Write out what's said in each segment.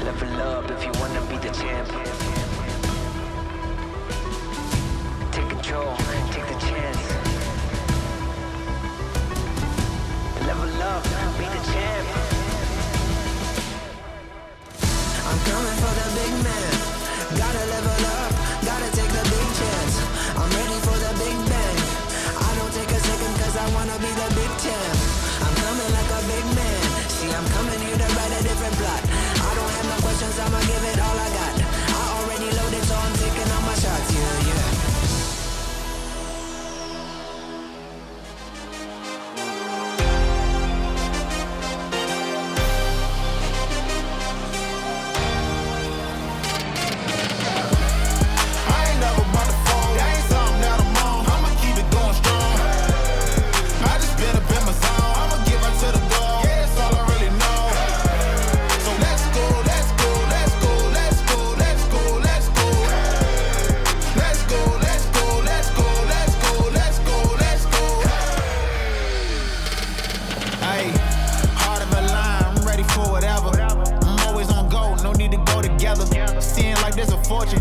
Level up if you wanna be the champ. Take control, take the chance. Level up, be the champ. I'm coming for the big man. Gotta level up, gotta take the big chance. I'm ready for the big bang. I don't take a second cause I wanna be the big champ. I'm coming like a big man. See, I'm coming here to write a different plot. I don't have no questions, I'ma give it all I got. I already loaded, so I'm taking all my shots, yeah, yeah.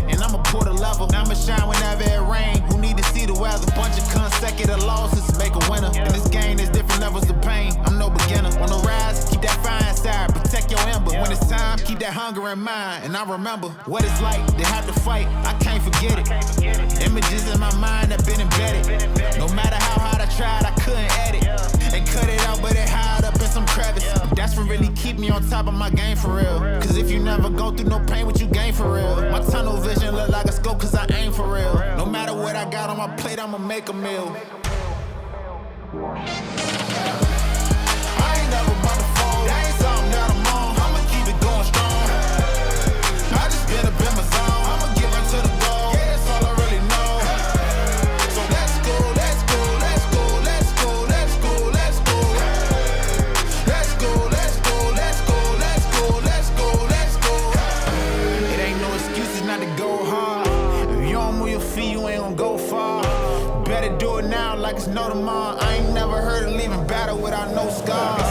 And I'ma pull the level. I'ma shine whenever it rain. Who need to see the weather? Bunch of consecutive losses make a winner. In this game, there's different levels of pain. I'm no beginner. On the rise, keep that fire inside. Protect your ember. When it's time, keep that hunger in mind. And I remember what it's like to have to fight. I can't forget it. Images in my mind have been embedded. No matter how hard I tried, I couldn't edit. And cut it out, but it hide up in some crevice. That's what really keep me on top of my game for real. Cause if you never go through no pain, what you gain for real? My tunnel vision look like a scope cause I aim for real. No matter what I got on my plate, I'ma make a meal. I ain't never about to fold. That ain't something that I'm on. I'ma keep it going strong. I just been up in my zone. I'ma get right to the goal. Yeah, that's all I really know. So let's go, let's go, let's go, let's go, let's go, let's go. Let's go, let's go, let's go, let's go, let's go, let's go. It ain't no excuses not to go hard. If you don't move your feet, you ain't gonna go far. Better do it now like it's no tomorrow. I ain't never heard of leaving battle without no scars.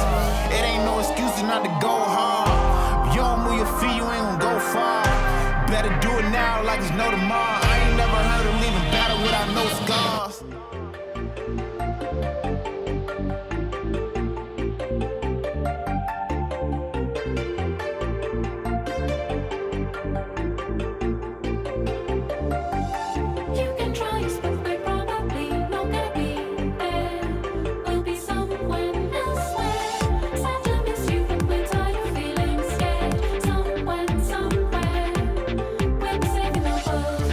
It ain't no excuses not to go hard. If you don't move your feet, you ain't gonna go far. Better do it now like it's no tomorrow. I ain't never heard of leaving battle without no scars. You can try us, but we're probably not gonna be there. We'll be somewhere elsewhere. Sad to miss you, but we're tired of feeling scared. Somewhere, we'll be saving our boat.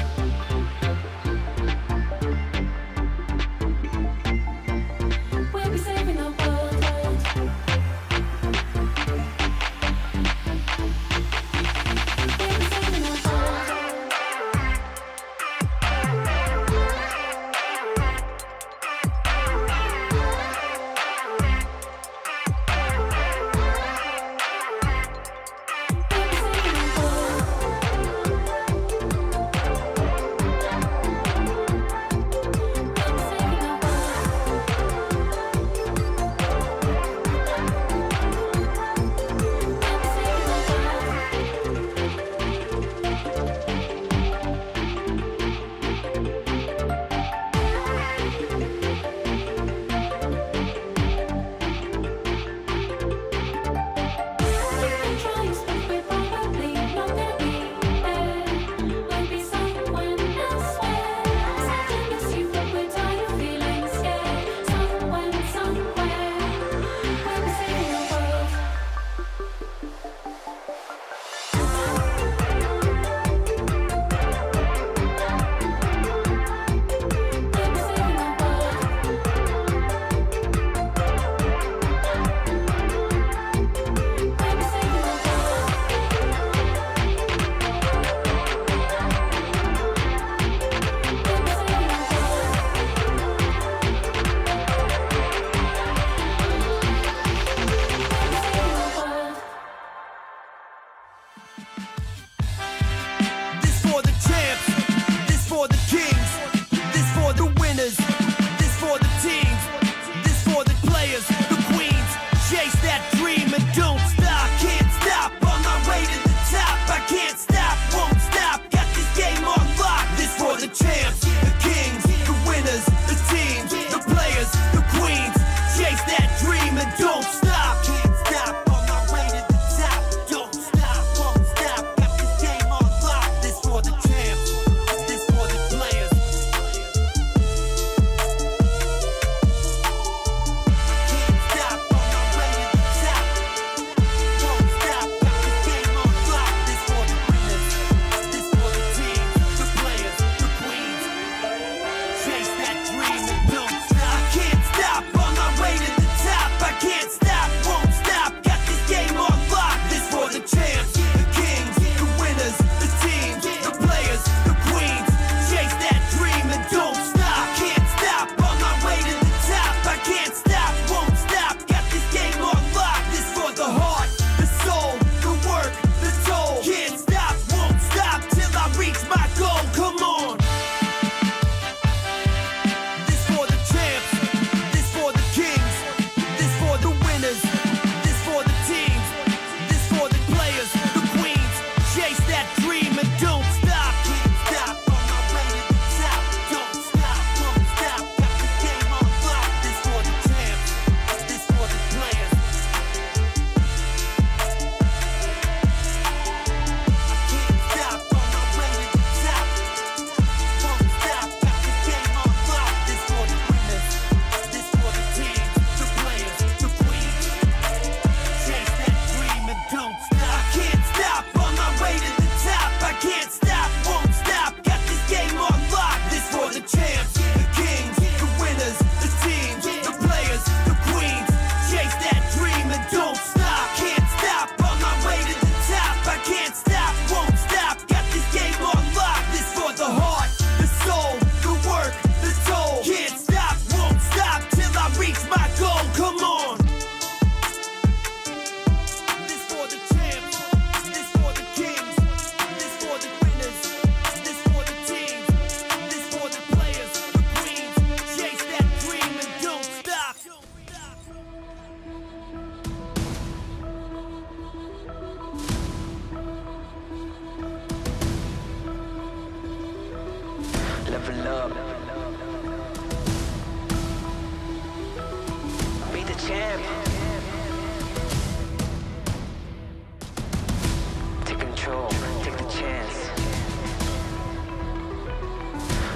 control, take the chance.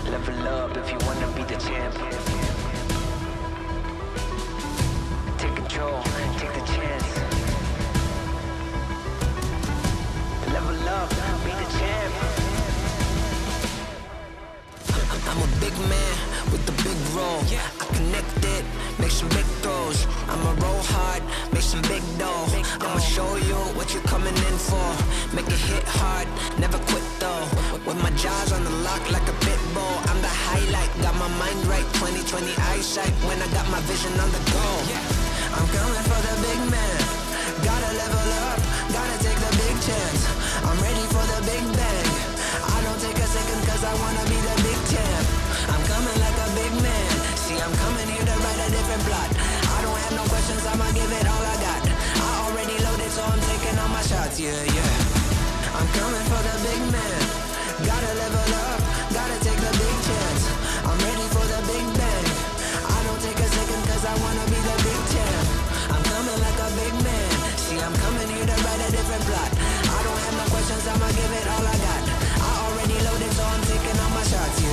Level up if you wanna be the champ. Take control, take the chance. Level up, be the champ. I'm a big man with a big role. I connect it, make some big throws. I'ma roll hard, make some big dough. I'ma show you what you're coming in for. Make it hit hard, never quit though. With my jaws on the lock like a pit bull. I'm the highlight, got my mind right. 20/20 eyesight when I got my vision on the go. I'm coming for the big man. Gotta level up, gotta take the big chance. I'm ready for the big bang. I don't take a second cause I wanna be the big champ. I'm coming like a big man. See, I'm coming here to write a different plot. I don't have no questions, I'ma give it all I got. I already loaded, so I'm taking all my shots, yeah. I'm coming for the big man. Gotta level up, gotta take the big chance. I'm ready for the big bang. I don't take a second cause I wanna be the big champ. I'm coming like a big man. See, I'm coming here to write a different plot. I don't have no questions, I'ma give it all I got. I already loaded, so I'm taking all my shots, yeah.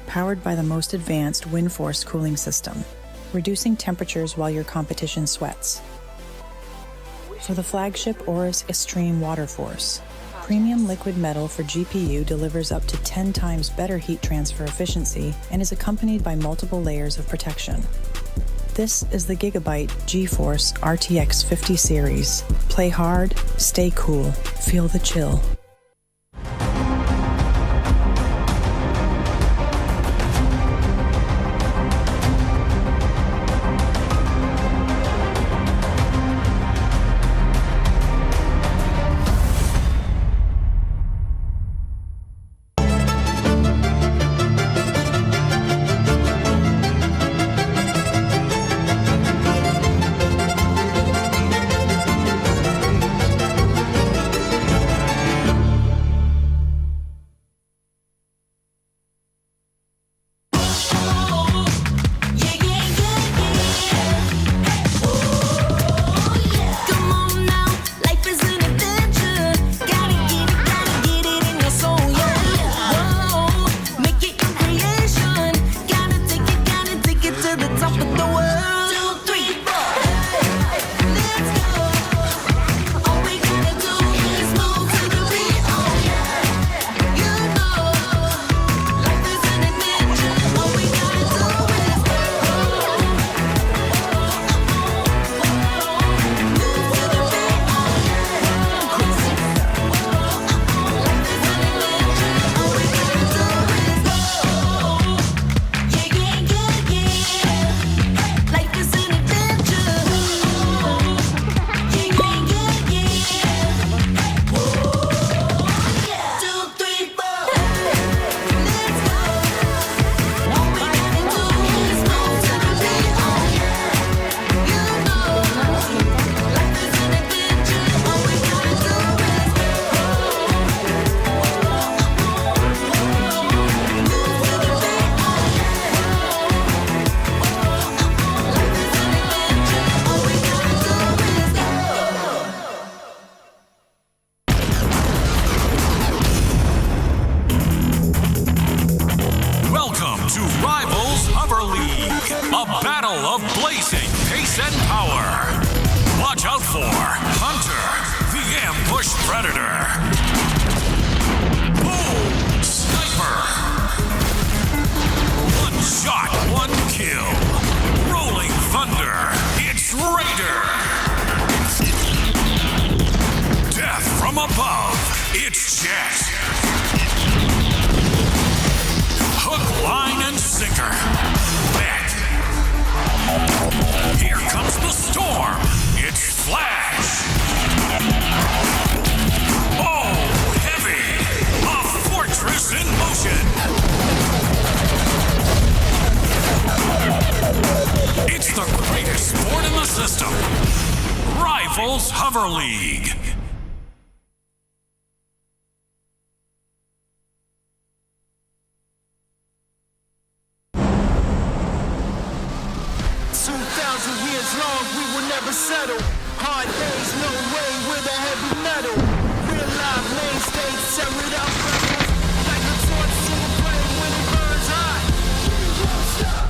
Powered by the most advanced wind force cooling system, reducing temperatures while your competition sweats. For the flagship Aorus Extreme Water Force, premium liquid metal for GPU delivers up to 10 times better heat transfer efficiency and is accompanied by multiple layers of protection. This is the Gigabyte GeForce RTX 50 series. Play hard, stay cool, feel the chill. A battle of blazing pace and power. Watch out for Hunter, the ambush predator. Boom, sniper. One shot, one kill. Rolling thunder, it's Raider. Death from above, it's Jet. Hook, line, and sinker. Bet. Here comes the storm. It's Flash. Oh, heavy. A fortress in motion. It's the greatest sport in the system. Rivals Hover League. Settle. Hard days, no way with a heavy metal. Real life main stage, tear it up, rebels. Like a torch to a flame when it burns hot. We won't stop.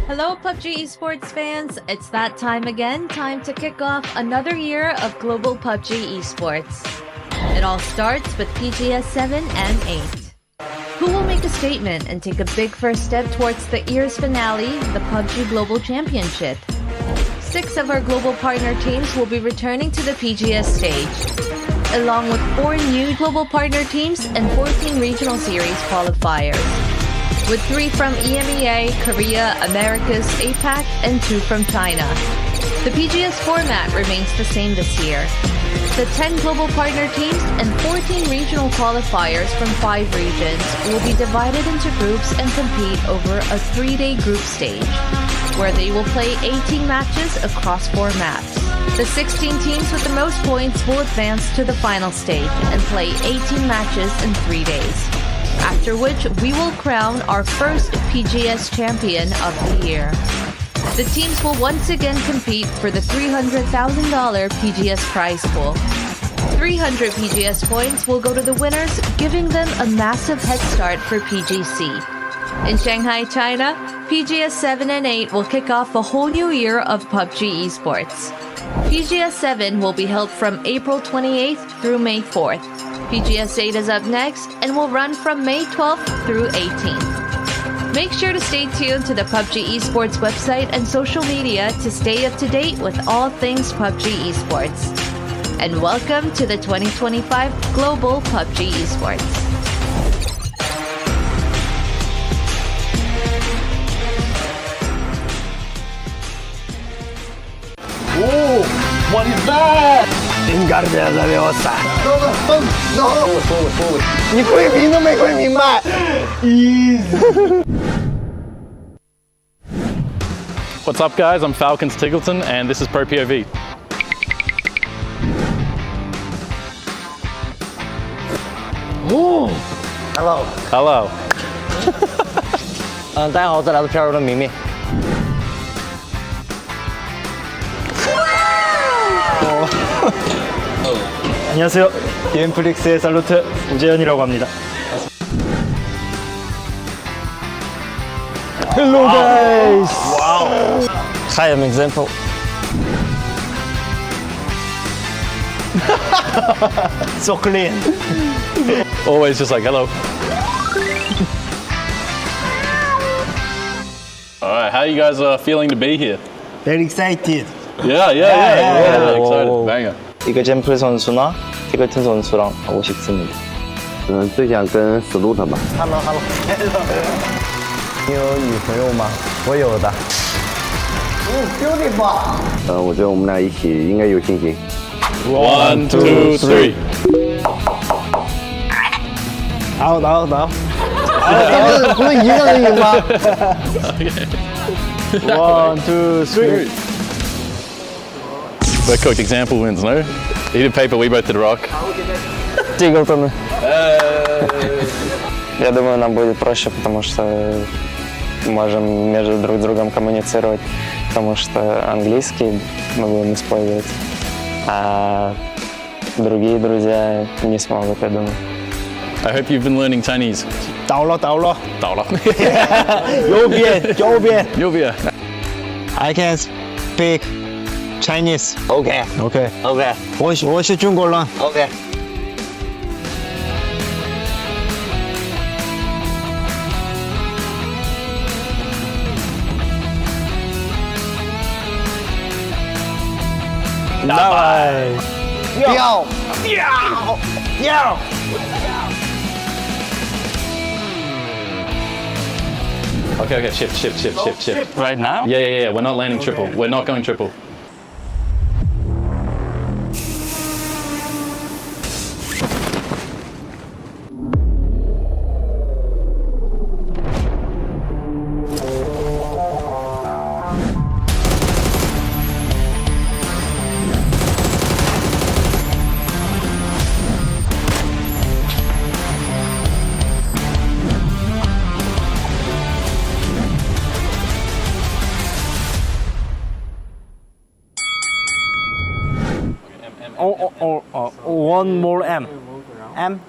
Hello PUBG Esports fans, it's that time again, time to kick off another year of global PUBG Esports. It all starts with PGS 7 and 8. Who will make a statement and take a big first step towards the year's finale, the PUBG Global Championship? 6 of our global partner teams will be returning to the PGS stage, along with 4 new global partner teams and 14 regional series qualifiers, with 3 from EMEA, Korea, Americas, APAC, and 2 from China. The PGS format remains the same this year. The 10 global partner teams and 14 regional qualifiers from 5 regions will be divided into groups and compete over a 3-day group stage, where they will play 18 matches across 4 maps. The 16 teams with the most points will advance to the final stage and play 18 matches in 3 days, after which we will crown our first PGS champion of the year. The teams will once again compete for the $300,000 PGS prize pool. 300 PGS points will go to the winners, giving them a massive head start for PGC. In Shanghai, China, PGS 7 and 8 will kick off a whole new year of PUBG Esports. PGS 7 will be held from April 28th through May 4th. PGS 8 is up next and will run from May 12th through 18th. Make sure to stay tuned to the PUBG Esports website and social media to stay up to date with all things PUBG Esports. And welcome to the 2025 Global PUBG Esports. Oh, what is that? Wingardium Leviosa. No. Forward. 你会明都没会明白。What's up guys, I'm Falcons Tiggleton and this is Pro POV. Oh, hello. Hello. 大家好，这来自漂流的明明。 안녕하세요. 게임플릭스의 살루트 우재현이라고 합니다. Hello guys. Wow. I am example. So clean. Always just like hello. Alright, how are you guys feeling to be here? Very excited. Yeah. Excited. Banger. 이거 잼플 선수나 티글튼 선수랑 하고 싶습니다. 最想跟死路他吧。 你有女朋友吗？我有的。我觉得我们俩一起应该有信心。 1, 2, 3. 打不是一个人赢吗 ？1, 2, 3. We're cooked. Example wins, no? He did paper, we both did rock. Тиглтон. Я думаю, нам будет проще, потому что можем между друг другом коммуницировать, потому что английский мы будем использовать, а другие друзья не смогут, я думаю. I hope you've been learning Chinese. 倒了。右边。 I can speak Chinese. Okay. 我是中国人。Okay. Давай. 掉。Okay, shift. Right now? Yeah. We're not landing triple. We're not going triple. One more M. M.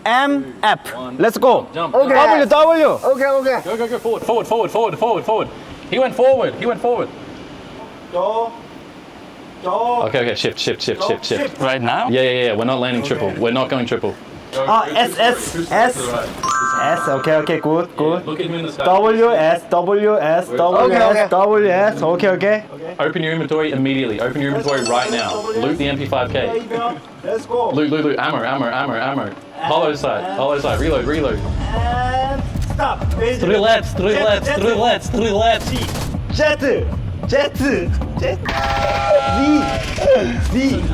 M app. Let's go. Jump. Okay. W. OK。 Go. Forward. He went forward. Okay, shift. Right now? Yeah. We're not landing triple. We're not going triple. S. Okay. Good. Look at him in the sky. WS. Okay. Open your inventory immediately. Open your inventory right now. Loot the MP5K. Let's go. Loot. Ammo. Hollow side. Reload. And stop. Strelets. Jet. Z.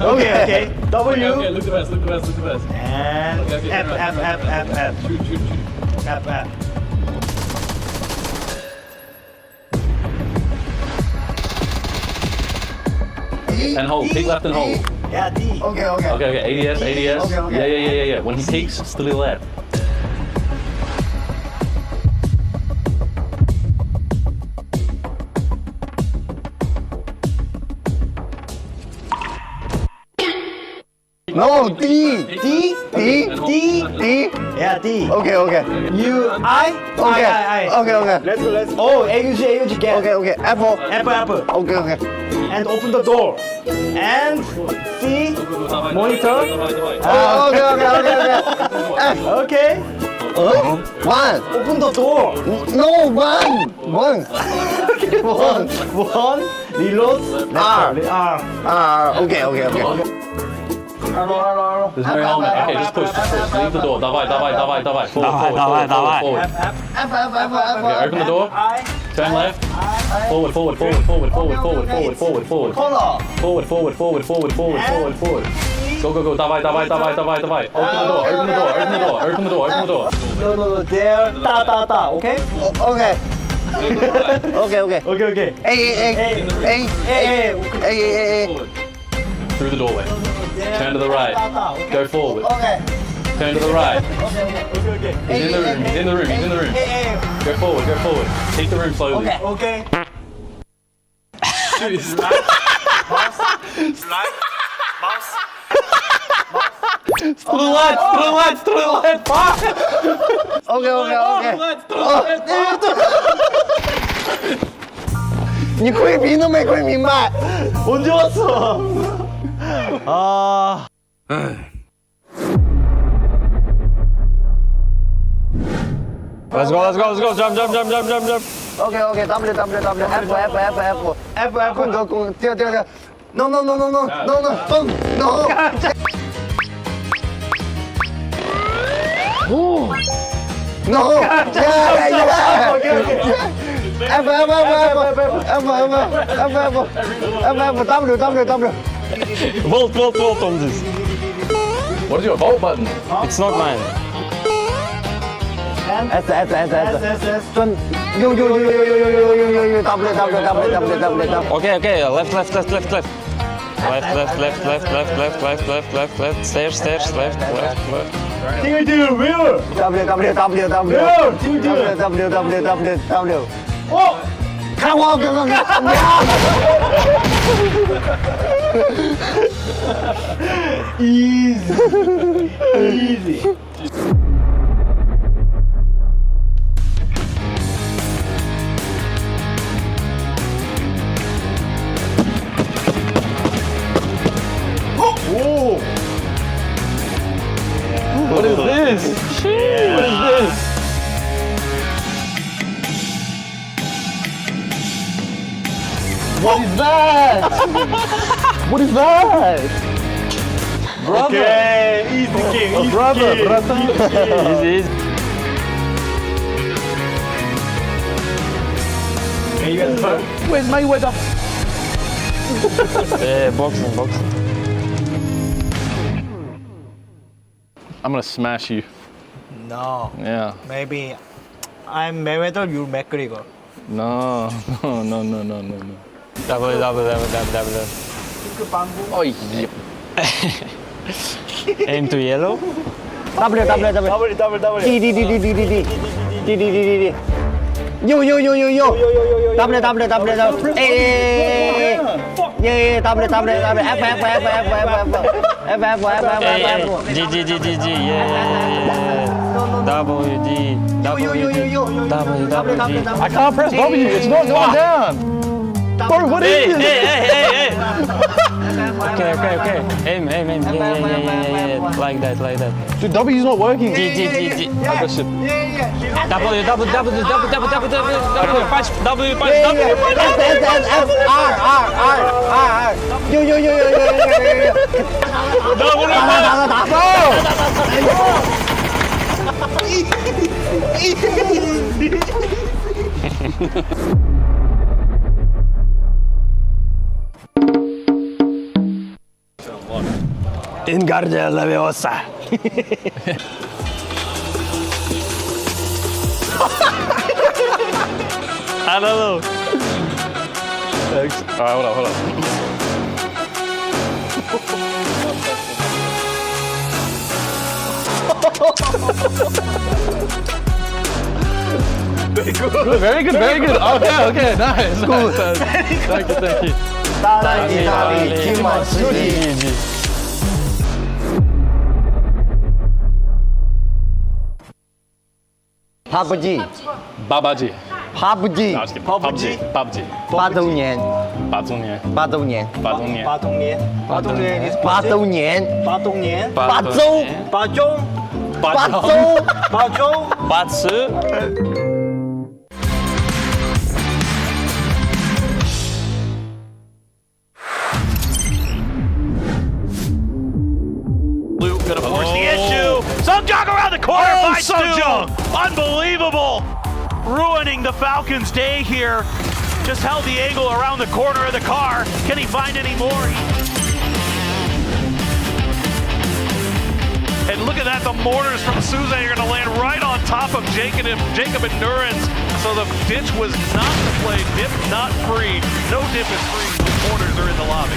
Okay. W. Okay, look the best. And Okay. F. Shoot. F. And hold. Peek left and hold. Yeah, D. Okay. ADS. Yeah. When he peeks, still left. No D。 Yeah, D. OK。 U, I. OK。 Let's go. Oh, AUG, get. OK。 Apple。 Apple. OK。 And open the door. And see monitor. Okay. One. Open the door. No one. One. One. Reload. R. OK。 There's no helmet. Okay, just push. Leave the door. Давай. Forward. Okay, open the door. Turn left. Forward. Forward. Go. Давай. Open the door. No. There. Da. Okay. OK。 A。 Through the doorway. Turn to the right. Go forward. Turn to the right. He's in the room. Go forward. Keep the room slowly. Okay. Strelets. OK。 你会明都没会明白。 언제 왔어? Let's go. Jump. Okay, W. F. Go. Tiêu. No. No. Yeah. F. W. Volt on this. What is your vault button? It's not mine. S. Chuẩn. U. W. Okay. Left. Left. Stairs. Left. W. 看我哥哥，What is this? What is this? What is that? What is that? Brother. Okay, easy king. Brother. Easy. Where's Mayweather? Boxing. I'm gonna smash you. No, Yeah. maybe I'm Mayweather, you're McGregor. No. Double. Oh, yeah. Aim to yellow. W. D. U. W. Yeah. W. F. G. Yeah. WD. I can't press W. It's not going down. Bro, what is this? Hey. Okay. Aim. Yeah. Like that. Dude, W's not working. G. I got shit. W. Punch. W. F. R. In Guardia Leviosa. I don't know. Thanks. Alright, hold on. Very good. Okay, nice. Cool. Thank you. PUBG. Babaji. PUBG. No, I was kidding. PUBG. 8周年。 8周年。 8周年。 8周年。 8周年。 8周年。 8周年。 8周。8周。 8스. Gonna force the issue. Sungjong around the corner. Finds Sungjong. Unbelievable. Ruining the Falcons' day here. Just held the angle around the corner of the car. Can he find any more? And look at that. The mortars from Souza are going to land right on top of Jacob Endurance. So the ditch was not to play. Dip not free. No dip is free. The mortars are in the lobby.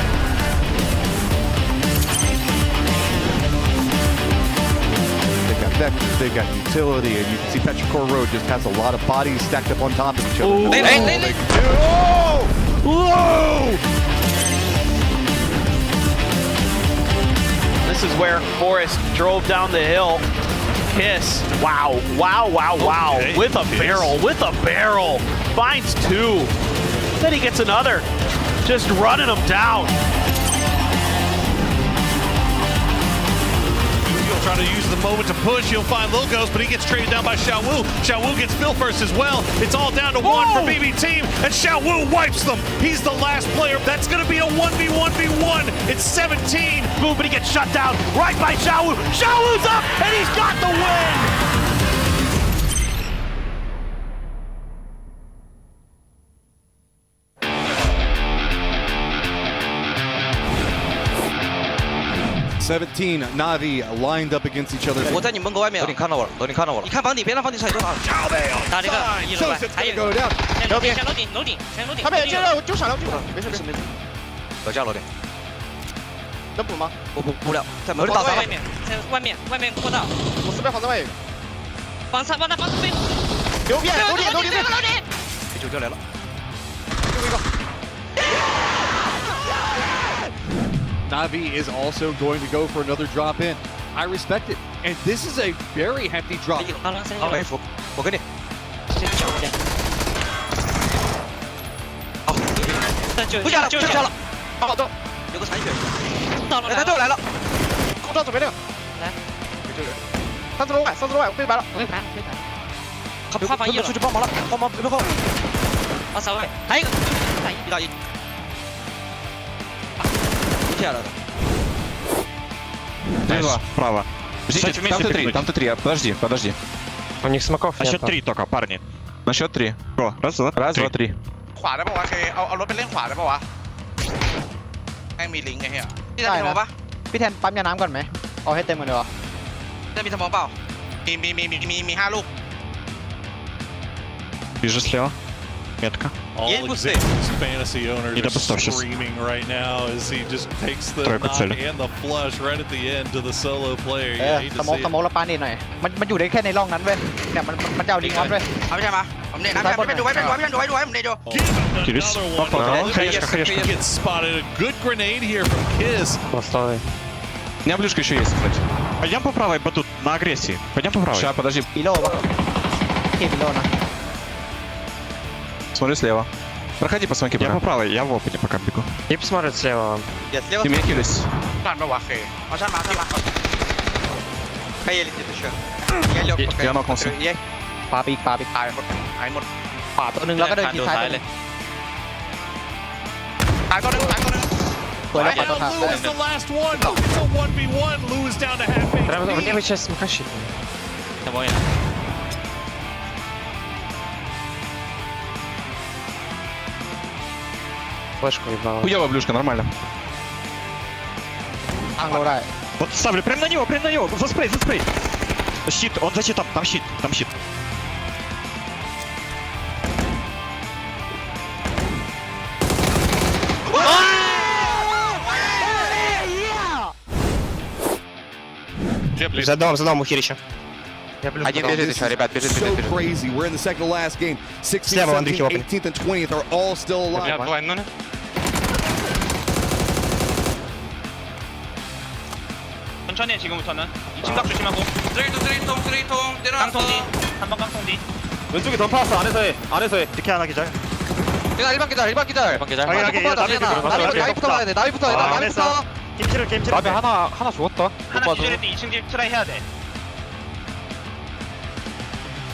Vectors, they've got utility, and you can see Petrichor Road just has a lot of bodies stacked up on top of each other. Whoa! This is where Forrest drove down the hill. Kiss. Wow. Okay, with a barrel. Finds two. Then he gets another. Just running him down. Trying to use the moment to push. He'll find Logos, but he gets traded down by Xiaowu. Xiaowu gets Bill first as well. It's all down to one for BB Team, and Xiaowu wipes them. He's the last player. That's going to be a 1v1v1. It's 17. Boom, but he gets shut down right by Xiaowu. Xiaowu's up, and he's got the win. 17 Navi lined up against each other. 我在你门口外面。你看到我了，你看到我了。你看房顶，别让房顶踩中了。打这个一楼外，还有一个。楼顶，楼顶，楼顶，全楼顶。他们接着就闪了，就闪，没事没事没事。楼下楼顶。能补吗？我补不了，在门口打外面，在外面过道。我四边防在外。防他背后。留边，楼顶。被九交来了。最后一个。 Navi is also going to go for another drop in. I respect it. And this is a very hefty drop. 我跟你。不下了，就下了。好的，有个残血。到了，他队友来了。空照左边那个。来。30楼外，我被白了。我被白了。他防一了。出去帮忙了，帮忙背后。23位，还有一个。1打1。 Слева, справа. Ждите, там Т3, подожди. У них смоков На нет. счет 3 только, парни. На счет 3. Го, раз, два, 3. ขวาได้ป่าวะเคเอารถไปเล่นขวาได้ป่าวะแม่งมีลิงก์ไงเฮียพี่จะมีสมองปะ พี่แทนปั๊มยาน้ำก่อนไหมเอาให้เต็มกันเลยวะ จะมีสมองเปล่ามี5 ลูก Вижу слева. Метка. All Xan's fantasy owners are screaming right now as he just takes the knock and the flush right at the end to the solo player. You hate ส to มอง see สมองละปานิดหน่อยมันอยู่ได้แค่ในร่องนั้นเว้ยเนี่ยมันจะเอาลิงออฟด้วย เอาไม่ใช่ปะผมเนี่ยนะไม่ดูไว้ผมเนี่ยดู He gets spotted. A good grenade here from Kiss. Пластовый. У меня блюшка еще есть, кстати. Пойдем по правой, батут, на агрессии. Пойдем по правой. Сейчас, подожди. ปีโล่ปะเกมปีโล่นะ Смотри слева. Проходи по смоке. Я по правой, я в опыте пока бегу. И посмотрит слева. Ты меня кились. ชันปะวะเคเอาชันมาใครเยลิติดเชื่อ Я нокнулся. ปาปีก ตายหมด ขวาตัวนึงแล้วก็เดินกินซ้ายเลย ตายตัวนึง เปิดแล้ว Right ปาตัว now, ท้าย Lou is the last one. It's a 1v1. Lou is down to half Прямо в HP. левой части смока щитный. Флешку ебало. Хуёвая блюшка, нормально. ตั้งเราได้ Вот ставлю прямо на него. За спрей. Щит, он за щитом, там щит. За домом у Хирича. Один бежит еще, ребят, бежит. So crazy. We're in the second to last game. 16th, 17th, 18th, and 20th are all still alive. 천천히 해 지금부터는. 이 침각 조심하고. 쓰레기통 내려놨어. 한번 깡통 뒤. 왼쪽에 던파왔어. 안에서 해. 이렇게 하나 기절 일반 기절 나비부터 가야 돼 나비부터 김치를 나비 하나 죽었다. 하나 기절할 때 2층 집 트라이 해야 돼.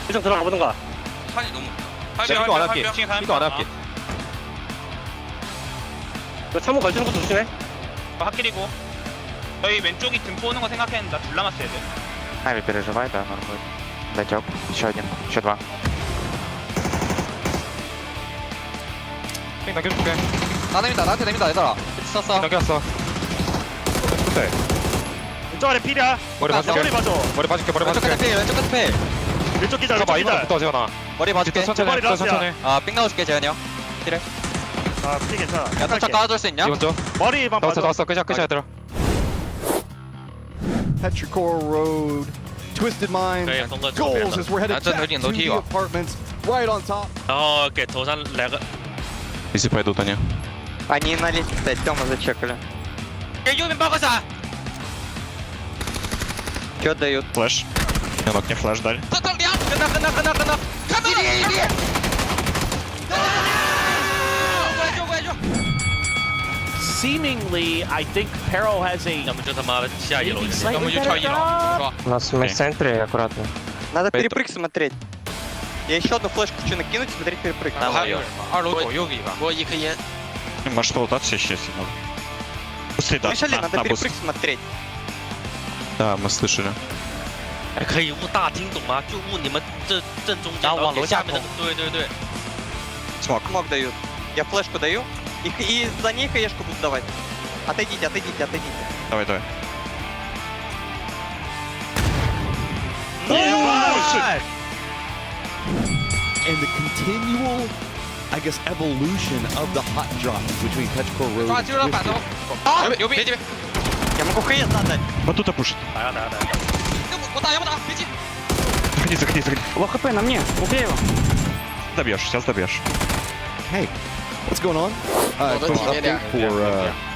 일정 들어가 보든가. 산이 너무 이거 안 할게. 이거 안 할게. 너 창문 걸치는 것도 조심해. 핫길이고. 저희 왼쪽이 등포 오는 거 생각했는데 둘 남았어야 돼. Нави переживай, да, нормально. Датек. Еще один. Еще два. 넘겨줄게 나한테 됩니다 얘들아 썼어 넘겼어. 왼쪽 아래 필이야. 머리 봐줄게. 머리 봐줘. 왼쪽 끝에 필 왼쪽 기절. 잠깐만, 왼쪽 이거 기절. 부터 재현아. 머리 봐줄게 천천히 머리 라스트야. 천천히. 아삥 나와줄게 재현이 형 아, 피 괜찮아. 야 тор차 깔아줄 수 있냐? 이번 쪽. 머리만 봐줘. 나왔어. 끄자 얘들아. Petrichor Road, Twisted Minds, goals as we're headed back to the apartments right on top. Окей, 도산 레가. Если пойдут они. Они на лестнице, Тёма зачекали. Юбин богоса Чё дают? Флэш. Я ног не флэш дали. seemingly, I think Perro has a... maybe slightly better job. У нас мы в центре, аккуратно. Надо перепрыг смотреть. Я еще одну флешку хочу накинуть, смотреть перепрыг. Может полутаться сейчас. Быстрее, да. Слышали? Надо перепрыг смотреть. Да, мы слышали. 可以误大听懂吗？就误你们这正中间，往楼下面的。对。Смог. Смог дают. Я флешку даю, и за ней хаешку буду давать. Отойдите. Давай. And the continual, I guess, evolution of the hot drop between Petrichor Road and Twisted. 牛逼！я могу хаес надать. Вот тут опушит. 我打，别急。Заходи. Ло хп на мне, убей его. Добьешь, сейчас добьешь. Hey, what's going on? Quick update for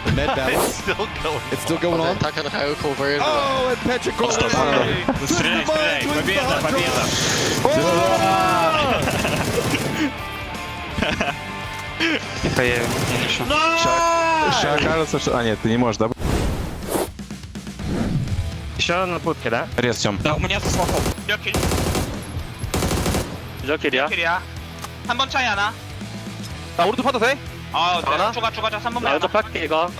the med battle. It's still going on. Oh, and Petrichor Road. Стреляй, победа. Тихо, я не решу. Сейчас кажется, что... А, нет, ты не можешь, да? Еще на путке, да? Рез, Тём. Да, у меня со смоком. Джокер이야. 3번 차이 하나. 나 오른쪽 파도 돼? 아, 네. 추가 3번만. 나도 팔게 이거.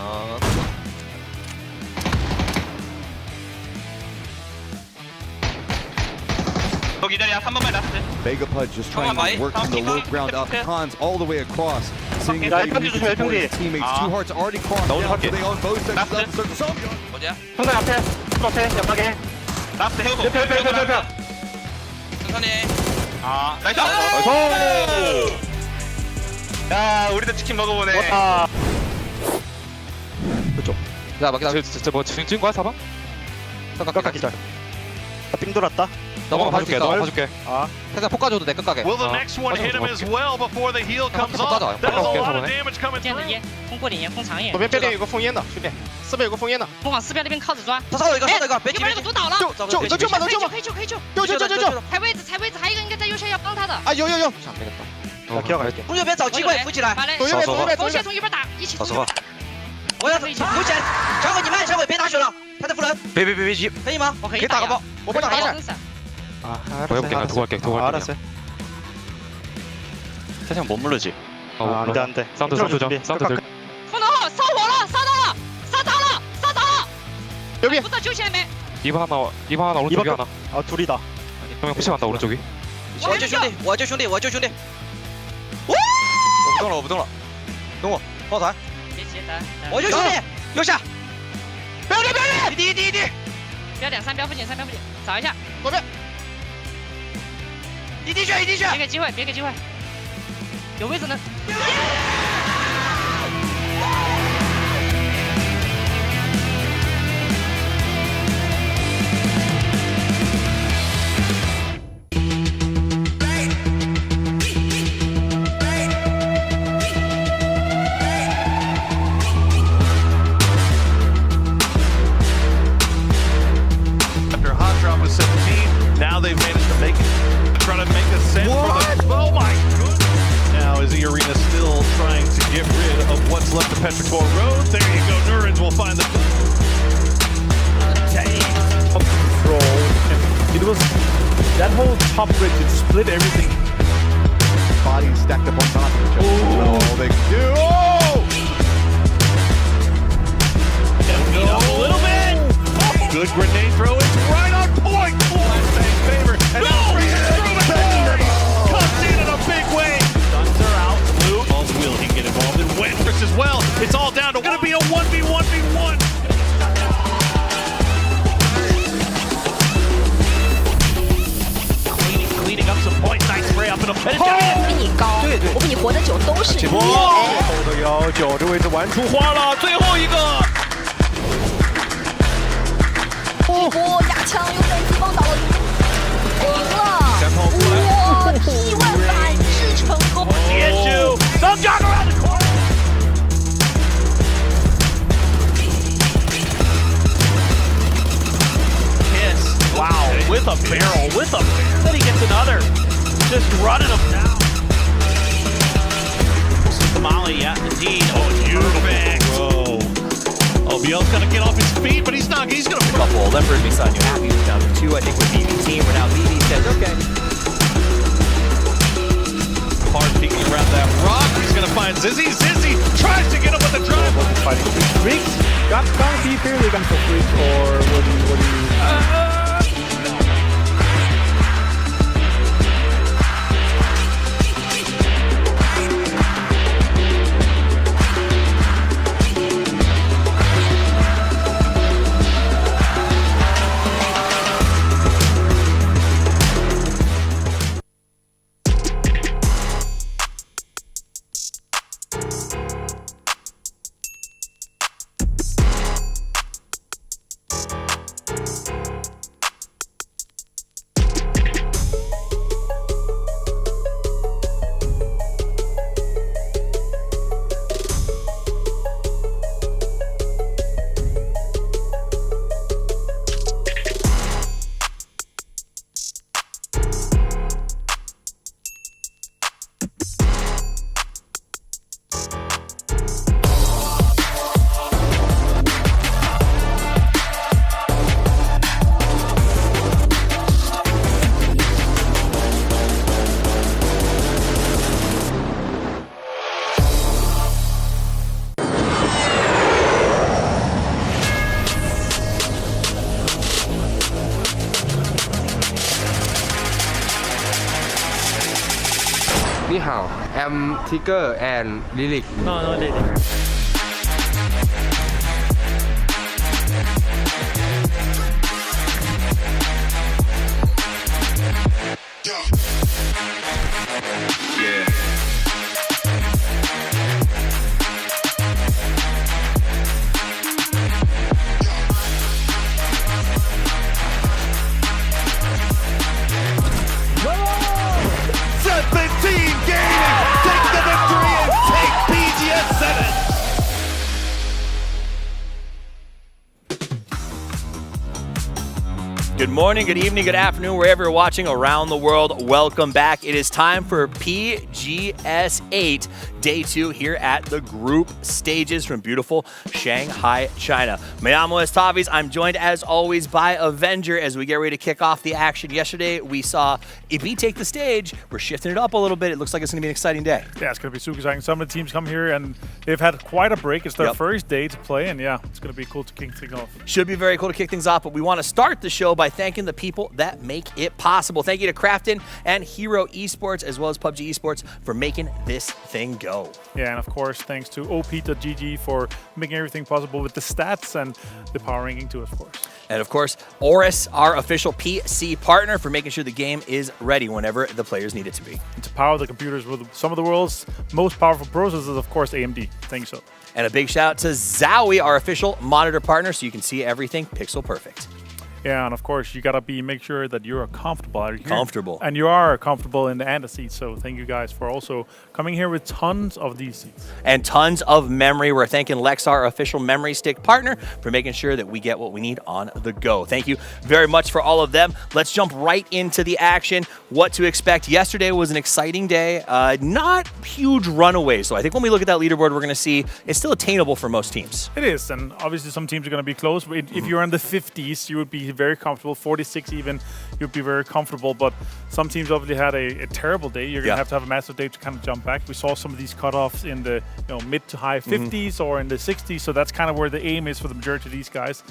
너 기다려. 3번만 라스트. Vega Pudge just trying to work from the low ground up. Cons all the way across. Seeing if they can use his teammates. Two hearts already crossed down, so they own both sections of the circle. 어디야? 형들 앞에 옆하게. 라스트 해오고. 천천히. 아, 나이스. 야, 우리도 치킨 먹어보네. 그쪽. 야, 막이 뭐 찍은 거야, 4번? 깎아 기다려. 빙 돌았다. 너가 봐줄게. 살짝 폭 가져도 돼, 끝까게. Will the next one hit him as well before the heal comes off? That's a lot of damage coming through. 通过点，封长眼。左边边有个封烟的，兄弟，四边有个封烟的。我往四边那边靠着抓。他烧了一个，别急。右边那个毒倒了。救吧，可以救。踩位置，还有一个应该在右下要帮他的。啊，有。从右边找机会扶起来。左边。锋线从右边打，一起从右边打。我要扶起，小鬼你慢，别打血了，他在扶人。别急，可以吗？我可以打个包，我帮你打闪。 我해볼게. 나 두고 갈게. 알았어요. 세상 머무르지. 안 돼. 사운드 들. 风头后烧我了，烧到了。 여기. 不知道救起来没？ 2번 하나 오른쪽이 하나. 아 둘이다. 형이 푸시 간다 오른쪽이. 我救兄弟。我不动了，等我爆团。别急，等。我救兄弟，右下。不要脸！第一。标2-3标附近，找一下。左边。一滴血。别给机会。有位置呢。 Now they've managed to make it. Trying to make a send for the... Oh my goodness! Now is the arena still trying to get rid of what's left of Petrichor Road? There you go. Nurins will find the... Control. It was... That whole top bridge, it split everything. Bodies stacked up on top of each other. Oh, they can do... Oh! A little bit. Good grenade throw. It's right on point. Flashbang favor. And comes in a big way. Guns are out. Blue. Balls Will can get involved in Wendrix as well. It's all down to going to be a 1v1v1. Cleaning up some points. Nice spray up in a finish. 比你高，我比你活得久，都是你。后头有9这位置玩出花了，最后一个。 一波压枪，又被敌方倒了，赢了！哇，意外反制成功！结束 ，Some jog around the corner. Kiss, wow, with a barrel, Then he gets another, just running him down. Molly, yeah, indeed. Oh, it's perfect. BL's gonna get off his feet, but he's not. He's gonna. Couple. Leopard makes on you happy. He's down to 2, I think, with BB team. But now BB says, okay. Hard peeking around that rock. He's gonna find Zizzy. Zizzy tries to get him with the drive. Wasn't fighting freaks. Got to be fairly gun for freaks, or what do you? I'm Tego and Lilik. No, Lilik. Good morning, good evening, good afternoon, wherever you're watching around the world. Welcome back. It is time for PGS 8, Day 2 here at the group stages from beautiful Shanghai, China. My name is Tavis. I'm joined, as always, by Avenger as we get ready to kick off the action. Yesterday, we saw EB take the stage. We're shifting it up a little bit. It looks like it's going to be an exciting day. Yeah, it's going to be super exciting. Some of the teams come here, and they've had quite a break. It's their first day to play, and yeah, it's going to be cool to kick things off. Should be very cool to kick things off, but we want to start the show by thanking the people that make it possible. Thank you to Crafton and Hero Esports, as well as PUBG Esports, for making this thing go. Yeah, and of course, thanks to op.gg for making everything possible with the stats and the power ranking too, of course. And of course, Oris, our official PC partner, for making sure the game is ready whenever the players need it to be. And to power the computers with some of the world's most powerful processors, of course, AMD. Thank you so. And a big shout out to Zowie, our official monitor partner, so you can see everything pixel perfect. Yeah, and of course, you gotta make sure that you're comfortable out here. Comfortable. And you are comfortable in the seats, so thank you guys for also coming here with tons of these seats. And tons of memory. We're thanking Lexar, our official memory stick partner, for making sure that we get what we need on the go. Thank you very much for all of them. Let's jump right into the action. What to expect. Yesterday was an exciting day. Not huge runaways, so I think when we look at that leaderboard, we're going to see it's still attainable for most teams. It is, and obviously some teams are going to be close. If you're in the 50s, you would be very comfortable. 46 even, you'd be very comfortable. But some teams obviously had a terrible day. You're going to have a massive day to kind of jump back. We saw some of these cutoffs in the mid to high 50s or in the 60s. So that's kind of where the aim is for the majority of these guys.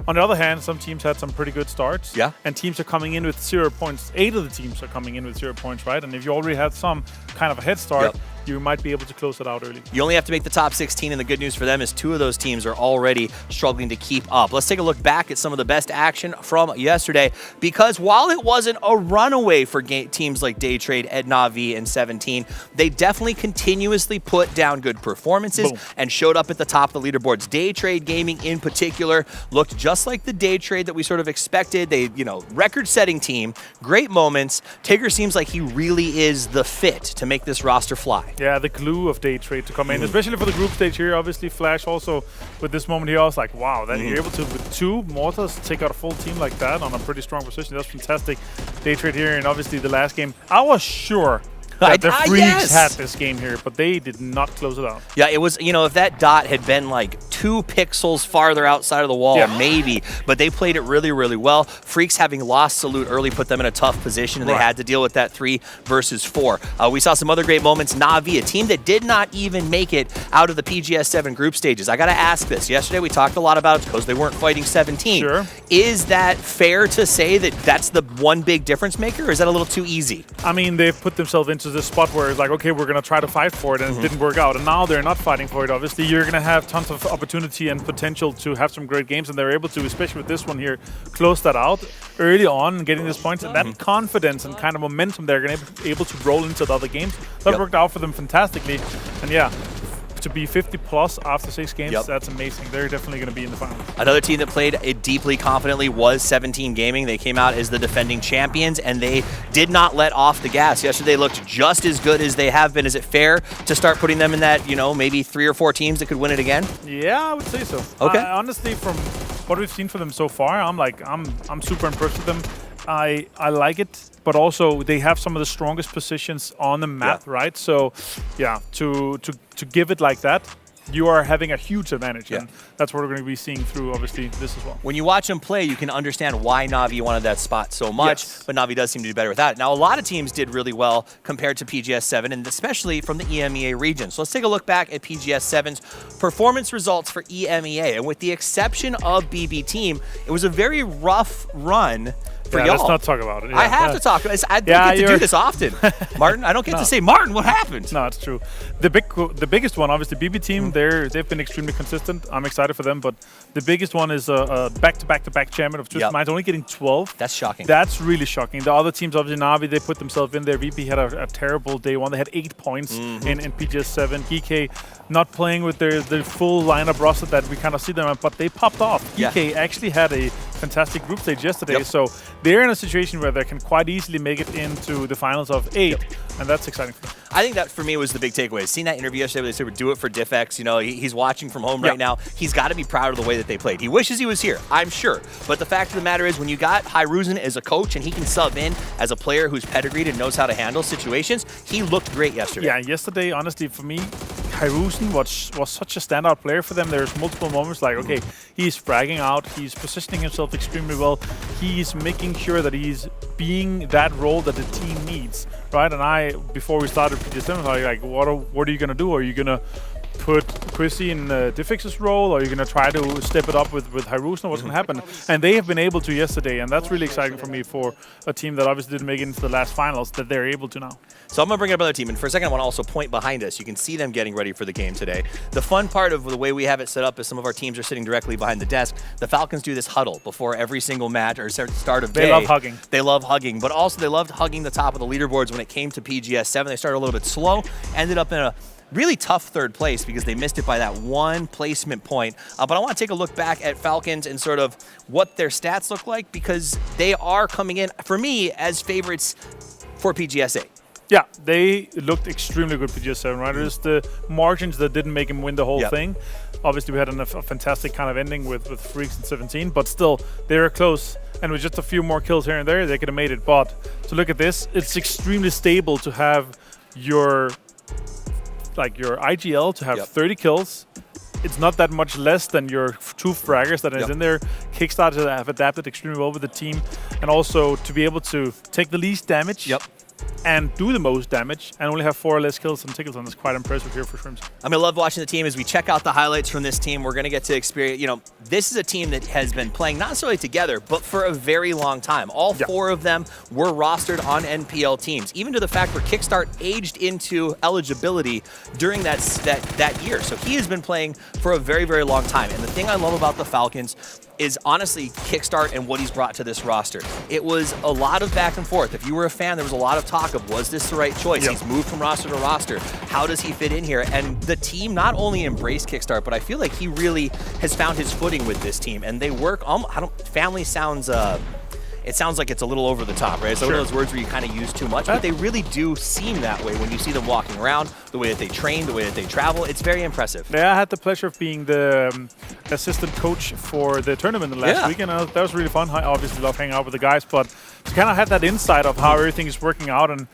On the other hand, some teams had some pretty good starts. Yeah. And teams are coming in with 0 points. 8 of the teams are coming in with 0 points, right? And if you already had some kind of a head start, you might be able to close it out early. You only have to make the top 16, and the good news for them is 2 of those teams are already struggling to keep up. Let's take a look back at some of the best action from yesterday, because while it wasn't a runaway for teams like Daytrade, Navi, and 17, they definitely continuously put down good performances and showed up at the top of the leaderboards. Daytrade Gaming in particular looked just like the Daytrade that we sort of expected. They, record-setting team, great moments. Tigger seems like he really is the fit to make this roster fly. Yeah, the glue of Daytrade to come in, especially for the group stage here. Obviously, Flash also with this moment here, I was like, wow, that you're able to, with 2 mortars, take out a full team like that on a pretty strong position. That's fantastic. Daytrade here, and obviously the last game, I was sure that the Freaks had this game here, but they did not close it out. Yeah, it was, if that dot had been like 2 pixels farther outside of the wall, maybe. But they played it really, really well. Freaks, having lost Salute early, put them in a tough position, and they had to deal with that 3 versus 4. We saw some other great moments. Na'Vi, a team that did not even make it out of the PGS 7 group stages. I got to ask this. Yesterday we talked a lot about it because they weren't fighting 17. Sure. Is that fair to say that that's the one big difference maker, or is that a little too easy? I mean, they've put themselves into this spot where it's like, okay, we're going to try to fight for it, and it didn't work out. And now they're not fighting for it, obviously. You're going to have tons of opportunity and potential to have some great games, and they're able to, especially with this one here, close that out early on and getting this points. And that confidence and kind of momentum they're going to be able to roll into the other games. That worked out for them fantastically. And yeah, to be 50 plus after 6 games, that's amazing. They're definitely going to be in the finals. Another team that played it deeply confidently was 17 Gaming. They came out as the defending champions, and they did not let off the gas. Yesterday they looked just as good as they have been. Is it fair to start putting them in that, you know, maybe 3 or 4 teams that could win it again? Yeah, I would say so. Okay. Honestly, from what we've seen from them so far, I'm super impressed with them. I like it, but also they have some of the strongest positions on the map, right? So, yeah, to give it like that, you are having a huge advantage, and that's what we're going to be seeing through, obviously, this as well. When you watch them play, you can understand why Na'Vi wanted that spot so much, but Na'Vi does seem to do better with that. Now, a lot of teams did really well compared to PGS 7, and especially from the EMEA region. So let's take a look back at PGS 7's performance results for EMEA, and with the exception of BB Team, it was a very rough run for y'all. Let's not talk about it. I have to talk. I don't get to do this often. Martin, I don't get to say, Martin, what happened? No, it's true. The biggest one, obviously, BB Team, they've been extremely consistent. I'm excited for them, but the biggest one is a back-to-back-to-back champion of Twisted Minds, only getting 12. That's shocking. That's really shocking. The other teams, obviously, Na'Vi, they put themselves in there. VP had a terrible day one. They had 8 points in PGS 7. GK not playing with their full lineup roster that we kind of see them, but they popped off. GK actually had a fantastic group stage yesterday, so they're in a situation where they can quite easily make it into the finals of 8, and that's exciting for them. I think that for me was the big takeaway. Seeing that interview yesterday where they said we'd do it for DiffX, you know, he's watching from home right now. He's got to be proud of the way that they played. He wishes he was here, I'm sure. But the fact of the matter is when you got Hyruzen as a coach and he can sub in as a player who's pedigreed and knows how to handle situations, he looked great yesterday. Yeah, yesterday, honestly, for me, Hyruzen was such a standout player for them. There's multiple moments like, okay, he's fragging out, he's positioning himself extremely well, he's making sure that he's being that role that the team needs, right? And before we started PGS7, I was like, what are you going to do? Are you going to put Chrissy in DiffX's role, or are you going to try to step it up with Hyruzen? What's going to happen? And they have been able to yesterday, and that's really exciting for me for a team that obviously didn't make it into the last finals, that they're able to now. So I'm going to bring up another team, and for a second I want to also point behind us. You can see them getting ready for the game today. The fun part of the way we have it set up is some of our teams are sitting directly behind the desk. The Falcons do this huddle before every single match or start of day. They love hugging. They love hugging, but also they loved hugging the top of the leaderboards when it came to PGS 7. They started a little bit slow, ended up in a really tough 3rd place because they missed it by that 1 placement point. But I want to take a look back at Falcons and sort of what their stats look like, because they are coming in, for me, as favorites for PGS 8. Yeah, they looked extremely good PGS 7, right? It was the margins that didn't make him win the whole thing. Obviously, we had a fantastic kind of ending with Freaks in 17, but still, they were close. And with just a few more kills here and there, they could have made it. But to look at this, it's extremely stable to have your IGL to have 30 kills. It's not that much less than your 2 fraggers that is in there. Kickstarter have adapted extremely well with the team, and also to be able to take the least damage and do the most damage and only have 4 less kills than Tickleton. That's quite impressive here for Shrimps. I'm going to love watching the team. As we check out the highlights from this team, we're going to get to experience, you know, this is a team that has been playing not necessarily together, but for a very long time. All 4 of them were rostered on NPL teams, even to the fact where Kickstart aged into eligibility during that year. So he has been playing for a very, very long time. And the thing I love about the Falcons is honestly Kickstart and what he's brought to this roster. It was a lot of back and forth. If you were a fan, there was a lot of talk of, was this the right choice? He's moved from roster to roster. How does he fit in here? And the team not only embraced Kickstart, but I feel like he really has found his footing with this team. And they work, family sounds, it sounds like it's a little over the top, right? It's one of those words where you kind of use too much, but they really do seem that way when you see them walking around, the way that they train, the way that they travel. It's very impressive. Yeah, I had the pleasure of being the assistant coach for the tournament last week, and that was really fun. I obviously love hanging out with the guys, but to kind of have that insight of how everything is working out, and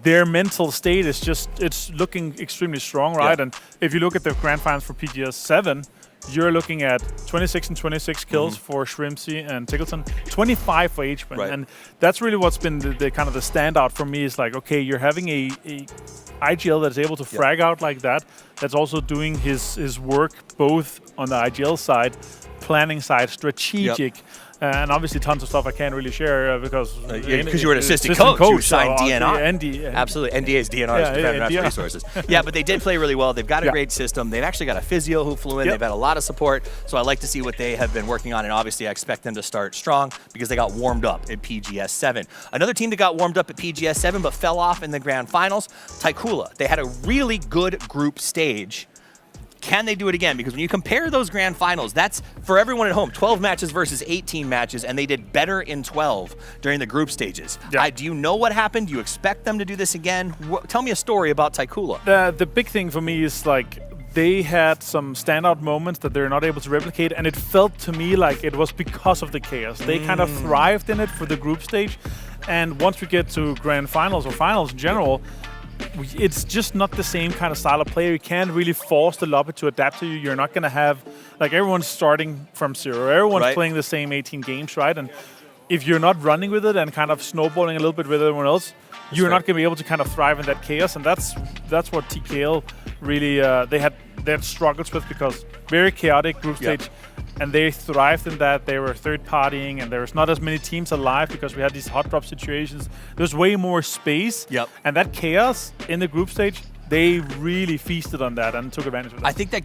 their mental state is just, it's looking extremely strong, right? And if you look at the grand finals for PGS 7, you're looking at 26 and 26 kills for Shrimpsy and Tickleton, 25 for H-Man. Right. And that's really what's been the kind of the standout for me is like, okay, you're having a IGL that's able to frag out like that, that's also doing his work both on the IGL side, planning side, strategic, and obviously tons of stuff I can't really share because you were an assistant coach. You signed DNR. ND. Absolutely. NDA's DNR's Defender Natural Resources. Yeah, but they did play really well. They've got a great system. They've actually got a physio who flew in. They've had a lot of support. So I like to see what they have been working on. And obviously, I expect them to start strong because they got warmed up at PGS 7. Another team that got warmed up at PGS 7 but fell off in the grand finals, Taikula. They had a really good group stage. Can they do it again? Because when you compare those grand finals, that's for everyone at home, 12 matches versus 18 matches, and they did better in 12 during the group stages. Do you know what happened? Do you expect them to do this again? Tell me a story about Taikula. The big thing for me is like they had some standout moments that they're not able to replicate, and it felt to me like it was because of the chaos. They kind of thrived in it for the group stage, and once we get to grand finals or finals in general, it's just not the same kind of style of player. You can't really force the lobby to adapt to you. You're not going to have, like, everyone's starting from zero. Everyone's playing the same 18 games, right? And if you're not running with it and kind of snowballing a little bit with everyone else, you're not going to be able to kind of thrive in that chaos. And that's what TKL really, they had struggles with, because very chaotic group stage. And they thrived in that. They were third-partying, and there was not as many teams alive because we had these hot drop situations. There's way more space. And that chaos in the group stage, they really feasted on that and took advantage of it. I think that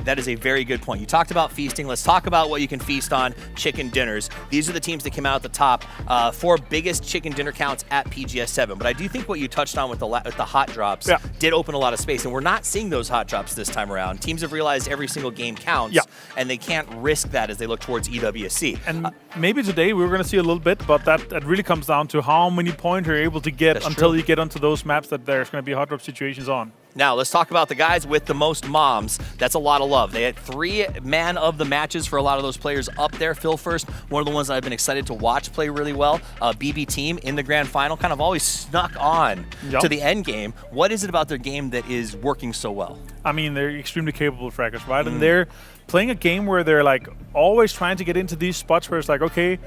that is a very good point. You talked about feasting. Let's talk about what you can feast on, chicken dinners. These are the teams that came out at the top, 4 biggest chicken dinner counts at PGS 7. But I do think what you touched on with the hot drops did open a lot of space, and we're not seeing those hot drops this time around. Teams have realized every single game counts, and they can't risk that as they look towards EWC. And maybe today we're going to see a little bit, but that really comes down to how many points you're able to get until you get onto those maps that there's going to be hot drop situations on. Now, let's talk about the guys with the most moms. That's a lot of love. They had 3 man of the matches for a lot of those players up there. Phil First, one of the ones that I've been excited to watch play really well. BB Team in the grand final, kind of always snuck on to the end game. What is it about their game that is working so well? I mean, they're extremely capable fraggers, right? And they're playing a game where they're like always trying to get into these spots where it's like, okay,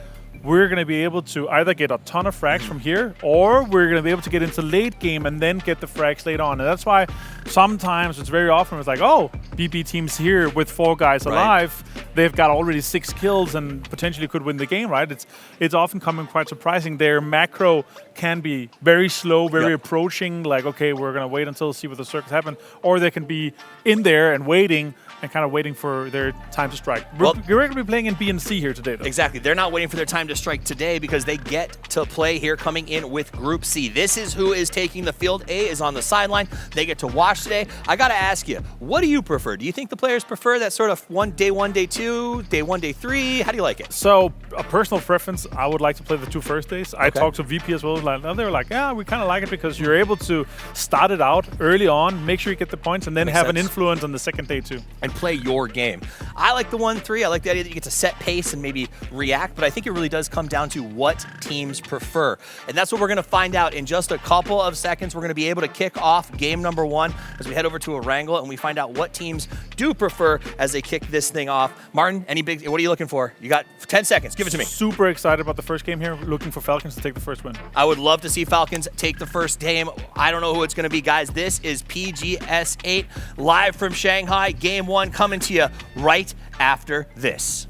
we're going to be able to either get a ton of frags from here, or we're going to be able to get into late game and then get the frags late on. And that's why sometimes, it's very often, it's like, oh, BP Team's here with 4 guys alive. They've got already 6 kills and potentially could win the game, right? It's often coming quite surprising. Their macro can be very slow, very approaching, like, okay, we're going to wait until see what the circles happen. Or they can be in there and waiting and kind of waiting for their time to strike. We're going to be playing in B and C here today, though. Exactly. They're not waiting for their time to strike today because they get to play here coming in with Group C. This is who is taking the field. A is on the sideline. They get to watch today. I got to ask you, what do you prefer? Do you think the players prefer that sort of day 1, day 2, day 1, day 3? How do you like it? So, a personal preference, I would like to play the 2 first days. I talked to VP as well, and they were like, yeah, we kind of like it because you're able to start it out early on, make sure you get the points, and then have an influence on the second day too. And play your game. I like the 1-3. I like the idea that you get to set pace and maybe react, but I think it really does come down to what teams prefer. And that's what we're going to find out in just a couple of seconds. We're going to be able to kick off game number 1 as we head over to Erangel and we find out what teams do prefer as they kick this thing off. Martin, what are you looking for? You got 10 seconds. Give it to me. Super excited about the first game here. Looking for Falcons to take the first win. I would love to see Falcons take the first game. I don't know who it's going to be, guys. This is PGS 8 live from Shanghai. Game 1 coming to you right after this.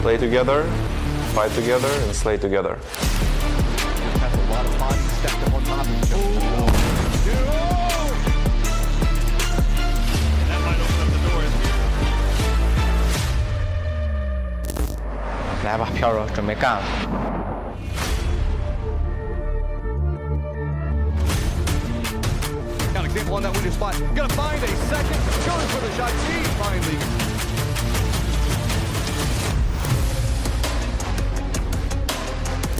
Play together, fight together, and slay together. Has a lot of bodies stacked up on top of each other. That might open up the doors. 来吧，飘柔，准备干了。 Got an example on that window spot. Gonna find a second. Going for the shot. He finally.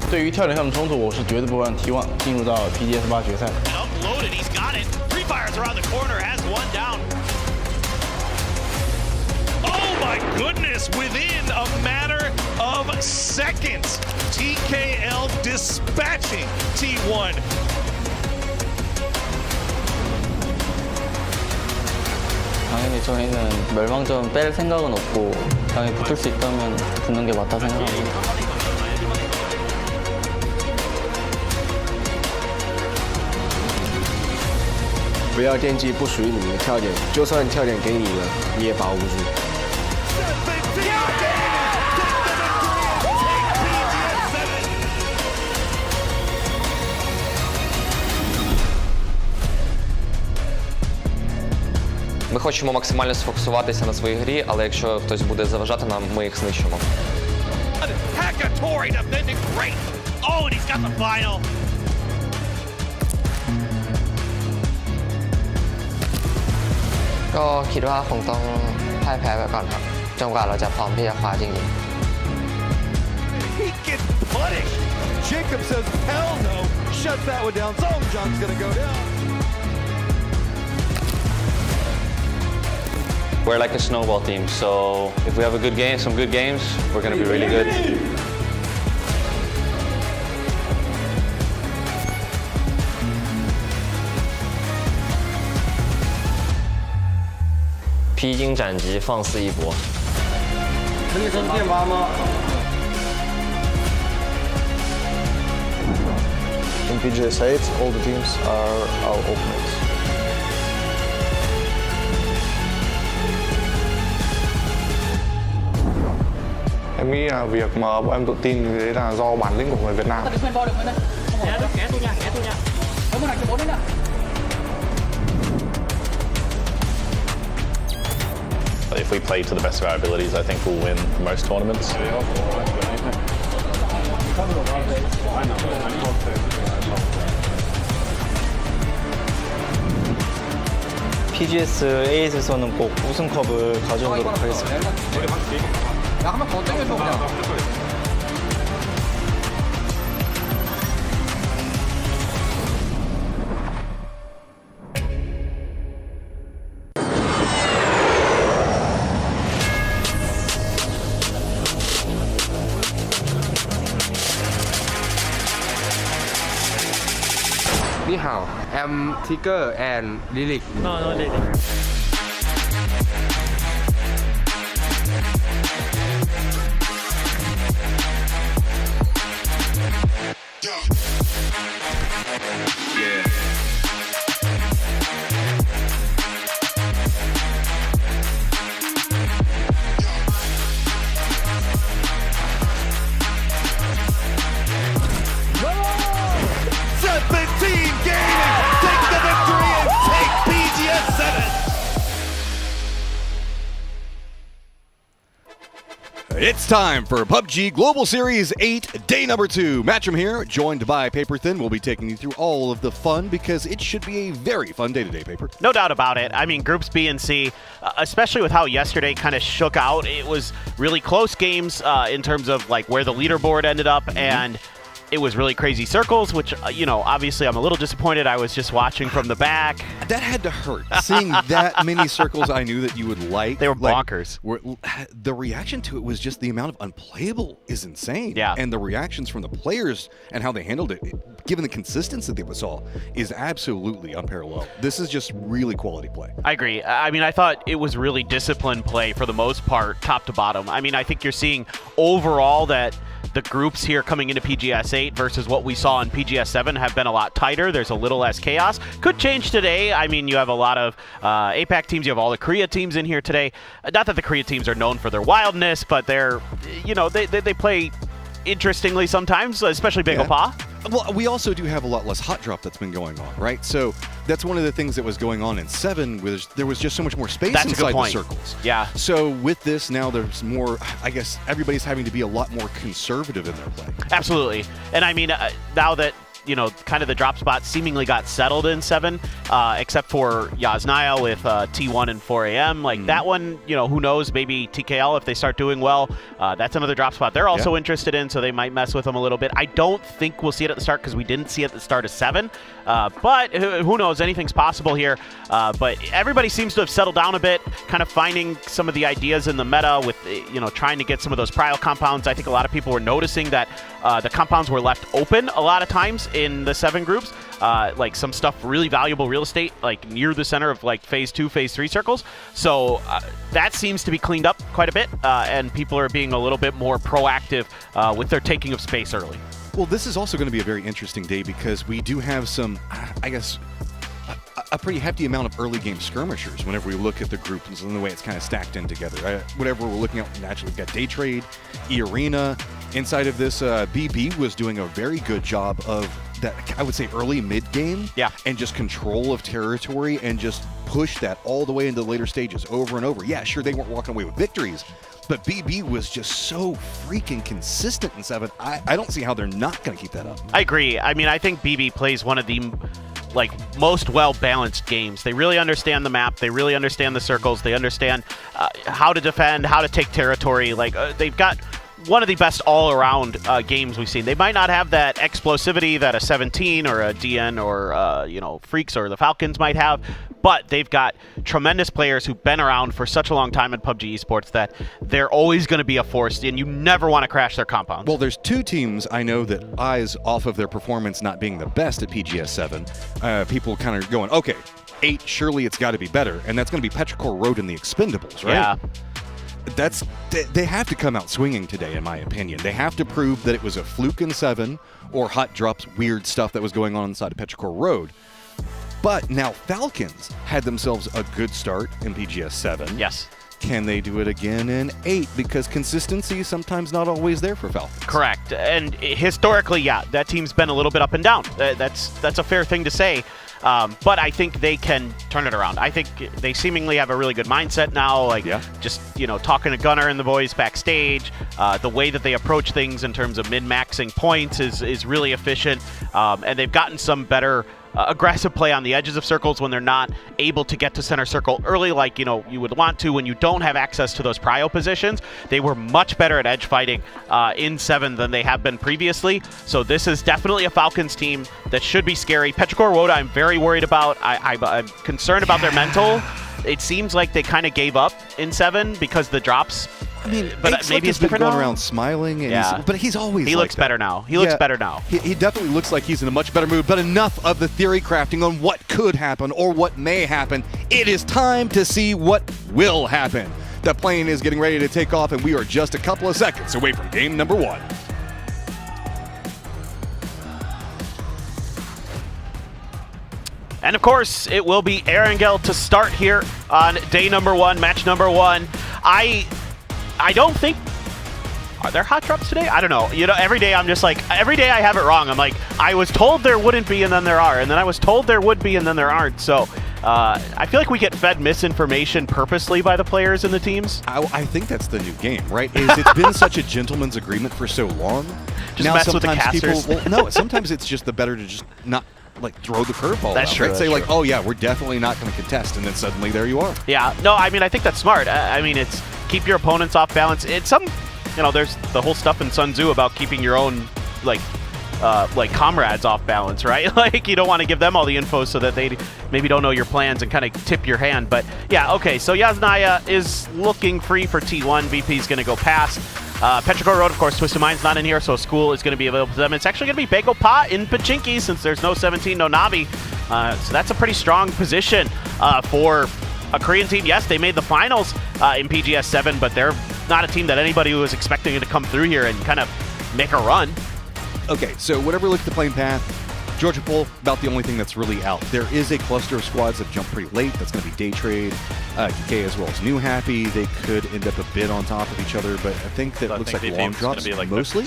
对于跳点上的冲突，我是绝对不会让 T1 进入到 PGS 8决赛。 Uploaded, he's got it. Free Fire's around the corner, has one down. Oh my goodness, within a matter of seconds, TK T12 dispatching T1. 당연히 저희는 멸망전 뺄 생각은 없고 당연히 붙을 수 있다면 붙는 게 맞다 생각합니다. 不要惦记不属于你们的跳点，就算跳点给你了，你也把握不住。 Ми хочемо максимально сфокусуватися на своїй грі, але якщо хтось буде заважати нам, ми їх знищимо. Hackatori defending great. Oh, and he's got the final. ก็คิดว่าคงต้องพ่ายแพ้ไปก่อนครับจนกว่าเราจะพร้อมที่จะคว้าจริง He gets punished. Jacob says, hell no. Shuts that one down. Zone Junk's gonna go down. We're like a snowball team, so if we have a good game, some good games, we're going to be really good. In PGS 8, all the teams are our opponents. Em nghĩ là việc mà bọn em tự tin thì đấy là do bản lĩnh của người Việt Nam. If we play to the best of our abilities, I think we'll win most tournaments. PGS 8에서는 꼭 우승컵을 가져오도록 하겠습니다. 야, 한 번 더 땡겨줘 그냥. Ni hao, I'm Tiger and Lilik. No, Lilik. It's time for PUBG Global Series 8, day number 2. Matchroom here, joined by Paper Thin. We'll be taking you through all of the fun because it should be a very fun day today, Paper. No doubt about it. I mean, Groups B and C, especially with how yesterday kind of shook out, it was really close games in terms of like where the leaderboard ended up, and it was really crazy circles, which, you know, obviously I'm a little disappointed. I was just watching from the back. That had to hurt. Seeing that many circles I knew that you would like. They were bonkers. The reaction to it was just the amount of unplayable is insane. Yeah. And the reactions from the players and how they handled it, given the consistency that we saw, is absolutely unparalleled. This is just really quality play. I agree. I mean, I thought it was really disciplined play for the most part, top to bottom. I mean, I think you're seeing overall that the groups here coming into PGS 8 versus what we saw in PGS 7 have been a lot tighter. There's a little less chaos. Could change today. I mean, you have a lot of APAC teams. You have all the Korea teams in here today. Not that the Korea teams are known for their wildness, but they're, you know, they play interestingly sometimes, especially Big Opa. Well, we also do have a lot less hot drop that's been going on, right? So that's one of the things that was going on in 7 was there was just so much more space inside the circles. Yeah. So with this now there's more, I guess everybody's having to be a lot more conservative in their play. Absolutely. And I mean, now that you know, kind of the drop spot seemingly got settled in 7, except for Yasnaya with T1 and 4 AM. Like that one, you know, who knows? Maybe TKL, if they start doing well, that's another drop spot they're also interested in, so they might mess with them a little bit. I don't think we'll see it at the start because we didn't see it at the start of 7, but who knows? Anything's possible here. But everybody seems to have settled down a bit, kind of finding some of the ideas in the meta with, you know, trying to get some of those prio compounds. I think a lot of people were noticing that the compounds were left open a lot of times in the 7 groups, like some stuff, really valuable real estate, like near the center of like phase 2, phase 3 circles. So that seems to be cleaned up quite a bit, and people are being a little bit more proactive with their taking of space early. Well, this is also going to be a very interesting day because we do have some, I guess, a pretty hefty amount of early game skirmishers whenever we look at the group and the way it's kind of stacked in together. Whatever we're looking at, naturally, we've got Day Trade, E-Arena. Inside of this, BB was doing a very good job of that, I would say, early mid-game. Yeah. And just control of territory and just push that all the way into the later stages over and over. Yeah, sure, they weren't walking away with victories, but BB was just so freaking consistent in 7. I don't see how they're not going to keep that up. I agree. I mean, I think BB plays one of the most well-balanced games. They really understand the map. They really understand the circles. They understand how to defend, how to take territory. Like they've got one of the best all-around games we've seen. They might not have that explosivity that a 17 or a DN or you know, Freaks or the Falcons might have, but they've got tremendous players who've been around for such a long time in PUBG Esports that they're always going to be a force, and you never want to crash their compounds. Well, there's 2 teams I know that eyes off of their performance not being the best at PGS 7. People kind of going, okay, 8, surely it's got to be better, and that's going to be Petrichor Road and the Expendables, right? Yeah. They have to come out swinging today, in my opinion. They have to prove that it was a fluke in 7 or Hot Drop's weird stuff that was going on inside of Petrichor Road. But now Falcons had themselves a good start in PGS 7. Yes. Can they do it again in 8? Because consistency is sometimes not always there for Falcons. Correct. And historically, yeah, that team's been a little bit up and down. That's a fair thing to say. But I think they can turn it around. I think they seemingly have a really good mindset now. Like, just, you know, talking to Gunnar and the boys backstage, the way that they approach things in terms of min-maxing points is really efficient. And they've gotten some better aggressive play on the edges of circles when they're not able to get to center circle early like, you know, you would want to when you don't have access to those prio positions. They were much better at edge fighting in 7 than they have been previously. So this is definitely a Falcons team that should be scary. Petrichor Road I'm very worried about. I'm concerned about their mental. It seems like they kind of gave up in 7 because the drops. I mean, but maybe it's different going now. around smiling, and but he's always. He like looks that. better now. He looks better now. He definitely looks like he's in a much better mood. But enough of the theory crafting on what could happen or what may happen. It is time to see what will happen. The plane is getting ready to take off, and we are just a couple of seconds away from game number 1. And of course, it will be Erangel to start here on day number 1, match number 1. I don't think... Are there hot drops today? I don't know. You know, every day I'm just like, every day I have it wrong. I'm like, I was told there wouldn't be and then there are. And then I was told there would be and then there aren't. So I feel like we get fed misinformation purposely by the players and the teams. I think that's the new game, right? It's been such a gentleman's agreement for so long. Just now mess with the sometimes casters. people... Well, no, sometimes it's just better to just not... like throw the curveball. That's out, true. Right? That's Say like, true. oh yeah, we're definitely not going to contest, and then suddenly there you are. Yeah. No, I mean, I think that's smart. I mean, it's keep your opponents off balance. It's some, you know, there's the whole stuff in Sun Tzu about keeping your own like comrades off balance, right? Like you don't want to give them all the info so that they maybe don't know your plans and kind of tip your hand. But yeah, okay. So Yasnaya is looking free for T1. VP's going to go past. Petrichor Road, of course, Twisted Mind's not in here, so School is going to be available to them. It's actually going to be Bego Pa in Pachinki since there's no 17, no Navi. So that's a pretty strong position for a Korean team. Yes, they made the finals in PGS 7, but they're not a team that anybody was expecting to come through here and kind of make a run. Okay, so whatever look at the playing path, Georgia Pool, about the only thing that's really out. There is a cluster of squads that jump pretty late. That's going to be Day Trade, UK as well as New Happy. They could end up a bit on top of each other, but I think that looks like long drops mostly.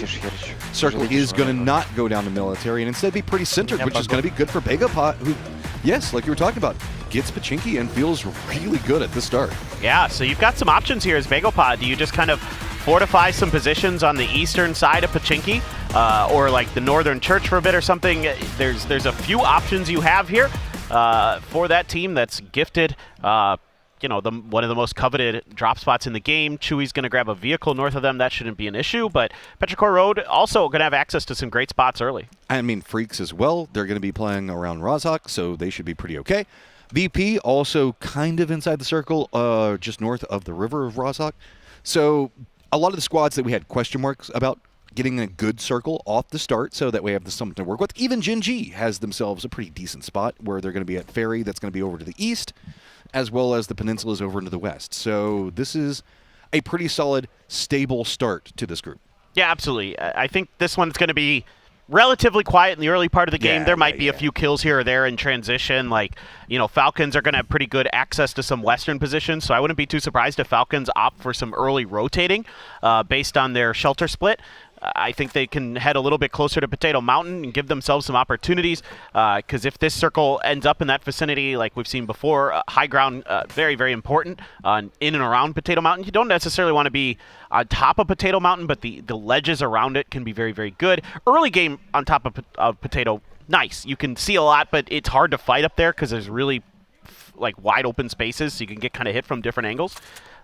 Circle is going to not go down to military and instead be pretty centered, which is going to be good for Begapot, who, yes, like you were talking about, gets Pachinki and feels really good at the start. Yeah, so you've got some options here as Begopod. Do you just kind of fortify some positions on the eastern side of Pachinki, or like the northern church for a bit or something. There's a few options you have here for that team that's gifted. You know, one of the most coveted drop spots in the game. Chewy's going to grab a vehicle north of them. That shouldn't be an issue. But Petrichor Road also going to have access to some great spots early. I mean, Freaks as well. They're going to be playing around Rozhok, so they should be pretty okay. VP also kind of inside the circle, just north of the river of Rozhok. So a lot of the squads that we had question marks about getting a good circle off the start so that we have something to work with. Even Gen.G has themselves a pretty decent spot where they're going to be at Ferry. That's going to be over to the east, as well as the peninsulas over into the west. So this is a pretty solid, stable start to this group. Yeah, absolutely. I think this one's going to be relatively quiet in the early part of the game. There might be a few kills here or there in transition. Like, you know, Falcons are going to have pretty good access to some western positions, so I wouldn't be too surprised if Falcons opt for some early rotating based on their shelter split. I think they can head a little bit closer to Potato Mountain and give themselves some opportunities, because if this circle ends up in that vicinity, like we've seen before, high ground, very, very important in and around Potato Mountain. You don't necessarily want to be on top of Potato Mountain, but the ledges around it can be very, very good. Early game on top of Potato, nice. You can see a lot, but it's hard to fight up there because there's really like wide open spaces, so you can get kind of hit from different angles.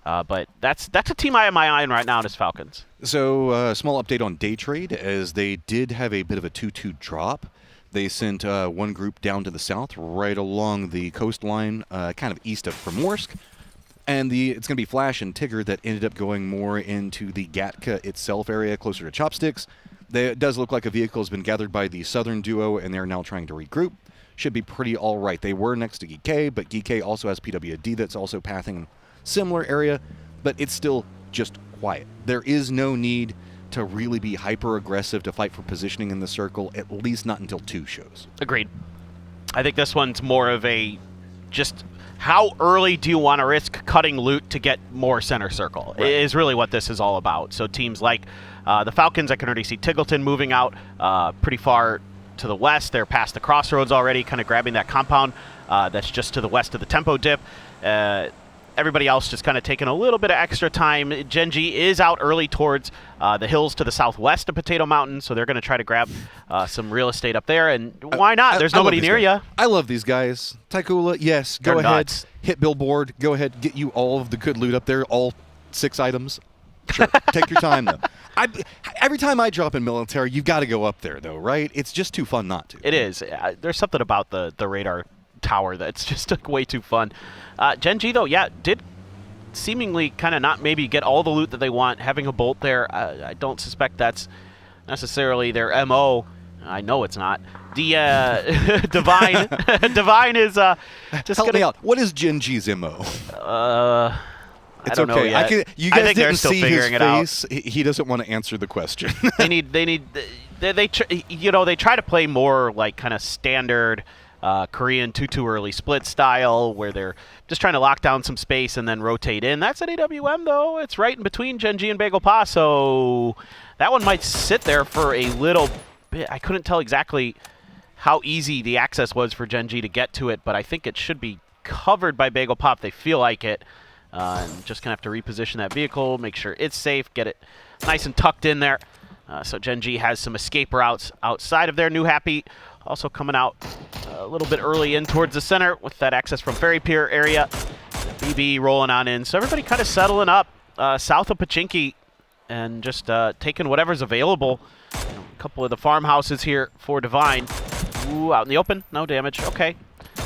But that's a team I have my eye on right now, is Falcons. So small update on day trade, as they did have a bit of a 2-2 drop. They sent one group down to the south, right along the coastline, kind of east of Primorsk. And it's going to be Flash and Tigger that ended up going more into the Gatka itself area, closer to Chopsticks. It does look like a vehicle has been gathered by the southern duo, and they're now trying to regroup. Should be pretty all right. They were next to GK, but GK also has PWD that's also pathing similar area, but it's still just quiet. There is no need to really be hyper-aggressive to fight for positioning in the circle, at least not until 2 shows. Agreed. I think this one's more of a just how early do you want to risk cutting loot to get more center circle, is really what this is all about. So teams like the Falcons, I can already see Tiggleton moving out pretty far to the west. They're past the crossroads already, kind of grabbing that compound that's just to the west of the tempo dip. Everybody else just kind of taking a little bit of extra time. Gen.G is out early towards the hills to the southwest of Potato Mountain, so they're going to try to grab some real estate up there. And why not? There's nobody near you. I love these guys. Taikula, yes, go ahead. Nuts. Hit Billboard. Go ahead, get you all of the good loot up there, all 6 items. Sure, take your time, though. Every time I drop in military, you've got to go up there, though, right? It's just too fun not to. It is. There's something about the radar tower that's just way too fun. Gen.G, though, did seemingly kind of not maybe get all the loot that they want. Having a bolt there, I don't suspect that's necessarily their MO. I know it's not. The Divine is just help me out. What is Gen.G's MO? I don't know yet. You guys didn't see his face. He doesn't want to answer the question. they try to play more like kind of standard Korean 2-2 early split style, where they're just trying to lock down some space and then rotate in. That's an AWM, though. It's right in between Gen.G and Bagel Pa, so that one might sit there for a little bit. I couldn't tell exactly how easy the access was for Gen.G to get to it, but I think it should be covered by Bagel Pa if they feel like it. And just going to have to reposition that vehicle, make sure it's safe, get it nice and tucked in there. So Gen.G has some escape routes outside of their New Happy. Also coming out a little bit early in towards the center with that access from Ferry Pier area. BB rolling on in. So everybody kind of settling up south of Pachinki and just taking whatever's available. A couple of the farmhouses here for Divine. Ooh, out in the open. No damage. Okay.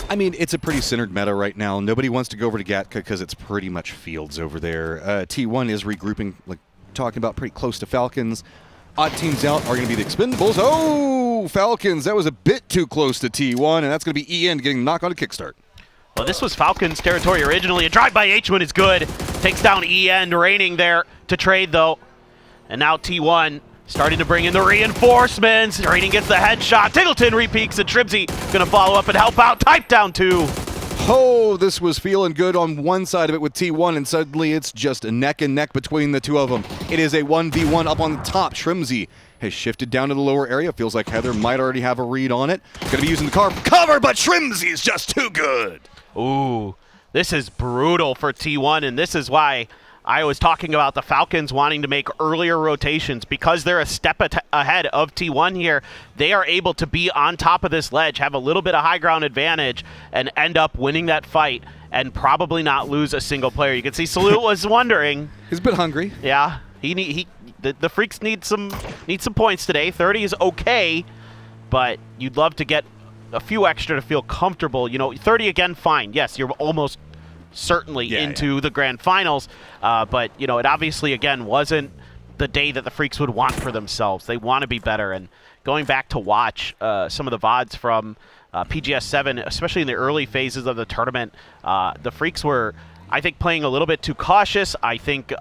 I mean, it's a pretty centered meta right now. Nobody wants to go over to Gatka because it's pretty much fields over there. T1 is regrouping, like talking about pretty close to Falcons. Odd teams out are going to be the Expendables. Oh, Falcons, that was a bit too close to T1, and that's going to be EN getting knocked on a kickstart. Well, this was Falcons territory originally. A drive by H1 is good. Takes down EN, Raining there to trade, though. And now T1 starting to bring in the reinforcements. Raining gets the headshot. Tiggleton repeaks, and Tribsy going to follow up and help out. Type down 2. Oh, this was feeling good on one side of it with T1, and suddenly it's just a neck and neck between the two of them. It is a 1v1 up on the top. Shrimsy has shifted down to the lower area. Feels like Heather might already have a read on it. Going to be using the car for cover, but Shrimsy is just too good. Ooh, this is brutal for T1, and this is why I was talking about the Falcons wanting to make earlier rotations because they're a step ahead of T1 here. They are able to be on top of this ledge, have a little bit of high ground advantage, and end up winning that fight and probably not lose a single player. You can see Salute was wondering. He's a bit hungry. Yeah, the Freaks need some points today. 30 is okay, but you'd love to get a few extra to feel comfortable. 30 again, fine. Yes, you're almost certainly into the grand finals, but it obviously again wasn't the day that the Freaks would want for themselves. They want to be better, and going back to watch some of the VODs from PGS 7, especially in the early phases of the tournament, the Freaks were, I think, playing a little bit too cautious. I think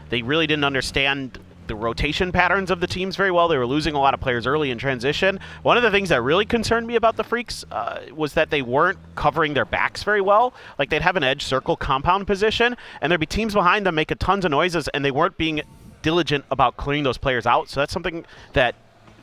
they really didn't understand the rotation patterns of the teams very well. They were losing a lot of players early in transition. One of the things that really concerned me about the Freaks was that they weren't covering their backs very well. Like, they'd have an edge circle compound position, and there'd be teams behind them making tons of noises, and they weren't being diligent about clearing those players out. So that's something that,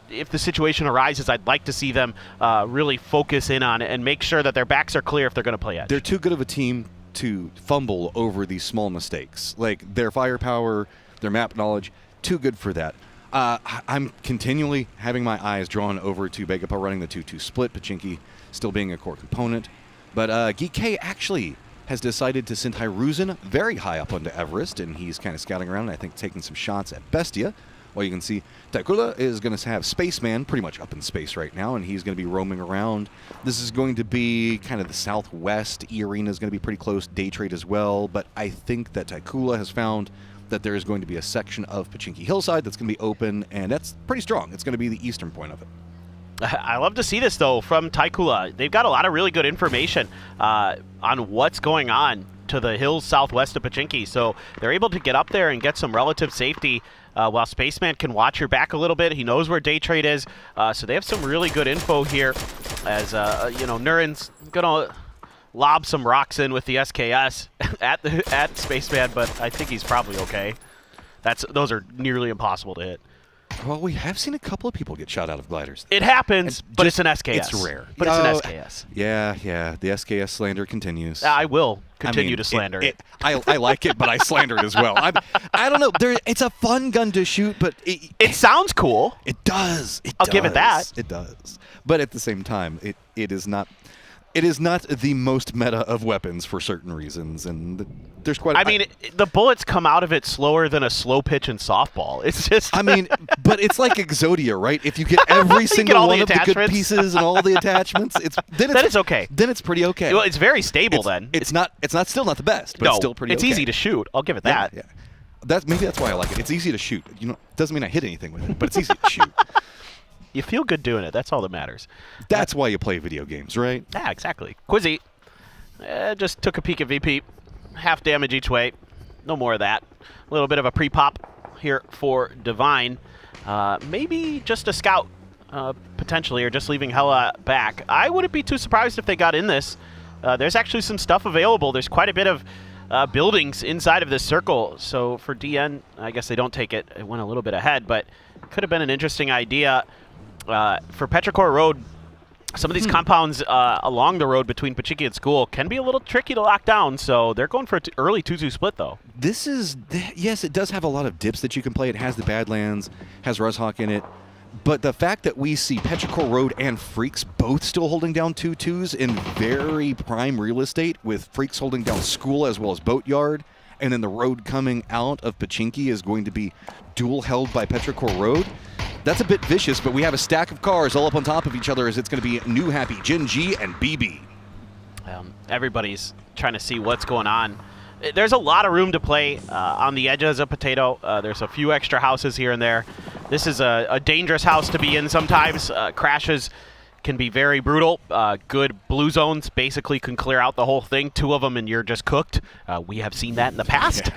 if the situation arises, I'd like to see them really focus in on it and make sure that their backs are clear if they're going to play edge. They're too good of a team to fumble over these small mistakes. Like, their firepower, their map knowledge, too good for that. I'm continually having my eyes drawn over to Begapa running the 2-2 split, Pachinki still being a core component. But Geek actually has decided to send Hyruzen very high up onto Everest, and he's kind of scouting around, and I think taking some shots at Bestia. Well, you can see Takula is going to have Spaceman pretty much up in space right now, and he's going to be roaming around. This is going to be kind of the southwest. E-Arena is going to be pretty close, Day Trade as well, but I think that Takula has found that there is going to be a section of Pachinki Hillside that's going to be open, and that's pretty strong. It's going to be the eastern point of it. I love to see this, though, from Taikula. They've got a lot of really good information on what's going on to the hills southwest of Pachinki, so they're able to get up there and get some relative safety while Spaceman can watch your back a little bit. He knows where Day Trade is, so they have some really good info here as, Nurin's going to lob some rocks in with the SKS at Spaceman, but I think he's probably okay. Those are nearly impossible to hit. Well, we have seen a couple of people get shot out of gliders. It happens, but it's an SKS. It's rare. But it's an SKS. Yeah. The SKS slander continues. I will continue to slander it. I like it, but I slander it as well. I don't know. It's a fun gun to shoot, but it sounds cool. It does. I'll give it that. It does. But at the same time, it is not. It is not the most meta of weapons for certain reasons, and there's quite. The bullets come out of it slower than a slow pitch in softball. It's just. But it's like Exodia, right? If you get every single one of the good pieces and all the attachments, then it's okay. Then it's pretty okay. Well, it's very stable. It's still not the best, but it's still pretty. It's easy to shoot. I'll give it that. Yeah. Maybe that's why I like it. It's easy to shoot. Doesn't mean I hit anything with it, but it's easy to shoot. You feel good doing it. That's all that matters. That's why you play video games, right? Yeah, exactly. Quizzy just took a peek at VP. Half damage each way. No more of that. A little bit of a pre-pop here for Divine. Maybe just a scout, potentially, or just leaving Hella back. I wouldn't be too surprised if they got in this. There's actually some stuff available. There's quite a bit of buildings inside of this circle. So for DN, I guess they don't take it. It went a little bit ahead, but it could have been an interesting idea. For Petrichor Road, some of these compounds along the road between Pachinki and School can be a little tricky to lock down, so they're going for an early 2-2 split, though. Yes, it does have a lot of dips that you can play. It has the Badlands, has Ruzhawk in it, but the fact that we see Petrichor Road and Freaks both still holding down 2-2s in very prime real estate, with Freaks holding down School as well as Boatyard, and then the road coming out of Pachinki is going to be dual held by Petrichor Road. That's a bit vicious, but we have a stack of cars all up on top of each other as it's going to be New Happy, Jin G, and BB. Everybody's trying to see what's going on. There's a lot of room to play on the edges of Potato. There's a few extra houses here and there. This is a dangerous house to be in sometimes. Crashes can be very brutal. Good blue zones basically can clear out the whole thing. 2 of them and you're just cooked. We have seen that in the past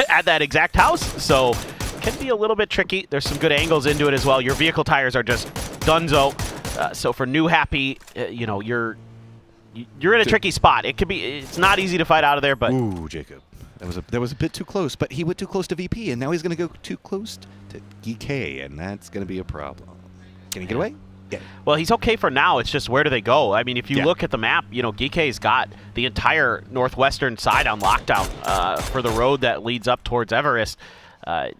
at that exact house. So can be a little bit tricky. There's some good angles into it as well. Your vehicle tires are just dunzo. So for New Happy, you're in a tricky spot. It's not easy to fight out of there, but ooh, Jacob, that was a bit too close. But he went too close to VP, and now he's going to go too close to GK, and that's going to be a problem. Can he get away? Well, he's okay for now. It's just where do they go? I mean, if you look at the map, you know, Gike's got the entire northwestern side on lockdown for the road that leads up towards Everest.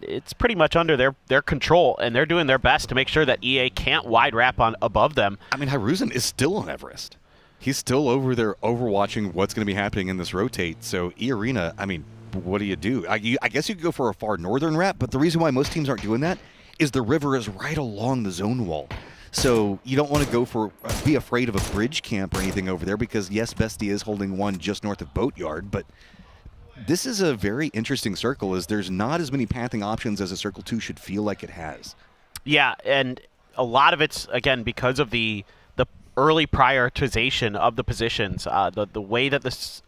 It's pretty much under their control, and they're doing their best to make sure that EA can't wide wrap on above them. I mean, Hiruzen is still on Everest. He's still over there overwatching what's going to be happening in this rotate. So E-Arena, I mean, what do? I guess you could go for a far northern wrap, but the reason why most teams aren't doing that is the river is right along the zone wall. So you don't want to be afraid of a bridge camp or anything over there because, yes, Bestie is holding one just north of Boatyard, but this is a very interesting circle as there's not as many pathing options as a Circle 2 should feel like it has. Yeah, and a lot of it's, again, because of the early prioritization of the positions, the way that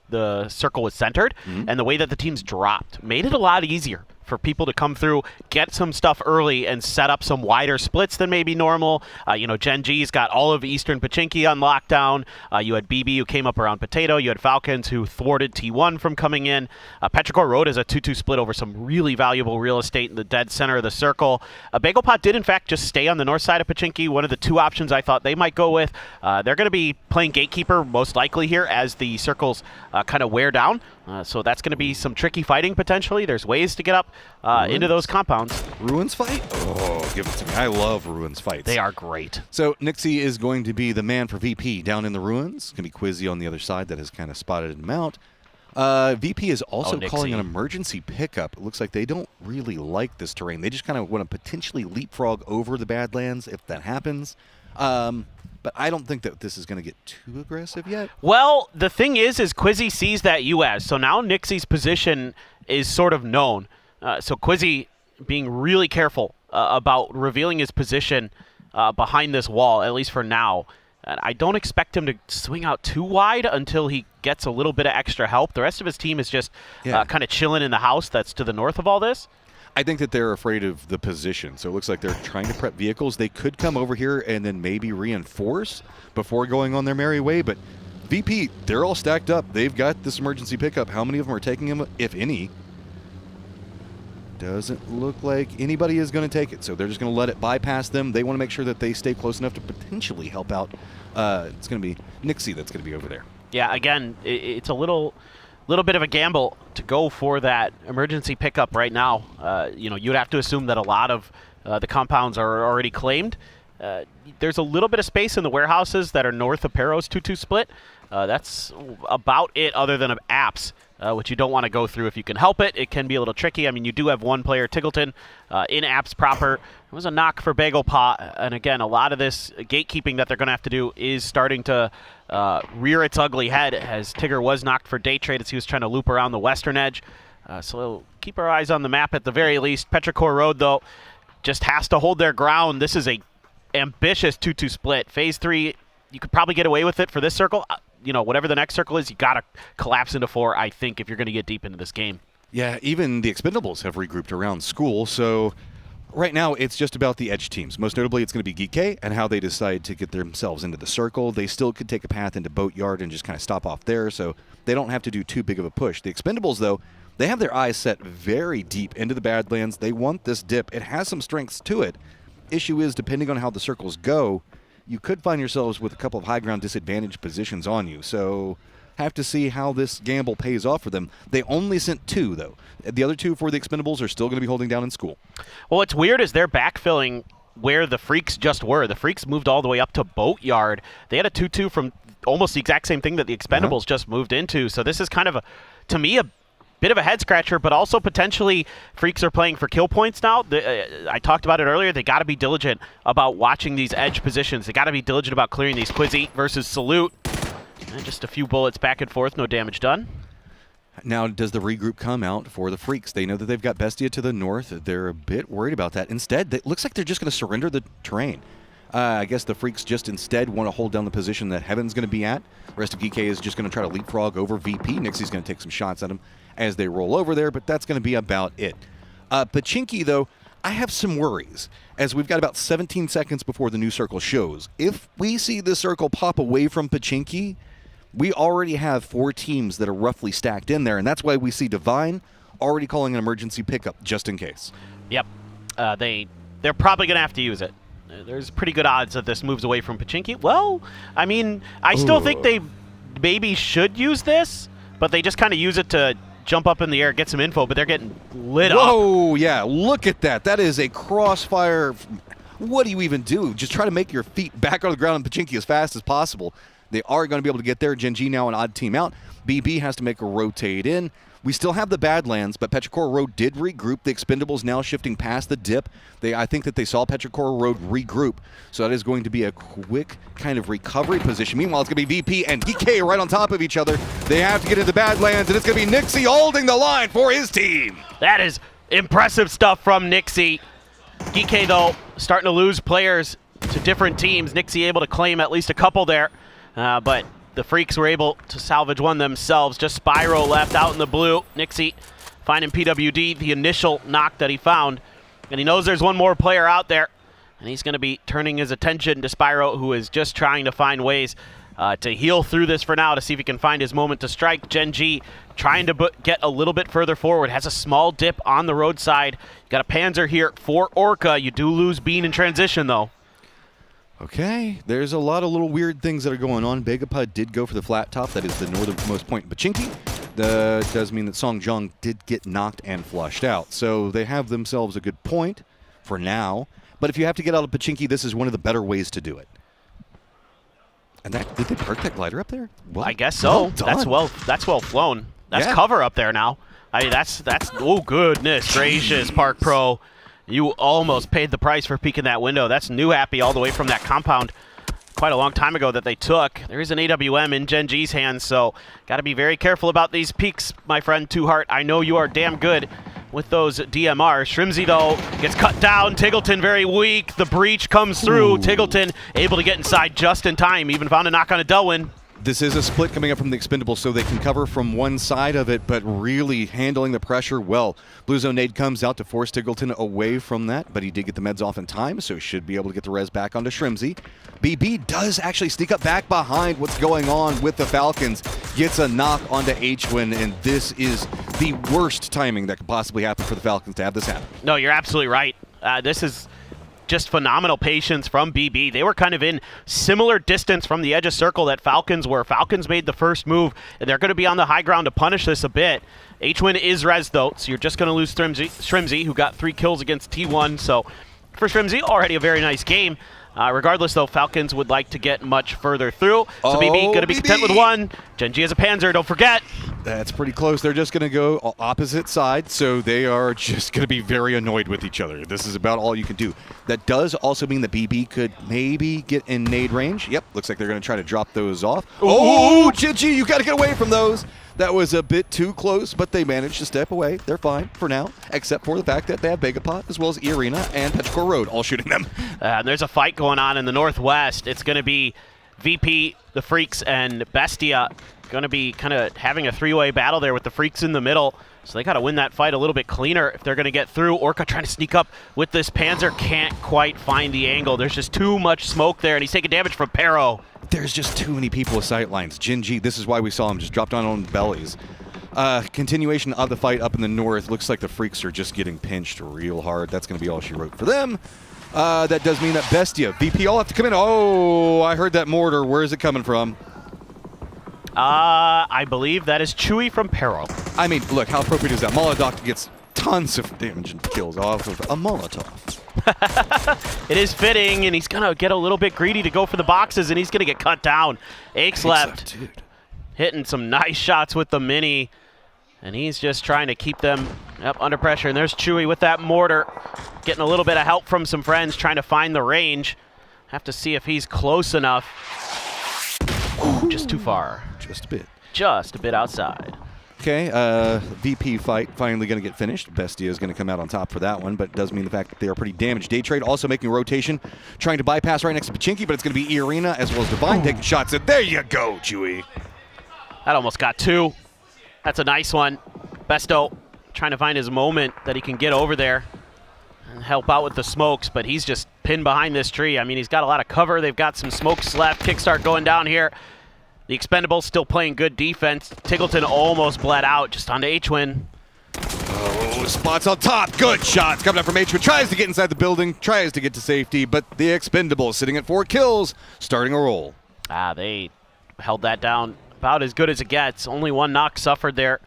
the circle was centered and the way that the teams dropped made it a lot easier for people to come through, get some stuff early, and set up some wider splits than maybe normal. You know, Gen G's got all of Eastern Pachinki on lockdown. You had BB who came up around Potato. You had Falcons who thwarted T1 from coming in. Petrichor Road is a 2-2 split over some really valuable real estate in the dead center of the circle. Bagelpot did, in fact, just stay on the north side of Pachinki, one of the two options I thought they might go with. They're going to be playing Gatekeeper most likely here as the circles kind of wear down. So that's going to be some tricky fighting potentially. There's ways to get up into those compounds. Ruins fight? Oh, give it to me. I love Ruins fights. They are great. So Nixie is going to be the man for VP down in the Ruins. It's going to be Quizzy on the other side that has kind of spotted him out. VP is also calling an emergency pickup. It looks like they don't really like this terrain. They just kind of want to potentially leapfrog over the Badlands if that happens. But I don't think that this is going to get too aggressive yet. Well, the thing is Quizzy sees that US. So now Nixie's position is sort of known. So Quizzy being really careful about revealing his position behind this wall, at least for now. And I don't expect him to swing out too wide until he gets a little bit of extra help. The rest of his team is just kind of chilling in the house that's to the north of all this. I think that they're afraid of the position, so it looks like they're trying to prep vehicles. They could come over here and then maybe reinforce before going on their merry way, but VP, they're all stacked up. They've got this emergency pickup. How many of them are taking him, if any? Doesn't look like anybody is going to take it, so they're just going to let it bypass them. They want to make sure that they stay close enough to potentially help out. It's going to be Nixie that's going to be over there. Yeah, again, it's a little bit of a gamble to go for that emergency pickup right now. You know, you'd have to assume that a lot of the compounds are already claimed. There's a little bit of space in the warehouses that are north of Pero's 2-2 split. That's about it other than apps, which you don't want to go through if you can help it. It can be a little tricky. I mean, you do have one player, Tiggleton, in apps proper. It was a knock for Bagelpot. And again, a lot of this gatekeeping that they're going to have to do is starting to rear its ugly head as Tigger was knocked for day trade as he was trying to loop around the western edge. So we'll keep our eyes on the map at the very least. Petrichor Road, though, just has to hold their ground. This is a ambitious 2-2 split. Phase 3, you could probably get away with it for this circle. You know, whatever the next circle is, you got to collapse into 4, I think, if you're going to get deep into this game. Yeah, even the Expendables have regrouped around school, so right now it's just about the edge teams. Most notably, it's going to be Geek and how they decide to get themselves into the circle. They still could take a path into Boatyard and just kind of stop off there, so they don't have to do too big of a push. The Expendables, though, they have their eyes set very deep into the Badlands. They want this dip. It has some strengths to it. Issue is, depending on how the circles go, you could find yourselves with a couple of high ground disadvantage positions on you. So have to see how this gamble pays off for them. They only sent 2, though. The other 2 for the Expendables are still going to be holding down in school. Well, what's weird is they're backfilling where the Freaks just were. The Freaks moved all the way up to Boatyard. They had a 2-2 from almost the exact same thing that the Expendables just moved into. So this is kind of, to me, a bit of a head scratcher, but also potentially Freaks are playing for kill points now. I talked about it earlier. They got to be diligent about watching these edge positions. They got to be diligent about clearing these Quizzy versus Salute. And just a few bullets back and forth, no damage done. Now, does the regroup come out for the Freaks? They know that they've got Bestia to the north. They're a bit worried about that. Instead, it looks like they're just going to surrender the terrain. I guess the Freaks just instead want to hold down the position that Heaven's going to be at. The rest of GK is just going to try to leapfrog over VP. Nixie's going to take some shots at him as they roll over there, but that's going to be about it. Pachinki, though, I have some worries, as we've got about 17 seconds before the new circle shows. If we see this circle pop away from Pachinki, we already have 4 teams that are roughly stacked in there, and that's why we see Divine already calling an emergency pickup, just in case. Yep. They're probably going to have to use it. there's pretty good odds that this moves away from Pachinki. Well, I mean, I still think they maybe should use this, but they just kind of use it to jump up in the air, get some info, but they're getting lit up. Whoa, yeah, look at that. That is a crossfire. What do you even do? Just try to make your feet back on the ground on Pachinki as fast as possible. They are going to be able to get there. Gen G now an odd team out. BB has to make a rotate in. We still have the Badlands, but Petrichor Road did regroup. The Expendables now shifting past the dip. I think that they saw Petrichor Road regroup, so that is going to be a quick kind of recovery position. Meanwhile, it's going to be VP and DK right on top of each other. They have to get into Badlands, and it's going to be Nixie holding the line for his team. That is impressive stuff from Nixie. DK, though, starting to lose players to different teams. Nixie able to claim at least a couple there, but the Freaks were able to salvage one themselves. Just Spyro left out in the blue. Nixie finding PWD, the initial knock that he found. And he knows there's one more player out there. And he's going to be turning his attention to Spyro, who is just trying to find ways to heal through this for now to see if he can find his moment to strike. Gen G trying to get a little bit further forward. Has a small dip on the roadside. You got a Panzer here for Orca. You do lose Bean in transition, though. Okay, there's a lot of little weird things that are going on. Begapud did go for the flat top. That is the northernmost point in Pachinki. That does mean that Song Jong did get knocked and flushed out. So they have themselves a good point for now. But if you have to get out of Pachinki, this is one of the better ways to do it. And did they perk that glider up there? Well, I guess so. That's well flown. That's cover up there now. I mean, that's oh goodness gracious, Park Pro. You almost paid the price for peeking that window. That's new happy all the way from that compound quite a long time ago that they took. There is an AWM in Gen G's hands, so got to be very careful about these peaks, my friend Two Heart. I know you are damn good with those DMRs. Shrimzy, though, gets cut down. Tiggleton very weak. The breach comes through. Tiggleton able to get inside just in time. Even found a knock on a Delwyn. This is a split coming up from the Expendables, so they can cover from one side of it, but really handling the pressure well. Blue Zone Nade comes out to force Tiggleton away from that, but he did get the meds off in time, so he should be able to get the res back onto Shrimzy. BB does actually sneak up back behind what's going on with the Falcons. Gets a knock onto H-Win, and this is the worst timing that could possibly happen for the Falcons to have this happen. No, you're absolutely right. This is just phenomenal patience from BB. They were kind of in similar distance from the edge of circle that Falcons were. Falcons made the first move, and they're going to be on the high ground to punish this a bit. H-Win is res, though, so you're just going to lose Shrimzy, who got 3 kills against T1. So for Shrimzy, already a very nice game. Regardless, though, Falcons would like to get much further through. So BB going to be content with 1. Gen G has a Panzer, don't forget. That's pretty close. They're just going to go opposite sides, so they are just going to be very annoyed with each other. This is about all you can do. That does also mean that BB could maybe get in nade range. Yep, looks like they're going to try to drop those off. Oh, Gen G, you got to get away from those. That was a bit too close, but they managed to step away. They're fine for now, except for the fact that they have Begapod as well as E-Arena and Petrichor Road all shooting them. There's a fight going on in the northwest. It's going to be VP, the Freaks, and Bestia going to be kind of having a 3-way battle there with the Freaks in the middle. So they got to win that fight a little bit cleaner if they're going to get through. Orca trying to sneak up with this Panzer. Can't quite find the angle. There's just too much smoke there, and he's taking damage from Pero. There's just too many people with sightlines. Gen G, this is why we saw him just drop down on bellies. Continuation of the fight up in the north. Looks like the Freaks are just getting pinched real hard. That's going to be all she wrote for them. That does mean that Bestia, VP all have to come in. Oh, I heard that mortar. Where is it coming from? I believe that is Chewy from Pero. I mean, look, how appropriate is that? Molotov gets tons of damage and kills off of a Molotov. It is fitting, and he's going to get a little bit greedy to go for the boxes, and he's going to get cut down. Aches left, hitting some nice shots with the Mini, and he's just trying to keep them under pressure. And there's Chewy with that mortar, getting a little bit of help from some friends, trying to find the range. Have to see if he's close enough. Ooh, just too far. Just a bit. Just a bit outside. Okay, VP fight finally going to get finished. Bestia is going to come out on top for that one, but it does mean the fact that they are pretty damaged. Day Trade also making a rotation, trying to bypass right next to Pachinki, but it's going to be E-Arena as well as Divine taking shots at. There you go, Chewy. That almost got 2. That's a nice one. Besto trying to find his moment that he can get over there and help out with the smokes, but he's just pinned behind this tree. I mean, he's got a lot of cover. They've got some smokes left. Kickstart going down here. The Expendables still playing good defense. Tiggleton almost bled out just onto H-Win. Oh, spots on top. Good shots coming up from H, who tries to get inside the building, tries to get to safety, but the Expendables sitting at 4 kills, starting a roll. They held that down about as good as it gets. Only one knock suffered there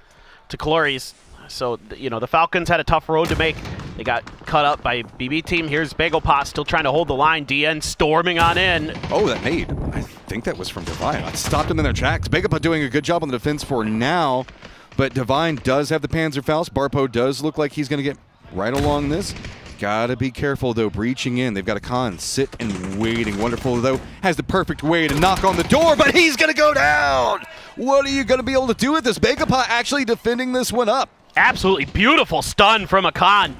to Calories. So, the Falcons had a tough road to make. They got cut up by BB team. Here's BagelPot still trying to hold the line. DN storming on in. Oh, that nade. I think that was from Divine. I stopped him in their tracks. BagelPot doing a good job on the defense for now, but Divine does have the Panzerfaust. Barpo does look like he's going to get right along this. Gotta be careful, though, breaching in. They've got a Khan sit and waiting. Wonderful, though, has the perfect way to knock on the door, but he's going to go down. What are you going to be able to do with this? BagelPot actually defending this one up. Absolutely beautiful stun from Akan.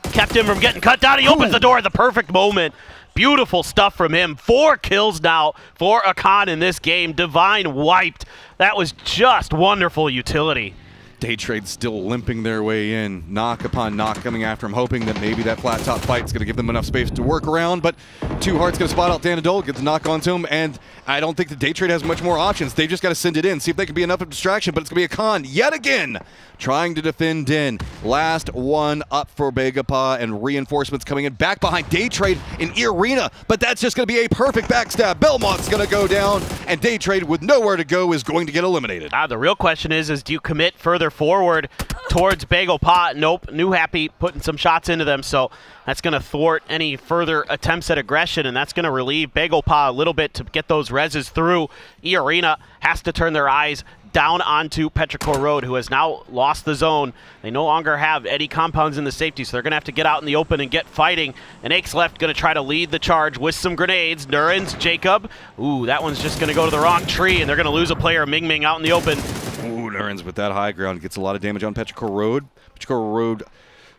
Kept him from getting cut down. He opens the door at the perfect moment. Beautiful stuff from him. 4 kills now for Akan in this game. Divine wiped. That was just wonderful utility. Day Trade still limping their way in. Knock upon knock coming after him, hoping that maybe that flat top fight is going to give them enough space to work around. But Two Hearts going to spot out Danadol, get the knock onto him, and I don't think the Day Trade has much more options. They've just got to send it in, see if they can be enough of a distraction, but it's going to be a Khan yet again trying to defend in. Last one up for BagelPot, and reinforcements coming in back behind Day Trade in Arena, but that's just going to be a perfect backstab. Belmont's going to go down, and Day Trade with nowhere to go is going to get eliminated. The real question is do you commit further forward towards BagelPot? Nope. New Happy putting some shots into them, so that's going to thwart any further attempts at aggression, and that's going to relieve BagelPot a little bit to get those reses through. Arena has to turn their eyes down onto Petrichor Road, who has now lost the zone. They no longer have any compounds in the safety, so they're going to have to get out in the open and get fighting. And Aches left going to try to lead the charge with some grenades. Nurens, Jacob. Ooh, that one's just going to go to the wrong tree, and they're going to lose a player. Ming Ming out in the open. Ooh, Nurens with that high ground gets a lot of damage on Petrichor Road. Petrichor Road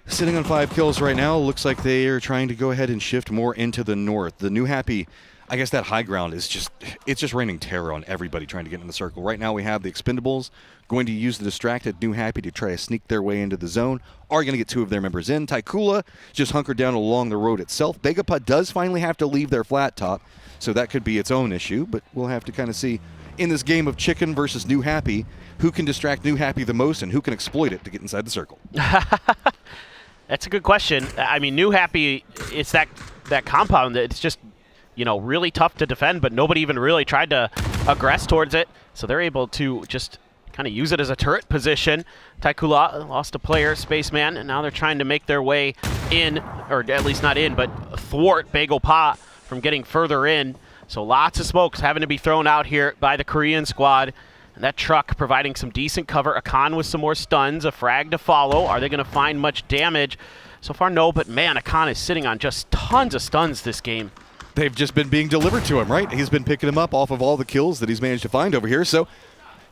sitting on 5 kills right now. Looks like they are trying to go ahead and shift more into the north. The New Happy, I guess that high ground is just raining terror on everybody trying to get in the circle. Right now we have the Expendables going to use the distracted New Happy to try to sneak their way into the zone. Are going to get 2 of their members in. Taikula just hunkered down along the road itself. BagelPot does finally have to leave their flat top, so that could be its own issue, but we'll have to kind of see in this game of Chicken versus New Happy who can distract New Happy the most and who can exploit it to get inside the circle. That's a good question. I mean, New Happy, it's that compound that it's just really tough to defend, but nobody even really tried to aggress towards it. So they're able to just kind of use it as a turret position. Taikula lost a player, Spaceman, and now they're trying to make their way in, or at least not in, but thwart BagelPot from getting further in. So lots of smokes having to be thrown out here by the Korean squad. And that truck providing some decent cover. Akan with some more stuns, a frag to follow. Are they going to find much damage? So far, no, but man, Akan is sitting on just tons of stuns this game. They've just been being delivered to him, right? He's been picking them up off of all the kills that he's managed to find over here. So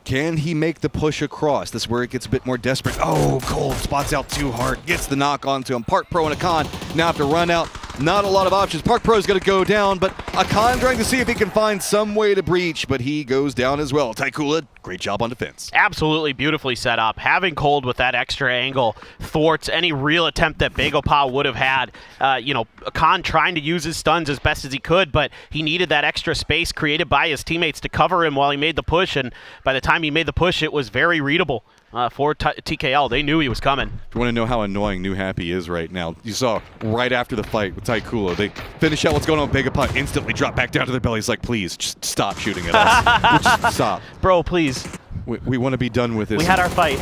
can he make the push across? This is where it gets a bit more desperate. Oh, Cold spots out too hard. Gets the knock onto him. Park Pro and Akan now have to run out. Not a lot of options. Park Pro is going to go down, but Akan trying to see if he can find some way to breach, but he goes down as well. Taikula, great job on defense. Absolutely beautifully set up. Having Cold with that extra angle thwarts any real attempt that BagelPot would have had. Akan trying to use his stuns as best as he could, but he needed that extra space created by his teammates to cover him while he made the push, and by the time he made the push, it was very readable. For TKL. They knew he was coming. If you want to know how annoying New Happy is right now, you saw right after the fight with Taikula, they finish out what's going on with BagelPot, instantly drop back down to their bellies like, please, just stop shooting at us. Just stop. Bro, please. We want to be done with this. We had our fight.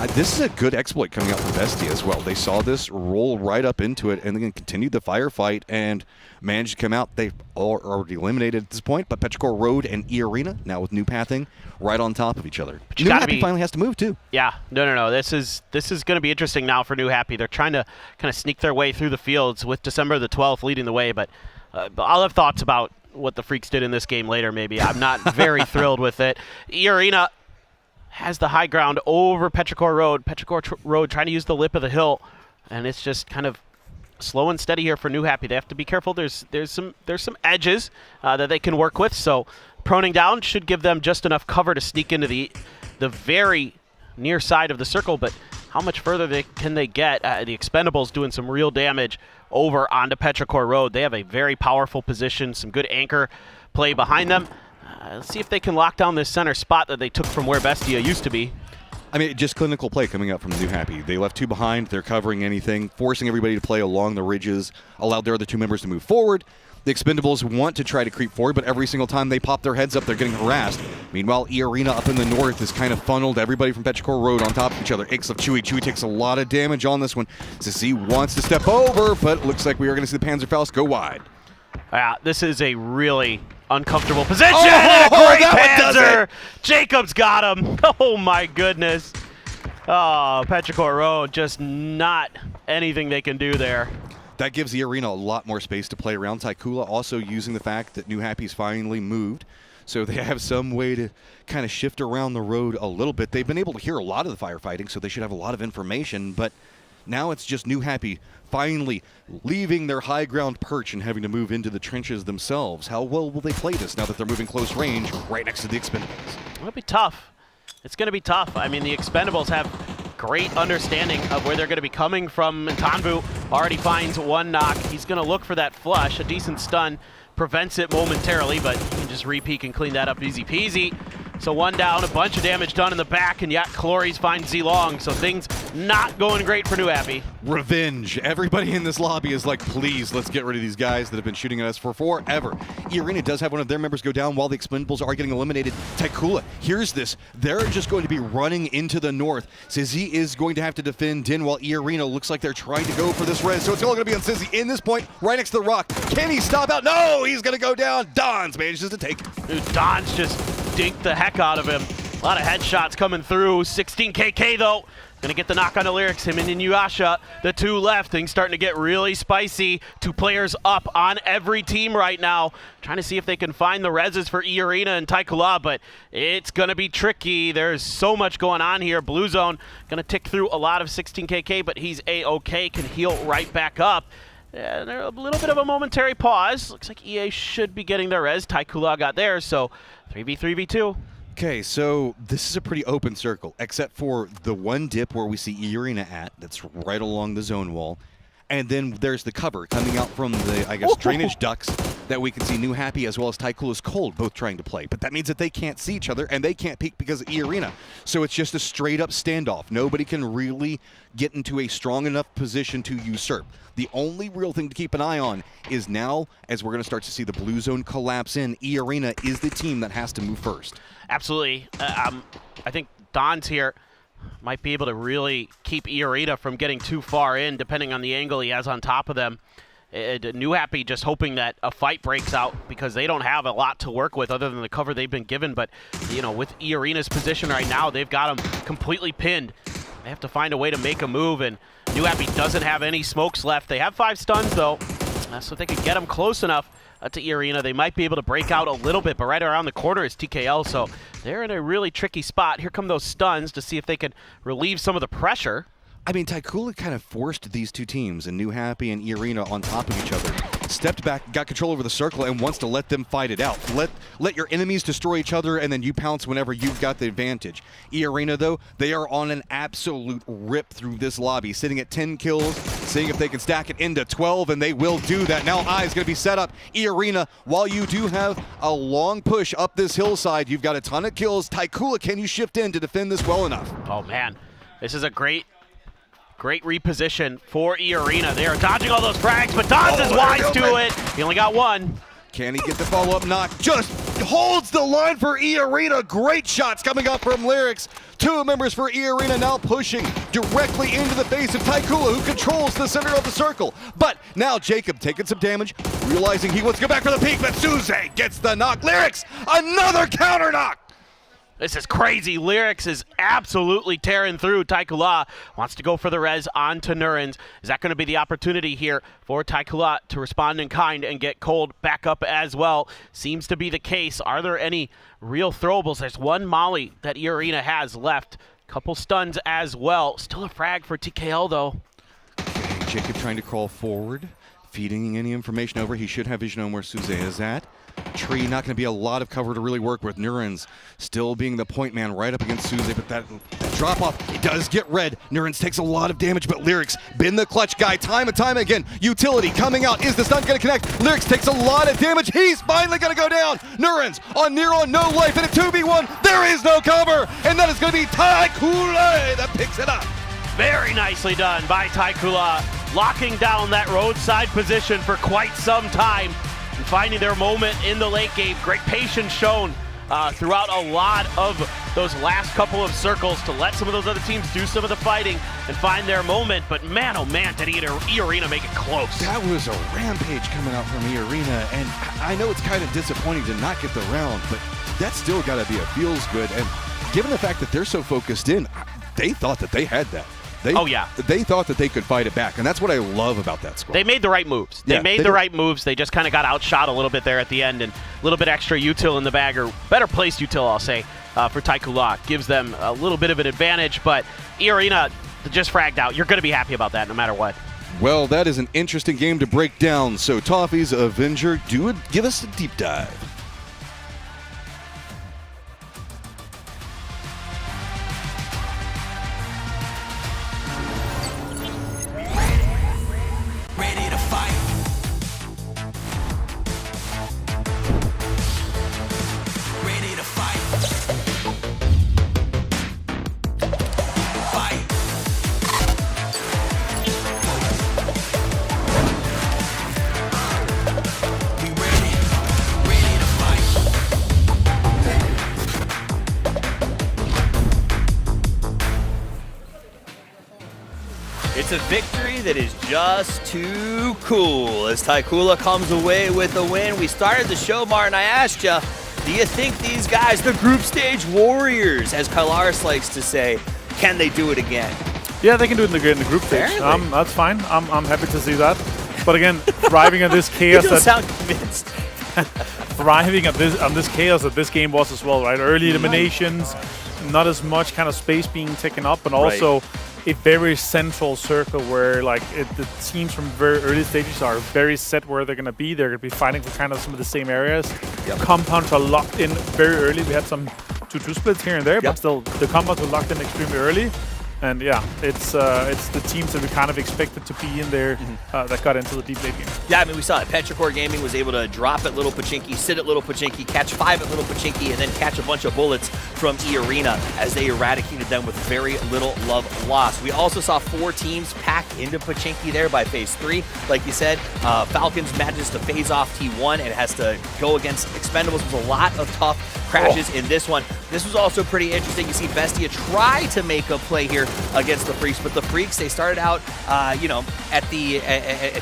This is a good exploit coming out from Bestia as well. They saw this, roll right up into it, and then continued the firefight and managed to come out. They've already eliminated at this point, but Petrichor Road and E-Arena, now with new pathing, right on top of each other. New Happy finally has to move, too. Yeah, no. This is going to be interesting now for New Happy. They're trying to kind of sneak their way through the fields with December the 12th leading the way, but I'll have thoughts about what the Freaks did in this game later, maybe. I'm not very thrilled with it. E-Arena has the high ground over Petrichor Road. Petrichor Road trying to use the lip of the hill, and it's just kind of slow and steady here for New Happy. They have to be careful. There's some edges that they can work with, so proning down should give them just enough cover to sneak into the very near side of the circle, but how much further can they get? The Expendables doing some real damage over onto Petrichor Road. They have a very powerful position, some good anchor play behind them. Let's see if they can lock down this center spot that they took from where Bestia used to be. I mean, just clinical play coming out from New Happy. They left 2 behind. They're covering anything, forcing everybody to play along the ridges, allowed their other 2 members to move forward. The Expendables want to try to creep forward, but every single time they pop their heads up, they're getting harassed. Meanwhile, E-Arena up in the north is kind of funneled everybody from Petrichor Road on top of each other. Except Chewy. Chewy takes a lot of damage on this one. Sissi wants to step over, but looks like we are going to see the Panzerfaust go wide. This is a really uncomfortable position. Oh, great that one does Panzer. Jacobs got him. Oh, my goodness. Oh, Petrichor Road, just not anything they can do there. That gives the arena a lot more space to play around. Taikula also using the fact that New Happy's finally moved, so they have some way to kind of shift around the road a little bit. They've been able to hear a lot of the firefighting, so they should have a lot of information, but now it's just New Happy finally leaving their high ground perch and having to move into the trenches themselves. How well will they play this now that they're moving close range right next to the Expendables? It'll be tough. It's going to be tough. I mean, the Expendables have great understanding of where they're going to be coming from. And Tanvu already finds 1 knock. He's going to look for that flush. A decent stun prevents it momentarily, but you can just re-peek and clean that up easy peasy. So 1 down, a bunch of damage done in the back, and yet Clories finds Z-Long, so things not going great for New Happy. Revenge. Everybody in this lobby is like, please, let's get rid of these guys that have been shooting at us for forever. E-Arena does have one of their members go down while the Expendables are getting eliminated. Taikula hears this. They're just going to be running into the north. Sizzy is going to have to defend Din while E-Arena looks like they're trying to go for this res, so it's all going to be on Sizzy in this point, right next to the rock. Can he stop out? No, he's going to go down. Dons manages to take it. Dude, Dons just dinked the heck out of him. A lot of headshots coming through. 16 KK though. Gonna get the knock on the Lyrics. Him and Inuyasha, the 2 left. Things starting to get really spicy. 2 players up on every team right now. Trying to see if they can find the reses for E-Arena and Taikula, but it's gonna be tricky. There's so much going on here. Blue Zone gonna tick through a lot of 16 KK, but he's A-OK, can heal right back up. And a little bit of a momentary pause. Looks like EA should be getting their res. Taikula got theirs, so 3v3v2. Okay, so this is a pretty open circle, except for the 1 dip where we see E-Arena at, that's right along the zone wall. And then there's the cover coming out from the, I guess, drainage ducts that we can see New Happy as well as Taikula's Cold both trying to play. But that means that they can't see each other and they can't peek because of E-Arena. So it's just a straight up standoff. Nobody can really get into a strong enough position to usurp. The only real thing to keep an eye on is now, as we're going to start to see the blue zone collapse in, E-Arena is the team that has to move first. Absolutely. I think Don's here might be able to really keep E-Arena from getting too far in, depending on the angle he has on top of them. New Happy just hoping that a fight breaks out because they don't have a lot to work with other than the cover they've been given. But, you know, with E-Arena's position right now, they've got them completely pinned. They have to find a way to make a move, and New Happy doesn't have any smokes left. They have 5 stuns, though, so if they could get them close enough to E-Arena, they might be able to break out a little bit, but right around the corner is TKL, so they're in a really tricky spot. Here come those stuns to see if they can relieve some of the pressure. I mean, Taikula kind of forced these 2 teams, and New Happy and E-Arena on top of each other. Stepped back, got control over the circle, and wants to let them fight it out. Let your enemies destroy each other, and then you pounce whenever you've got the advantage. E-Arena, though, they are on an absolute rip through this lobby, sitting at 10 kills, seeing if they can stack it into 12, and they will do that. Now Eye's going to be set up. E-Arena, while you do have a long push up this hillside, you've got a ton of kills. Taikula, can you shift in to defend this well enough? Oh, man. This is a great reposition for E-Arena. They are dodging all those frags, but Dons is wise to it. He only got 1. Can he get the follow-up knock? Just holds the line for E-Arena. Great shots coming up from Lyrics. 2 members for E-Arena now pushing directly into the face of Taikula, who controls the center of the circle. But now Jacob taking some damage, realizing he wants to go back for the peak, but Suze gets the knock. Lyrics, another counter knock. This is crazy. Lyrics is absolutely tearing through. Taikula wants to go for the res onto Nurens. Is that going to be the opportunity here for Taikula to respond in kind and get Cold back up as well? Seems to be the case. Are there any real throwables? There's 1 molly that E-Arena has left. Couple stuns as well. Still a frag for TKL, though. Okay, Jacob trying to crawl forward, feeding any information over. He should have vision on where Suze is at. Tree, not going to be a lot of cover to really work with. Nurens still being the point man right up against Suze, but that drop-off. It does get red. Nurens takes a lot of damage, but Lyrics been the clutch guy time and time again. Utility coming out. Is the stun going to connect? Lyrics takes a lot of damage. He's finally going to go down. Nurens on no life in a 2v1. There is no cover, and that is going to be Taikula that picks it up. Very nicely done by Taikula, locking down that roadside position for quite some time and finding their moment in the late game. Great patience shown throughout a lot of those last couple of circles to let some of those other teams do some of the fighting and find their moment. But man, oh man, did E-Arena make it close. That was a rampage coming out from E-Arena, and I know it's kind of disappointing to not get the round, but that's still got to be a feels good. And given the fact that they're so focused in, they thought that they had that. They thought that they could fight it back, and that's what I love about that squad. They made the right moves. They made the right moves. They just kind of got outshot a little bit there at the end, and a little bit extra util in the bag, or better placed util, I'll say, for Taikula. Gives them a little bit of an advantage, but E-Arena just fragged out. You're going to be happy about that no matter what. Well, that is an interesting game to break down, so Toffee's Avenger, give us a deep dive. Ready to fight. Ready to fight. Fight. We ready. Ready to fight. It's a victory that is just too cool as Taikula comes away with a win. We started the show, Martin. I asked you, do you think these guys, the group stage warriors, as Kylaris likes to say, can they do it again? Yeah, they can do it in the group stage. That's fine. I'm happy to see that. But again, thriving on this chaos. You don't sound convinced. Thriving on this chaos that this game was as well, right? Early eliminations, not as much kind of space being taken up, and also a very central circle where the teams from very early stages are very set where they're going to be. They're going to be fighting for kind of some of the same areas. Compounds are locked in very early. We had some 2-2 splits here and there, but still the compounds were locked in extremely early. And yeah, it's the teams that we kind of expected to be in there that got into the deep late game. Yeah, I mean, we saw it. Petrichor Gaming was able to drop at Little Pachinki, sit at Little Pachinki, catch 5 at Little Pachinki, and then catch a bunch of bullets from E-Arena as they eradicated them with very little love lost. We also saw 4 teams pack into Pachinki there by phase 3. Like you said, Falcons manages to phase off T1 and has to go against Expendables. There's a lot of tough crashes in this one. This was also pretty interesting. You see Bestia try to make a play here against the Freaks, but the Freaks, they started out, at the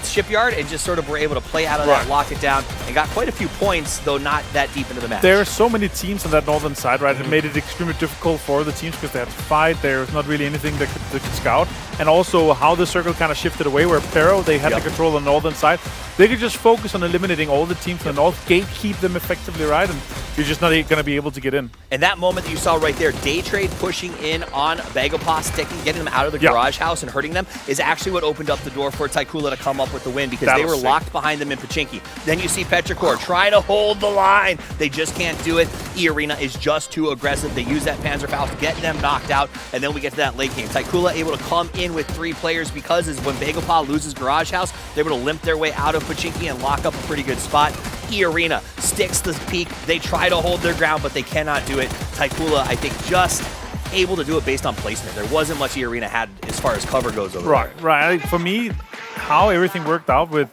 Shipyard and just sort of were able to play out of that, lock it down, and got quite a few points, though not that deep into the match. There are so many teams on that northern side, right? It made it extremely difficult for the teams because they had to fight. There was not really anything that could scout. And also how the circle kind of shifted away, where Pero, they had to control the northern side. They could just focus on eliminating all the teams from the north, gatekeep them effectively, right? And you're just not going to be able to get in. And that moment that you saw right there, Day Trade pushing in on Bagapos, getting them out of the garage house and hurting them, is actually what opened up the door for Taikula to come up with the win, because they were locked behind them in Pachinki. Then you see Petrichor trying to hold the line. They just can't do it. E-Arena is just too aggressive. They use that Panzerfaust to get them knocked out, and then we get to that late game. Taikula able to come in with 3 players because when Bagapos loses garage house, they're able to limp their way out of Pachinki and lock up a pretty good spot. E-Arena sticks the peak. They try to hold their ground, but they cannot do it. Taikula, I think, just able to do it based on placement. There wasn't much E-Arena had as far as cover goes over there. Right. For me, how everything worked out with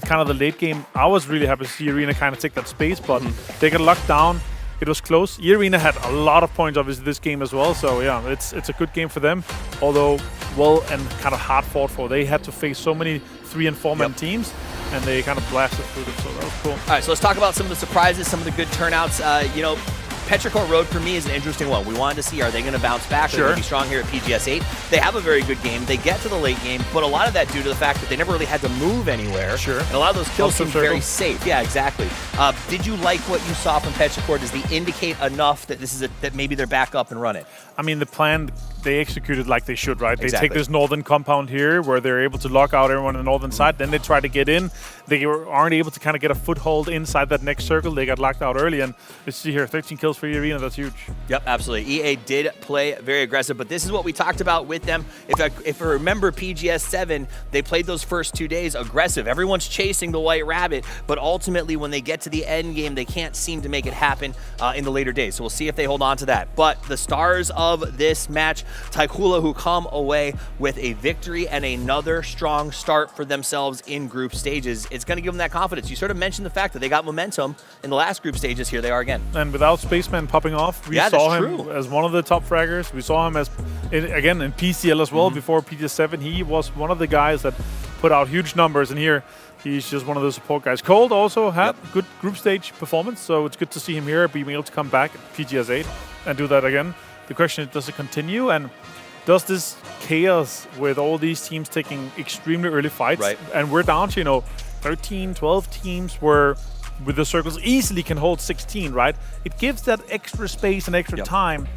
kind of the late game, I was really happy to see E-Arena kind of take that space, but they got locked down. It was close. E-Arena had a lot of points, obviously, this game as well. So, yeah, it's a good game for them, although well and kind of hard fought for. They had to face so many 3- and 4-man teams, and they kind of blasted through them, so that was cool. All right, so let's talk about some of the surprises, some of the good turnouts. Petrichor Road for me is an interesting one. We wanted to see, are they going to bounce back? Are they going to be strong here at PGS 8? They have a very good game. They get to the late game, but a lot of that due to the fact that they never really had to move anywhere. And a lot of those kills seem very safe. Yeah, exactly. Did you like what you saw from Petrichor? Does they indicate enough that that maybe they're back up and running? I mean, the plan they executed like they should, right? They Exactly. take this northern compound here where they're able to lock out everyone on the northern side. Then they try to get in. They aren't able to kind of get a foothold inside that next circle. They got locked out early. And you see here, 13 kills for Arena. That's huge. Yep, absolutely. EA did play very aggressive, but this is what we talked about with them. If I remember PGS 7, they played those first 2 days aggressive. Everyone's chasing the White Rabbit, but ultimately when they get to the end game, they can't seem to make it happen in the later days. So we'll see if they hold on to that. But the stars of this match, Taikula, who come away with a victory and another strong start for themselves in group stages. It's going to give them that confidence. You sort of mentioned the fact that they got momentum in the last group stages. Here they are again. And without Spaceman popping off, we saw him as one of the top fraggers. We saw him as, again, in PCL as well. Before PGS7, he was one of the guys that put out huge numbers. And here, he's just one of the support guys. Cold also had good group stage performance, so it's good to see him here being able to come back at PGS8 and do that again. The question is, does it continue? And does this chaos with all these teams taking extremely early fights, and we're down to, 13, 12 teams where with the circles easily can hold 16, right? It gives that extra space and extra time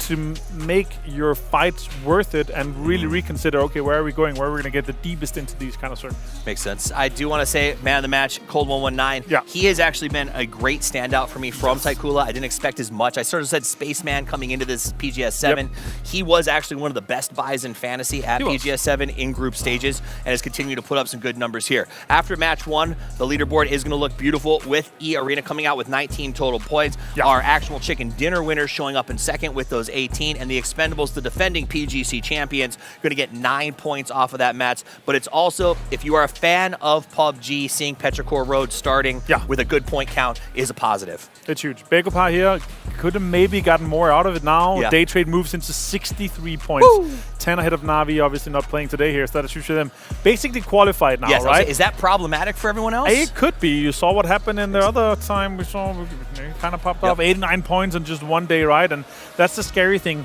to make your fights worth it and really reconsider, okay, where are we going? Where are we going to get the deepest into these kind of circles? Makes sense. I do want to say, man of the match, Cold 119. Yeah. He has actually been a great standout for me from Taikula. I didn't expect as much. I sort of said Spaceman coming into this PGS 7. He was actually one of the best buys in fantasy at PGS 7 in group stages and has continued to put up some good numbers here. After match 1, the leaderboard is going to look beautiful with E-Arena coming out with 19 total points. Our actual chicken dinner winners showing up in second with those 18, and the Expendables, the defending PGC champions, going to get 9 points off of that match. But it's also, if you are a fan of PUBG, seeing Petrichor Road starting with a good point count is a positive. It's huge. Begopar here could have maybe gotten more out of it now. Yeah. Day Trade moves into 63 points. Woo! 10 ahead of Navi, obviously not playing today here. So that's them basically qualified now, yes, right? Is that problematic for everyone else? It could be. You saw what happened in the other time. We saw it kind of popped off 89 points in just one day, right? And that's the scary thing.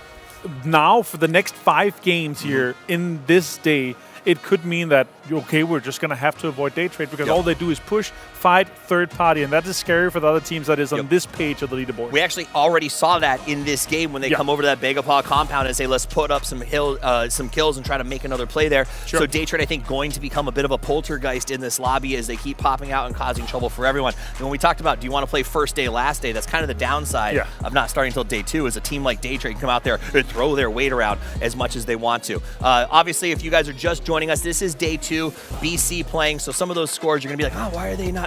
Now, for the next 5 games here in this day, it could mean that, okay, we're just going to have to avoid day trade because all they do is push, fight, third party, and that is scary for the other teams that is on this page of the leaderboard. We actually already saw that in this game when they come over to that Begopar compound and say, let's put up some kills and try to make another play there. So day trade, I think, going to become a bit of a poltergeist in this lobby as they keep popping out and causing trouble for everyone. And when we talked about, do you want to play first day, last day, that's kind of the downside of not starting until day 2 is a team like day trade can come out there and throw their weight around as much as they want to. Obviously, if you guys are just joining us, this is day 2, BC playing, so some of those scores you're going to be like,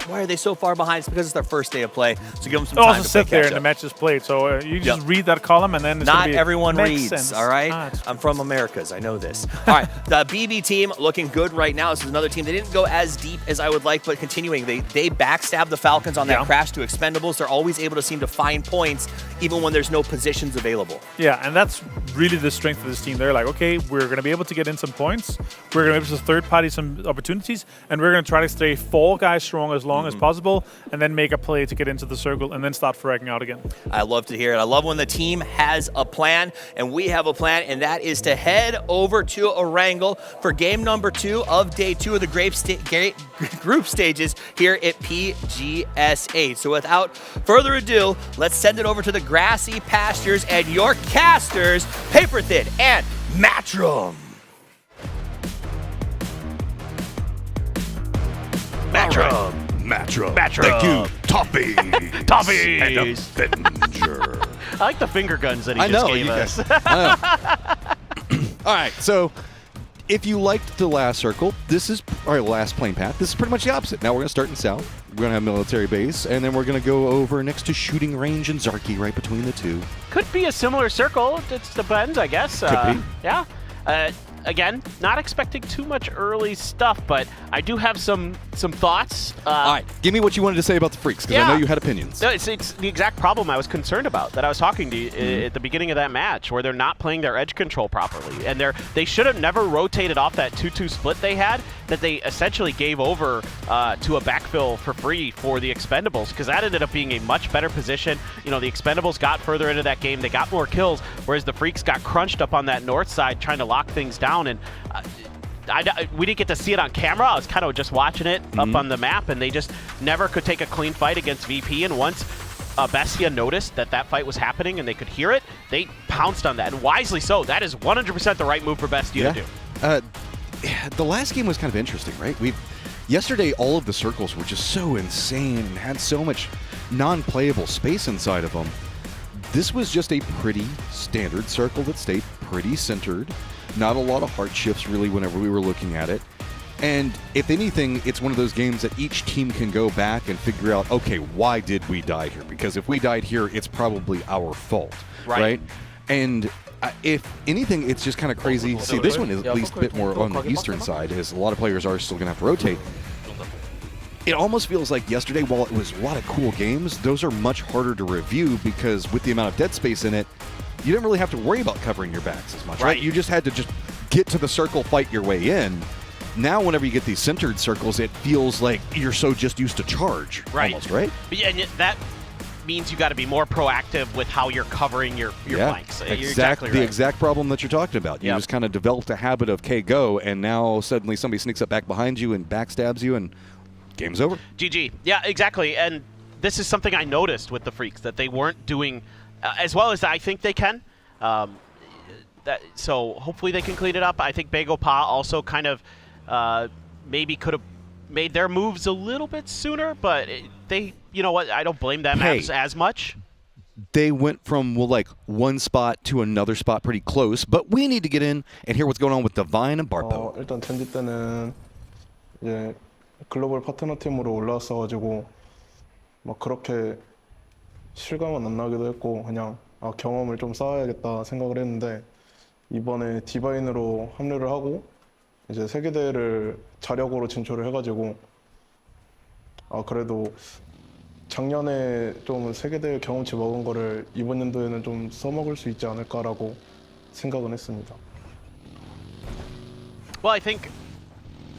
why are they so far behind? It's because it's their first day of play, so give them some time also to sit there catch and up. the match is played, so you just read that column and then it's Not be, everyone reads, sense. all right? I'm from Americas, I know this. All right, the BB team looking good right now. This is another team. They didn't go as deep as I would like, but continuing. They backstabbed the Falcons on that crash to Expendables. They're always able to seem to find points even when there's no positions available. Yeah, and that's really the strength of this team. They're like, okay, we're going to be able to get in some points. We're going to be able to third party some opportunities, and we're going to try to stay 4 guys strong as long as possible, and then make a play to get into the circle, and then start fragging out again. I love to hear it. I love when the team has a plan, and we have a plan, and that is to head over to Erangel for game number 2 of day 2 of the group stages here at PGS 8. So without further ado, let's send it over to the grassy pastures and your casters, Paper Thin and Matchroom. Matchroom. Thank you, Toppy. Toppies. And Avenger. I like the finger guns that he I just know, gave you us. All right, so if you liked the last circle, this is our last plane path. This is pretty much the opposite. Now we're going to start in south. We're going to have military base, and then we're going to go over next to shooting range and Zarky right between the two. Could be a similar circle. It depends, I guess. Could be. Yeah. Again, not expecting too much early stuff, but I do have some thoughts. All right, give me what you wanted to say about the Freaks, because I know you had opinions. No, it's the exact problem I was concerned about that I was talking to you at the beginning of that match, where they're not playing their edge control properly, and they should have never rotated off that 2-2 split they had that they essentially gave over to a backfill for free for the Expendables, because that ended up being a much better position. You know, the Expendables got further into that game, they got more kills, whereas the Freaks got crunched up on that north side trying to lock things down. And we didn't get to see it on camera. I was kind of just watching it up on the map, and they just never could take a clean fight against VP. And once Bestia noticed that fight was happening and they could hear it, they pounced on that, and wisely so. That is 100% the right move for Bestia to do. The last game was kind of interesting, right? Yesterday, all of the circles were just so insane and had so much non-playable space inside of them. This was just a pretty standard circle that stayed pretty centered. Not a lot of hardships, really, whenever we were looking at it. And if anything, it's one of those games that each team can go back and figure out, okay, why did we die here? Because if we died here, it's probably our fault, right? And if anything, it's just kind of crazy. See, this one is at least a bit more on the eastern side, as a lot of players are still going to have to rotate. It almost feels like yesterday, while it was a lot of cool games, those are much harder to review because with the amount of dead space in it, you didn't really have to worry about covering your backs as much, right? You just had to just get to the circle, fight your way in. Now, whenever you get these centered circles, it feels like you're so just used to charge, almost, right? Yeah, and that means you got to be more proactive with how you're covering your flanks. You're exactly right. The exact problem that you're talking about. You just kind of developed a habit of Tego, and now suddenly somebody sneaks up back behind you and backstabs you, and game's over. GG. Yeah, exactly. And this is something I noticed with the Freaks, that they weren't doing as well as I think they can. So hopefully they can clean it up. I think Bego Pa also kind of maybe could have made their moves a little bit sooner, but they, you know what, I don't blame them as much. They went from, well, like one spot to another spot pretty close, but we need to get in and hear what's going on with Divine and Barpo. 일단 젠지 때는 이제 글로벌 파트너 팀으로 올라왔어가지고 막 그렇게 실감은 안 나기도 했고 그냥 경험을 좀 쌓아야겠다 생각을 했는데 이번에 디바인으로 합류를 하고 이제 세계대회를 자력으로 진출을 해가지고 그래도 작년에 좀 세계대회 경험치 먹은 거를 이번 연도에는 좀 써먹을 수 있지 않을까라고 생각은 했습니다. Well, I think,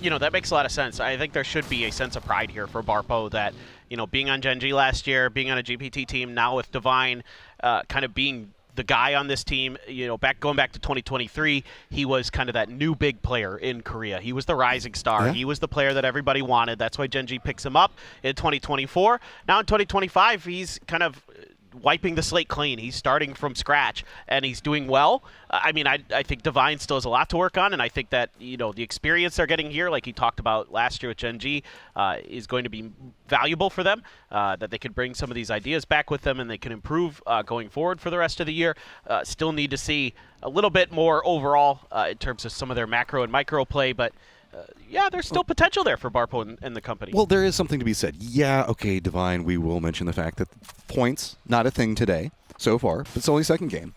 you know, that makes a lot of sense. I think there should be a sense of pride here for Barpo that, you know, being on Genji last year, being on a GPT team, now with Divine, kind of being the guy on this team, you know, going back to 2023, he was kind of that new big player in Korea. He was the rising star. He was the player that everybody wanted. That's why Genji picks him up in 2024. Now in 2025, he's kind of wiping the slate clean. He's starting from scratch, and he's doing well. I mean, I think Divine still has a lot to work on, and I think that, you know, the experience they're getting here, like he talked about last year with Genji, is going to be valuable for them, that they could bring some of these ideas back with them, and they can improve going forward for the rest of the year. Still need to see a little bit more overall in terms of some of their macro and micro play, but yeah, there's still potential there for Barpo and the company. Well, there is something to be said. Yeah, okay, Divine, we will mention the fact that points, not a thing today so far, but it's only second game.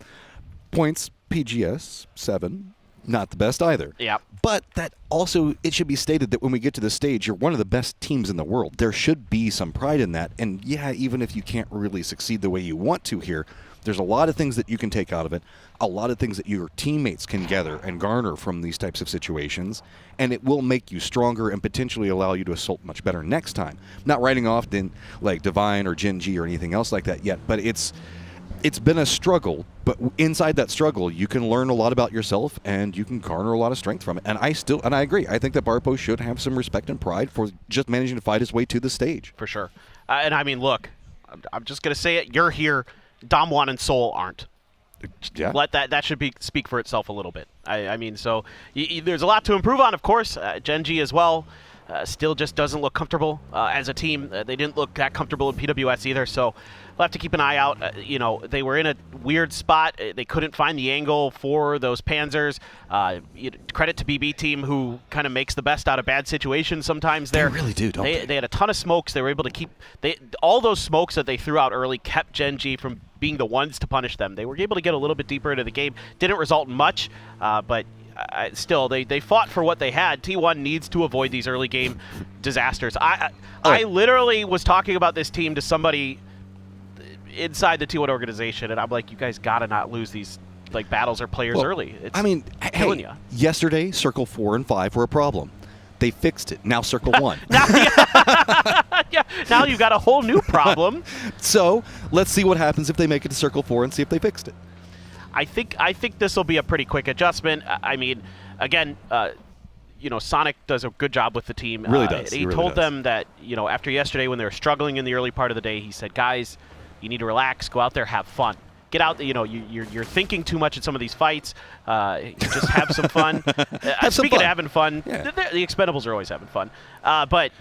Points, PGS, 7, not the best either. Yeah. But that also, it should be stated that when we get to this stage, you're one of the best teams in the world. There should be some pride in that. And yeah, even if you can't really succeed the way you want to here, there's a lot of things that you can take out of it, a lot of things that your teammates can gather and garner from these types of situations, and it will make you stronger and potentially allow you to assault much better next time. Not writing off like Divine or Genji or anything else like that yet, but it's been a struggle, but inside that struggle, you can learn a lot about yourself and you can garner a lot of strength from it. And I agree. I think that Barpo should have some respect and pride for just managing to fight his way to the stage. For sure. And I mean, look, I'm just going to say it. You're here. Damwon and Seoul aren't. Yeah. Let that should speak for itself a little bit. I mean, so there's a lot to improve on, of course. Genji as well still just doesn't look comfortable as a team. They didn't look that comfortable in PWS either, so we'll have to keep an eye out. You know, they were in a weird spot. They couldn't find the angle for those Panzers. Credit to BB team, who kind of makes the best out of bad situations sometimes there. They really do, don't they? They had a ton of smokes. They were able to keep all those smokes that they threw out early kept Genji from being the ones to punish them. They were able to get a little bit deeper into the game. Didn't result in much, but still, they fought for what they had. T1 needs to avoid these early game disasters. I literally was talking about this team to somebody inside the T1 organization, and I'm like, you guys gotta not lose these like battles or players early. It's killing you. Yesterday, Circle 4 and 5 were a problem. They fixed it. Now Circle 1. Now you've got a whole new problem. So let's see what happens if they make it to Circle 4 and see if they fixed it. I think this will be a pretty quick adjustment. I mean, again, you know, Sonic does a good job with the team. Really does. He told them that, you know, after yesterday when they were struggling in the early part of the day, he said, guys, You need to relax, go out there, have fun. Get out, you're thinking too much in some of these fights. Just have some fun. Speaking of having fun, the Expendables are always having fun. But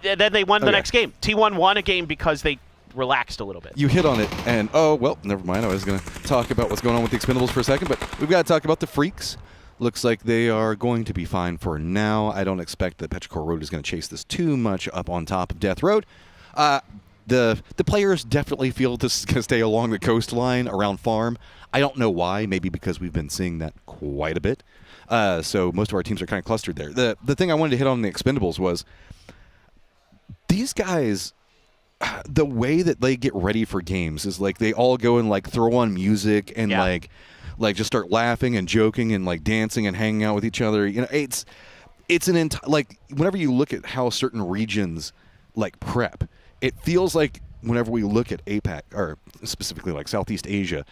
then they won the next game. T1 won a game because they relaxed a little bit. You hit on it, and oh, well, never mind. I was going to talk about what's going on with the Expendables for a second, but we've got to talk about the Freaks. Looks like they are going to be fine for now. I don't expect that Petrichor Road is going to chase this too much up on top of Death Road. The players definitely feel this is going to stay along the coastline around farm. I don't know why. Maybe because we've been seeing that quite a bit. So most of our teams are kind of clustered there. The thing I wanted to hit on the Expendables was these guys, the way that they get ready for games is like they all go and like throw on music and like just start laughing and joking and like dancing and hanging out with each other. It's an like whenever you look at how certain regions like prep, it feels like whenever we look at APAC, or specifically like Southeast Asia,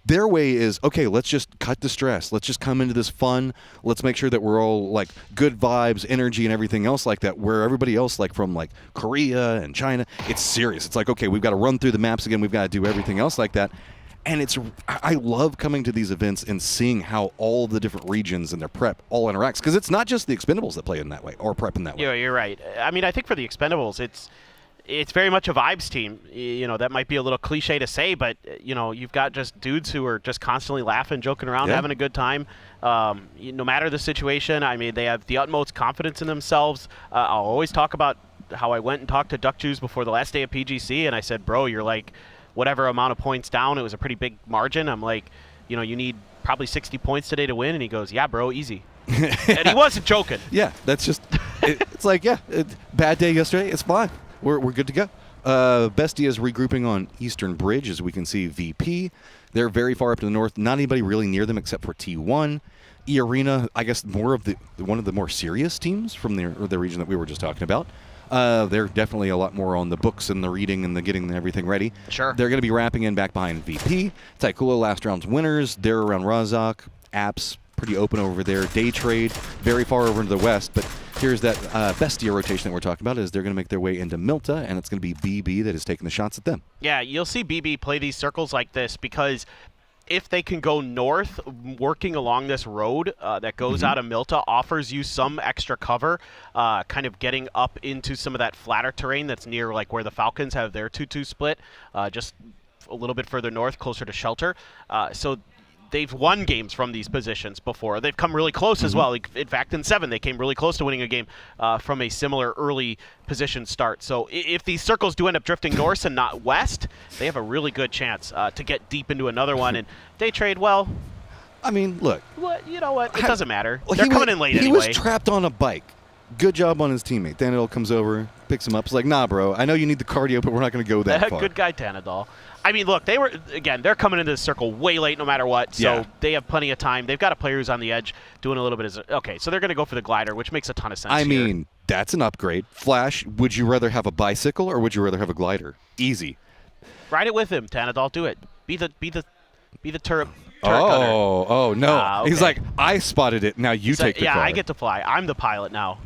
their way is, okay, let's just cut the stress. Let's just come into this fun. Let's make sure that we're all like good vibes, energy, and everything else like that, where everybody else like from like Korea and China, it's serious. It's like, okay, we've got to run through the maps again. We've got to do everything else like that. And I love coming to these events and seeing how all the different regions and their prep all interacts, because it's not just the Expendables that play in that way or prep in that way. Yeah, you're right. I mean, I think for the Expendables, it's very much a vibes team. That might be a little cliche to say, but you've got just dudes who are just constantly laughing, joking around, having a good time. No matter the situation, I mean, they have the utmost confidence in themselves. I'll always talk about how I went and talked to Duck Juice before the last day of PGC, and I said, bro, you're like whatever amount of points down. It was a pretty big margin. I'm like, you need probably 60 points today to win. And he goes, yeah, bro, easy. And he wasn't joking. Yeah, that's just, it's like, bad day yesterday. It's fine. We're good to go. Bestia is regrouping on Eastern Bridge, as we can see VP. They're very far up to the north. Not anybody really near them except for T1. E-Arena, I guess one of the more serious teams from the region that we were just talking about. They're definitely a lot more on the books and the reading and the getting everything ready. Sure. They're going to be wrapping in back behind VP. Taikula last round's winners. They're around Razak. Apps, pretty open over there. Day Trade, very far over into the west. But here's that Bestia rotation that we're talking about, is they're going to make their way into Milta, and it's going to be BB that is taking the shots at them. Yeah, you'll see BB play these circles like this because if they can go north, working along this road that goes out of Milta offers you some extra cover, kind of getting up into some of that flatter terrain that's near like where the Falcons have their 2-2 split, just a little bit further north, closer to Shelter. So they've won games from these positions before. They've come really close as well. In fact, in 7, they came really close to winning a game from a similar early position start. So if these circles do end up drifting north and not west, they have a really good chance to get deep into another one. And Day Trade, well, I mean, look. You know what? It doesn't matter. Well, They're coming in late anyway. He was trapped on a bike. Good job on his teammate. Tanadol comes over, picks him up. It's like, nah, bro. I know you need the cardio, but we're not going to go that far. Good guy, Tanadol. I mean, look, they're coming into the circle way late no matter what, so they have plenty of time. They've got a player who's on the edge doing a little bit of... Okay, so they're going to go for the glider, which makes a ton of sense I mean, that's an upgrade. Flash, would you rather have a bicycle or would you rather have a glider? Easy. Ride it with him, Tanadol. Do it. Be the turret gunner. Oh, no. Okay. He's like, I spotted it. Now you take the car. Yeah, I get to fly. I'm the pilot now.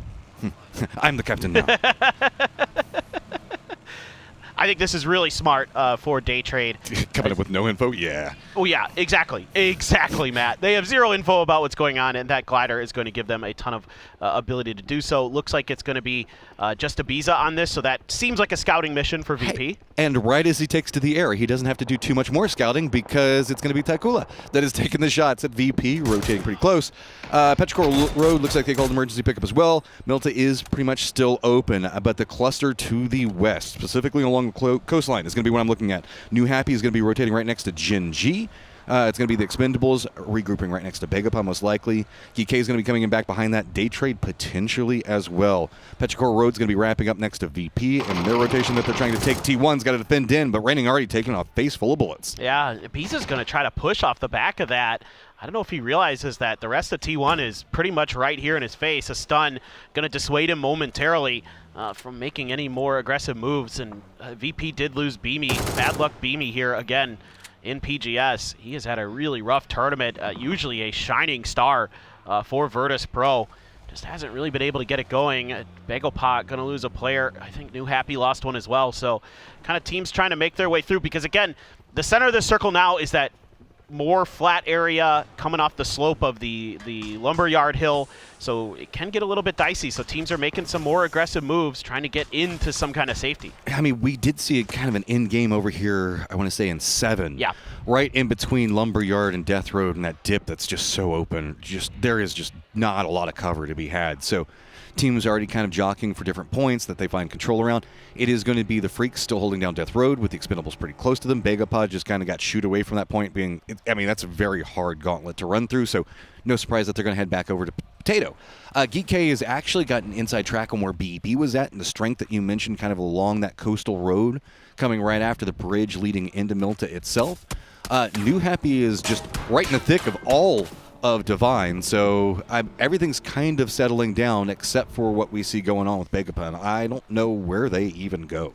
I'm the captain now. I think this is really smart for Day Trade. Coming up with no info? Yeah. Oh, yeah, exactly. Exactly, Matt. They have zero info about what's going on, and that glider is going to give them a ton of ability to do so. Looks like it's going to be just a Biza on this, so that seems like a scouting mission for VP. Hey, and right as he takes to the air, he doesn't have to do too much more scouting because it's going to be Taikula that is taking the shots at VP, rotating pretty close. Petrichor Road looks like they called emergency pickup as well. Milta is pretty much still open, but the cluster to the west, specifically along the coastline, is going to be what I'm looking at. New Happy is going to be rotating right next to Jin G. It's going to be the Expendables regrouping right next to Begapa, most likely. Kike is going to be coming in back behind that. Day Trade potentially as well. Petrichor Road's going to be wrapping up next to VP, and their rotation that they're trying to take, T1's got to defend in, but Raining already taking a face full of bullets. Yeah, Biza's going to try to push off the back of that. I don't know if he realizes that the rest of T1 is pretty much right here in his face. A stun going to dissuade him momentarily from making any more aggressive moves, and VP did lose Beamy. Bad luck Beamy here again in PGS. He has had a really rough tournament, usually a shining star for Virtus Pro. just hasn't really been able to get it going. Bagopot going to lose a player. I think New Happy lost one as well. So kind of teams trying to make their way through because, again, the center of the circle now is that more flat area coming off the slope of the lumberyard hill, so it can get a little bit dicey. So teams are making some more aggressive moves, trying to get into some kind of safety. I mean, we did see kind of an end game over here, I want to say in 7. Yeah. Right in between Lumberyard and Death Road and that dip that's just so open. There is just not a lot of cover to be had. So teams are already kind of jockeying for different points that they find control around. It is going to be the Freaks still holding down Death Road with the Expendables pretty close to them. Bagopod just kind of got shooed away from that point being, I mean, that's a very hard gauntlet to run through, so no surprise that they're going to head back over to Potato. Geek K has actually got an inside track on where BEB was at and the strength that you mentioned kind of along that coastal road coming right after the bridge leading into Milta itself. New Happy is just right in the thick of all of Divine, so everything's kind of settling down except for what we see going on with Bagopon. I don't know where they even go.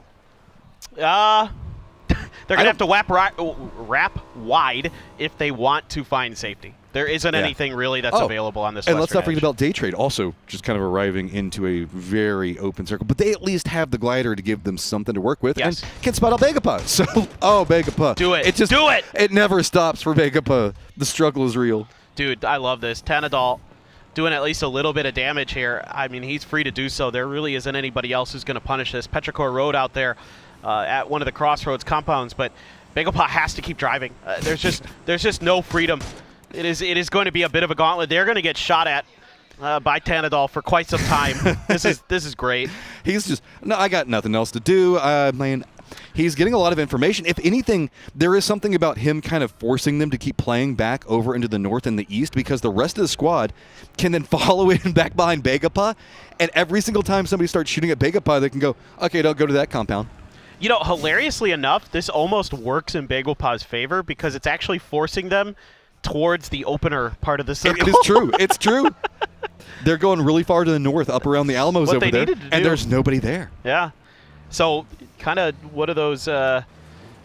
They're going to have to wrap wide if they want to find safety. There isn't anything really that's available on this. And let's not forget about Day Trade also just kind of arriving into a very open circle. But they at least have the glider to give them something to work with and can spot out Bagopon. So, Bagopon. Do it. Do it. It never stops for Bagopon. The struggle is real. Dude, I love this. Tanadol doing at least a little bit of damage here. I mean, he's free to do so. There really isn't anybody else who's going to punish this. Petrichor Road out there at one of the crossroads compounds, but Bagopot has to keep driving. There's just no freedom. It is going to be a bit of a gauntlet. They're going to get shot at by Tanadol for quite some time. This is great. He's just, no, I got nothing else to do. Man, he's getting a lot of information. If anything, there is something about him kind of forcing them to keep playing back over into the north and the east because the rest of the squad can then follow in back behind Bagopot, and every single time somebody starts shooting at Bagopot, they can go, okay, don't go to that compound. You know, hilariously enough, this almost works in Bagopot's favor because it's actually forcing them towards the opener part of the circle. It is true. It's true. They're going really far to the north, up around the Alamos over there, and there's nobody there. Yeah. So kind of what are those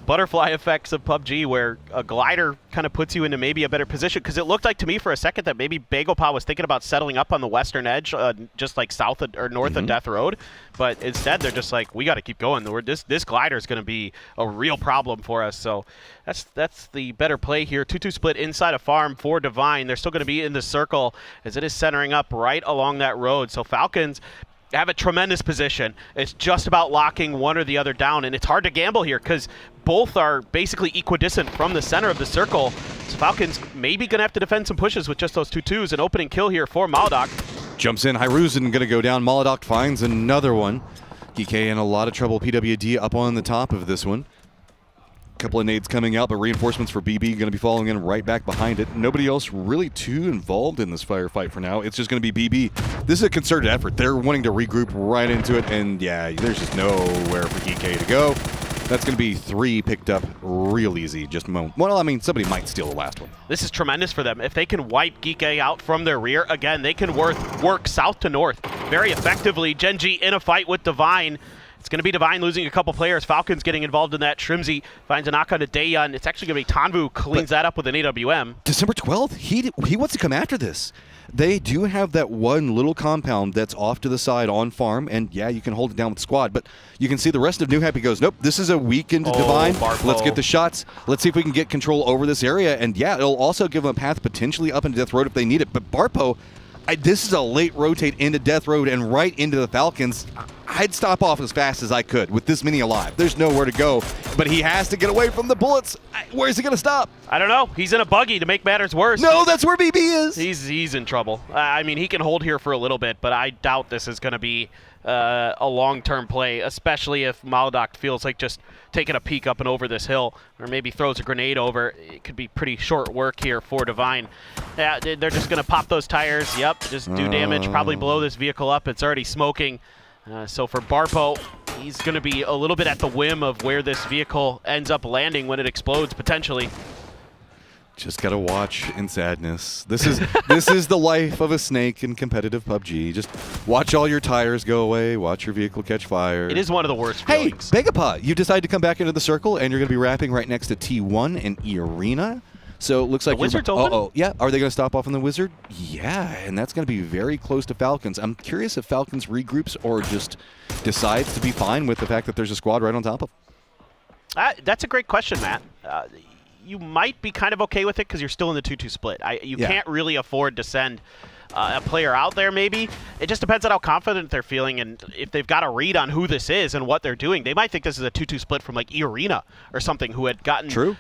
butterfly effects of PUBG where a glider kind of puts you into maybe a better position? Because it looked like to me for a second that maybe Bagopot was thinking about settling up on the western edge, just like south of, or north of Death Road. But instead they're just like, we got to keep going. This glider is going to be a real problem for us. So that's the better play here. 2-2 split inside a farm for Divine. They're still going to be in the circle as it is centering up right along that road. So Falcons have a tremendous position. It's just about locking one or the other down, and it's hard to gamble here because both are basically equidistant from the center of the circle. So Falcons maybe going to have to defend some pushes with just those 2-2s. An opening kill here for Maladoc. Jumps in, Hyruzen going to go down. Maladoc finds another one. GK in a lot of trouble. PWD up on the top of this one. Couple of nades coming out, but reinforcements for BB going to be following in right back behind it. Nobody else really too involved in this firefight for now. It's just going to be BB. This is a concerted effort. They're wanting to regroup right into it, and yeah, there's just nowhere for GK to go. That's going to be 3 picked up real easy. Just a moment. Well, I mean, somebody might steal the last one. This is tremendous for them. If they can wipe Geek out from their rear, again, they can work south to north very effectively. Genji in a fight with Divine. It's going to be Divine losing a couple players. Falcons getting involved in that. Shrimzy finds a knock on to Daeyun. It's actually going to be Tanvu cleans that up with an AWM. December 12th, he wants to come after this. They do have that one little compound that's off to the side on farm, and yeah, you can hold it down with the squad, but you can see the rest of New Happy goes, nope, this is a week into Divine. Barpo. Let's get the shots. Let's see if we can get control over this area, and yeah, it'll also give them a path potentially up into Death Road if they need it, but Barpo, this is a late rotate into Death Road and right into the Falcons. I'd stop off as fast as I could with this many alive. There's nowhere to go, but he has to get away from the bullets. Where's he going to stop? I don't know. He's in a buggy to make matters worse. No, that's where BB is. He's in trouble. I mean, he can hold here for a little bit, but I doubt this is going to be a long-term play, especially if Maladoc feels like just taking a peek up and over this hill, or maybe throws a grenade over. It could be pretty short work here for Divine. Yeah, they're just going to pop those tires. Yep, just do damage, probably blow this vehicle up. It's already smoking. So for Barpo, he's going to be a little bit at the whim of where this vehicle ends up landing when it explodes, potentially. Just gotta watch in sadness. This is the life of a snake in competitive PUBG. Just watch all your tires go away, watch your vehicle catch fire. It is one of the worst feelings. feelings. Hey, Bagopot, you decided to come back into the circle, and you're gonna be rapping right next to T1 and E-Arena. So it looks like Wizard's open? Uh-oh. Yeah, are they going to stop off on the Wizard? Yeah, and that's going to be very close to Falcons. I'm curious if Falcons regroups or just decides to be fine with the fact that there's a squad right on top of them. That's a great question, Matt. You might be kind of okay with it because you're still in the 2-2 split. You can't really afford to send a player out there, maybe. It just depends on how confident they're feeling and if they've got a read on who this is and what they're doing. They might think this is a 2-2 split from like E-Arena or something who had gotten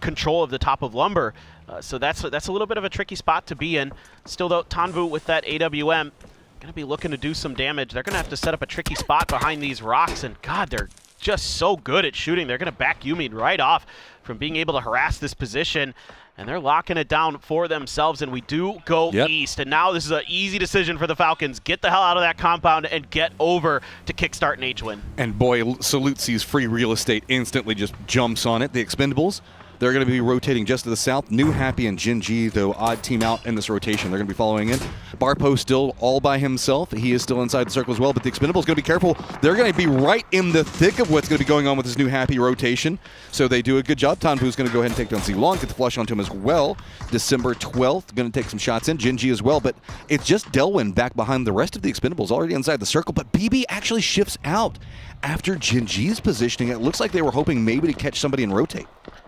control of the top of Lumber. So that's a little bit of a tricky spot to be in. Still, though, Tanvu with that AWM going to be looking to do some damage. They're going to have to set up a tricky spot behind these rocks, and God, they're just so good at shooting. They're going to back Yumin right off from being able to harass this position, and they're locking it down for themselves, and we do go east. And now this is an easy decision for the Falcons. Get the hell out of that compound and get over to kickstart an H-win. And boy, Salute sees free real estate, instantly just jumps on it. The Expendables, they're going to be rotating just to the south. New Happy and Jin Ji, though, odd team out in this rotation. They're going to be following in. Barpo still all by himself. He is still inside the circle as well, but the Expendables going to be careful. They're going to be right in the thick of what's going to be going on with this New Happy rotation. So they do a good job. Tanvu's going to go ahead and take down Z-Long, get the flush onto him as well. December 12th, going to take some shots in. Jin Ji as well, but it's just Delwyn back behind the rest of the Expendables already inside the circle, but BB actually shifts out after Jin Ji's positioning. It looks like they were hoping maybe to catch somebody and rotate.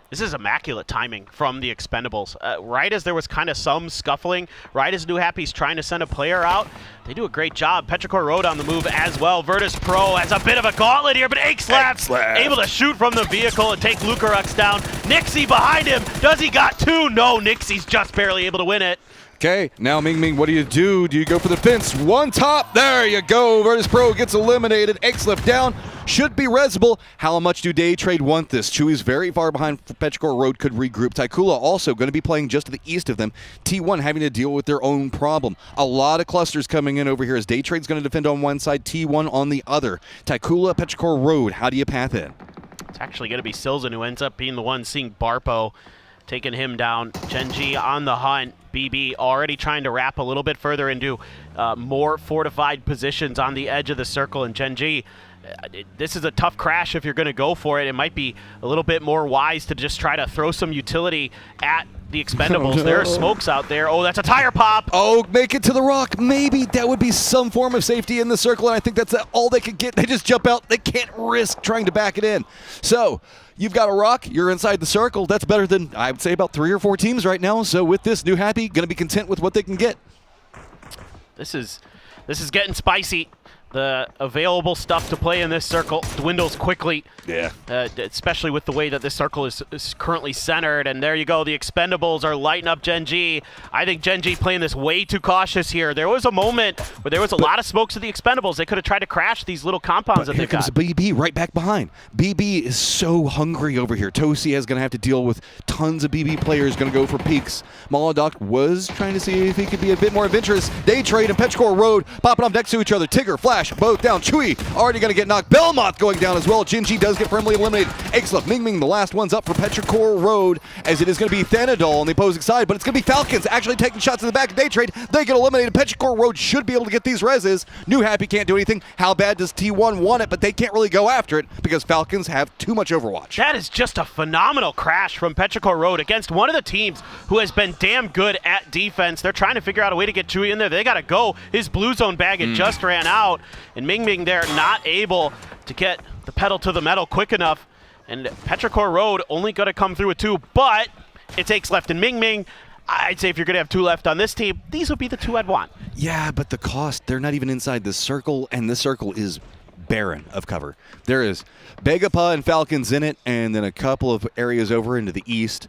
This is immaculate timing from the Expendables. Right as there was kind of some scuffling, right as New Happy's trying to send a player out, they do a great job. Petrichor Road on the move as well. Virtus Pro has a bit of a gauntlet here, but Axlap able to shoot from the vehicle and take Lucarux down. Nixie behind him. Does he got two? No, Nixie's just barely able to win it. Okay, now Ming Ming, what do? Do you go for the fence? One top, there you go. Virtus Pro gets eliminated. X-Lift down, should be resable. How much do Day Trade want this? Chewy's very far behind. Petrichor Road could regroup. Taikula also going to be playing just to the east of them. T1 having to deal with their own problem. A lot of clusters coming in over here as Day Trade's going to defend on one side, T1 on the other. Taikula, Petrichor Road, how do you path in? It's actually going to be Silzen who ends up being the one seeing Barpo, taking him down. Genji on the hunt. BB already trying to wrap a little bit further into more fortified positions on the edge of the circle. And Genji, this is a tough crash if you're going to go for it. It might be a little bit more wise to just try to throw some utility at the Expendables. No. There are smokes out there. Oh, that's a tire pop. Oh, make it to the rock. Maybe that would be some form of safety in the circle, and I think that's all they could get. They just jump out. They can't risk trying to back it in. So you've got a rock. You're inside the circle. That's better than, I would say, about 3 or 4 teams right now. So with this, New Happy going to be content with what they can get. This is getting spicy. The available stuff to play in this circle dwindles quickly. Yeah. Especially with the way that this circle is currently centered. And there you go. The Expendables are lighting up Genji. I think Genji playing this way too cautious here. There was a moment where there was a lot of smokes of the Expendables. They could have tried to crash these little compounds that they've got. Here comes BB right back behind. BB is so hungry over here. Tosi is going to have to deal with tons of BB players going to go for peaks. Molodok was trying to see if he could be a bit more adventurous. Day Trade and Petrichor Road popping up next to each other. Tigger, Flash, both down. Chewy already going to get knocked. Belmont going down as well. Jinji does get firmly eliminated. Axlip, Ming Ming, the last one's up for Petrichor Road, as it is going to be Thanadol on the opposing side, but it's going to be Falcons actually taking shots in the back of Day Trade. They get eliminated. Petrichor Road should be able to get these reses. New Happy can't do anything. How bad does T1 want it? But they can't really go after it because Falcons have too much Overwatch. That is just a phenomenal crash from Petrichor Road against one of the teams who has been damn good at defense. They're trying to figure out a way to get Chewy in there. They got to go. His blue zone bag had just ran out, and Ming Ming there not able to get the pedal to the metal quick enough. And Petrichor Road only going to come through with 2, but it takes left in Ming Ming. I'd say if you're going to have 2 left on this team, these would be the 2 I'd want. Yeah, but the cost, they're not even inside the circle, and this circle is barren of cover. There is Begapa and Falcons in it, and then a couple of areas over into the east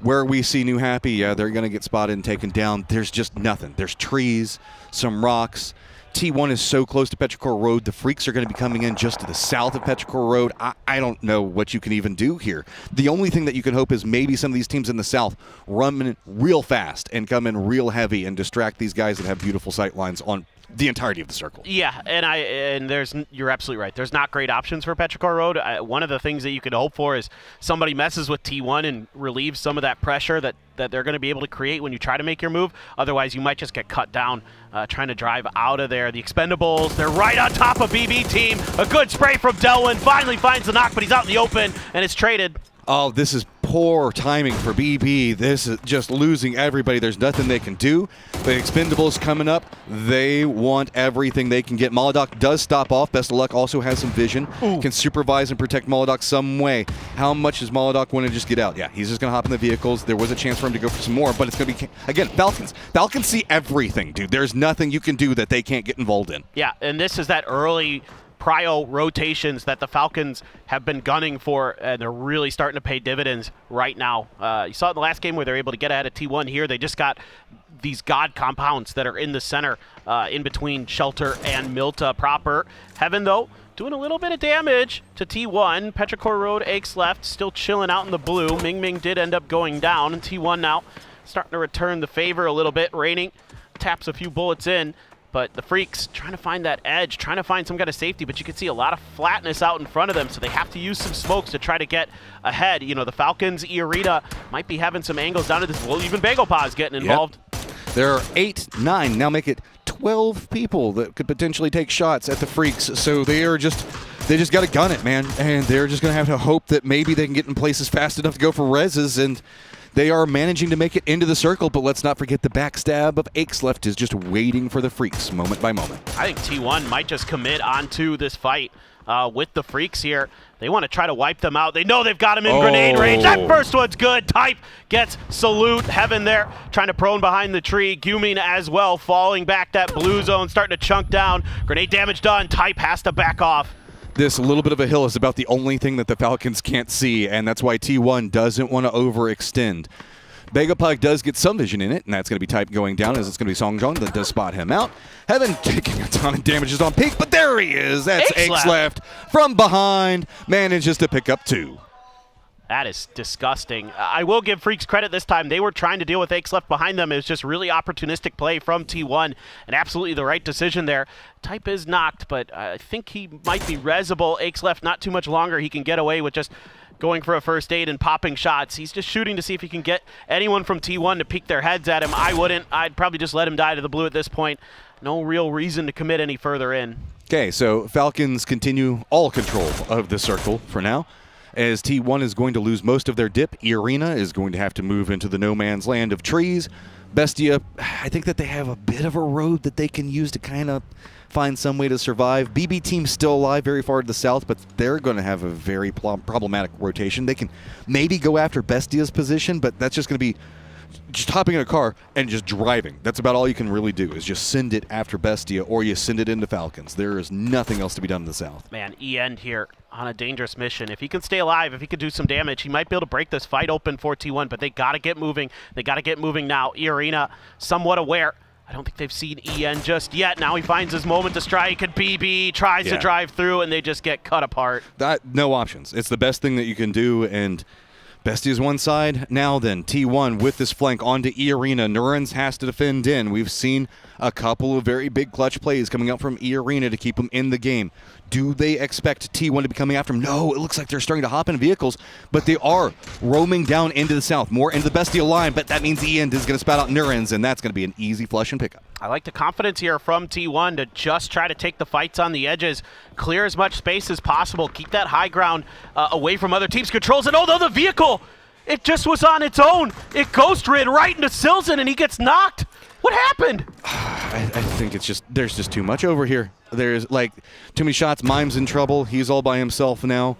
where we see New Happy. Yeah, they're going to get spotted and taken down. There's just nothing. There's trees, some rocks. T1 is so close to Petrichor Road. The Freaks are going to be coming in just to the south of Petrichor Road. I don't know what you can even do here. The only thing that you can hope is maybe some of these teams in the south run real fast and come in real heavy and distract these guys that have beautiful sight lines on the entirety of the circle. Yeah, and you're absolutely right. There's not great options for Petrichor Road. One of the things that you could hope for is somebody messes with T1 and relieves some of that pressure that they're going to be able to create when you try to make your move. Otherwise, you might just get cut down trying to drive out of there. The Expendables, they're right on top of BB team. A good spray from Delwyn. Finally finds the knock, but he's out in the open, and it's traded. Oh, this is poor timing for BB. This is just losing everybody. There's nothing they can do. The Expendables coming up. They want everything they can get. Molodok does stop off. Best of Luck also has some vision. Ooh. Can supervise and protect Molodok some way. How much does Molodok want to just get out? Yeah, he's just going to hop in the vehicles. There was a chance for him to go for some more, but it's going to be, again, Falcons. Falcons see everything, dude. There's nothing you can do that they can't get involved in. Yeah, and this is that early prio rotations that the Falcons have been gunning for, and they're really starting to pay dividends right now. You saw it in the last game where they're able to get ahead of T1 here. They just got these god compounds that are in the center in between Shelter and Milta proper. Heaven, though, doing a little bit of damage to T1. Petrichor Road, Aches left, still chilling out in the blue. Ming Ming did end up going down, and T1 now starting to return the favor a little bit. Raining taps a few bullets in. But the Freaks trying to find that edge, trying to find some kind of safety, but you can see a lot of flatness out in front of them, so they have to use some smokes to try to get ahead. You know, the Falcons, Iarita might be having some angles down to this. Well, even Bagopaz getting involved. Yep. There are 8, 9, now make it 12 people that could potentially take shots at the Freaks, so they just got to gun it, man, and they're just going to have to hope that maybe they can get in places fast enough to go for reses, and they are managing to make it into the circle, but let's not forget the backstab of Aches left is just waiting for the Freaks moment by moment. I think T1 might just commit onto this fight with the Freaks here. They want to try to wipe them out. They know they've got him in grenade range. That first one's good. Type gets salute. Heaven there trying to prone behind the tree. Guming as well, falling back that blue zone, starting to chunk down. Grenade damage done. Type has to back off. This little bit of a hill is about the only thing that the Falcons can't see, and that's why T1 doesn't want to overextend. Bagopug does get some vision in it, and that's going to be Type going down, as it's going to be Songjong that does spot him out. Heaven taking a ton of damages on Peak, but there he is. That's Aches left from behind, manages to pick up 2. That is disgusting. I will give Freaks credit this time. They were trying to deal with Aches left behind them. It was just really opportunistic play from T1, and absolutely the right decision there. Type is knocked, but I think he might be resable. Aches left not too much longer. He can get away with just going for a first aid and popping shots. He's just shooting to see if he can get anyone from T1 to peek their heads at him. I wouldn't. I'd probably just let him die to the blue at this point. No real reason to commit any further in. Okay, so Falcons continue all control of the circle for now, as T1 is going to lose most of their dip. Iarina is going to have to move into the no man's land of trees. Bestia, I think that they have a bit of a road that they can use to kind of find some way to survive. BB team's still alive very far to the south, but they're going to have a very problematic rotation. They can maybe go after Bestia's position, but that's just going to be just hopping in a car and just driving. That's about all you can really do, is just send it after Bestia, or you send it into Falcons. There is nothing else to be done in the south. Man, E-End here on a dangerous mission. If he can stay alive, if he can do some damage, he might be able to break this fight open for T1, but they got to get moving. They got to get moving now. Iarina somewhat aware. I don't think they've seen E-End just yet. Now he finds his moment to strike, and BB tries to drive through, and they just get cut apart. No options. It's the best thing that you can do, and Bestia's one side. Now then, T1 with this flank onto E-Arena. Nurens has to defend in. We've seen a couple of very big clutch plays coming out from E-Arena to keep them in the game. Do they expect T1 to be coming after them? No, it looks like they're starting to hop in vehicles, but they are roaming down into the south, more into the Bestia line, but that means E-End is going to spout out Nurens, and that's going to be an easy flush and pickup. I like the confidence here from T1 to just try to take the fights on the edges, clear as much space as possible, keep that high ground away from other teams' controls, and although the vehicle, it just was on its own, it ghost rid right into Silzen, and he gets knocked. What happened? I think it's just, there's just too much over here. There's like too many shots. Mime's in trouble. He's all by himself now.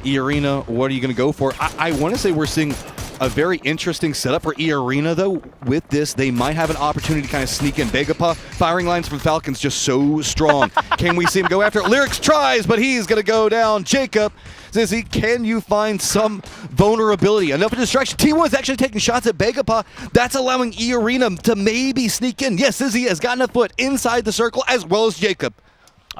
E-Arena, what are you going to go for? I want to say we're seeing a very interesting setup for E-Arena, though. With this, they might have an opportunity to kind of sneak in. Begapa, firing lines from Falcons just so strong. Can we see him go after it? Lyrics tries, but he's going to go down. Jacob, Zizzy, can you find some vulnerability? Enough of distraction. T1 is actually taking shots at Begapa. That's allowing E-Arena to maybe sneak in. Yes, Zizzy has gotten a foot inside the circle, as well as Jacob.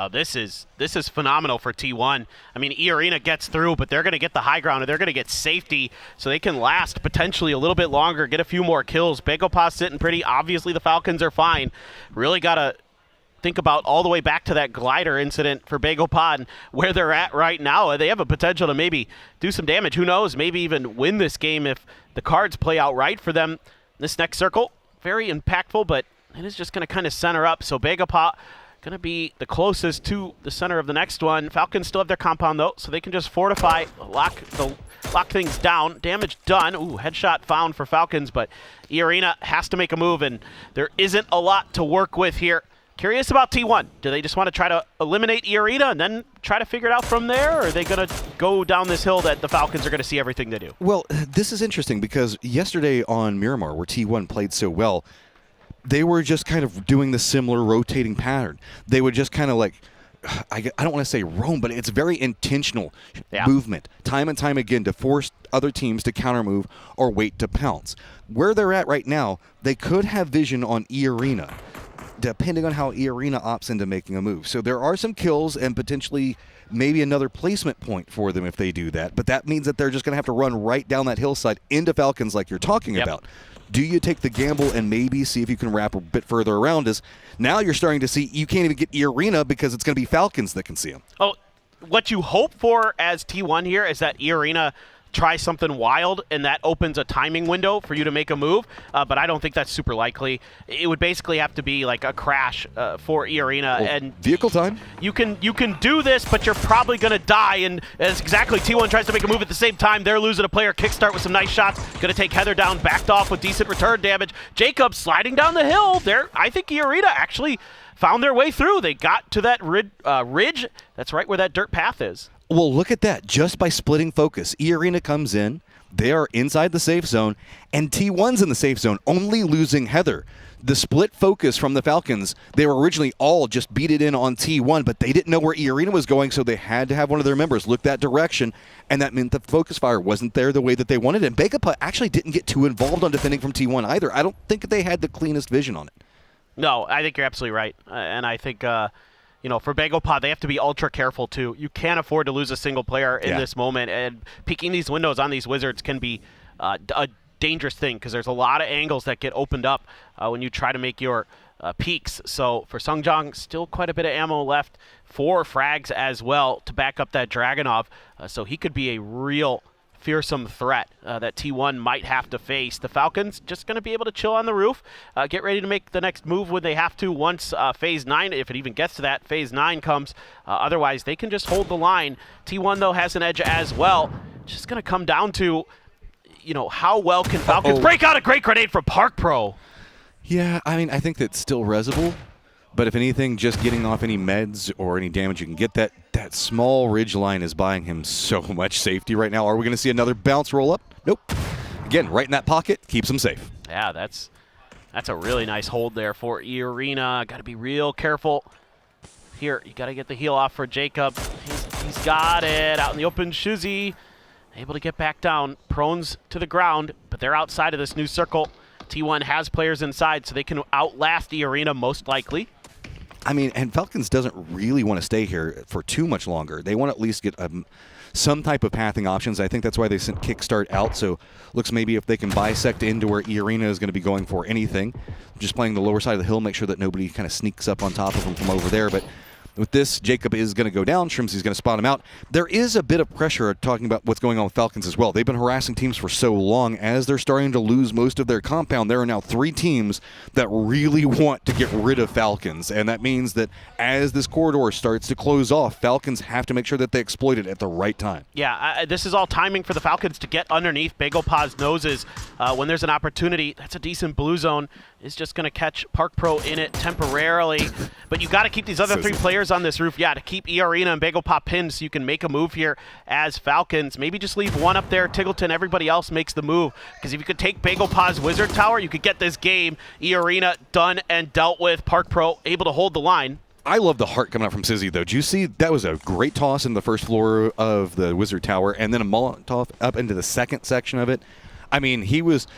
This is phenomenal for T1. I mean, E-Arena gets through, but they're going to get the high ground, and they're going to get safety, so they can last potentially a little bit longer, get a few more kills. Begopaz sitting pretty. Obviously, the Falcons are fine. Really got to think about all the way back to that glider incident for Begopaz, where they're at right now. They have a potential to maybe do some damage. Who knows? Maybe even win this game if the cards play out right for them. This next circle, very impactful, but it is just going to kind of center up. So Begopaz going to be the closest to the center of the next one. Falcons still have their compound, though, so they can just fortify, lock things down. Damage done. Ooh, headshot found for Falcons, but E-Arena has to make a move, and there isn't a lot to work with here. Curious about T1. Do they just want to try to eliminate E-Arena and then try to figure it out from there, or are they going to go down this hill that the Falcons are going to see everything they do? Well, this is interesting because yesterday on Miramar, where T1 played so well, they were just kind of doing the similar rotating pattern. They would just kind of like, I don't want to say roam, but it's very intentional movement, time and time again, to force other teams to counter move or wait to pounce. Where they're at right now, they could have vision on E-Arena, depending on how E-Arena opts into making a move. So there are some kills and potentially maybe another placement point for them if they do that, but that means that they're just going to have to run right down that hillside into Falcons like you're talking about. Do you take the gamble and maybe see if you can wrap a bit further around? As now you're starting to see you can't even get E-Arena because it's going to be Falcons that can see them. Oh, what you hope for as T1 here is that E-Arena try something wild, and that opens a timing window for you to make a move, but I don't think that's super likely. It would basically have to be like a crash for E-Arena. Well, and vehicle time? You can do this, but you're probably going to die, and as exactly T1 tries to make a move at the same time, they're losing a player. Kickstart with some nice shots, going to take Heather down, backed off with decent return damage. Jacob sliding down the hill there. I think E-Arena actually found their way through. They got to that ridge. That's right where that dirt path is. Well, look at that. Just by splitting focus, E-Arena comes in, they are inside the safe zone, and T1's in the safe zone, only losing Heather. The split focus from the Falcons, they were originally all just beat it in on T1, but they didn't know where E-Arena was going, so they had to have one of their members look that direction, and that meant the focus fire wasn't there the way that they wanted. And Begapa actually didn't get too involved on defending from T1 either. I don't think they had the cleanest vision on it. No, I think you're absolutely right, and I think for Begopod, they have to be ultra careful too. You can't afford to lose a single player in this moment, and peeking these windows on these Wizards can be a dangerous thing because there's a lot of angles that get opened up when you try to make your peaks. So for Sungjong, still quite a bit of ammo left, 4 frags as well to back up that Dragunov, so he could be a real fearsome threat that T1 might have to face. The Falcons just going to be able to chill on the roof, get ready to make the next move when they have to once Phase 9, if it even gets to that, Phase 9 comes. Otherwise, they can just hold the line. T1, though, has an edge as well. Just going to come down to, how well can Falcons break out a great grenade from Park Pro. Yeah, I mean, I think that's still resable. But if anything, just getting off any meds or any damage you can get, that small ridge line is buying him so much safety right now. Are we going to see another bounce roll up? Nope. Again, right in that pocket, keeps him safe. Yeah, that's a really nice hold there for E-Arena. Got to be real careful. Here, you got to get the heal off for Jacob. He's got it. Out in the open, Shuzzy able to get back down. Prones to the ground, but they're outside of this new circle. T1 has players inside, so they can outlast E-Arena most likely. I mean, and Falcons doesn't really want to stay here for too much longer. They want to at least get some type of pathing options. I think that's why they sent Kickstart out, so looks maybe if they can bisect into where E-Arena is going to be going for anything. Just playing the lower side of the hill, make sure that nobody kind of sneaks up on top of them from over there. But with this, Jacob is going to go down. Shrimsy's going to spot him out. There is a bit of pressure talking about what's going on with Falcons as well. They've been harassing teams for so long. As they're starting to lose most of their compound, there are now 3 teams that really want to get rid of Falcons. And that means that as this corridor starts to close off, Falcons have to make sure that they exploit it at the right time. Yeah, this is all timing for the Falcons to get underneath Begopod's noses when there's an opportunity. That's a decent blue zone. Is just going to catch Park Pro in it temporarily. But you got to keep these other 3 players on this roof, to keep E-Arena and Begopod pinned so you can make a move here as Falcons. Maybe just leave one up there, Tiggleton, everybody else makes the move. Because if you could take Begopod's Wizard Tower, you could get this game. E-Arena done and dealt with. Park Pro able to hold the line. I love the heart coming out from Sizzy, though. Did you see that was a great toss in the first floor of the Wizard Tower, and then a Molotov up into the second section of it? I mean,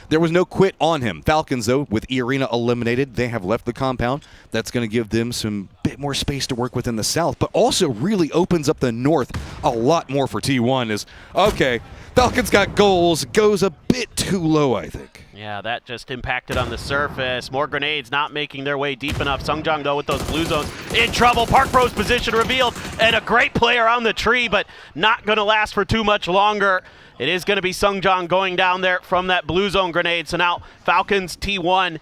there was no quit on him. Falcons, though, with E-Arena eliminated, they have left the compound. That's going to give them some bit more space to work with in the south, but also really opens up the north a lot more for T1 is, okay, Falcons got goals, goes a bit too low, I think. Yeah, that just impacted on the surface. More grenades not making their way deep enough. Sungjong, though, with those blue zones in trouble. Park Pro's position revealed, and a great player on the tree, but not going to last for too much longer. It is going to be Sungjong going down there from that blue zone grenade. So now Falcons T1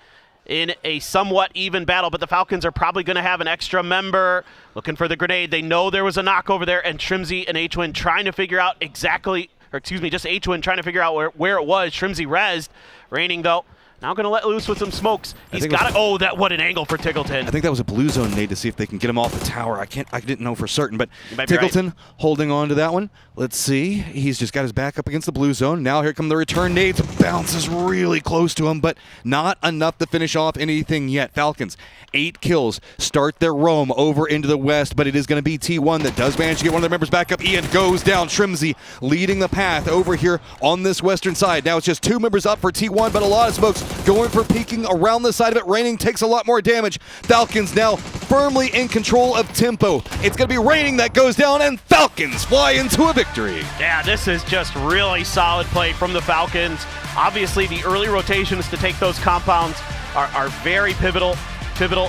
in a somewhat even battle, but the Falcons are probably going to have an extra member looking for the grenade. They know there was a knock over there, and Trimsy and H-Win trying to figure out exactly, or excuse me, just H-Win trying to figure out where it was. Trimsy rezzed. Raining, though, now going to let loose with some smokes. He's got it. Oh, what an angle for Tiggleton. I think that was a blue zone nade to see if they can get him off the tower. I didn't know for certain, but might be Tiggleton right. holding on to that one. Let's see. He's just got his back up against the blue zone. Now here come the return nades. Bounces really close to him, but not enough to finish off anything yet. Falcons, 8 kills, start their roam over into the west, but it is going to be T1 that does manage to get one of their members back up. Ian goes down. Trimsy leading the path over here on this western side. Now it's just 2 members up for T1, but a lot of smokes going for peeking around the side of it. Raining takes a lot more damage. Falcons now firmly in control of tempo. It's going to be Raining that goes down, and Falcons fly into a victory. Yeah, this is just really solid play from the Falcons. Obviously, the early rotations to take those compounds are very pivotal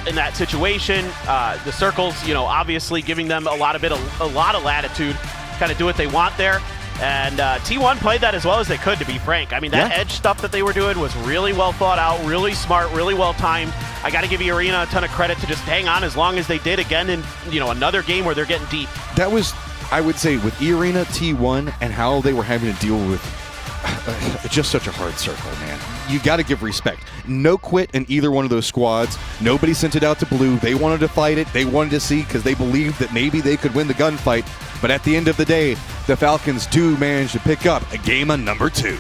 in that situation. The circles, obviously giving them a lot of latitude, kind of do what they want there. And T1 played that as well as they could, to be frank. I mean, that edge stuff that they were doing was really well thought out, really smart, really well timed. I got to give Arena a ton of credit to just hang on as long as they did again in another game where they're getting deep. That was, I would say, with Arena, T1, and how they were having to deal with just such a hard circle, man. You got to give respect. No quit in either one of those squads. Nobody sent it out to blue. They wanted to fight it. They wanted to see because they believed that maybe they could win the gunfight. But at the end of the day, the Falcons do manage to pick up a game on number 2.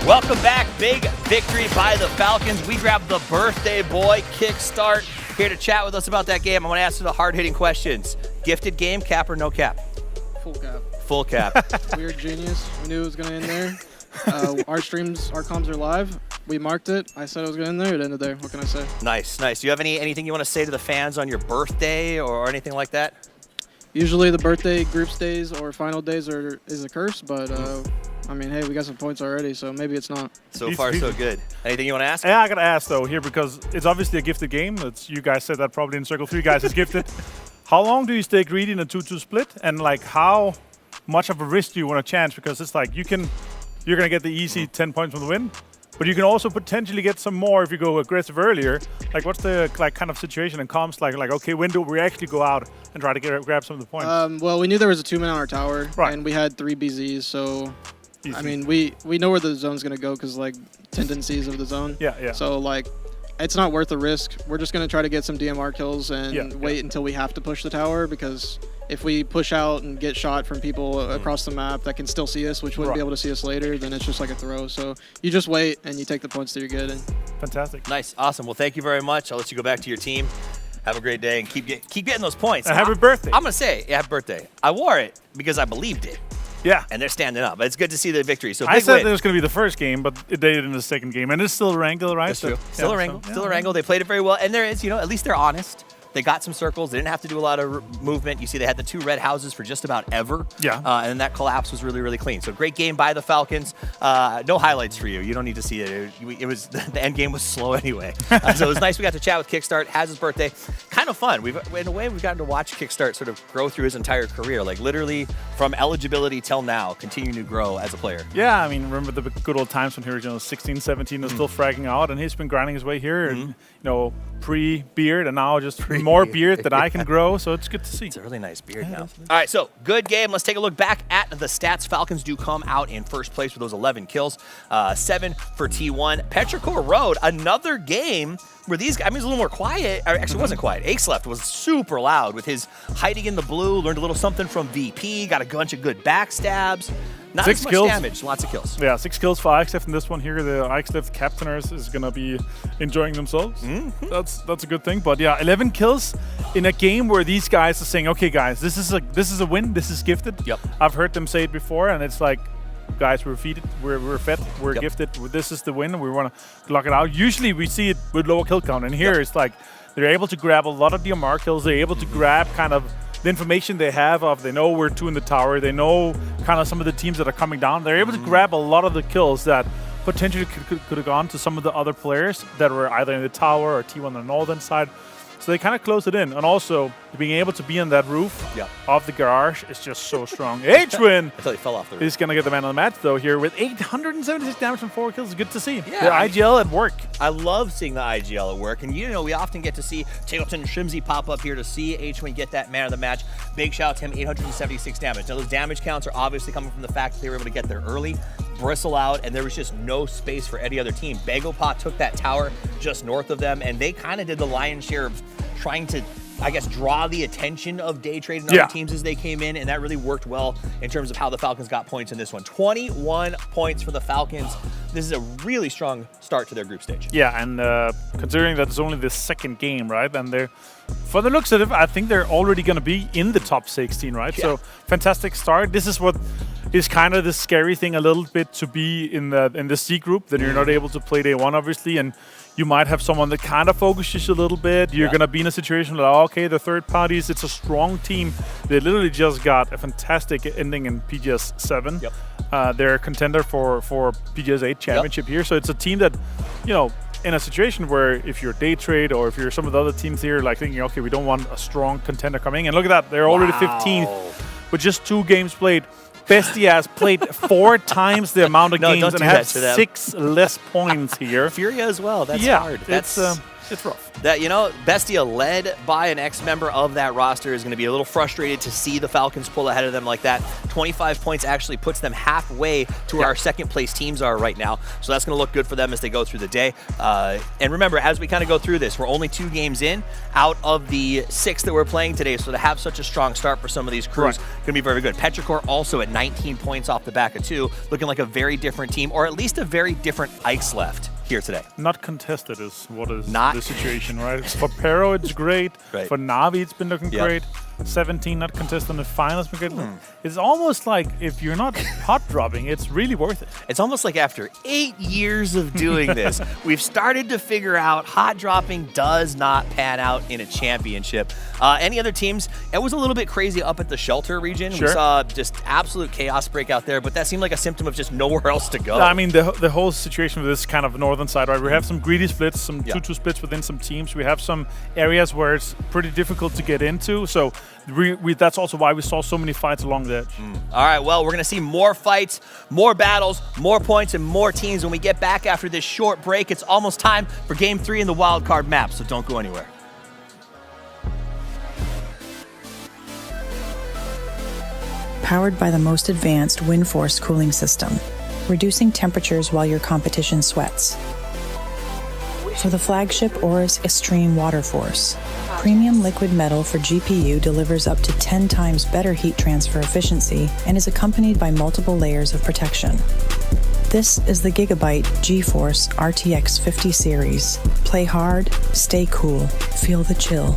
Welcome back. Big victory by the Falcons. We grabbed the birthday boy Kickstart here to chat with us about that game. I want to ask you the hard-hitting questions. Gifted game, cap or no cap? Full cap. Full cap. We're genius. We knew it was going to end there. Our comms are live. We marked it. I said it was going to end there. It ended there. What can I say? Nice, nice. Do you have anything you want to say to the fans on your birthday or anything like that? Usually the birthday group stays or final days is a curse, but I mean, hey, we got some points already, so maybe it's not. So far, so good. Anything you want to ask? Yeah, I got to ask, though, here, because it's obviously a gifted game. You guys said that probably in Circle 3 guys is gifted. How long do you stay greedy in a 2-2 split? And, like, how much of a risk do you want to chance? Because it's like you're going to get the easy 10 points from the win, but you can also potentially get some more if you go aggressive earlier. Like, what's the kind of situation and comms like, okay, when do we actually go out and try to grab some of the points? Well, we knew there was a 2-man on our tower, right, and we had 3 BZs, so... Easy. I mean, we know where the zone's going to go because, like, tendencies of the zone. Yeah. So, like, it's not worth the risk. We're just going to try to get some DMR kills and wait until we have to push the tower, because if we push out and get shot from people across the map that can still see us, which wouldn't be able to see us later, then it's just like a throw. So you just wait and you take the points that you're getting. Fantastic. Nice. Awesome. Well, thank you very much. I'll let you go back to your team. Have a great day and keep getting those points. Happy birthday. I'm going to say happy birthday. I wore it because I believed it. Yeah. And they're standing up. But it's good to see the victory. So I said win. it was going to be the first game, but they did it in the second game. And it's still a wrangle, right? That's true. Still a wrangle. Still a wrangle. They played it very well. And there is, at least they're honest. They got some circles. They didn't have to do a lot of movement. You see they had the 2 red houses for just about ever. Yeah. And that collapse was really, really clean. So great game by the Falcons. No highlights for you. You don't need to see it. It was the end game was slow anyway. So it was nice we got to chat with Kickstart. Has his birthday. Kind of fun. In a way, we've gotten to watch Kickstart sort of grow through his entire career. Like literally from eligibility till now, continuing to grow as a player. Yeah, I mean, remember the good old times when he was 16, 17, and still fragging out. And he's been grinding his way here. And, pre-beard and now just more beard that I can grow, so it's good to see. It's a really nice beard now. All right, so good game. Let's take a look back at the stats. Falcons do come out in first place with those 11 kills, 7 for T1. Petrichor Road, another game where these guys, it was a little more quiet. Actually, it wasn't quiet. Axleft was super loud with his hiding in the blue, learned a little something from VP, got a bunch of good backstabs. Not 6 as much kills. damage, lots of kills. Yeah, 6 kills for Ixlef in this one here. The Ixlef captainers is going to be enjoying themselves. That's a good thing. But yeah, 11 kills in a game where these guys are saying, okay, guys, this is a win. This is gifted. Yep. I've heard them say it before, and it's like, guys, we're fed, we're gifted. This is the win. We want to lock it out. Usually we see it with lower kill count, and here it's like they're able to grab a lot of DMR kills. They're able to grab kind of the information they have of, they know we're 2 in the tower. They know kind of some of the teams that are coming down. They're able to grab a lot of the kills that potentially could have gone to some of the other players that were either in the tower or T1 on the northern side. So they kind of close it in. And also, being able to be on that roof of the garage is just so strong. H-Win! Until he fell off the roof. He's going to get the man of the match, though, here with 876 damage and 4 kills. Good to see. Yeah, the IGL at work. I love seeing the IGL at work. And, we often get to see Taylorton and Shrimsy pop up here to see H-Win get that man of the match. Big shout out to him, 876 damage. Now, those damage counts are obviously coming from the fact that they were able to get there early, bristle out, and there was just no space for any other team. Bagopot took that tower just north of them, and they kind of did the lion's share of trying to, I guess, draw the attention of day trade and other teams as they came in, and that really worked well in terms of how the Falcons got points in this one. 21 points for the Falcons. This is a really strong start to their group stage. Yeah, and considering that it's only the second game, right? And they're, for the looks of it, I think they're already going to be in the top 16, right? Yeah. So fantastic start. This is what is kind of the scary thing a little bit, to be in the C group, that you're not able to play day one, obviously, and you might have someone that kind of focuses a little bit. You're going to be in a situation like, okay, the third parties, it's a strong team. They literally just got a fantastic ending in PGS 7. Yep. They're a contender for PGS 8 championship here. So it's a team that, in a situation where if you're day trade or if you're some of the other teams here, like thinking, okay, we don't want a strong contender coming in. And look at that. They're already 15th with just 2 games played. Bestia has played 4 times the amount of games and has 6 less points here. Furia as well. That's hard. It's rough. That, Bestia, led by an ex-member of that roster, is going to be a little frustrated to see the Falcons pull ahead of them like that. 25 points actually puts them halfway to where our second-place teams are right now. So that's going to look good for them as they go through the day. And remember, as we kind of go through this, we're only 2 games in out of the 6 that we're playing today. So to have such a strong start for some of these crews, going to be very, very good. Petrichor also at 19 points off the back of 2, looking like a very different team, or at least a very different Ixlef here today. Not contested is what is the situation, right? For Pero, it's great. For Navi, it's been looking great. 17 not contested in the finals. It's almost like if you're not hot dropping, it's really worth it. It's almost like after 8 years of doing this, we've started to figure out hot dropping does not pan out in a championship. Any other teams? It was a little bit crazy up at the shelter region. We saw just absolute chaos break out there, but that seemed like a symptom of just nowhere else to go. I mean, the whole situation with this kind of northern side, right? We have some greedy splits, some 2-2 splits within some teams. We have some areas where it's pretty difficult to get into. So that's also why we saw so many fights along the edge. All right, well, we're going to see more fights, more battles, more points, and more teams when we get back after this short break. It's almost time for Game 3 in the wildcard map, so don't go anywhere. Powered by the most advanced WindForce cooling system, reducing temperatures while your competition sweats. For the flagship Aorus Extreme Water Force, premium liquid metal for GPU delivers up to 10 times better heat transfer efficiency and is accompanied by multiple layers of protection. This is the Gigabyte GeForce RTX 50 series. Play hard, stay cool, feel the chill.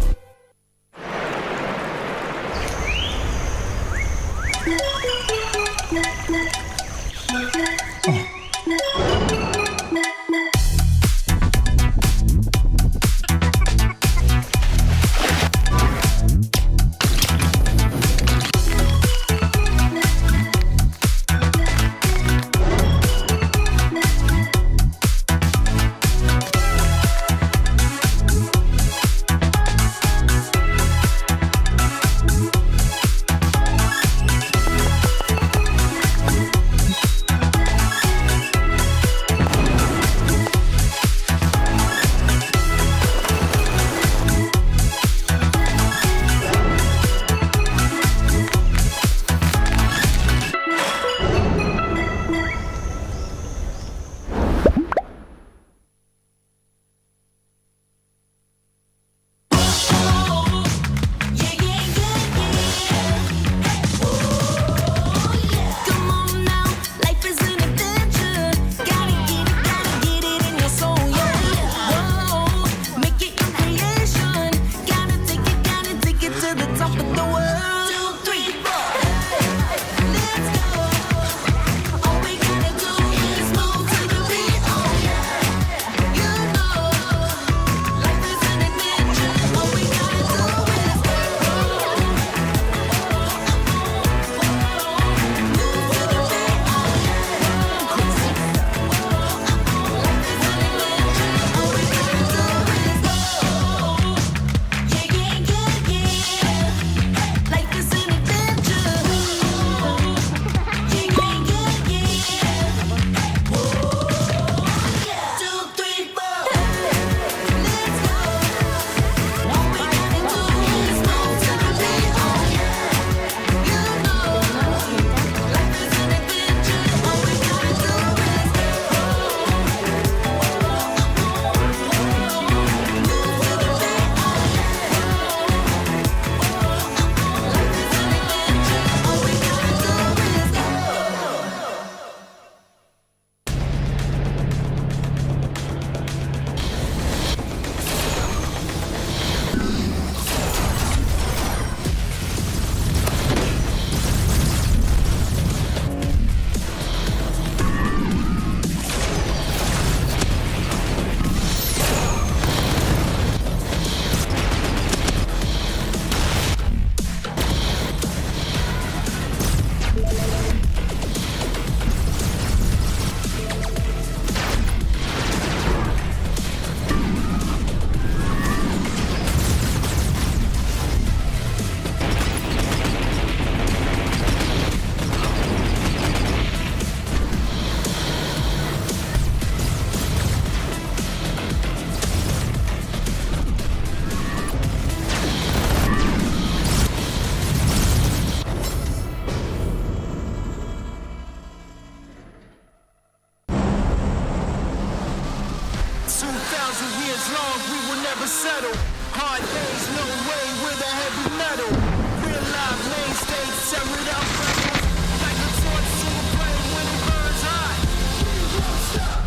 2,000 years long, we will never settle. Hard days, no way, with a heavy metal. Real life mainstays, tear it out. Like a torch to a flame when it burns hot. We won't stop.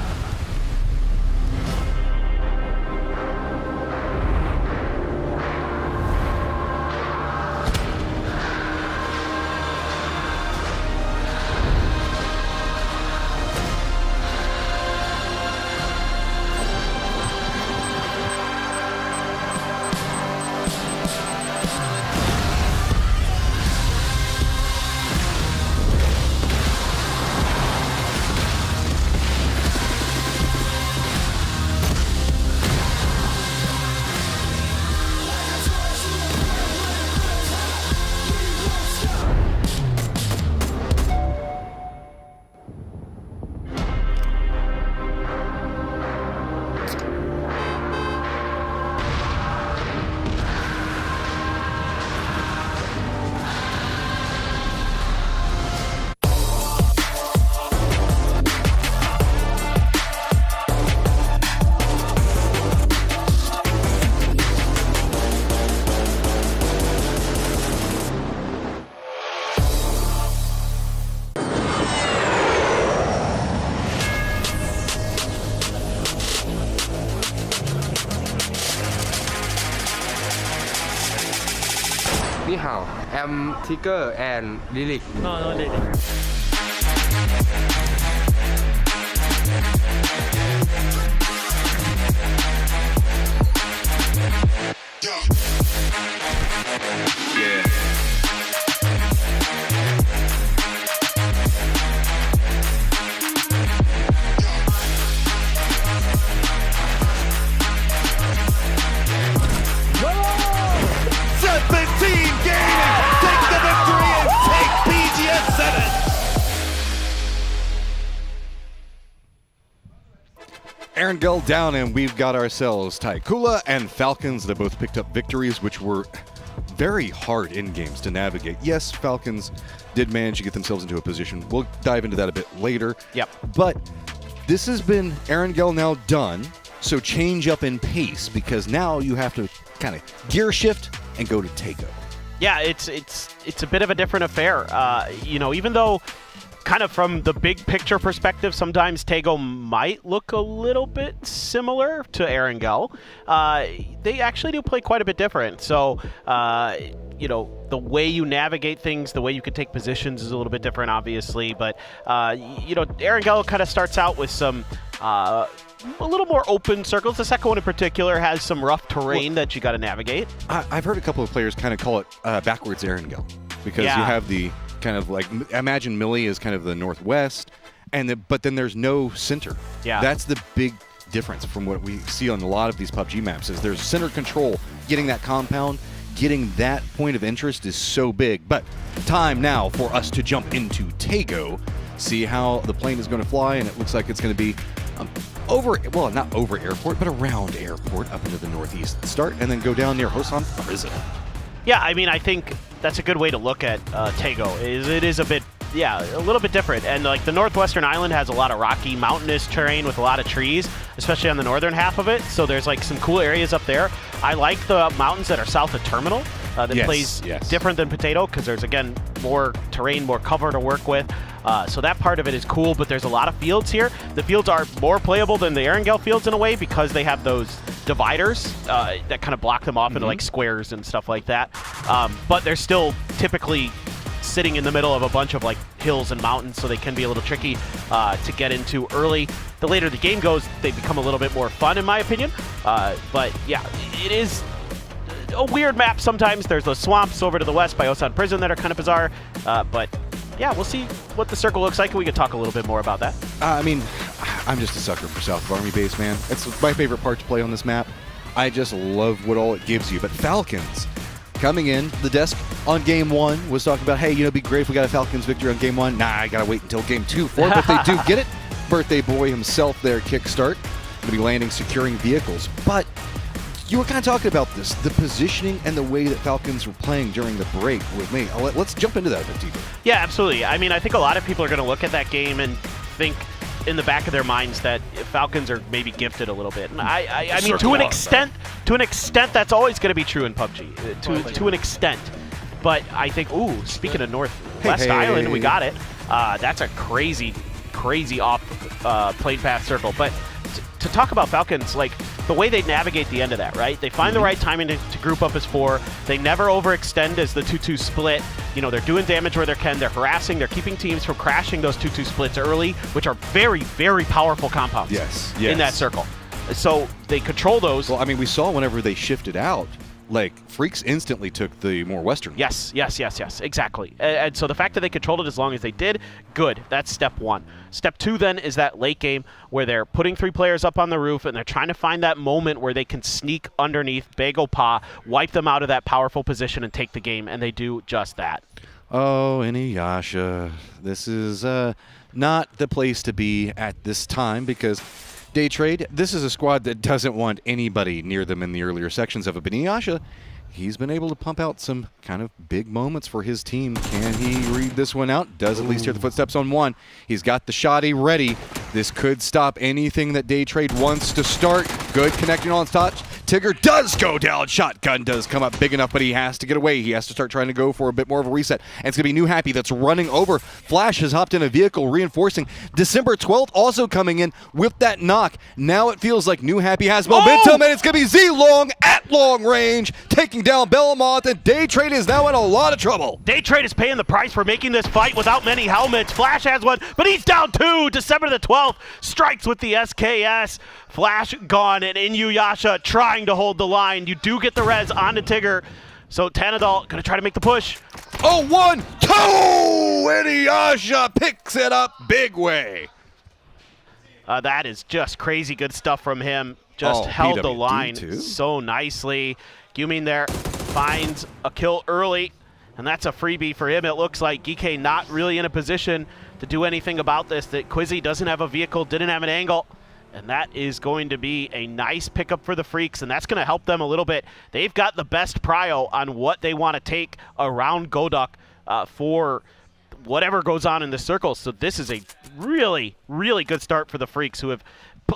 Ni hao, I'm Tiger and Lilik. No, Lilik. Erangel down, and we've got ourselves Taikula and Falcons that both picked up victories, which were very hard in games to navigate. Yes, Falcons did manage to get themselves into a position. We'll dive into that a bit later. Yep. But this has been Erangel now done, so change up in pace because now you have to kind of gear shift and go to Tego. Yeah, it's a bit of a different affair. Even though kind of from the big picture perspective, sometimes Tego might look a little bit similar to Erangel. They actually do play quite a bit different. So, the way you navigate things, the way you can take positions is a little bit different, obviously. But, Erangel kind of starts out with some a little more open circles. The second one in particular has some rough terrain that you got to navigate. I've heard a couple of players kind of call it backwards Erangel because you have the kind of like, imagine Millie is kind of the northwest, but then there's no center. Yeah. That's the big difference from what we see on a lot of these PUBG maps is there's center control. Getting that compound, getting that point of interest is so big. But time now for us to jump into Tego, see how the plane is going to fly, and it looks like it's going to be not over airport, but around airport up into the northeast start, and then go down near Hosan Prison. Yeah, I mean, I think that's a good way to look at Tego. It is a little bit different. And like the northwestern island has a lot of rocky, mountainous terrain with a lot of trees, especially on the northern half of it. So there's like some cool areas up there. I like the mountains that are south of Terminal. That plays different than Potato because there's, again, more terrain, more cover to work with. So that part of it is cool, but there's a lot of fields here. The fields are more playable than the Erangel fields in a way because they have those dividers that kind of block them off into like squares and stuff like that. But they're still typically sitting in the middle of a bunch of like hills and mountains, so they can be a little tricky to get into early. The later the game goes, they become a little bit more fun, in my opinion. But yeah, it is a weird map sometimes. There's those swamps over to the west by Osan Prison that are kind of bizarre. But yeah, we'll see what the circle looks like, and we can talk a little bit more about that. I mean, I'm just a sucker for South of Army Base, man. It's my favorite part to play on this map. I just love what all it gives you. But Falcons coming in, the desk on game one was talking about, hey, it'd be great if we got a Falcons victory on game one. Nah, I got to wait until game 2 for it, but they do get it. Birthday boy himself there, kickstart. Going to be landing, securing vehicles. But you were kind of talking about this, the positioning and the way that Falcons were playing during the break with me. Let's jump into that a bit deeper. Yeah, absolutely. I mean, I think a lot of people are going to look at that game and think in the back of their minds that Falcons are maybe gifted a little bit. And I mean, to an extent, that's always going to be true in PUBG, to an extent. But I think, ooh, speaking of Northwest Island, we got it. That's a crazy off plane path circle. But to talk about Falcons, like the way they navigate the end of that, right? They find the right timing to group up as 4. They never overextend as the 2-2 split. You know, they're doing damage where they can. They're harassing. They're keeping teams from crashing those 2-2 splits early, which are very, very powerful compounds in that circle. So they control those. Well, I mean, we saw whenever they shifted out, like, Freaks instantly took the more western. Yes, exactly. And so the fact that they controlled it as long as they did, good. That's step 1. Step 2 then is that late game where they're putting 3 players up on the roof and they're trying to find that moment where they can sneak underneath Bagel Pa, wipe them out of that powerful position and take the game, and they do just that. Oh, Inuyasha. This is not the place to be at this time because Day Trade, this is a squad that doesn't want anybody near them in the earlier sections of it. But Inuyasha, he's been able to pump out some kind of big moments for his team. Can he read this one out? Does at least hear the footsteps on one. He's got the shotty ready. This could stop anything that Day Trade wants to start. Good connecting on touch. Tigger does go down. Shotgun does come up big enough, but he has to get away. He has to start trying to go for a bit more of a reset. And it's going to be New Happy that's running over. Flash has hopped in a vehicle, reinforcing. December 12th also coming in with that knock. Now it feels like New Happy has momentum, and it's going to be Z-Long at long range, taking down Belmont, and Day Trade is now in a lot of trouble. Day Trade is paying the price for making this fight without many helmets. Flash has one, but he's down 2. December the 12th strikes with the SKS. Flash gone, and Inuyasha trying to hold the line. You do get the res onto Tigger. So Tanadol going to try to make the push. Oh, 1, 2! Inuyasha picks it up big way. That is just crazy good stuff from him. Just held the line so nicely. Gyumin there finds a kill early, and that's a freebie for him. It looks like Geekay not really in a position to do anything about this. That Quizzy doesn't have a vehicle, didn't have an angle. And that is going to be a nice pickup for the Freaks, and that's going to help them a little bit. They've got the best prio on what they want to take around Godok for whatever goes on in the circle. So this is a really, really good start for the Freaks, who have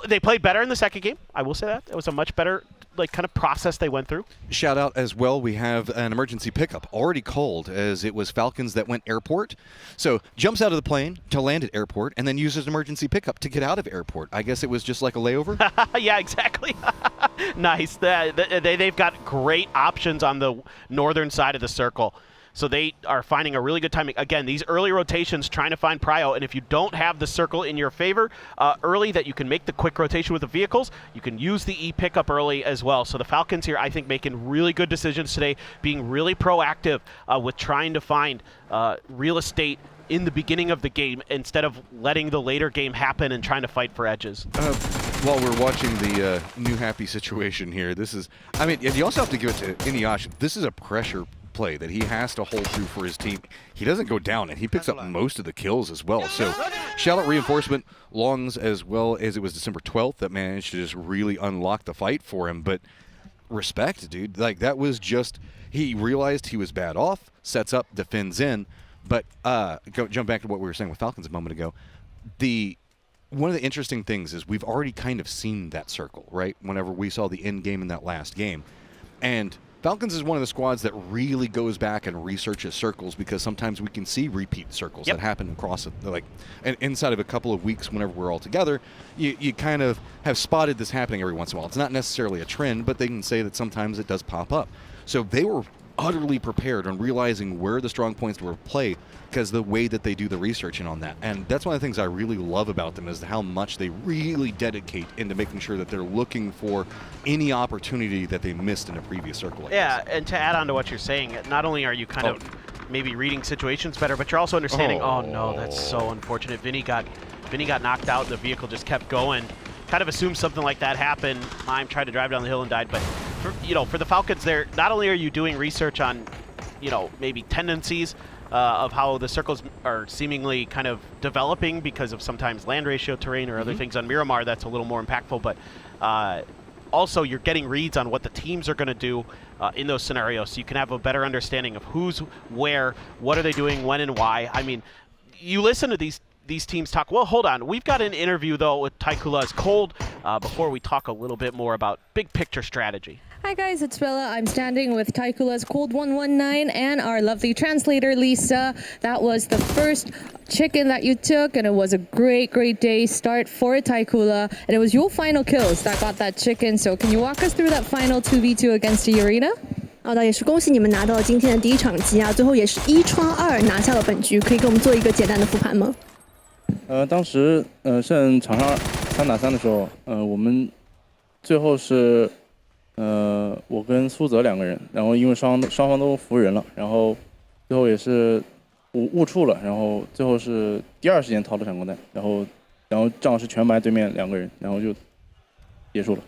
they played better in the second game. I will say that. It was a much better kind of process they went through. Shout out as well, we have an emergency pickup already called, as it was Falcons that went airport. So jumps out of the plane to land at airport and then uses emergency pickup to get out of airport. I guess it was just like a layover. Yeah, exactly. Nice. They've got great options on the northern side of the circle. So they are finding a really good timing. Again, these early rotations trying to find prio, and if you don't have the circle in your favor early that you can make the quick rotation with the vehicles, you can use the E pickup early as well. So the Falcons here, I think, making really good decisions today, being really proactive with trying to find real estate in the beginning of the game instead of letting the later game happen and trying to fight for edges. While we're watching the New Happy situation here, this is, I mean, you also have to give it to Inuyasha. This is a pressure play that he has to hold through for his team. He doesn't go down, and he picks up most of the kills as well. So shout out reinforcement, Longs, as well as it was December 12th that managed to just really unlock the fight for him. But respect, dude. Like, that was just, he realized he was bad off, sets up, defends in. But jump back to what we were saying with Falcons a moment ago. One of the interesting things is we've already kind of seen that circle, right? Whenever we saw the end game in that last game. And Falcons is one of the squads that really goes back and researches circles, because sometimes we can see repeat circles that happen across it. Like, and inside of a couple of weeks, whenever we're all together, you kind of have spotted this happening every once in a while. It's not necessarily a trend, but they can say that sometimes it does pop up. So they were utterly prepared on realizing where the strong points were play, because the way that they do the researching on that. And that's one of the things I really love about them, is how much they really dedicate into making sure that they're looking for any opportunity that they missed in a previous circle. Like this. And to add on to what you're saying, not only are you kind of maybe reading situations better, but you're also understanding, oh no, that's so unfortunate. Vinny got knocked out, the vehicle just kept going. Kind of assumed something like that happened. Mime tried to drive down the hill and died, but for the Falcons, there not only are you doing research on, maybe tendencies of how the circles are seemingly kind of developing because of sometimes land ratio terrain or other things on Miramar that's a little more impactful, but also you're getting reads on what the teams are going to do in those scenarios, so you can have a better understanding of who's where, what are they doing, when and why. I mean, you listen to these these teams talk. Well, hold on. We've got an interview, though, with Taikula's Cold before we talk a little bit more about big picture strategy. Hi guys, it's Bella. I'm standing with Taikula's Cold 119 and our lovely translator, Lisa. That was the first chicken that you took, and it was a great day start for Taikula. And it was your final kills that got that chicken. So can you walk us through that final 2v2 against the arena? 好的，也是恭喜你们拿到了今天的第一场机啊，最后也是1创2拿下了本局，可以给我们做一个简单的复盘吗？当时剩场上3打3的时候，我们最后是我跟苏泽2个人，然后因为双方都服人了，然后最后也是误触了，然后最后是第2时间掏的闪光弹，然后正好是全白对面2个人，然后就结束了。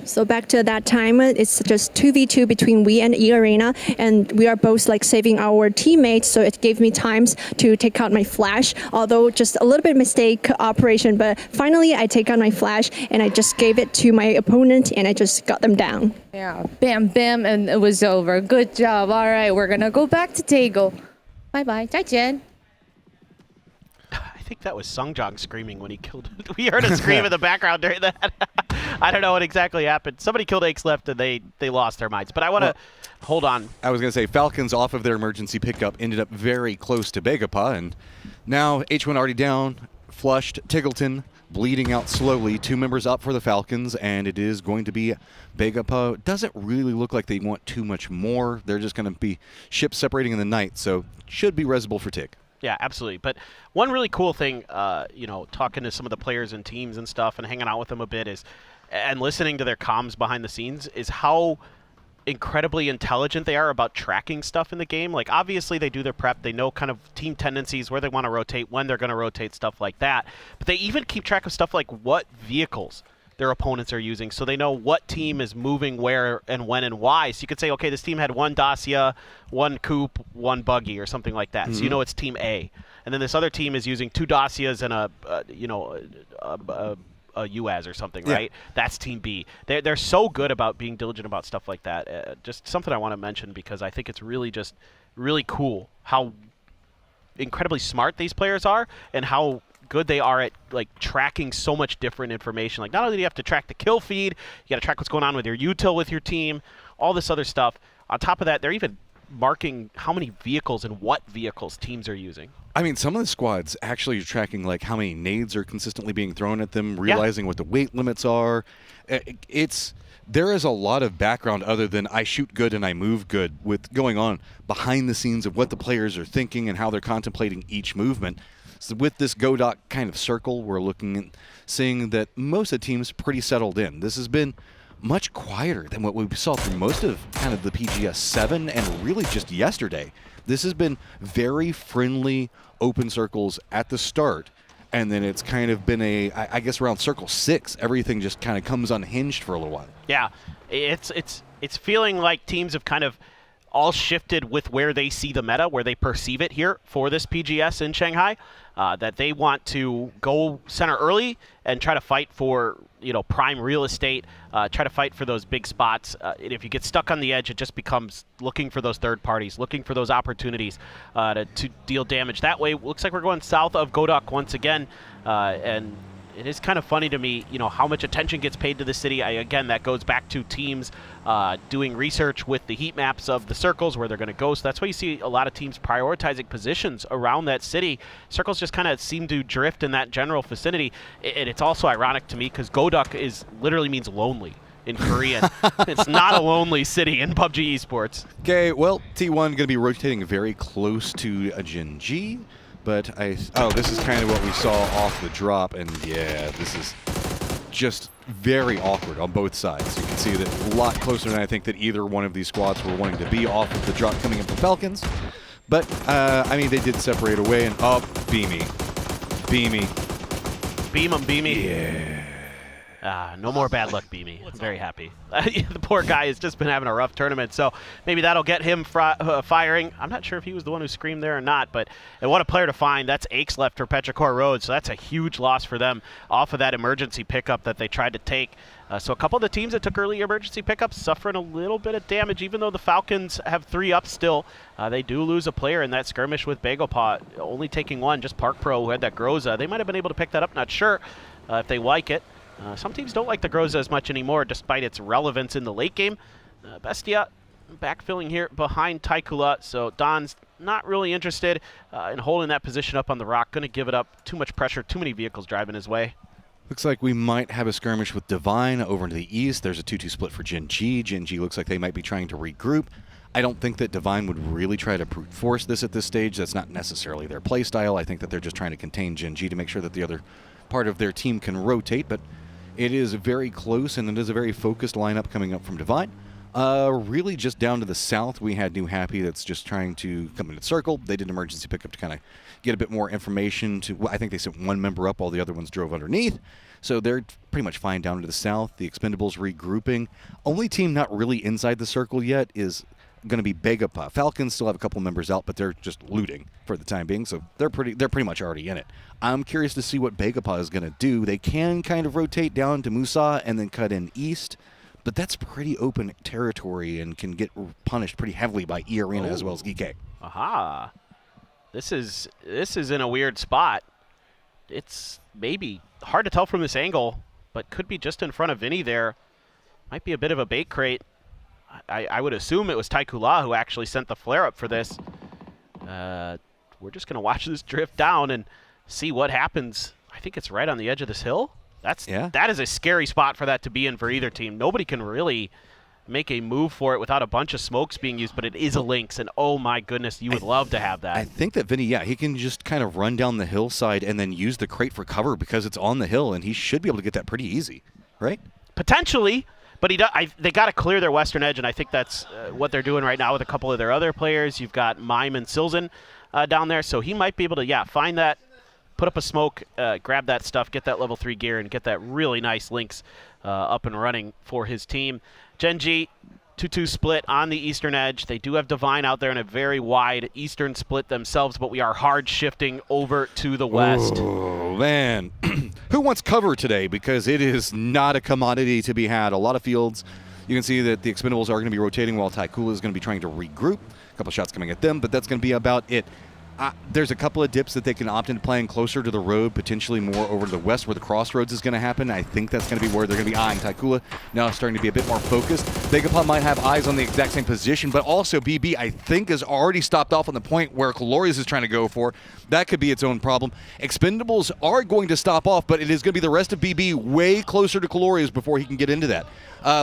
So back to that time, it's just 2v2 between we and E Arena, and we are both like saving our teammates. So it gave me times to take out my flash, although just a little bit mistake operation. But finally, I take out my flash and I just gave it to my opponent, and I just got them down. Yeah, bam, bam, and it was over. Good job. All right, we're gonna go back to Tego. Bye bye. 再见. I think that was Sungjong screaming when he killed. We heard a scream in the background during that. I don't know what exactly happened. Somebody killed Aches Left and they lost their minds. But I want to hold on. I was going to say Falcons off of their emergency pickup ended up very close to Begapa, and now H1 already down, flushed. Tiggleton bleeding out slowly. 2 members up for the Falcons, and it is going to be Begapa. Doesn't really look like they want too much more. They're just going to be ships separating in the night, so should be resable for Tig. Yeah, absolutely. But one really cool thing, you know, talking to some of the players and teams and stuff and hanging out with them a bit is, and listening to their comms behind the scenes, is how incredibly intelligent they are about tracking stuff in the game. Like, obviously they do their prep. They know kind of team tendencies, where they want to rotate, when they're going to rotate, stuff like that. But they even keep track of stuff like what vehicles their opponents are using, so they know what team is moving where and when and why. So you could say, okay, this team had 1 Dacia, 1 Coupe, 1 Buggy, or something like that. So you know it's Team A. And then this other team is using 2 Dacias and a UAZ or something, right? That's Team B. They're so good about being diligent about stuff like that. Just something I want to mention, because I think it's really just really cool how incredibly smart these players are and how good they are at like tracking so much different information. Like, not only do you have to track the kill feed, you got to track what's going on with your util with your team, all this other stuff. On top of that, they're even marking how many vehicles and what vehicles teams are using. I mean, some of the squads actually are tracking like how many nades are consistently being thrown at them, realizing what the weight limits are. There is a lot of background other than I shoot good and I move good with going on behind the scenes of what the players are thinking and how they're contemplating each movement. So with this Godoc kind of circle, we're looking and seeing that most of the teams pretty settled in. This has been much quieter than what we saw through most of kind of the PGS 7 and really just yesterday. This has been very friendly open circles at the start, and then it's kind of been I guess around circle 6, everything just kind of comes unhinged for a little while. Yeah, it's feeling like teams have kind of all shifted with where they see the meta, where they perceive it here for this PGS in Shanghai, that they want to go center early and try to fight for, you know, prime real estate, try to fight for those big spots. And if you get stuck on the edge, it just becomes looking for those third parties, looking for those opportunities to deal damage. That way, looks like we're going south of Godoc once again, and it is kind of funny to me, you know, how much attention gets paid to the city. Again, that goes back to teams doing research with the heat maps of the circles where they're going to go. So that's why you see a lot of teams prioritizing positions around that city. Circles just kind of seem to drift in that general vicinity. And it's also ironic to me because Godoc literally means lonely in Korean. It's not a lonely city in PUBG Esports. Okay, well, T1 going to be rotating very close to a Gen G. But this is kind of what we saw off the drop, and yeah, this is just very awkward on both sides. You can see that a lot closer than I think that either one of these squads were wanting to be off of the drop coming in from Falcons. But, I mean, they did separate away, and Beamy. Beam him, Beamy. Yeah. No more bad luck, BB. I'm very happy. The poor guy has just been having a rough tournament, so maybe that'll get him firing. I'm not sure if he was the one who screamed there or not, but what a player to find. That's Aches left for Petrichor Road, so that's a huge loss for them off of that emergency pickup that they tried to take. So a couple of the teams that took early emergency pickups suffering a little bit of damage, even though the Falcons have 3 up still. They do lose a player in that skirmish with Bagopot, only taking 1, just Park Pro who had that Groza. They might have been able to pick that up, not sure if they like it. Some teams don't like the Groza as much anymore, despite its relevance in the late game. Bestia backfilling here behind Taikula, so Don's not really interested in holding that position up on the rock. Going to give it up. Too much pressure, too many vehicles driving his way. Looks like we might have a skirmish with Divine over to the east. There's a 2-2 split for Gen G. Gen G looks like they might be trying to regroup. I don't think that Divine would really try to brute force this at this stage. That's not necessarily their play style. I think that they're just trying to contain Gen G to make sure that the other part of their team can rotate, but it is very close, and it is a very focused lineup coming up from Divine. Really just down to the south, we had New Happy that's just trying to come into the circle. They did an emergency pickup to kind of get a bit more information. I think they sent 1 member up while the other ones drove underneath. So they're pretty much fine down to the south. The Expendables regrouping. Only team not really inside the circle yet is going to be Begapa. Falcons still have a couple members out, but they're just looting for the time being, so they're pretty much already in it. I'm curious to see what Begapa is going to do. They can kind of rotate down to Musa and then cut in east, but that's pretty open territory and can get punished pretty heavily by E-Arena as well as EK. Aha. This is in a weird spot. It's maybe hard to tell from this angle, but could be just in front of Vinny there. Might be a bit of a bait crate. I would assume it was Taikula who actually sent the flare-up for this. We're just going to watch this drift down and see what happens. I think it's right on the edge of this hill. That is a scary spot for that to be in for either team. Nobody can really make a move for it without a bunch of smokes being used, but it is a Lynx, and oh my goodness, you would love to have that. I think that Vinny, he can just kind of run down the hillside and then use the crate for cover because it's on the hill, and he should be able to get that pretty easy, right? Potentially. But they got to clear their western edge, and I think that's what they're doing right now with a couple of their other players. You've got Mime and Silzen down there, so he might be able to, find that, put up a smoke, grab that stuff, get that level 3 gear, and get that really nice Lynx up and running for his team. Gen G, 2-2 split on the eastern edge. They do have Divine out there in a very wide eastern split themselves, but we are hard shifting over to the west. Oh, man. Who wants cover today? Because it is not a commodity to be had. A lot of fields. You can see that the Expendables are going to be rotating while Taikula is going to be trying to regroup. A couple shots coming at them, but that's going to be about it. There's a couple of dips that they can opt into playing closer to the road, potentially more over to the west where the crossroads is going to happen. I think that's going to be where they're going to be eyeing Taikula. Now starting to be a bit more focused. Vegapod might have eyes on the exact same position, but also BB, I think, has already stopped off on the point where Glorious is trying to go for. That could be its own problem. Expendables are going to stop off, but it is going to be the rest of BB way closer to Glorious before he can get into that.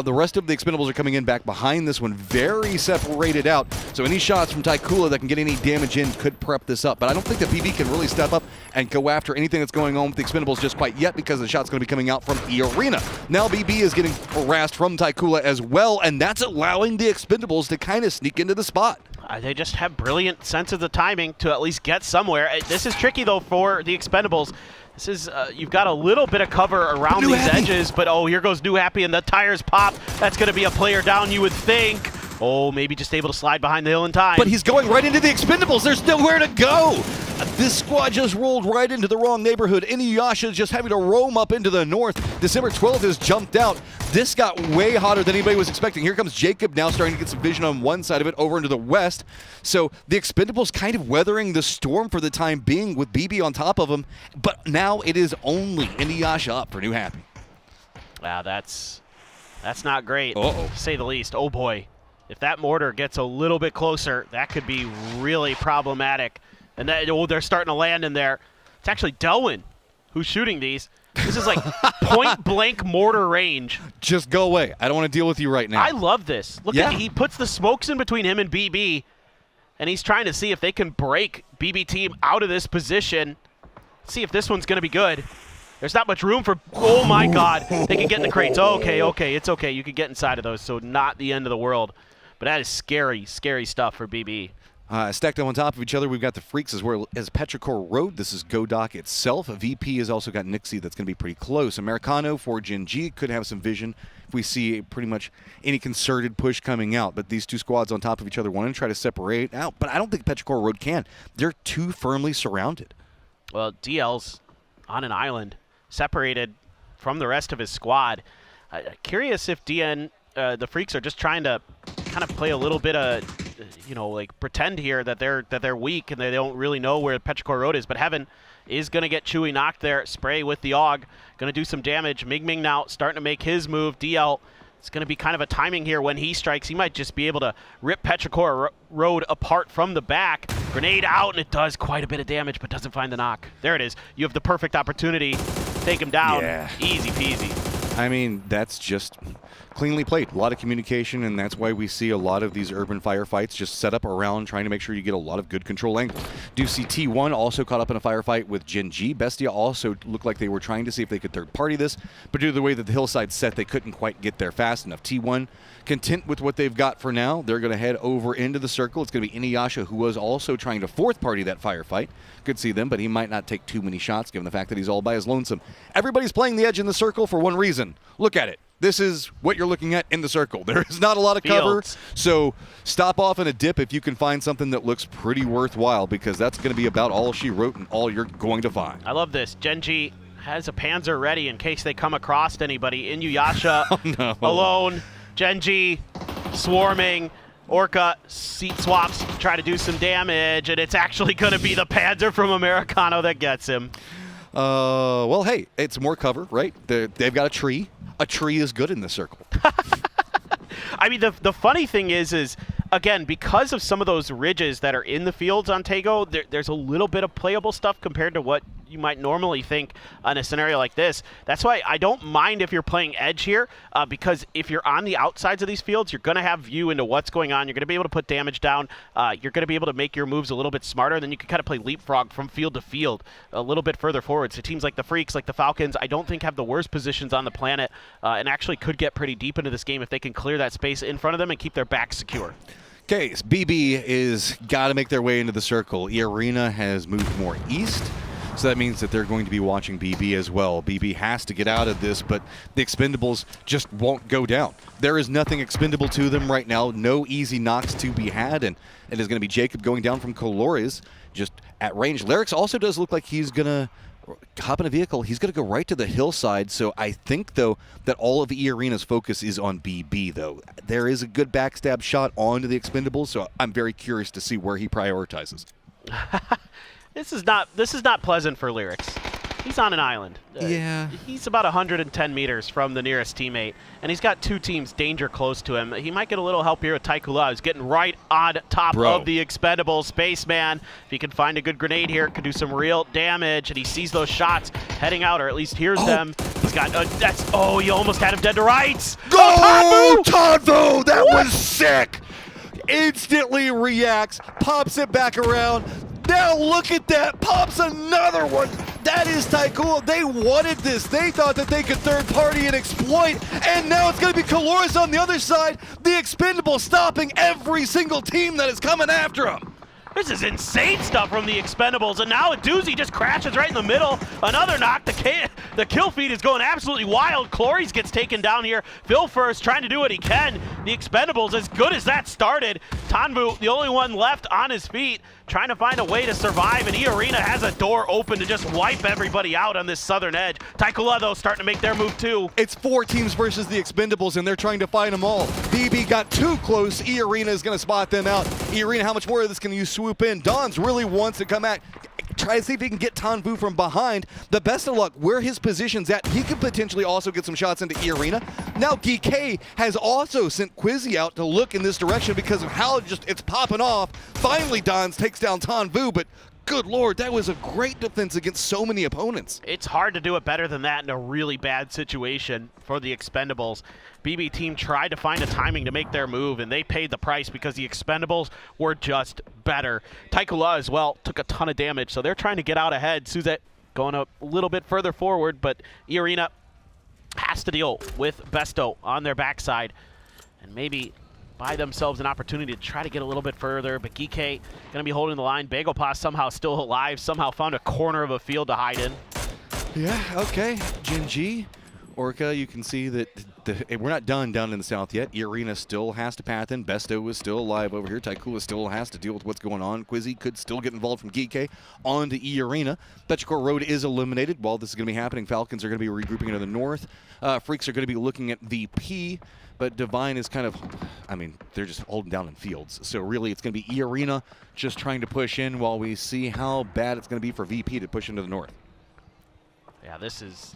The rest of the Expendables are coming in back behind this one, very separated out. So any shots from Taikula that can get any damage in could prep this up. But I don't think that BB can really step up and go after anything that's going on with the Expendables just quite yet because the shot's going to be coming out from E-Arena. Now BB is getting harassed from Taikula as well, and that's allowing the Expendables to kind of sneak into the spot. They just have brilliant sense of the timing to at least get somewhere. This is tricky, though, for the Expendables. This is, you've got a little bit of cover around these edges, but here goes New Happy, and the tires pop. That's going to be a player down, you would think. Maybe just able to slide behind the hill in time. But he's going right into the Expendables. There's nowhere to go. This squad just rolled right into the wrong neighborhood. Inuyasha is just having to roam up into the north. December 12th has jumped out. This got way hotter than anybody was expecting. Here comes Jacob now starting to get some vision on one side of it over into the west. So the Expendables kind of weathering the storm for the time being with BB on top of them. But now it is only Inuyasha up for New Happy. Wow, that's not great, to say the least. Oh, boy. If that mortar gets a little bit closer, that could be really problematic. And they're starting to land in there. It's actually Delwyn who's shooting these. This is like point-blank mortar range. Just go away. I don't want to deal with you right now. I love this. Look at he puts the smokes in between him and BB, and he's trying to see if they can break BB team out of this position. See if this one's going to be good. There's not much room for, oh my God. They can get in the crates. Okay, it's okay. You can get inside of those, so not the end of the world. But that is scary, scary stuff for BB. Stacked up on top of each other, we've got the Freaks as well as Petrichor Road. This is Godok itself. VP has also got Nixie that's going to be pretty close. Americano for Gen G could have some vision if we see pretty much any concerted push coming out. But these two squads on top of each other want to try to separate out. But I don't think Petrichor Road can. They're too firmly surrounded. Well, DL's on an island, separated from the rest of his squad. Curious if DN, the Freaks are just trying to kind of play a little bit of, like pretend here that they're weak and they don't really know where Petrichor Road is. But Heaven is going to get Chewy knocked there. Spray with the AUG, going to do some damage. Ming now starting to make his move. DL, it's going to be kind of a timing here when he strikes. He might just be able to rip Petrichor Road apart from the back. Grenade out, and it does quite a bit of damage, but doesn't find the knock. There it is. You have the perfect opportunity. Take him down. Yeah. Easy peasy. I mean, that's just cleanly played. A lot of communication, and that's why we see a lot of these urban firefights just set up around trying to make sure you get a lot of good control angles. Do see T1 also caught up in a firefight with Gen G. Bestia also looked like they were trying to see if they could third-party this, but due to the way that the hillside's set, they couldn't quite get there fast enough. T1, content with what they've got for now, they're going to head over into the circle. It's going to be Inuyasha, who was also trying to fourth-party that firefight. Could see them, but he might not take too many shots given the fact that he's all by his lonesome. Everybody's playing the edge in the circle for one reason. Look at it. This is what you're looking at in the circle. There is not a lot of cover, so stop off in a dip if you can find something that looks pretty worthwhile, because that's going to be about all she wrote and all you're going to find. I love this. Genji has a Panzer ready in case they come across anybody. Inuyasha alone. Genji swarming. Orca seat swaps to try to do some damage, and it's actually going to be the Panzer from Americano that gets him. Well, hey, it's more cover, right? They've got a tree. A tree is good in the circle. I mean, the funny thing is again, because of some of those ridges that are in the fields on Tego, there's a little bit of playable stuff compared to what you might normally think in a scenario like this. That's why I don't mind if you're playing edge here, because if you're on the outsides of these fields, you're going to have view into what's going on. You're going to be able to put damage down. You're going to be able to make your moves a little bit smarter, and then you can kind of play leapfrog from field to field a little bit further forward. So teams like the Freaks, like the Falcons, I don't think have the worst positions on the planet, and actually could get pretty deep into this game if they can clear that space in front of them and keep their back secure. Okay, so BB is got to make their way into the circle. E-Arena has moved more east, so that means that they're going to be watching BB as well. BB has to get out of this, but the Expendables just won't go down. There is nothing expendable to them right now. No easy knocks to be had, and it is going to be Jacob going down from Colores just at range. Lyrics also does look like he's going to hop in a vehicle. He's going to go right to the hillside, so I think, though, that all of E-Arena's focus is on BB, though. There is a good backstab shot onto the Expendables, so I'm very curious to see where he prioritizes. This is not pleasant for Lyrics. He's on an island. Yeah. He's about 110 meters from the nearest teammate, and he's got two teams danger close to him. He might get a little help here with Taikula, who's getting right on top of the Expendable. Spaceman, if he can find a good grenade here, could do some real damage, and he sees those shots heading out, or at least hears them. He's got, he almost had him dead to rights. Go, Tanvu! That was sick! Instantly reacts, pops it back around. Now look at that, pops another one. That is Taikula. They wanted this. They thought that they could third party and exploit, and now it's going to be Colores on the other side. The Expendable stopping every single team that is coming after him. This is insane stuff from the Expendables, and now a doozy just crashes right in the middle. Another knock. The kill feed is going absolutely wild. Clories gets taken down here. Phil first, trying to do what he can. The Expendables, as good as that started. Tanvu, the only one left on his feet, trying to find a way to survive, and E-Arena has a door open to just wipe everybody out on this southern edge. Taikula, though, starting to make their move, too. It's 4 teams versus the Expendables, and they're trying to find them all. BB got too close. E-Arena is going to spot them out. E-Arena, how much more of this can you swoop in? Dons really wants to come at. Try to see if he can get Tanvu from behind. The best of luck, where his position's at, he could potentially also get some shots into E-Arena. Now GK has also sent Quizzy out to look in this direction because of how it's popping off. Finally, Dons takes down Tanvu, but good lord, that was a great defense against so many opponents. It's hard to do it better than that in a really bad situation for the Expendables. BB team tried to find a timing to make their move, and they paid the price because the Expendables were just better. Taikula as well took a ton of damage, so they're trying to get out ahead. Suzette going a little bit further forward, but E-Arena has to deal with Besto on their backside. And maybe buy themselves an opportunity to try to get a little bit further, but Geek going to be holding the line. Bagel Paw somehow still alive, somehow found a corner of a field to hide in. Yeah, okay. Gen G, Orca, you can see that we're not done down in the south yet. Irina still has to path in. Besto is still alive over here. Taikula still has to deal with what's going on. Quizzy could still get involved from Geek onto E-Arena. Petrichor Road is eliminated. While this is going to be happening, Falcons are going to be regrouping into the north. Freaks are going to be looking at VP, but Divine is kind of, I mean, they're just holding down in fields. So really it's going to be E-Arena just trying to push in while we see how bad it's going to be for VP to push into the north. Yeah, this is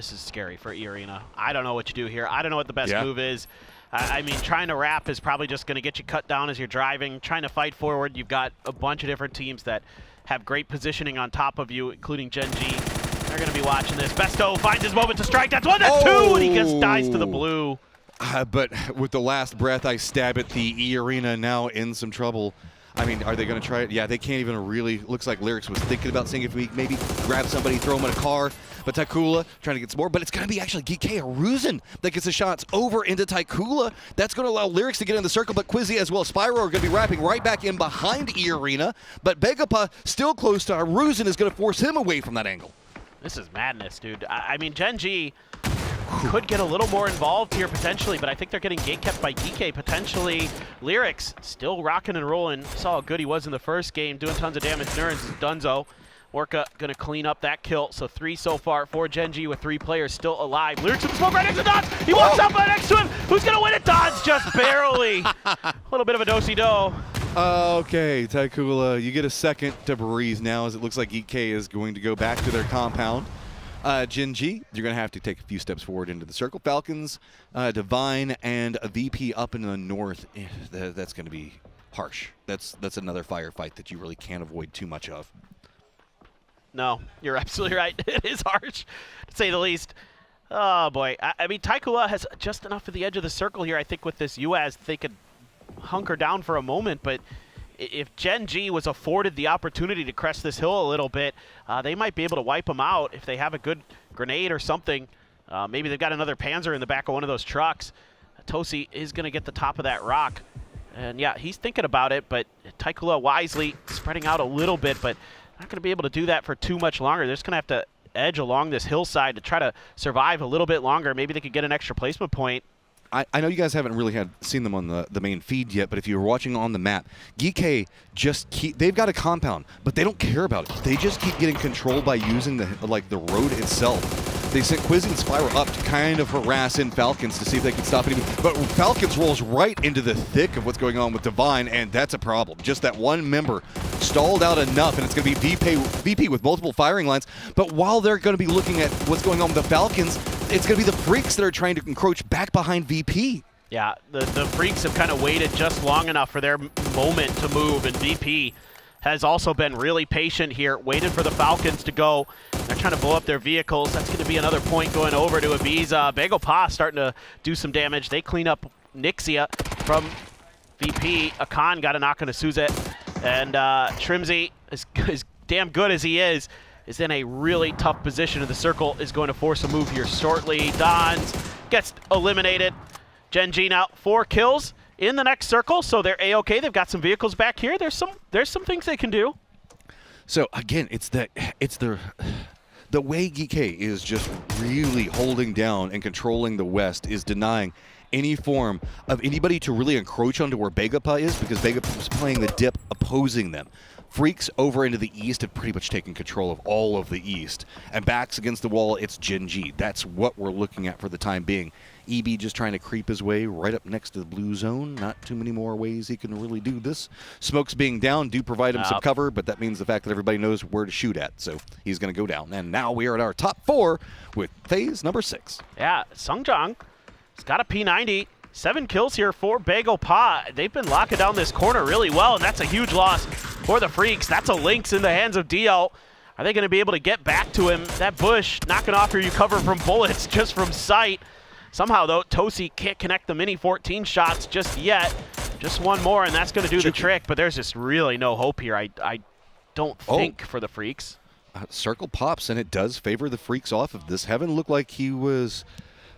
scary for E-Arena. I don't know what you do here. I don't know what the best move is. I mean, trying to wrap is probably just going to get you cut down as you're driving. Trying to fight forward, you've got a bunch of different teams that have great positioning on top of you, including Gen G. They're going to be watching this. Besto finds his moment to strike. That's one, that's two, and he just dies to the blue. But with the last breath, I stab at the E-Arena, now in some trouble. I mean, are they going to try it? Yeah, they can't even really. Looks like Lyrics was thinking about seeing if we maybe grab somebody, throw them in a car. But Taikula trying to get some more. But it's going to be actually Geek Aruzin that gets the shots over into Taikula. That's going to allow Lyrics to get in the circle. But Quizzy as well as Spyro are going to be wrapping right back in behind E-Arena. But Begapa still close to Aruzin is going to force him away from that angle. This is madness, dude. I mean, Gen G could get a little more involved here potentially, but I think they're getting gate kept by Geek. Potentially Lyrics still rocking and rolling. Saw how good he was in the first game, doing tons of damage. Nurns is Dunzo. Orca gonna clean up that kill. So 3 so far for Gen G with 3 players still alive. Lyrics with the smoke right next to Dodge. He walks up right next to him. Who's gonna win it? Dodge just barely. A little bit of a do-si-do. Okay, Taikula, you get a second to breathe now as it looks like EK is going to go back to their compound. Gen G, you're going to have to take a few steps forward into the circle. Falcons, Divine, and a VP up in the north. That's going to be harsh. That's another firefight that you really can't avoid too much of. No, you're absolutely right. It is harsh, to say the least. Oh, boy. I mean, Taikula has just enough of the edge of the circle here, I think, with this UAS. They could hunker down for a moment, but if Gen G was afforded the opportunity to crest this hill a little bit, they might be able to wipe them out if they have a good grenade or something. Maybe they've got another Panzer in the back of one of those trucks. Tosi is going to get the top of that rock. And yeah, he's thinking about it, but Taikula wisely spreading out a little bit, but not going to be able to do that for too much longer. They're just going to have to edge along this hillside to try to survive a little bit longer. Maybe they could get an extra placement point. I know you guys haven't really seen them on the main feed yet, but if you're watching on the map, Geek they've got a compound, but they don't care about it. They just keep getting controlled by using the road itself. They sent Quizzy and Spyro up to kind of harass in Falcons to see if they can stop anything. But Falcons rolls right into the thick of what's going on with Divine, and that's a problem. Just that one member stalled out enough, and it's going to be VP with multiple firing lines. But while they're going to be looking at what's going on with the Falcons, it's going to be the Freaks that are trying to encroach back behind VP. Yeah, the Freaks have kind of waited just long enough for their moment to move, and VP has also been really patient here, waited for the Falcons to go. They're trying to blow up their vehicles. That's going to be another point going over to Ibiza. Bagel Pa starting to do some damage. They clean up Nixia from VP. Akan got a knock on a Suzette. And Trimsy, as damn good as he is in a really tough position, and the circle is going to force a move here shortly. Dons gets eliminated. Gen G now 4 kills in the next circle, so they're A-okay. They've got some vehicles back here. There's some things they can do. So again, it's the way Geek is just really holding down and controlling the West is denying any form of anybody to really encroach onto where Begapa is, because Begapa is playing the dip opposing them. Freaks over into the east have pretty much taken control of all of the east. And backs against the wall, it's Gen G. That's what we're looking at for the time being. EB just trying to creep his way right up next to the blue zone. Not too many more ways he can really do this. Smokes being down do provide him some cover, but that means the fact that everybody knows where to shoot at. So he's going to go down. And now we are at our top 4 with phase number 6. Yeah, Sungjang has got a P90. 7 kills here for Bagel Pa. They've been locking down this corner really well, and that's a huge loss for the Freaks. That's a Lynx in the hands of DL. Are they going to be able to get back to him? That bush knocking off your cover from bullets just from sight. Somehow, though, Tosi can't connect the Mini 14 shots just yet. Just one more, and that's going to do the trick, but there's just really no hope here, I don't think, for the Freaks. Circle pops, and it does favor the Freaks off of this. Heaven looked like he was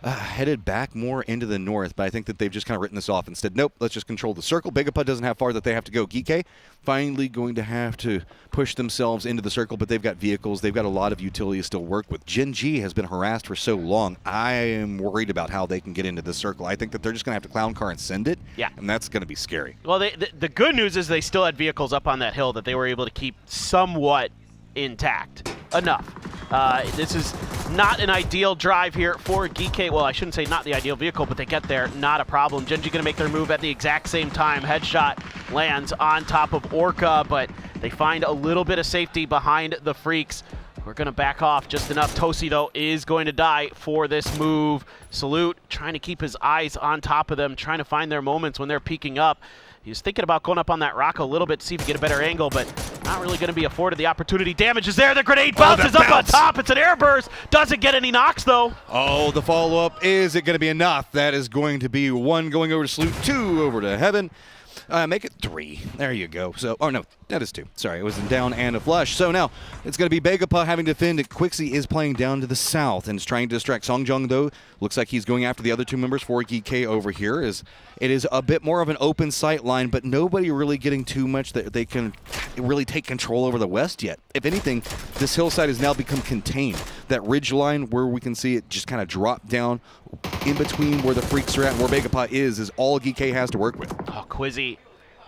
headed back more into the north, but I think that they've just kind of written this off. Instead, nope, let's just control the circle. Begaput doesn't have far that they have to go. Geek finally going to have to push themselves into the circle, but they've got vehicles. They've got a lot of utility to still work with. Gen G has been harassed for so long. I am worried about how they can get into the circle. I think that they're just going to have to clown car and send it, and that's going to be scary. Well, the good news is they still had vehicles up on that hill that they were able to keep somewhat intact. Enough. This is not an ideal drive here for Geek. Well, I shouldn't say not the ideal vehicle, but they get there, not a problem. Gen G going to make their move at the exact same time. Headshot lands on top of Orca, but they find a little bit of safety behind the Freaks. We're going to back off just enough. Tosi, though, is going to die for this move. Salute trying to keep his eyes on top of them, trying to find their moments when they're peeking up. He was thinking about going up on that rock a little bit to see if he can get a better angle, but not really going to be afforded the opportunity. Damage is there. The grenade bounces up on top. It's an air burst. Doesn't get any knocks, though. Oh, the follow-up. Is it going to be enough? That is going to be 1 going over to Salute, 2 over to Heaven. Make it 3. There you go. So, oh no, that is 2. Sorry, it was a down and a flush. So now it's going to be Begaput having to defend. Quixie is playing down to the south and is trying to distract Songjung, though. Looks like he's going after the other 2 members for Geek over here. It is a bit more of an open sight line, but nobody really getting too much that they can really take control over the west yet. If anything, this hillside has now become contained. That ridge line where we can see it just kind of drop down in between where the Freaks are at and where Begaput is all Geek has to work with. Oh, Quizzy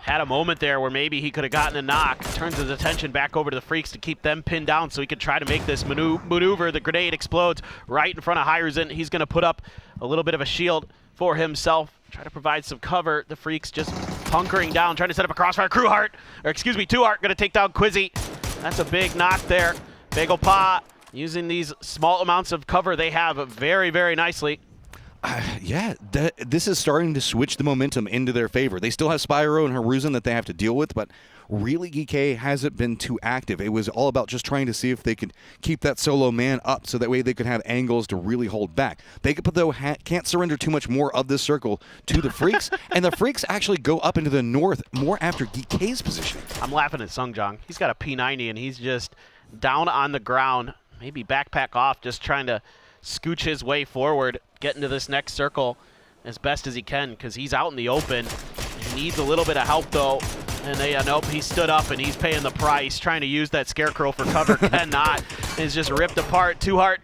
had a moment there where maybe he could have gotten a knock. Turns his attention back over to the Freaks to keep them pinned down so he could try to make this maneuver. The grenade explodes right in front of Hiruzen. He's going to put up a little bit of a shield for himself, try to provide some cover. The Freaks just hunkering down, trying to set up a crossfire. Two-Heart going to take down Quizzy. That's a big knock there. Begaput using these small amounts of cover they have very, very nicely. This is starting to switch the momentum into their favor. They still have Spyro and Hiruzen that they have to deal with, but really Geek hasn't been too active. It was all about just trying to see if they could keep that solo man up so that way they could have angles to really hold back. Begaput, though, can't surrender too much more of this circle to the Freaks, and the Freaks actually go up into the north more after Geek's position. I'm laughing at Songjong. He's got a P90, and he's just down on the ground, maybe backpack off, just trying to scooch his way forward, get into this next circle as best as he can because he's out in the open. He needs a little bit of help, though. And nope, he stood up and he's paying the price, trying to use that Scarecrow for cover. Cannot. Is just ripped apart. Two-Heart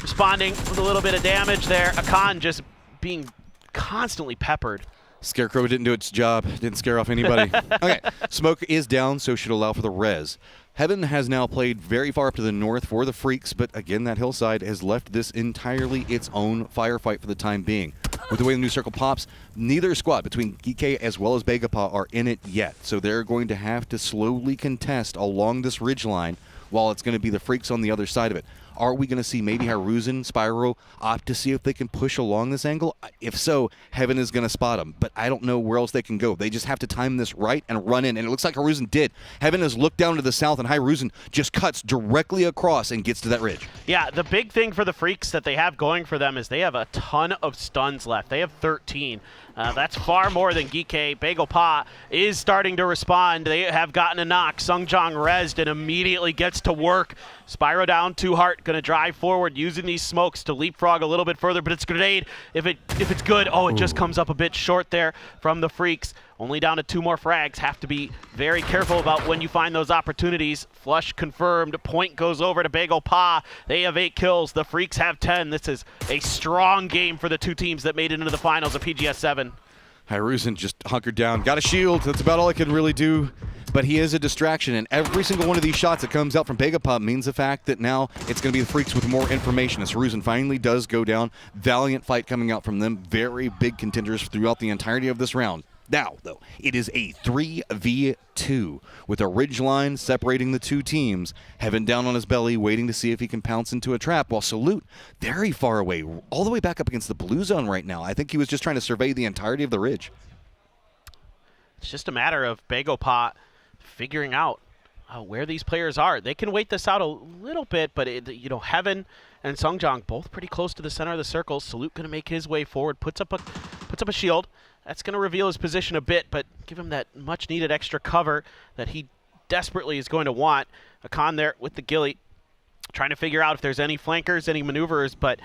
responding with a little bit of damage there. Akan just being constantly peppered. Scarecrow didn't do its job. Didn't scare off anybody. Okay, smoke is down, so should allow for the res. Heaven has now played very far up to the north for the Freaks, but again, that hillside has left this entirely its own firefight for the time being. With the way the new circle pops, neither squad between Geek as well as Begaput are in it yet, so they're going to have to slowly contest along this ridgeline while it's going to be the Freaks on the other side of it. Are we going to see maybe Hiruzen, Spyro opt to see if they can push along this angle? If so, Heaven is going to spot them, but I don't know where else they can go. They just have to time this right and run in, and it looks like Hiruzen did. Heaven has looked down to the south, and Hiruzen just cuts directly across and gets to that ridge. Yeah, the big thing for the Freaks that they have going for them is they have a ton of stuns left. They have 13. That's far more than Geek. Begaput is starting to respond. They have gotten a knock. Songjong rezzed and immediately gets to work. Spyro down, Two-Heart going to drive forward using these smokes to leapfrog a little bit further, but it's grenade. If it's good, it just comes up a bit short there from the Freaks. Only down to 2 more frags. Have to be very careful about when you find those opportunities. Flush confirmed. Point goes over to Begaput. They have 8 kills. The Freaks have 10. This is a strong game for the 2 teams that made it into the finals of PGS 7. Hiruzen just hunkered down. Got a shield. That's about all I can really do. But he is a distraction, and every single one of these shots that comes out from Begaput means the fact that now it's going to be the Freaks with more information. As Hiruzen finally does go down. Valiant fight coming out from them. Very big contenders throughout the entirety of this round. Now, though, it is a 3v2 with a ridge line separating the 2 teams. Heaven down on his belly, waiting to see if he can pounce into a trap, while Salute very far away, all the way back up against the blue zone right now. I think he was just trying to survey the entirety of the ridge. It's just a matter of Begaput figuring out where these players are. They can wait this out a little bit, but Heaven and Songjong both pretty close to the center of the circle. Salute going to make his way forward, puts up a shield. That's going to reveal his position a bit, but give him that much-needed extra cover that he desperately is going to want. Akan there with the ghillie, trying to figure out if there's any flankers, any maneuvers, but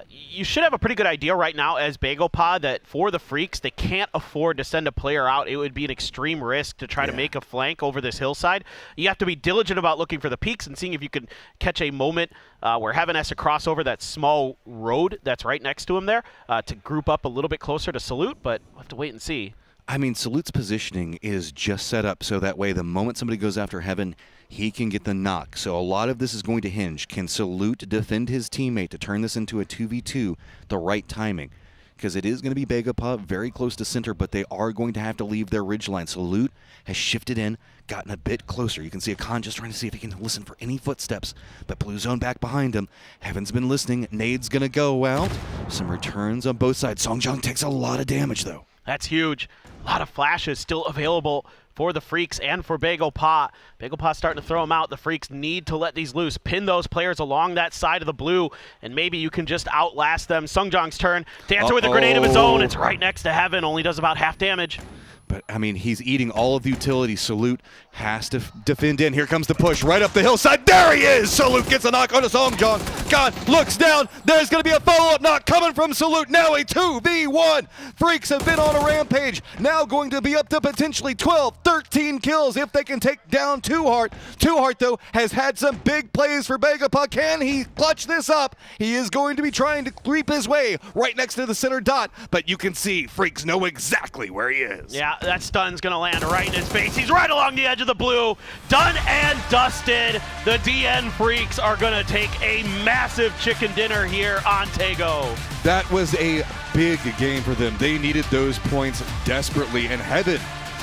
you should have a pretty good idea right now as BagelPod that for the Freaks, they can't afford to send a player out. It would be an extreme risk to try to make a flank over this hillside. You have to be diligent about looking for the peaks and seeing if you can catch a moment where Heaven has to cross over that small road that's right next to him there to group up a little bit closer to Salute, but we'll have to wait and see. I mean, Salute's positioning is just set up so that way the moment somebody goes after Heaven, he can get the knock. So a lot of this is going to hinge. Can Salute defend his teammate to turn this into a 2v2 the right timing? Because it is going to be BagelPod very close to center, but they are going to have to leave their ridgeline. Salute has shifted in, gotten a bit closer. You can see Akan just trying to see if he can listen for any footsteps, but Blue Zone back behind him. Heaven's been listening. Nade's going to go out. Some returns on both sides. Songjong takes a lot of damage, though. That's huge. A lot of flashes still available for the Freaks and for BagelPod. BagelPod starting to throw them out. The Freaks need to let these loose. Pin those players along that side of the blue, and maybe you can just outlast them. Songjong's turn to answer with a grenade of his own. It's right next to Heaven. Only does about half damage. But, I mean, he's eating all of the utility. Salute has to defend in. Here comes the push right up the hillside. There he is! Salute gets a knock on his Songjong. God looks down. There's going to be a follow-up knock coming from Salute. Now a 2v1. Freaks have been on a rampage. Now going to be up to potentially 12, 13 kills if they can take down Two Heart. Two Heart, though, has had some big plays for BagelPod. Can he clutch this up? He is going to be trying to creep his way right next to the center dot. But you can see Freaks know exactly where he is. Yeah, that stun's going to land right in his face. He's right along the edge of the blue. Done and dusted. The DN Freaks are going to take a massive chicken dinner here on Tego. That was a big game for them. They needed those points desperately, and Heaven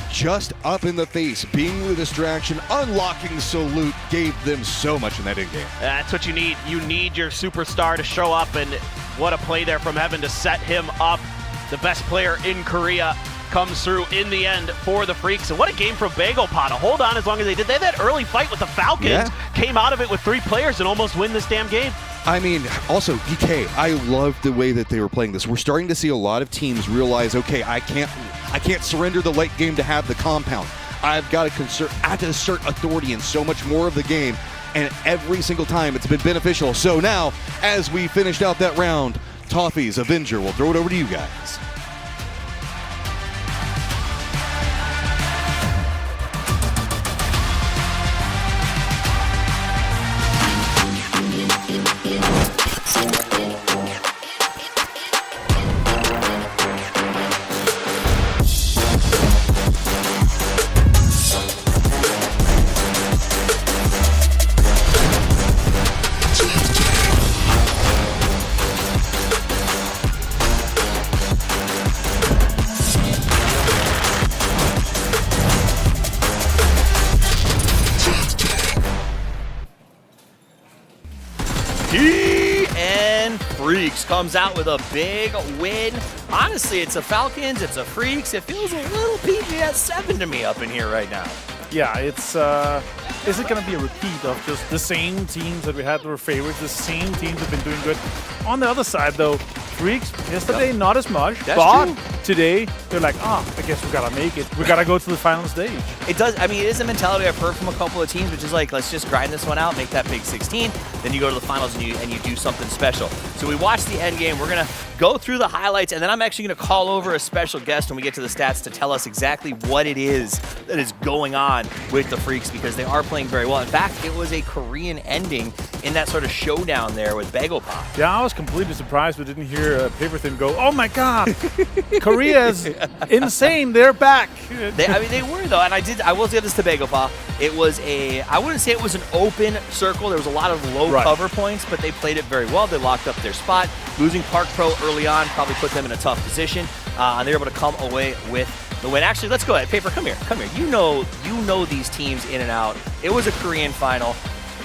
just up in the face, being the distraction, unlocking Salute gave them so much in that end game. That's what you need. You need your superstar to show up, and what a play there from Heaven to set him up. The best player in Korea comes through in the end for the Freaks. And what a game from BagelPod to hold on as long as they did. They had that early fight with the Falcons, came out of it with 3 players and almost win this damn game. I mean, also, DK, I love the way that they were playing this. We're starting to see a lot of teams realize, okay, I can't surrender the late game to have the compound. I've got to assert authority in so much more of the game, and every single time it's been beneficial. So now, as we finished out that round, Toffee's Avenger, we'll throw it over to you guys. DN Freaks comes out with a big win. Honestly, it's a Falcons, it's a Freaks. It feels a little PGS 7 to me up in here right now. Yeah, it's is it going to be a repeat of just the same teams that we had that were favorites, the same teams have been doing good? On the other side, though, Freaks, yesterday, not as much, but today, they're like, I guess we got to make it. We got to go to the final stage. It does, I mean, it is a mentality I've heard from a couple of teams, which is like, let's just grind this one out, make that big 16, then you go to the finals and you do something special. So we watched the end game. We're going to go through the highlights, and then I'm actually going to call over a special guest when we get to the stats to tell us exactly what it is that is going on with the Freaks, because they are playing very well. In fact, it was a Korean ending in that sort of showdown there with BagelPod. Yeah, I was completely surprised we didn't hear Paperthin go, oh my God, Korea's insane, they're back. They were though, and I will give this to BagelPod. It was I wouldn't say it was an open circle. There was a lot of low cover points, but they played it very well. They locked up their spot. Losing Park Pro early on probably put them in a tough position, and they were able to come away with the win. Actually, let's go ahead. Paper, come here. You know these teams in and out. It was a Korean final.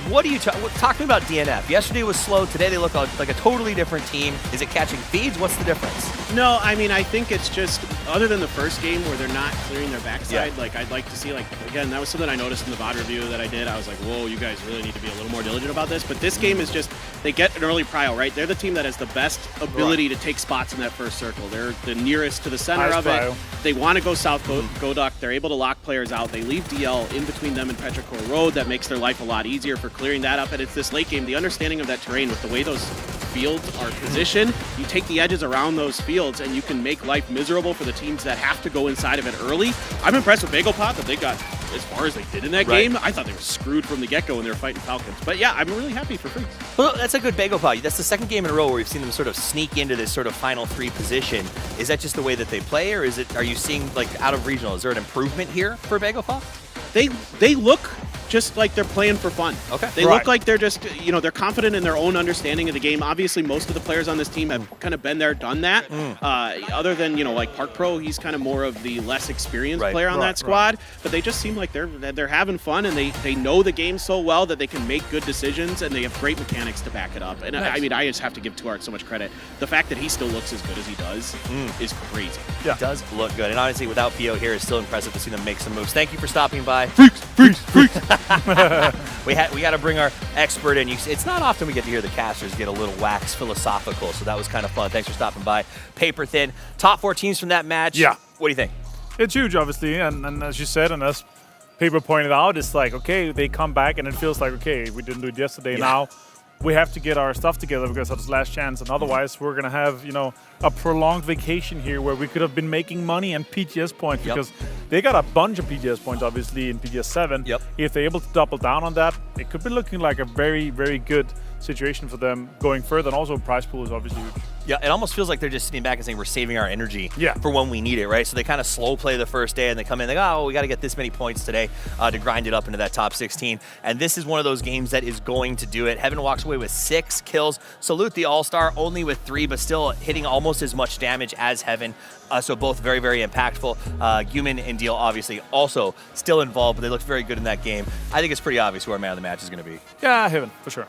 What do you talk to me about DNF? Yesterday was slow. Today they look like a totally different team. Is it catching feeds? What's the difference? No, I mean, I think it's just, other than the first game where they're not clearing their backside, like I'd like to see, like, again, that was something I noticed in the VOD review that I did. I was like, whoa, you guys really need to be a little more diligent about this. But this game is just, they get an early prio, right? They're the team that has the best ability to take spots in that first circle. They're the nearest to the center of it. They want to go south, go duck. They're able to lock players out. They leave DL in between them and Petrichor Road. That makes their life a lot easier for clearing that up. And it's this late game, the understanding of that terrain with the way those fields are positioned, you take the edges around those fields and you can make life miserable for the teams that have to go inside of it early. I'm impressed with BagelPop that they got as far as they did in that game. I thought they were screwed from the get-go when they were fighting Falcons. But yeah, I'm really happy for Freaks. Well, that's a good BagelPop. That's the second game in a row where we've seen them sort of sneak into this sort of final 3 position. Is that just the way that they play, or are you seeing, like, out of regional, is there an improvement here for BagelPop? They look just like they're playing for fun. Okay. They look like they're just, they're confident in their own understanding of the game. Obviously, most of the players on this team have kind of been there, done that. Other than, like Park Pro, he's kind of more of the less experienced player on that squad. But they just seem like they're having fun, and they know the game so well that they can make good decisions, and they have great mechanics to back it up. And I mean, I just have to give Tuart so much credit. The fact that he still looks as good as he does is crazy. Yeah. It does look good. And honestly, without PO here, it's still impressive to see them make some moves. Thank you for stopping by. Freaks. We got to bring our expert in. It's not often we get to hear the casters get a little wax philosophical, so that was kind of fun. Thanks for stopping by. Paper thin. Top 4 teams from that match. Yeah. What do you think? It's huge, obviously, and as you said, and as Paper pointed out, it's like, okay, they come back, and it feels like, okay, we didn't do it yesterday. Now we have to get our stuff together because that's last chance, and otherwise we're going to have, a prolonged vacation here where we could have been making money and PTS points because they got a bunch of PTS points, obviously, in PTS 7. If they're able to double down on that, it could be looking like a very, very good situation for them going further, and also prize pool is obviously huge. Yeah, it almost feels like they're just sitting back and saying we're saving our energy for when we need it, right? So they kind of slow play the first day, and they come in, we got to get this many points today to grind it up into that top 16. And this is one of those games that is going to do it. Heaven walks away with 6 kills. Salute the All-Star, only with 3, but still hitting almost as much damage as Heaven. So both very, very impactful. Human and Deal obviously also still involved, but they looked very good in that game. I think it's pretty obvious who our man of the match is going to be. Yeah, Heaven, for sure.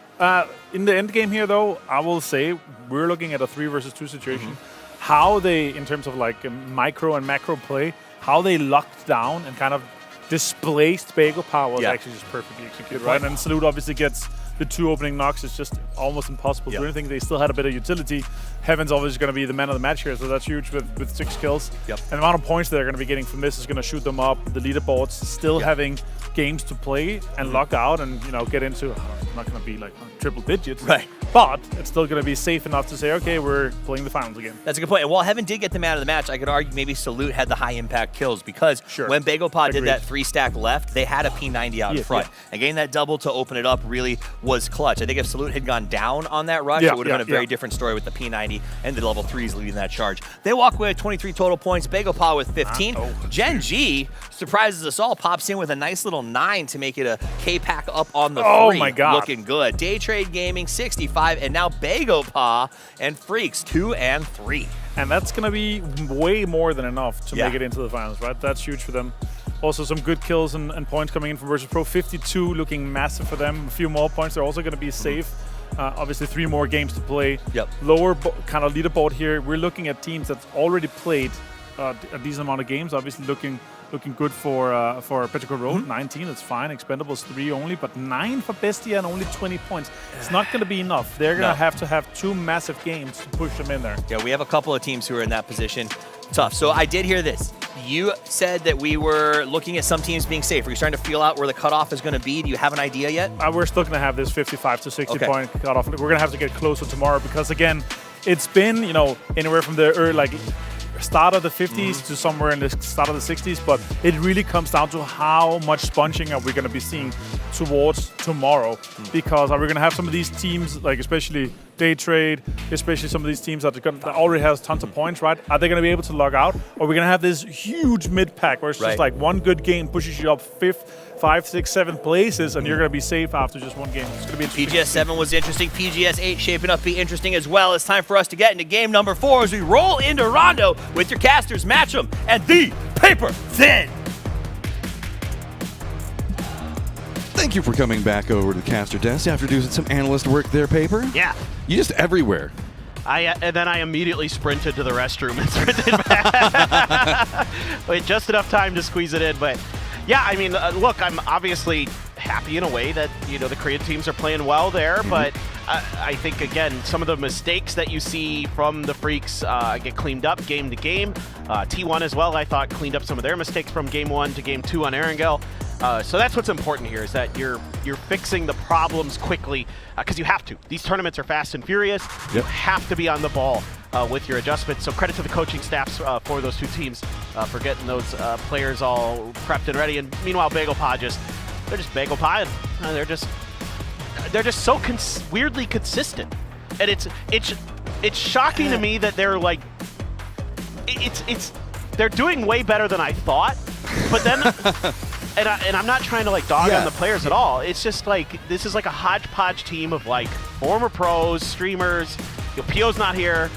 In the end game here, though, I will say we're looking at a 3 versus 2 situation. How they, in terms of like micro and macro play, how they locked down and kind of displaced BagelPop was actually just perfectly executed, right? And Salute obviously gets the 2 opening knocks. It's just almost impossible to do anything. They still had a bit of utility. Heaven's obviously going to be the man of the match here, so that's huge with 6 kills. And the amount of points they're going to be getting from this is going to shoot them up. The leaderboards still having games to play and lock out and get into. It's not going to be like triple digits, but it's still going to be safe enough to say, okay, we're playing the finals again. That's a good point. And while Heaven did get the man of the match, I could argue maybe Salute had the high impact kills because when BagelPop did that 3-stack left, they had a P90 out in front. And getting that double to open it up really was clutch. I think if Salute had gone down on that rush, it would have been a very different story with the P90 and the level 3s leading that charge. They walk away with 23 total points. BagelPop with 15. Gen G surprises us all, pops in with a nice little 9 to make it a K-pack up on the 3. Oh my God. Looking good. Day Trade Gaming 65, and now BagelPop and Freaks 2 and 3. And that's going to be way more than enough to make it into the finals, right? That's huge for them. Also some good kills and points coming in from Versus Pro. 52 looking massive for them. A few more points. They're also going to be safe. Obviously 3 more games to play. Lower kind of leaderboard here. We're looking at teams that's already played a decent amount of games. Obviously looking good for Petrichor Road. 19, that's fine. Expendables 3 only, but 9 for Bestia and only 20 points. It's not going to be enough. They're going to have 2 massive games to push them in there. Yeah, we have a couple of teams who are in that position. Tough. So I did hear this. You said that we were looking at some teams being safe. Are you starting to feel out where the cutoff is going to be? Do you have an idea yet? We're still going to have this 55 to 60 point cutoff. We're going to have to get closer tomorrow because, again, it's been, anywhere from the start of the 50s to somewhere in the start of the 60s, but it really comes down to how much sponging are we going to be seeing towards tomorrow, because are we going to have some of these teams, like especially Day Trade, especially some of these teams that already has tons of points, right? Are they going to be able to log out? Or are we going to have this huge mid-pack where it's just like one good game pushes you up 5, 6, 7 places, and you're going to be safe after just one game. It's going to be interesting. PGS 7 was interesting. PGS 8 shaping up to be interesting as well. It's time for us to get into game number 4 as we roll into Rondo with your casters, match 'em, and the Paper Thin. Thank you for coming back over to the caster desk after doing some analyst work there, Paper. Yeah. You just everywhere. And then I immediately sprinted to the restroom and sprinted back. Wait, just enough time to squeeze it in, but yeah, I mean, look, I'm obviously happy in a way that, the Korean teams are playing well there, but I think, again, some of the mistakes that you see from the Freaks get cleaned up game to game. T1 as well, I thought, cleaned up some of their mistakes from game 1 to game 2 on Erangel. So that's what's important here, is that you're fixing the problems quickly, because you have to. These tournaments are fast and furious. You have to be on the ball with your adjustments. So credit to the coaching staffs for those two teams for getting those players all prepped and ready. And meanwhile, Bagel Pod they're just Bagel Pod. They're just so weirdly consistent, and it's shocking to me that they're like they're doing way better than I thought. But then, and I'm not trying to like dog on the players at all. It's just like this is like a hodgepodge team of like former pros, streamers. Pio's not here.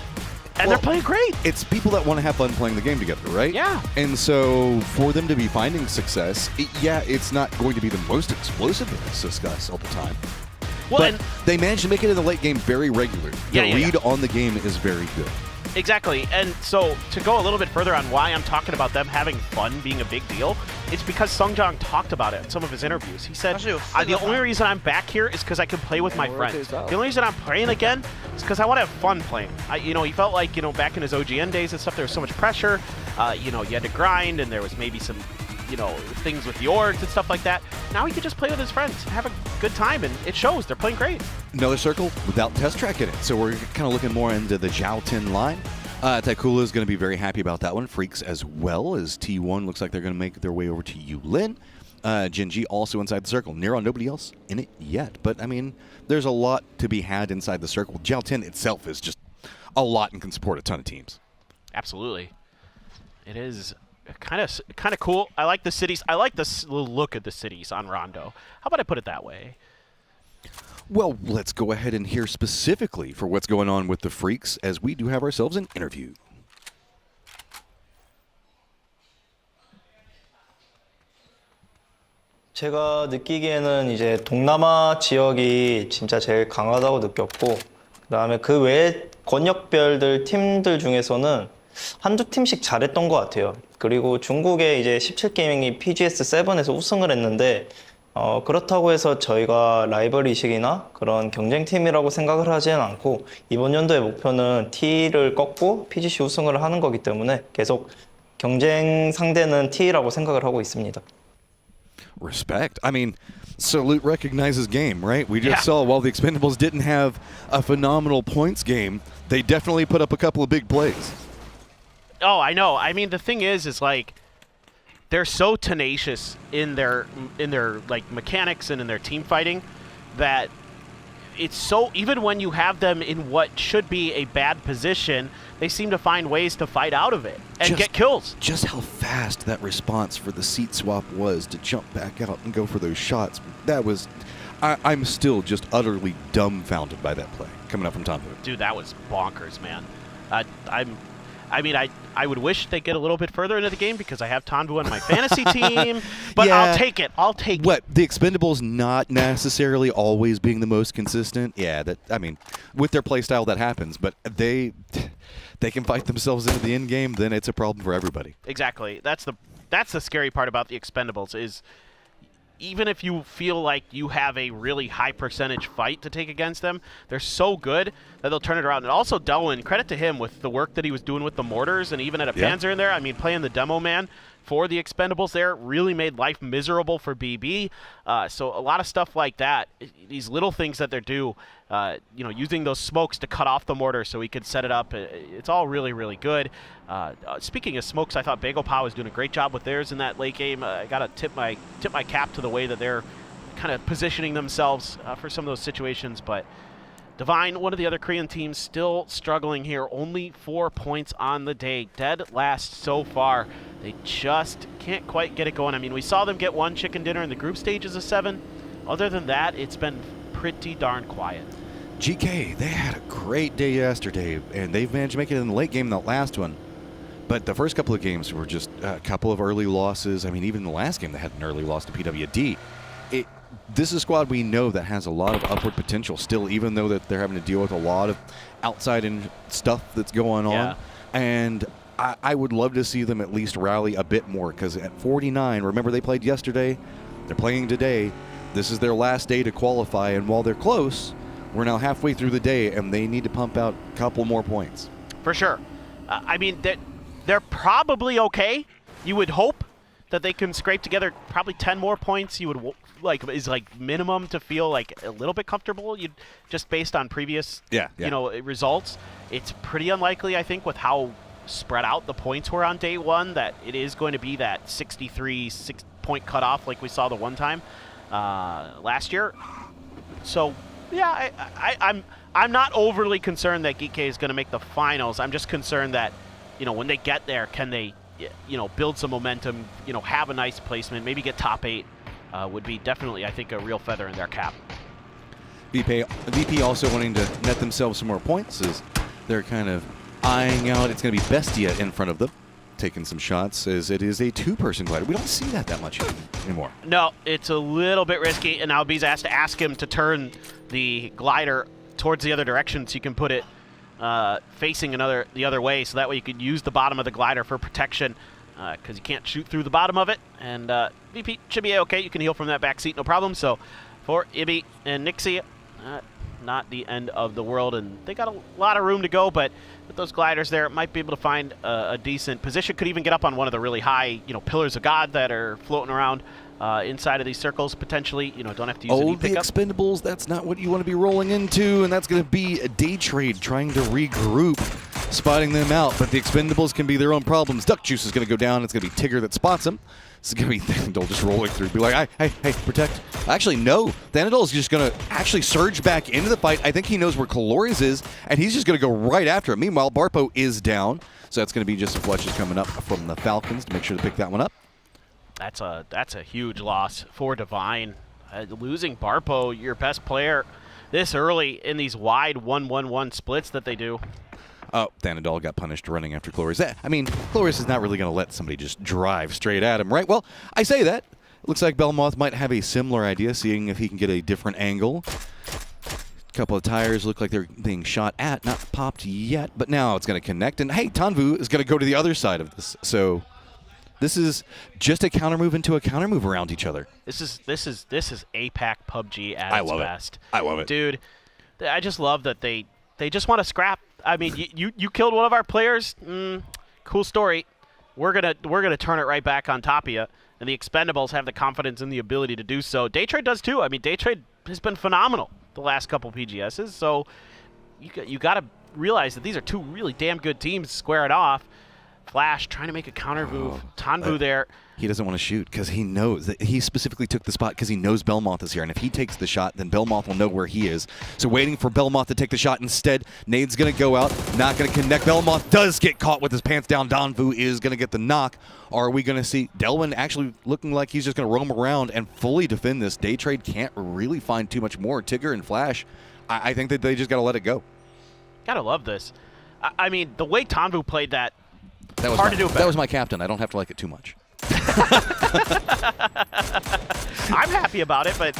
And they're playing great. It's people that want to have fun playing the game together, right? Yeah. And so for them to be finding success, it's not going to be the most explosive success all the time. Well, but they managed to make it in the late game very regular. The read on the game is very good. Exactly. And so to go a little bit further on why I'm talking about them having fun being a big deal, it's because Sungjong talked about it in some of his interviews. He said, the only reason I'm back here is because I can play with my friends. The only reason I'm playing again is because I want to have fun playing. He felt like, back in his OGN days and stuff, there was so much pressure. You had to grind, and there was maybe some, things with the orgs and stuff like that. Now he could just play with his friends and have a good time, and it shows. They're playing great. Another circle without test track in it. So we're kind of looking more into the Zhao Tin line. Taikula is going to be very happy about that one. Freaks as well, as T1 looks like they're going to make their way over to Yulin. Jinji also inside the circle. Nero, nobody else in it yet. But, there's a lot to be had inside the circle. Zhao Tin itself is just a lot and can support a ton of teams. Absolutely. It is kind of cool. I like the cities. I like the look of the cities on Rondo. How about I put it that way? Well, let's go ahead and hear specifically for what's going on with the Freaks, as we do have ourselves an interview. 제가 느끼기에는 이제 동남아 지역이 진짜 제일 강하다고 느꼈고, 그다음에 그 외에 권역별들 팀들 중에서는 한두 팀씩 잘했던 것 같아요. 그리고 중국의 이제 17게이밍이 PGS7에서 우승을 했는데, 그렇다고 해서 저희가 라이벌이식이나 그런 경쟁팀이라고 생각을 하지는 않고, 이번 연도의 목표는 T를 꺾고 PGC 우승을 하는 거기 때문에 계속 경쟁 상대는 T라고 생각을 하고 있습니다. Respect. Salute recognizes game, right? We just saw while the Expendables didn't have a phenomenal points game, they definitely put up a couple of big plays. Oh, I know. The thing is like, they're so tenacious in their like mechanics and in their team fighting that it's so, even when you have them in what should be a bad position, they seem to find ways to fight out of it and get kills. Just how fast that response for the seat swap was to jump back out and go for those shots. That was, I'm still just utterly dumbfounded by that play coming up from Tanvu. Dude, that was bonkers, man. I would wish they get a little bit further into the game because I have Tanvu on my fantasy team, but I'll take it. What, the Expendables not necessarily always being the most consistent? Yeah, with their playstyle that happens, but they can fight themselves into the end game, then it's a problem for everybody. Exactly. That's the scary part about the Expendables is, even if you feel like you have a really high percentage fight to take against them, they're so good that they'll turn it around. And also Delwyn, credit to him with the work that he was doing with the mortars, and even at a Panzer in there. Playing the demo man for the Expendables there really made life miserable for BB. So a lot of stuff like that, these little things that they do, using those smokes to cut off the mortar so he could set it up. It's all really, really good. Speaking of smokes, I thought Bagel Pow was doing a great job with theirs in that late game. I got to tip my cap to the way that they're kind of positioning themselves for some of those situations. But Divine, one of the other Korean teams, still struggling here. Only 4 points on the day. Dead last so far. They just can't quite get it going. We saw them get one chicken dinner in the group stages of 7. Other than that, it's been pretty darn quiet. GK, they had a great day yesterday, and they've managed to make it in the late game in that last one. But the first couple of games were just a couple of early losses. Even the last game they had an early loss to PWD. This is a squad we know that has a lot of upward potential still, even though that they're having to deal with a lot of outside and stuff that's going on. And I would love to see them at least rally a bit more, because at 49, remember they played yesterday, they're playing today. This is their last day to qualify, and while they're close, we're now halfway through the day, and they need to pump out a couple more points. For sure. They're probably okay, you would hope, that they can scrape together probably 10 more points, you would is minimum to feel like a little bit comfortable. You just based on previous results. It's pretty unlikely, I think, with how spread out the points were on day one, that it is going to be that 63 6-point cutoff like we saw the one time last year. So yeah, I'm not overly concerned that Geek is going to make the finals. I'm just concerned that when they get there, can they build some momentum, have a nice placement, maybe get top 8, would be definitely, I think, a real feather in their cap. VP also wanting to net themselves some more points as they're kind of eyeing out. It's going to be Bestia in front of them, taking some shots, as it is a 2-person glider. We don't see that much anymore. No, it's a little bit risky, and now B's asked to ask him to turn the glider towards the other direction so you can put it facing the other way, so that way you could use the bottom of the glider for protection, because you can't shoot through the bottom of it. And VP should be okay. You can heal from that back seat, no problem. So for Ibby and Nixie, not the end of the world, and they got a lot of room to go, but with those gliders there, might be able to find a decent position. Could even get up on one of the really high, pillars of God that are floating around inside of these circles, potentially. Don't have to use any pickup. The expendables, that's not what you want to be rolling into, and that's going to be a day trade trying to regroup, spotting them out, but the expendables can be their own problems. Duck Juice is going to go down. It's going to be Tigger that spots him. It's going to be Thanadol just rolling through, be like, hey, protect. Actually, no. Thanadol is just going to actually surge back into the fight. I think he knows where Calori's is, and he's just going to go right after it. Meanwhile, Barpo is down, so that's going to be just some fletches coming up from the Falcons to make sure to pick that one up. That's a huge loss for Divine. Losing Barpo, your best player, this early in these wide 1-1-1 splits that they do. Oh, Thanadol got punished running after Cloris. I mean, Cloris is not really going to let somebody just drive straight at him, right? Well, I say that. Looks like Belmoth might have a similar idea, seeing if he can get a different angle. A couple of tires look like they're being shot at, not popped yet, but now it's going to connect. And hey, Tanvu is going to go to the other side of this. So this is just a counter move into a counter move around each other. This is APAC PUBG at its best. I love it, dude. I just love that they just want to scrap. I mean, you killed one of our players. Cool story. We're gonna turn it right back on top of you. And the Expendables have the confidence and the ability to do so. Daytrade does too. I mean, Daytrade has been phenomenal the last couple PGSs. So you got to realize that these are two really damn good teams to square it off. Flash trying to make a counter move. Tanvu there. He doesn't want to shoot because he knows that he specifically took the spot because he knows Belmoth is here. And if he takes the shot, then Belmoth will know where he is. So waiting for Belmoth to take the shot instead. Nade's going to go out. Not going to connect. Belmoth does get caught with his pants down. Donvu is going to get the knock. Are we going to see Delwyn actually looking like he's just going to roam around and fully defend this? Daytrade can't really find too much more. Tigger and Flash, I think that they just got to let it go. Gotta love this. I mean, the way Tanvu played that, that was hard to do better. That was my captain. I don't have to like it too much. I'm happy about it, but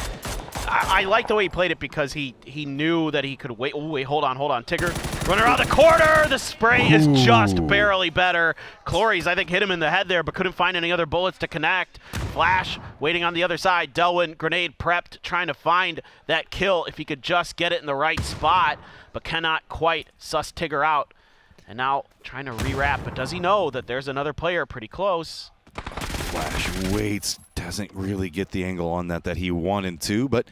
I like the way he played it because he knew that he could wait. Oh, wait, hold on. Tigger, run around the corner. The spray is just barely better. Cloris, I think, hit him in the head there, but couldn't find any other bullets to connect. Flash waiting on the other side. Delwyn, grenade prepped, trying to find that kill if he could just get it in the right spot, but cannot quite suss Tigger out. And now trying to rewrap, but does he know that there's another player pretty close? Flash waits, doesn't really get the angle on that he wanted to, but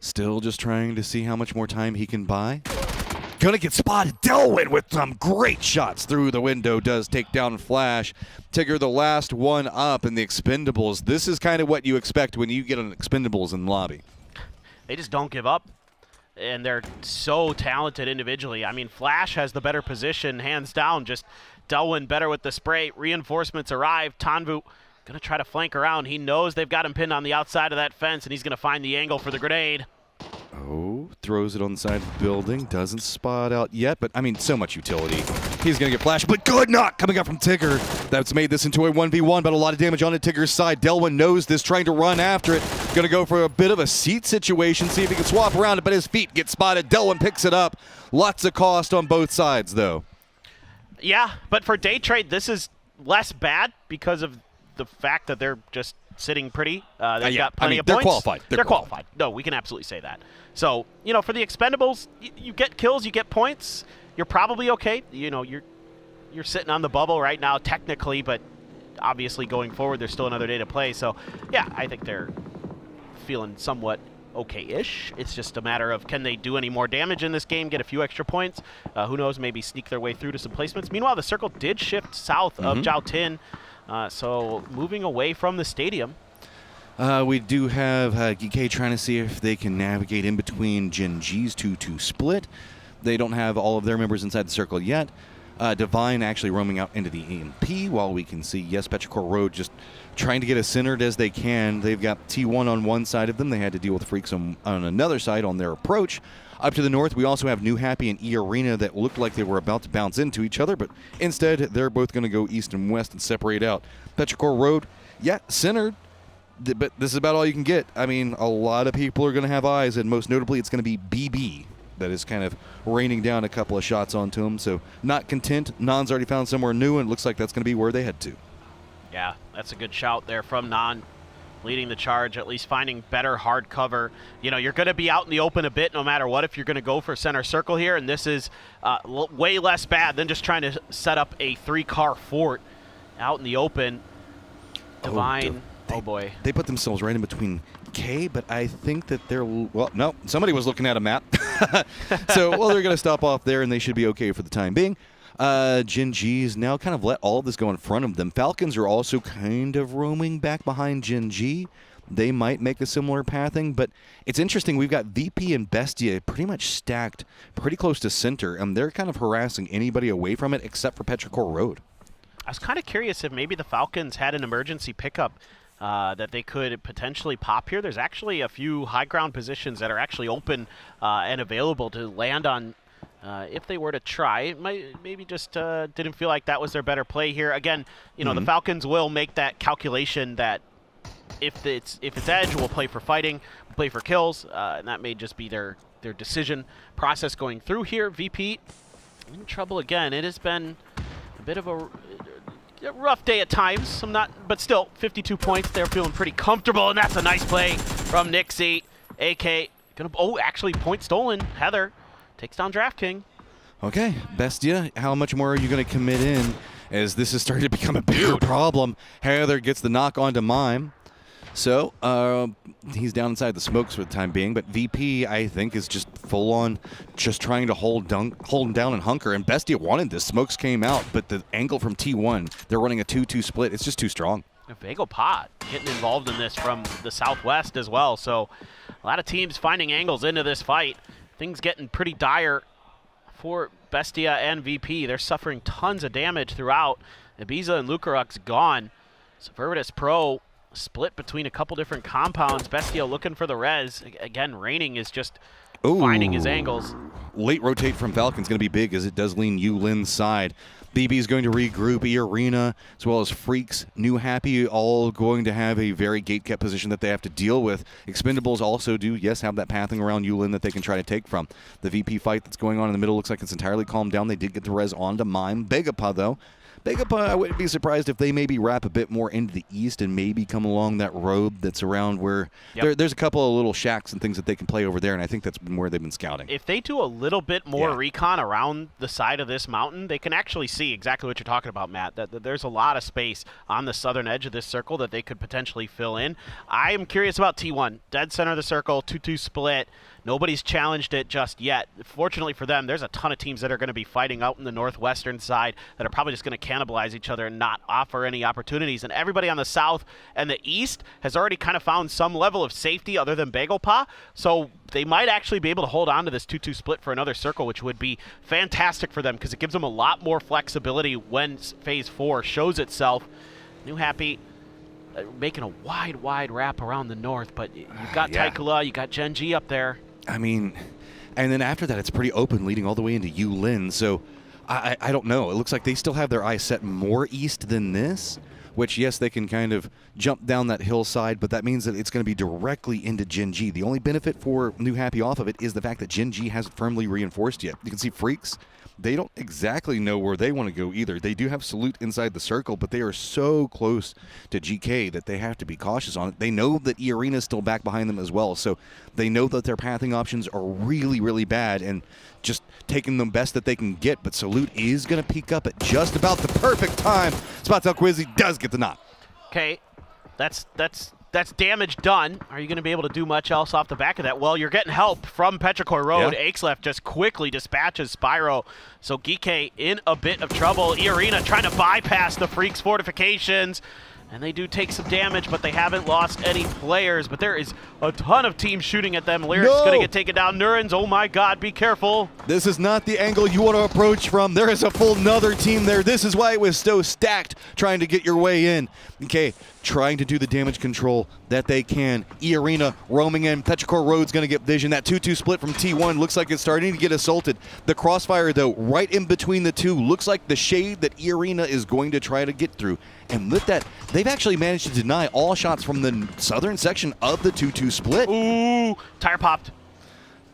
still just trying to see how much more time he can buy. Gonna get spotted. Delwyn with some great shots through the window does take down Flash. Tigger the last one up in the Expendables. This is kind of what you expect when you get an Expendables in the lobby. They just don't give up. And they're so talented individually. I mean, Flash has the better position, hands down. Just Delwyn better with the spray. Reinforcements arrive. Tanvu going to try to flank around. He knows they've got him pinned on the outside of that fence, and he's going to find the angle for the grenade. Oh, throws it on the side of the building. Doesn't spot out yet, but, I mean, so much utility. He's going to get flashed, but good knock coming up from Tigger. That's made this into a 1v1, but a lot of damage on Tigger's side. Delwyn knows this, trying to run after it. Going to go for a bit of a seat situation, see if he can swap around it, but his feet get spotted. Delwyn picks it up. Lots of cost on both sides, though. Yeah, but for Daytrade, this is less bad because of the fact that they're just sitting pretty. They've got plenty of they're points. Qualified. They're qualified. No, we can absolutely say that. So, for the Expendables, you get kills, you get points. You're probably okay. You're sitting on the bubble right now technically, but obviously going forward, there's still another day to play. So, yeah, I think they're feeling somewhat okay-ish. It's just a matter of can they do any more damage in this game, get a few extra points. Who knows, maybe sneak their way through to some placements. Meanwhile, the circle did shift south of Jiao Tin, so moving away from the stadium. We do have GK trying to see if they can navigate in between Gen G's 2-2 split. They don't have all of their members inside the circle yet. Divine actually roaming out into the EMP, while we can see, yes, Petrichor Road just trying to get as centered as they can. They've got T1 on one side of them. They had to deal with Freaks on another side on their approach. Up to the north, we also have New Happy and E-Arena that looked like they were about to bounce into each other, but instead, they're both going to go east and west and separate out. Petrichor Road, yeah, centered, but this is about all you can get. I mean, a lot of people are going to have eyes, and most notably, it's going to be BB that is kind of raining down a couple of shots onto him. So not content. Nan's already found somewhere new, and it looks like that's going to be where they head to. Yeah, that's a good shout there from Nan, leading the charge, at least finding better hard cover. You know, you're going to be out in the open a bit no matter what if you're going to go for center circle here, and this is way less bad than just trying to set up a 3-car fort out in the open. Divine, oh boy. They put themselves right in between K, but I think that they're, well, no, somebody was looking at a map. So, well, they're going to stop off there, and they should be okay for the time being. Gen G's now kind of let all of this go in front of them. Falcons are also kind of roaming back behind Gen G. They might make a similar pathing, but it's interesting. We've got VP and Bestia pretty much stacked pretty close to center, and they're kind of harassing anybody away from it except for Petrichor Road. I was kind of curious if maybe the Falcons had an emergency pickup that they could potentially pop here. There's actually a few high ground positions that are actually open and available to land on if they were to try. Maybe just didn't feel like that was their better play here. Again, you know, the Falcons will make that calculation that if it's edge, we'll play for fighting, we'll play for kills, and that may just be their decision process going through here. VP in trouble again. It has been a bit of a rough day at times. But still, 52 points. They're feeling pretty comfortable, and that's a nice play from Nixie. AK actually point stolen. Heather takes down DraftKing. Okay, Bestia, how much more are you going to commit in as this is starting to become a bigger problem? Heather gets the knock onto Mime. So, he's down inside the smokes for the time being, but VP, I think, is just full-on just trying to hold him down and hunker, and Bestia wanted this. Smokes came out, but the angle from T1, they're running a 2-2 split. It's just too strong. Vago Pot getting involved in this from the southwest as well, so a lot of teams finding angles into this fight. Things getting pretty dire for Bestia and VP. They're suffering tons of damage throughout. Ibiza and Lukaruk's gone. So Vervitas Pro split between a couple different compounds. Bestia looking for the res. Again, Raining is just finding his angles. Late rotate from Falcon's going to be big as it does lean Yulin's side. BB is going to regroup. E-Arena, as well as Freaks, New Happy, all going to have a very gate-kept position that they have to deal with. Expendables also do, yes, have that pathing around Yulin that they can try to take from. The VP fight that's going on in the middle looks like it's entirely calmed down. They did get the res onto Mime. Begapa, though. Begapa, I wouldn't be surprised if they maybe wrap a bit more into the east and maybe come along that road that's around where there's a couple of little shacks and things that they can play over there, and I think that's where they've been scouting. If they do a little bit more recon around the side of this mountain, they can actually see exactly what you're talking about, Matt, that there's a lot of space on the southern edge of this circle that they could potentially fill in. I am curious about T1. Dead center of the circle, 2-2 split. Nobody's challenged it just yet. Fortunately for them, there's a ton of teams that are going to be fighting out in the northwestern side that are probably just going to cannibalize each other and not offer any opportunities. And everybody on the south and the east has already kind of found some level of safety other than Bagelpa. So they might actually be able to hold on to this 2-2 split for another circle, which would be fantastic for them because it gives them a lot more flexibility when Phase 4 shows itself. New Happy making a wide wrap around the north, but you've got Taikula, you got Gen G up there. I mean, and then after that, it's pretty open, leading all the way into Yulin. So I don't know. It looks like they still have their eyes set more east than this, which, yes, they can kind of jump down that hillside, but that means that it's going to be directly into Gen G. The only benefit for New Happy off of it is the fact that Gen G hasn't firmly reinforced yet. You can see Freaks. they don't exactly know where they want to go either. They do have Salute inside the circle, but they are so close to GK that they have to be cautious on it. They know that E-Arena is still back behind them as well, so they know that their pathing options are really, really bad and just taking the best that they can get. But Salute is going to peek up at just about the perfect time. Spots out Quizzy, does get the knock. Okay, that's damage done. Are you going to be able to do much else off the back of that? Well, you're getting help from Petrichor Road. Yeah. Axlef just quickly dispatches Spyro. So Geeke in a bit of trouble. E-Arena trying to bypass the Freaks' fortifications. And they do take some damage, but they haven't lost any players. But there is a ton of teams shooting at them. Lyric's going to get taken down. Nurens, oh my god, be careful. This is not the angle you want to approach from. There is a full nother team there. This is why it was so stacked trying to get your way in. Okay, trying to do the damage control that they can. E-Arena roaming in. Petrichor Road's going to get vision. That 2-2 split from T1 looks like it's starting to get assaulted. The crossfire, though, right in between the two, looks like the shade that E-Arena is going to try to get through. And with that, they've actually managed to deny all shots from the southern section of the 2-2 split. Ooh, tire popped.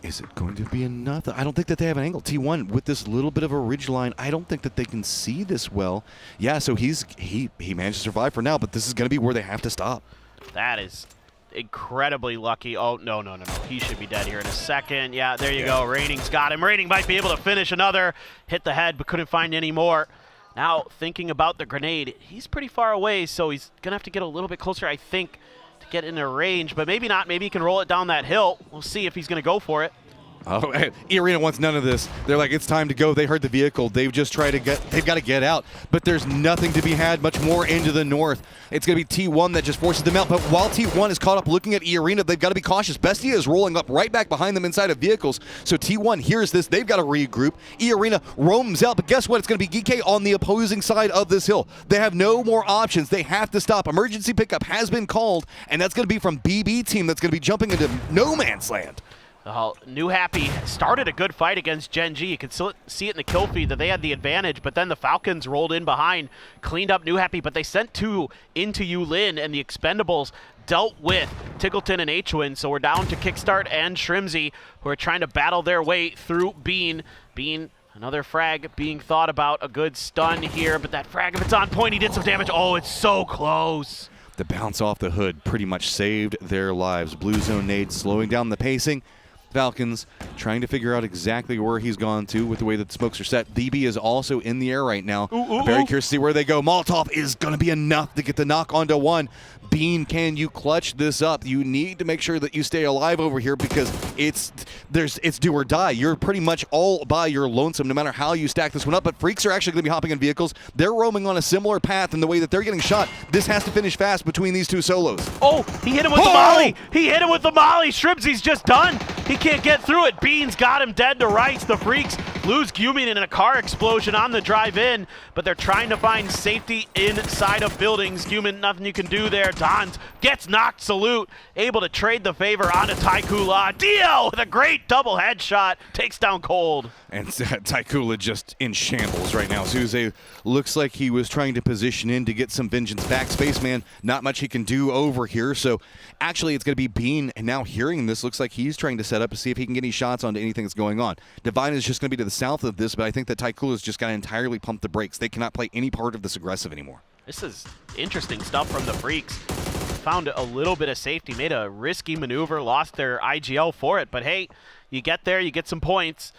Is it going to be enough? I don't think that they have an angle. T1 with this little bit of a ridge line, I don't think that they can see this well. Yeah, so he managed to survive for now, but this is going to be where they have to stop. That is incredibly lucky. Oh, no. He should be dead here in a second. Yeah, there you go. Raining's got him. Raining might be able to finish another. Hit the head, but couldn't find any more. Now, thinking about the grenade, he's pretty far away, so he's going to have to get a little bit closer, I think, to get in a range. But maybe not. Maybe he can roll it down that hill. We'll see if he's going to go for it. Oh, E-Arena wants none of this. They're like, it's time to go. They heard the vehicle. They've got to get out. But there's nothing to be had much more into the north. It's going to be T1 that just forces them out. But while T1 is caught up looking at E-Arena, they've got to be cautious. Bestia is rolling up right back behind them inside of vehicles. So T1 hears this. They've got to regroup. E-Arena roams out. But guess what? It's going to be Geeke on the opposing side of this hill. They have no more options. They have to stop. Emergency pickup has been called, and that's going to be from BB team that's going to be jumping into no man's land. New Happy started a good fight against Gen G. You can see it in the kill feed that they had the advantage, but then the Falcons rolled in behind, cleaned up New Happy, but they sent two into Yulin, and the Expendables dealt with Tickleton and H-Win, so we're down to Kickstart and Shrimzy, who are trying to battle their way through Bean. Bean, another frag being thought about, a good stun here, but that frag, if it's on point, he did some damage. Oh, it's so close. The bounce off the hood pretty much saved their lives. Blue zone nade slowing down the pacing. Falcons trying to figure out exactly where he's gone to with the way that the smokes are set. BB is also in the air right now. Very curious to see where they go. Molotov is going to be enough to get the knock onto one. Bean, can you clutch this up? You need to make sure that you stay alive over here because it's do or die. You're pretty much all by your lonesome no matter how you stack this one up. But Freaks are actually going to be hopping in vehicles. They're roaming on a similar path in the way that they're getting shot. This has to finish fast between these two solos. Oh, he hit him with the molly. He hit him with the molly. Shrimzy's just done. He can't get through it. Bean's got him dead to rights. The Freaks lose Gumin in a car explosion on the drive in, but they're trying to find safety inside of buildings. Gumin, nothing you can do there. Dons gets knocked. Salute, able to trade the favor onto Taikula. Dio with a great double headshot, takes down Cold. And Taikula just in shambles right now. Zuze looks like he was trying to position in to get some vengeance back. Spaceman, not much he can do over here. So actually it's going to be Bean, and now hearing this, looks like he's trying to set up to see if he can get any shots onto anything that's going on. Divine is just going to be to the south of this, but I think that Taikula's just got to entirely pump the brakes. They cannot play any part of this aggressive anymore. This is interesting stuff from the Freaks. Found a little bit of safety, made a risky maneuver, lost their IGL for it, but hey, you get there, you get some points.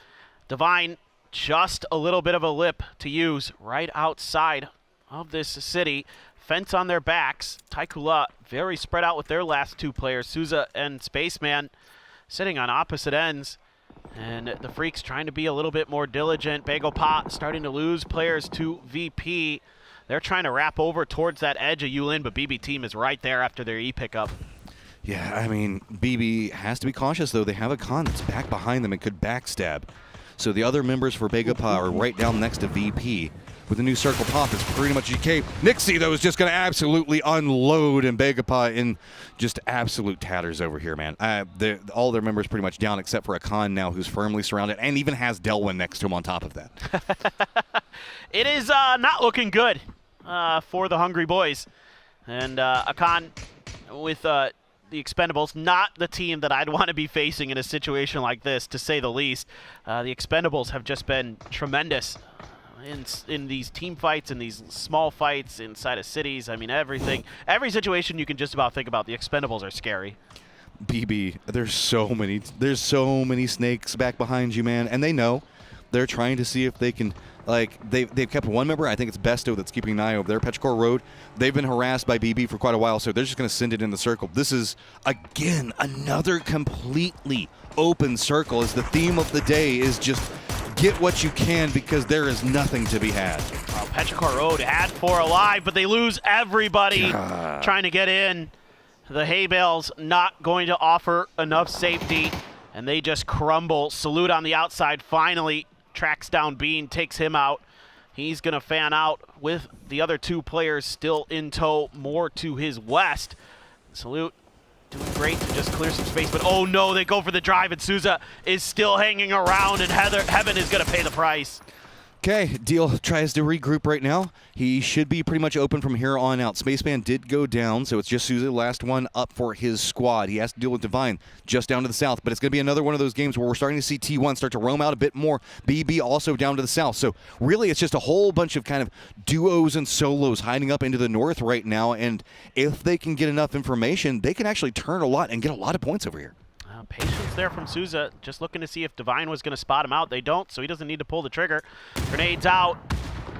Divine, just a little bit of a lip to use right outside of this city. Fence on their backs. Taikula very spread out with their last two players, Souza and Spaceman, sitting on opposite ends. And the Freaks trying to be a little bit more diligent. Bagel Pot starting to lose players to VP. They're trying to wrap over towards that edge of Yulin, but BB team is right there after their E pickup. Yeah, I mean, BB has to be cautious, though. They have a con that's back behind them and could backstab. So the other members for Bagel Pot are right down next to VP. With the new circle pop, it's pretty much GK. Nixie, though, is just going to absolutely unload and Begapa in just absolute tatters over here, man. All their members pretty much down except for Akan now, who's firmly surrounded and even has Delwyn next to him on top of that. It is not looking good for the Hungry Boys. And Akan with the Expendables, not the team that I'd want to be facing in a situation like this, to say the least. The Expendables have just been tremendous in these team fights, in these small fights inside of cities. I mean, everything. Every situation you can just about think about, the Expendables are scary. BB, there's so many snakes back behind you, man, and they know. They're trying to see if they can, like, they've kept one member. I think it's Besto that's keeping an eye over there. Petrichor Road. They've been harassed by BB for quite a while, so they're just going to send it in the circle. This is, again, another completely open circle, as the theme of the day is just get what you can, because there is nothing to be had. Petrichor Road had 4 alive, but they lose everybody trying to get in. The hay bales not going to offer enough safety, and they just crumble. Salute on the outside finally tracks down Bean, takes him out. He's going to fan out with the other 2 players still in tow, more to his west. Salute doing great to just clear some space, but oh no, they go for the drive, and Souza is still hanging around, and Heaven is going to pay the price. Okay, Deal tries to regroup right now. He should be pretty much open from here on out. Spaceman did go down, so it's just Souza, last one up for his squad. He has to deal with Divine just down to the south, but it's going to be another one of those games where we're starting to see T1 start to roam out a bit more. BB also down to the south. So really it's just a whole bunch of kind of duos and solos hiding up into the north right now, and if they can get enough information, they can actually turn a lot and get a lot of points over here. Patience there from Souza, just looking to see if Divine was going to spot him out. They don't, so he doesn't need to pull the trigger. Grenades out.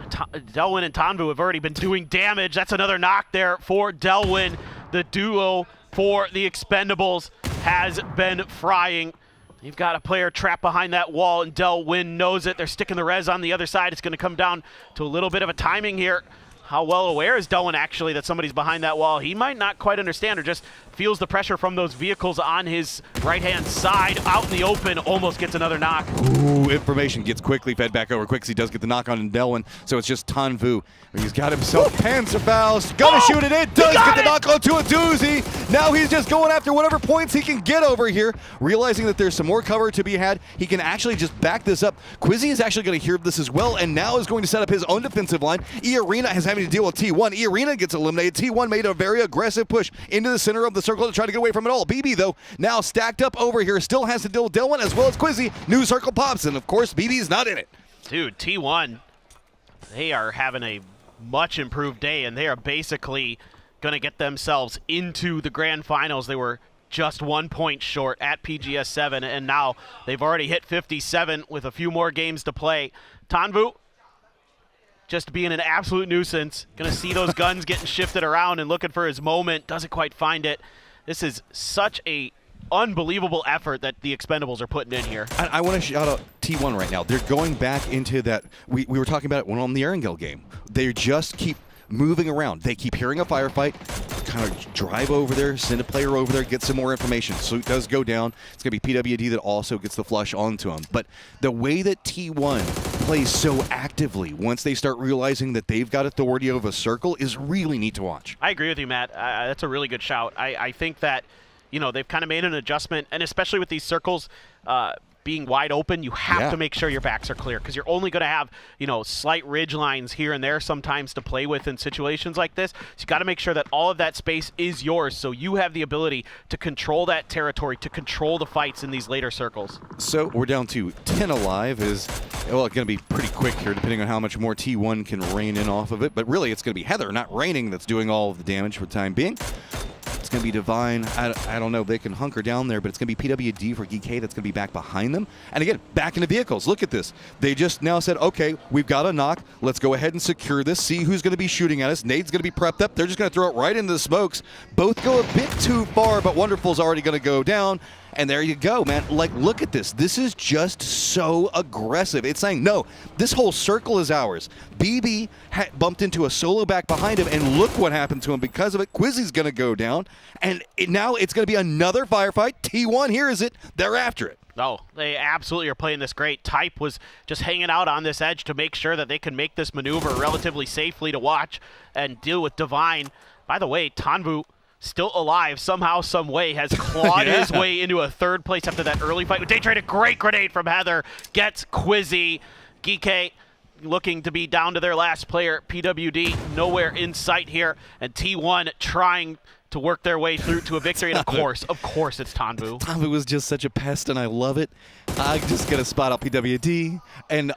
Delwyn and Tanvu have already been doing damage. That's another knock there for Delwyn. The duo for the Expendables has been frying. You've got a player trapped behind that wall, and Delwyn knows it. They're sticking the res on the other side. It's going to come down to a little bit of a timing here. How well aware is Delwyn actually that somebody's behind that wall? He might not quite understand, or just feels the pressure from those vehicles on his right-hand side. Out in the open, almost gets another knock. Ooh, information gets quickly fed back over quick, because he does get the knock on Delwyn, so it's just Tanvu. He's got himself Panzerfaust, gonna shoot it in, does get the knock on to a doozy. Now he's just going after whatever points he can get over here, realizing that there's some more cover to be had. He can actually just back this up. Quizzy is actually going to hear this as well, and now is going to set up his own defensive line. E-Arena has having to deal with T1. E-Arena gets eliminated. T1 made a very aggressive push into the center of the circle to try to get away from it all. BB, though, now stacked up over here, still has to deal with Delwyn as well as Quizzy. New circle pops, and of course, BB's not in it. Dude, T1, they are having a much improved day, and they are basically going to get themselves into the grand finals. They were just 1 point short at PGS 7, and now they've already hit 57 with a few more games to play. Tanvu just being an absolute nuisance. Going to see those guns getting shifted around and looking for his moment. Doesn't quite find it. This is such a unbelievable effort that the Expendables are putting in here. I want to shout out T1 right now. They're going back into that. We were talking about it when on the Erangel game. They just keep moving around. They keep hearing a firefight, kind of drive over there, send a player over there, get some more information. So it does go down. It's going to be PWD that also gets the flush onto him. But the way that T1 plays so actively once they start realizing that they've got authority over a circle is really neat to watch. I agree with you, Matt. That's a really good shout. I think that, you know, they've kind of made an adjustment, and especially with these circles being wide open, you have to make sure your backs are clear, because you're only going to have, you know, slight ridge lines here and there sometimes to play with in situations like this. So you got to make sure that all of that space is yours, so you have the ability to control that territory, to control the fights in these later circles. So we're down to 10 alive. Is, well, it's going to be pretty quick here, depending on how much more T1 can rain in off of it. But really, it's going to be Heather, not Raining, that's doing all of the damage for the time being. It's going to be Divine. I don't know. They can hunker down there, but it's going to be PWD for GK that's going to be back behind them. And again, back into vehicles. Look at this. They just now said, okay, we've got a knock. Let's go ahead and secure this, see who's going to be shooting at us. Nade's going to be prepped up. They're just going to throw it right into the smokes. Both go a bit too far, but Wonderful's already going to go down. And there you go, man. Like, look at this. This is just so aggressive. It's saying, no, this whole circle is ours. BB bumped into a solo back behind him, and look what happened to him because of it. Quizzy's going to go down, and now it's going to be another firefight. T1 hears it. They're after it. Oh, they absolutely are playing this great. Type was just hanging out on this edge to make sure that they can make this maneuver relatively safely to watch and deal with Divine. By the way, Tanvu, still alive somehow, some way, has clawed his way into a third place after that early fight. Day trade, a great grenade from Heather, gets Quizzy. Geekay looking to be down to their last player. PWD nowhere in sight here, and T1 trying to work their way through to a victory. And of course, it's Tanvu. Tanvu was just such a pest, and I love it. I just got to spot out PWD, and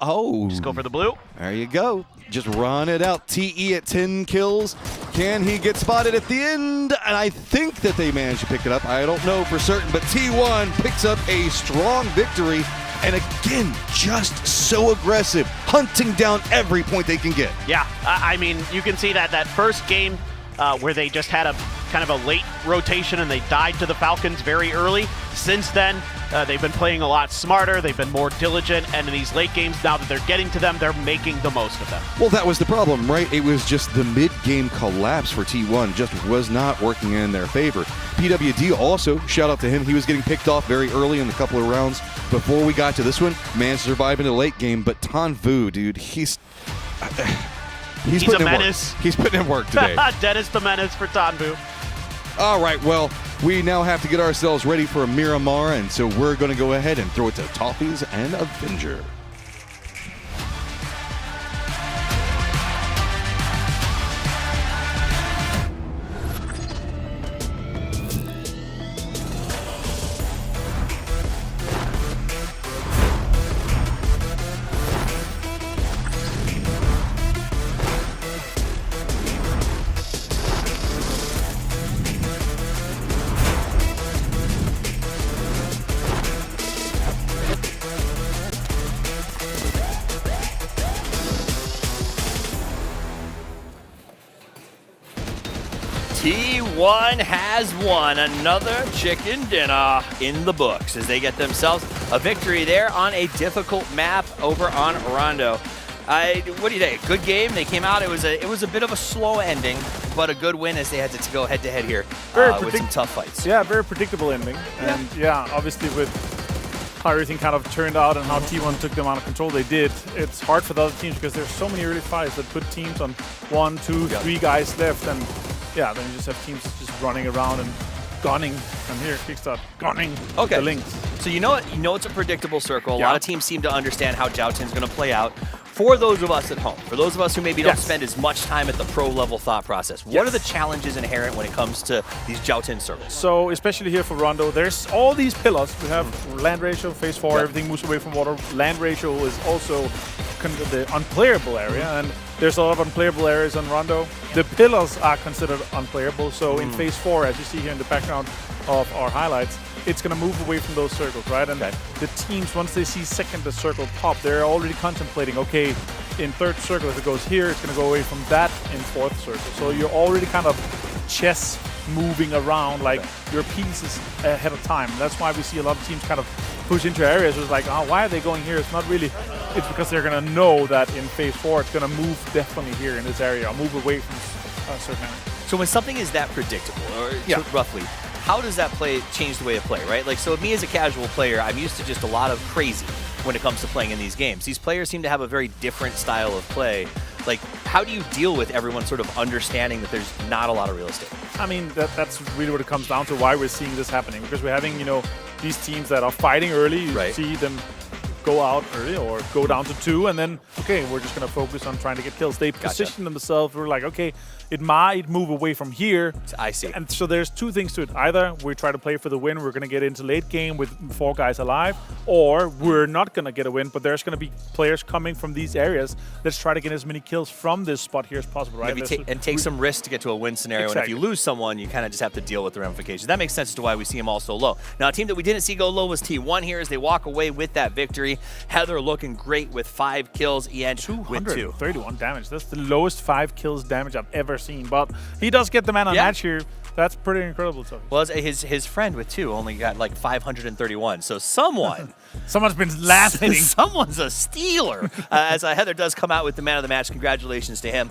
just go for the blue. There you go. Just run it out. TE at 10 kills. Can he get spotted at the end? And I think that they managed to pick it up. I don't know for certain, but T1 picks up a strong victory. And again, just so aggressive, hunting down every point they can get. Yeah, I mean, you can see that first game where they just had a kind of a late rotation and they died to the Falcons very early. Since then, they've been playing a lot smarter, they've been more diligent, and in these late games, now that they're getting to them, they're making the most of them. Well, that was the problem, right? It was just the mid-game collapse for T1 just was not working in their favor. PWD also, shout out to him, he was getting picked off very early in a couple of rounds before we got to this one. Managed to survive in the late game, but Tanvu, dude, he's a menace. He's putting in work today. Dennis the Menace for Tanvu. All right, well, we now have to get ourselves ready for a Miramar, and so we're going to go ahead and throw it to Toffees and Avenger. T1 has won another chicken dinner in the books as they get themselves a victory there on a difficult map over on Rondo. What do you think? Good game. They came out. It was a bit of a slow ending, but a good win as they had to go head to head here with some tough fights. Yeah, very predictable ending. And yeah, obviously with how everything kind of turned out and how T1 took them out of control they did, it's hard for the other teams because there's so many early fights that put teams on 1, 2, 3 guys left, and yeah, then you just have teams just running around and gunning. And here, Kickstart gunning the links. So you know it's a predictable circle. A lot of teams seem to understand how Joutin's going to play out. For those of us at home, for those of us who maybe don't spend as much time at the pro level thought process, what are the challenges inherent when it comes to these Joutin circles? So especially here for Rondo, there's all these pillars. We have land ratio, phase 4, everything moves away from water. Land ratio is also the unplayable area, and there's a lot of unplayable areas on Rondo. The pillars are considered unplayable, so in phase 4, as you see here in the background of our highlights, it's going to move away from those circles, right? And the teams, once they see the circle pop, they're already contemplating, okay, in third circle, if it goes here, it's going to go away from that in fourth circle. So you're already kind of chess moving around like your pieces ahead of time. That's why we see a lot of teams kind of push into areas where it's like, oh, why are they going here? It's not really, it's because they're going to know that in phase 4, it's going to move definitely here in this area, or move away from a certain area. So when something is that predictable, or roughly, how does that play change the way of play, right? Like, so me as a casual player, I'm used to just a lot of crazy when it comes to playing in these games. These players seem to have a very different style of play. Like, how do you deal with everyone sort of understanding that there's not a lot of real estate? I mean, that's really what it comes down to, why we're seeing this happening. Because we're having, these teams that are fighting early. You see them go out early or go down to 2, and then, okay, we're just going to focus on trying to get kills. They position themselves. We're like, okay, it might move away from here. I see. And so there's 2 things to it. Either we try to play for the win, we're going to get into late game with 4 guys alive, or we're not going to get a win, but there's going to be players coming from these areas. Let's try to get as many kills from this spot here as possible, right? And take some risks to get to a win scenario. And if you lose someone, you kind of just have to deal with the ramifications. That makes sense as to why we see them all so low. Now, a team that we didn't see go low was T1 here as they walk away with that victory. Heather looking great with 5 kills. Ian with 2. 231 damage. That's the lowest 5 kills damage I've ever seen. But he does get the man on match here. That's pretty incredible. Well, his friend with 2 only got like 531. So someone's been last hitting. Someone's a stealer. As Heather does come out with the man of the match. Congratulations to him.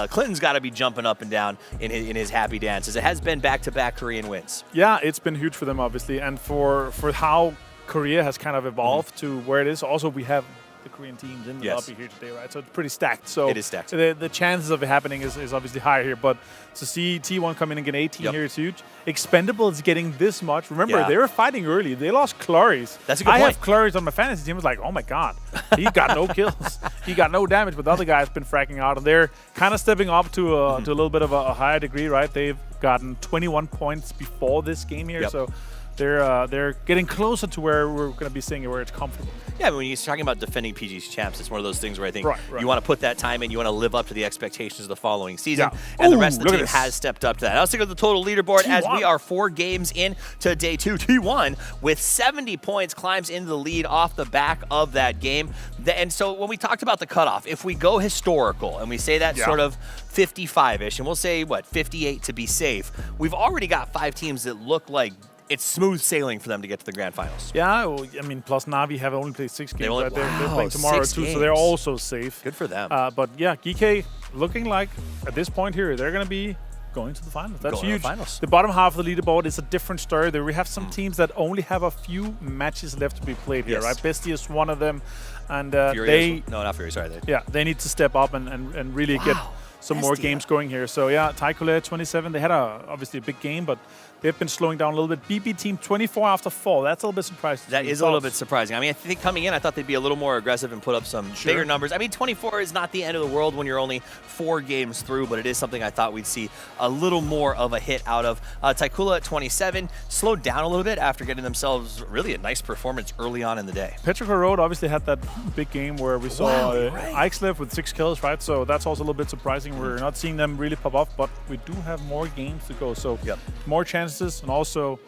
Clinton's got to be jumping up and down in his happy dance, as it has been back-to-back Korean wins. Yeah, it's been huge for them, obviously, and for how Korea has kind of evolved to where it is. Also, we have the Korean teams in the Yes. lobby here today, right? So it's pretty stacked. So It is stacked. The chances of it happening is obviously higher here. But to see T1 come in and get 18 here is huge. Expendables getting this much. Remember, Yeah. they were fighting early. They lost Clarice. That's a good I point. have Clarice on my fantasy team. I was like, oh my God, he got no kills. He got no damage, but the other guy's been fracking out. And they're kind of stepping up to a little bit of a higher degree, right? They've gotten 21 points before this game here. Yep. So they're getting closer to where we're going to be seeing it, where it's comfortable. Yeah, when you're talking about defending PG's champs, it's one of those things where I think Right. you want to put that time in, you want to live up to the expectations of the following season, Yeah. and the Ooh, rest of the look at team this. has stepped up to that. Now let's take a look at the total leaderboard as we T1. are 4 games in to day 2. T1 with 70 points climbs into the lead off the back of that game. And so when we talked about the cutoff, if we go historical and we say that sort of 55-ish, and we'll say, 58 to be safe, we've already got 5 teams that look like it's smooth sailing for them to get to the grand finals. Yeah, well, I mean, plus Navi have only played 6 games. They're playing Wow, tomorrow 6 too, so they're games. also safe. Good for them. But yeah, GK looking like at this point here, they're going to be going to the finals. That's Going to the huge. finals. The bottom half of the leaderboard is a different story. There we have some teams that only have a few matches left to be played here, Yes. right? Bestie is one of them, and Fury no, not Fury, sorry. they need to step up and really get some more Bestie. games going here. So yeah, Taikule 27, they had obviously a big game, but they've been slowing down a little bit. BB team 24 after 4. That's a little bit surprising. That is a little bit surprising. I mean, I think coming in, I thought they'd be a little more aggressive and put up some bigger numbers. I mean, 24 is not the end of the world when you're only 4 games through, but it is something I thought we'd see a little more of a hit out of. Taikula at 27 slowed down a little bit after getting themselves really a nice performance early on in the day. Petrica Road obviously had that big game where we saw Ixlev with 6 kills, right? So that's also a little bit surprising. We're not seeing them really pop off, but we do have more games to go. So more chances, and also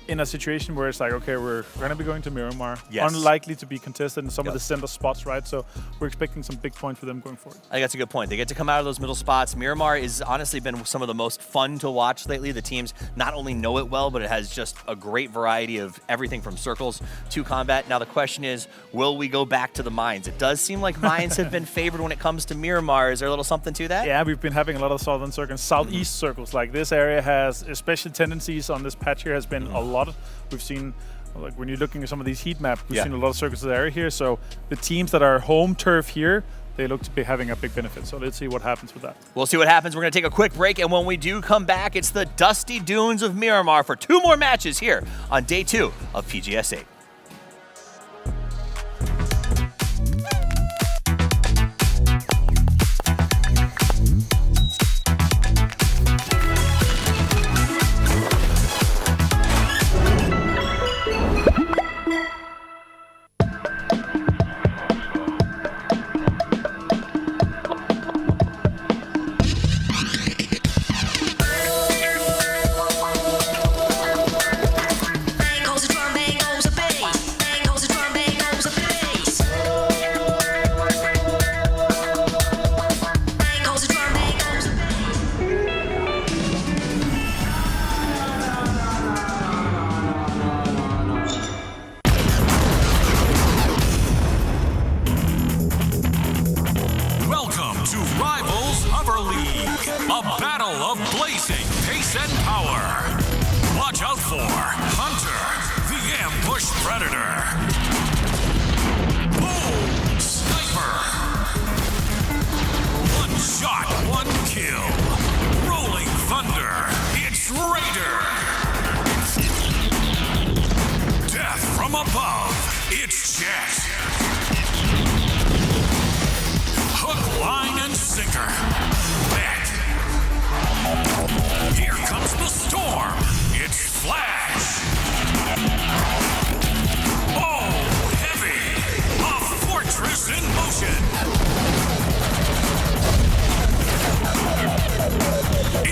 in a situation where it's like, okay, we're going to be going to Miramar. Yes. Unlikely to be contested in some of the center spots, right? So we're expecting some big points for them going forward. I think that's a good point. They get to come out of those middle spots. Miramar has honestly been some of the most fun to watch lately. The teams not only know it well, but it has just a great variety of everything from circles to combat. Now the question is, will we go back to the mines? It does seem like mines have been favored when it comes to Miramar. Is there a little something to that? Yeah, we've been having a lot of southern circles, southeast circles. Like this area has, especially tendencies on this patch here, has been a lot. We've seen, like when you're looking at some of these heat maps, we've seen a lot of circles in the area here. So the teams that are home turf here, they look to be having a big benefit. So let's see what happens with that. We'll see what happens. We're going to take a quick break, and when we do come back, it's the dusty dunes of Miramar for 2 more matches here on day 2 of PGS 8. Welcome to Rivals Hover League, a battle of blazing pace and power. Watch out for Hunter, the ambush predator. Boom, sniper. 1 shot, 1 kill. Rolling thunder, it's Raider. Death from above, it's Jet. Hook, line, and sinker. Bet. Here comes the storm. It's Flash. Oh, heavy. A fortress in motion.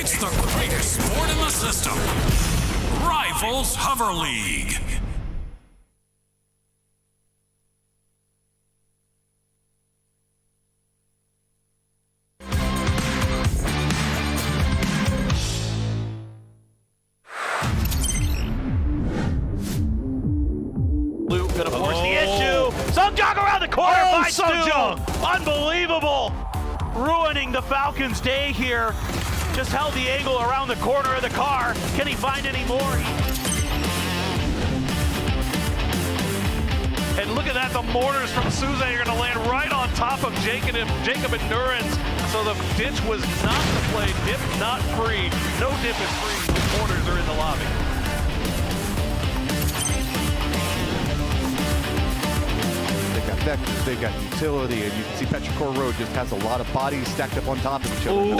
It's the greatest sport in the system. Rivals Hover League. Gonna force the issue. Sungjong around the corner. Finds Sungjong. Unbelievable. Ruining the Falcons' day here. Just held the angle around the corner of the car. Can he find any more? And look at that, the mortars from Suze are going to land right on top of Jacob Endurance. So the ditch was not the play. Dip not free. No dip is free. The mortars are in the lobby. They've got vectors, they've got utility, and you can see Petrichor Road just has a lot of bodies stacked up on top of each other.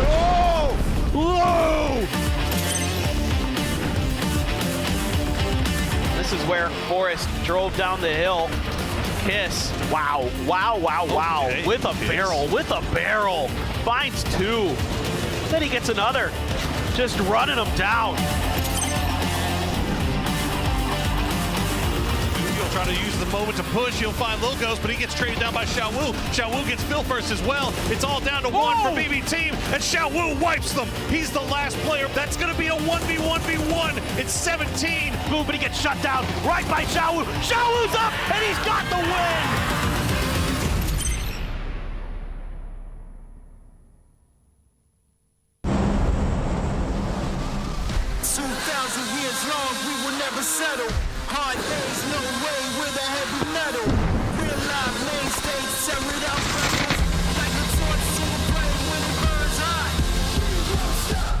Oh! Whoa! This is where Forrest drove down the hill. Kiss. Wow. Wow, wow, wow. Okay. With a barrel. Finds two. Then he gets another. Just running them down. He'll try to use the moment to push. He'll find Logos, but he gets traded down by Xiaowu. Xiaowu gets Phil first as well. It's all down to one for BB Team, and Xiaowu wipes them. He's the last player. That's going to be a 1v1v1. It's 17. Ooh, but he gets shut down right by Xiaowu. Xiaowu's up, and he's got the win. 2,000 years long, we will never settle. Hard days, no way, we're the heavy metal. Real live main stage, tear it out, rebels. Like a torch to a flame when it burns hot. We won't stop.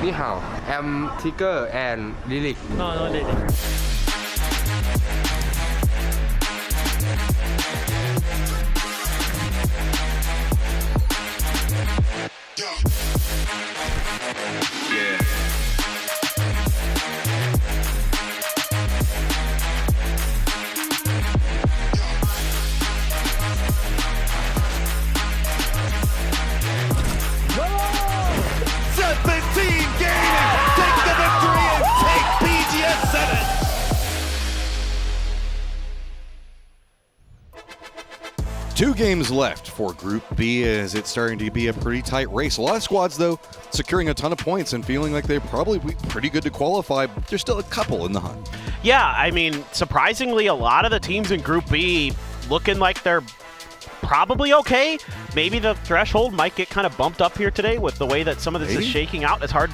Ni hao, I'm Tiger and Lily. No, Lily. Two games left for Group B as it's starting to be a pretty tight race. A lot of squads, though, securing a ton of points and feeling like they're probably pretty good to qualify. But there's still a couple in the hunt. Yeah, I mean, surprisingly, a lot of the teams in Group B looking like they're probably okay. Maybe the threshold might get kind of bumped up here today with the way that some of this is shaking out. It's hard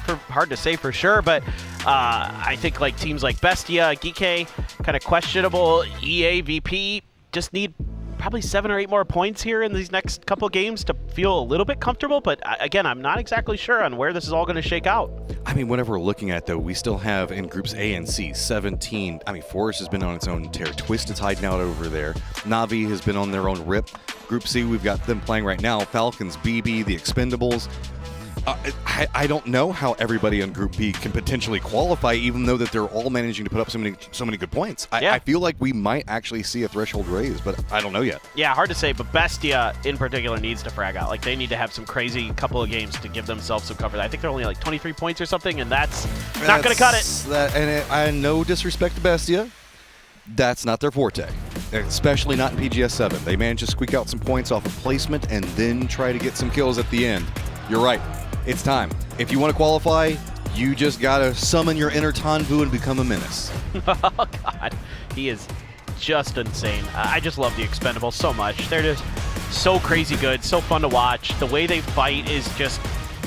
to say for sure, but I think like teams like Bestia, Geeke, kind of questionable. EA, VP just need probably 7 or 8 more points here in these next couple games to feel a little bit comfortable, but again, I'm not exactly sure on where this is all going to shake out. I mean, whatever we're looking at, though, we still have in Groups A and C 17. I mean, Forest has been on its own tear. Twisted's hiding out over there. Na'Vi has been on their own rip. Group C, we've got them playing right now. Falcons, BB, the Expendables. I don't know how everybody in Group B can potentially qualify, even though that they're all managing to put up so many good points. I feel like we might actually see a threshold raise, but I don't know yet. Yeah, hard to say, but Bestia in particular needs to frag out. Like, they need to have some crazy couple of games to give themselves some cover. I think they're only like 23 points or something, and that's not going to cut it. I no disrespect to Bestia. That's not their forte, especially not in PGS 7. They managed to squeak out some points off of placement and then try to get some kills at the end. You're right. It's time. If you want to qualify, you just got to summon your inner Tanvu and become a menace. Oh, God. He is just insane. I just love the Expendables so much. They're just so crazy good, so fun to watch. The way they fight is just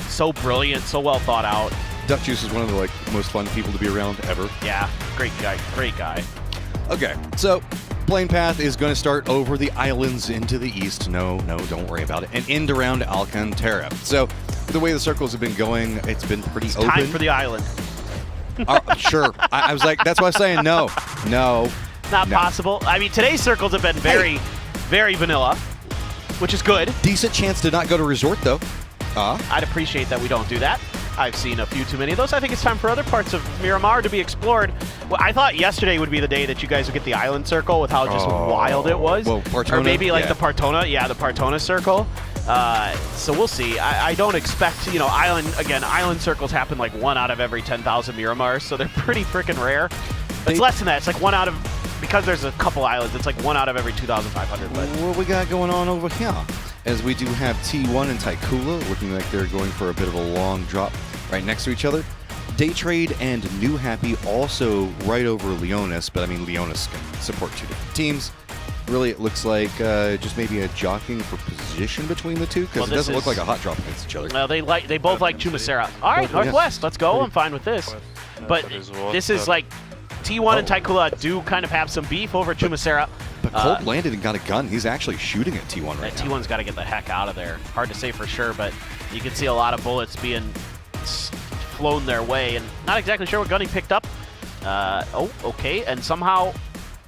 so brilliant, so well thought out. Duck Juice is one of the most fun people to be around ever. Yeah, great guy, great guy. Okay, so plane path is going to start over the islands into the east. No, don't worry about it. And end around Alcantara. So the way the circles have been going, it's been pretty open. Time for the island. Sure. I was like, that's why I was saying no. Not possible. I mean, today's circles have been very vanilla, which is good. Decent chance to not go to resort, though. I'd appreciate that we don't do that. I've seen a few too many of those. I think it's time for other parts of Miramar to be explored. Well, I thought yesterday would be the day that you guys would get the island circle with how just wild it was. Well, Partona, or maybe the Partona, the Partona circle. So we'll see. I don't expect, island circles happen like 1 out of every 10,000 Miramars, so they're pretty freaking rare. It's less than that. It's like 1 out of, because there's a couple islands, it's like 1 out of every 2,500. But what we got going on over here? As we do have T1 and Taikula looking like they're going for a bit of a long drop right next to each other. Day Trade and New Happy also right over Leonis, but I mean Leonis can support two different teams. Really, it looks like just maybe a jockeying for position between the two, because it doesn't look like a hot drop against each other. Well, they both like Chumacera. All right, Northwest, let's go. I'm fine with this. But this is like T1 and Taikula do kind of have some beef over Chumacera. But Colt landed and got a gun. He's actually shooting at T1 right now. T1's got to get the heck out of there. Hard to say for sure, but you can see a lot of bullets being flown their way, and not exactly sure what gun he picked up. Okay, and somehow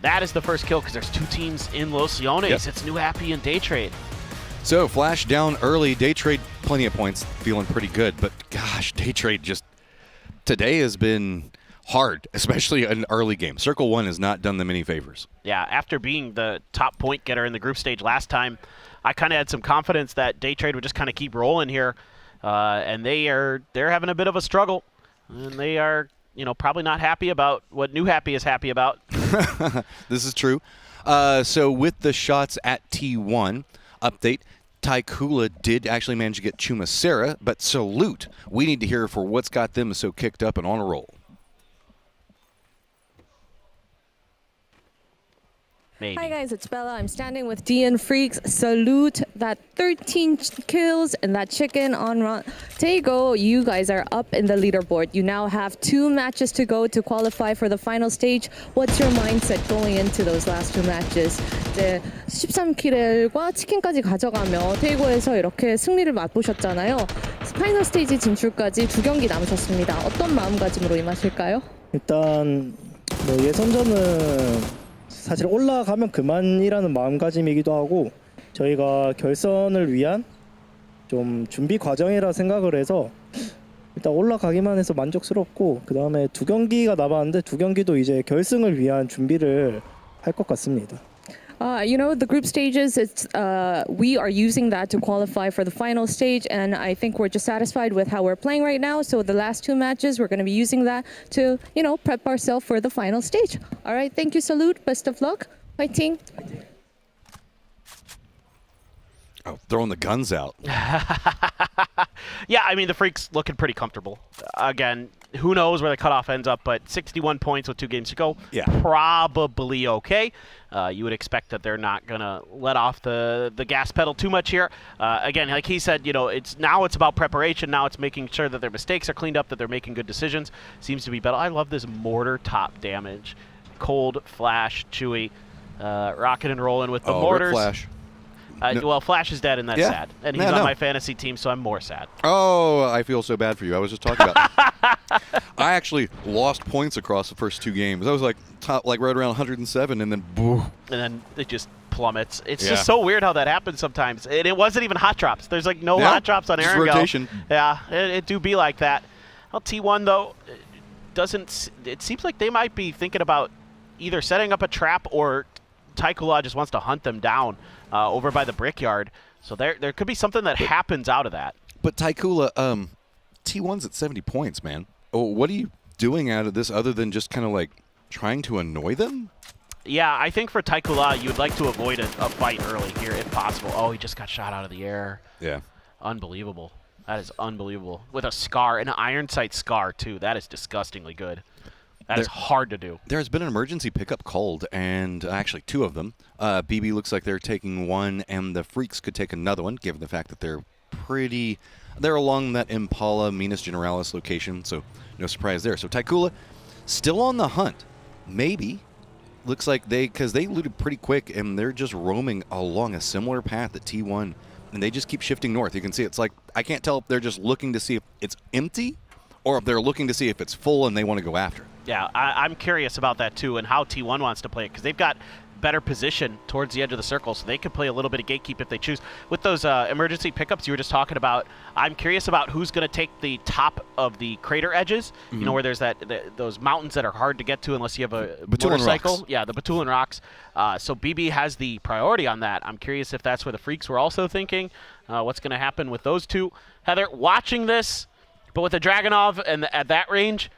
that is the first kill, because there's two teams in Los Leones. Yep. It's New Happy and Day Trade. So Flash down early. Day Trade plenty of points, feeling pretty good, but gosh, Day Trade just today has been hard, especially an early game. Circle 1 has not done them any favors. Yeah, after being the top point getter in the group stage last time, I kind of had some confidence that Day Trade would just kind of keep rolling here, and they're having a bit of a struggle, and they are probably not happy about what New Happy is happy about. This is true. So with the shots at T1 update, Taikula did actually manage to get Chumacera, but Salute, we need to hear for what's got them so kicked up and on a roll. Maybe. Hi guys, it's Bella. I'm standing with DN Freaks. Salute that 13 kills and that chicken on run. Tego, you guys are up in the leaderboard. You now have 2 matches to go to qualify for the final stage. What's your mindset going into those last 2 matches? 이제 13킬과 치킨까지 가져가며 테이고에서 이렇게 승리를 맛보셨잖아요. 파이널 스테이지 진출까지 2경기 남으셨습니다. 어떤 마음가짐으로 임하실까요? 일단 예선전은 사실 올라가면 그만이라는 마음가짐이기도 하고, 저희가 결선을 위한 좀 준비 과정이라 생각을 해서 일단 올라가기만 해서 만족스럽고, 그 다음에 2경기가 남았는데 2경기도 이제 결승을 위한 준비를 할 것 같습니다. The group stages, we are using that to qualify for the final stage, and I think we're just satisfied with how we're playing right now. So the last 2 matches, we're going to be using that to, prep ourselves for the final stage. All right, thank you, Salute. Best of luck. Fighting. Oh, throwing the guns out. Yeah, I mean, the Freaks looking pretty comfortable. Again, who knows where the cutoff ends up, but 61 points with 2 games to go. Yeah. Probably okay. You would expect that they're not going to let off the gas pedal too much here. Again, like he said, it's about preparation. Now it's making sure that their mistakes are cleaned up, that they're making good decisions. Seems to be better. I love this mortar top damage. Cold, Flash, Chewy, rocking and rolling with the mortars. Rip Flash. No. Well, Flash is dead, and that's sad. And he's on my fantasy team, so I'm more sad. Oh, I feel so bad for you. I was just talking about I actually lost points across the first 2 games. I was like right around 107, and then boo. And then it just plummets. It's just so weird how that happens sometimes. And it wasn't even hot drops. There's no hot drops on Erangel. Rotation. Yeah, it do be like that. Well, T1, though, it seems like they might be thinking about either setting up a trap or Taikula just wants to hunt them down over by the Brickyard. So there could be something that happens out of that. But Taikula, T1's at 70 points, man. Oh, what are you doing out of this other than just kind of trying to annoy them? Yeah, I think for Taikula, you would like to avoid a fight early here if possible. Oh, he just got shot out of the air. Yeah. Unbelievable. That is unbelievable. With a scar, an iron sight scar, too. That is disgustingly good. That is hard to do. There's been an emergency pickup called, and actually 2 of them. BB looks like they're taking one, and the Freaks could take another one, given the fact that they're pretty They're along that Impala Minas Generalis location, so no surprise there. So Taikula still on the hunt. Maybe. Looks like because they looted pretty quick, and they're just roaming along a similar path at T1, and they just keep shifting north. You can see it's like, I can't tell if they're just looking to see if it's empty or if they're looking to see if it's full and they want to go after. Yeah, I'm curious about that too, and how T1 wants to play it, because they've got better position towards the edge of the circle, so they could play a little bit of gatekeep if they choose. With those emergency pickups you were just talking about, I'm curious about who's going to take the top of the crater edges, you know, where there's those mountains that are hard to get to unless you have a motorcycle. Rocks. Yeah, the Batulin Rocks. So BB has the priority on that. I'm curious if that's where the Freaks were also thinking. What's going to happen with those two. Heather, watching this, but with the Dragunov and at that range,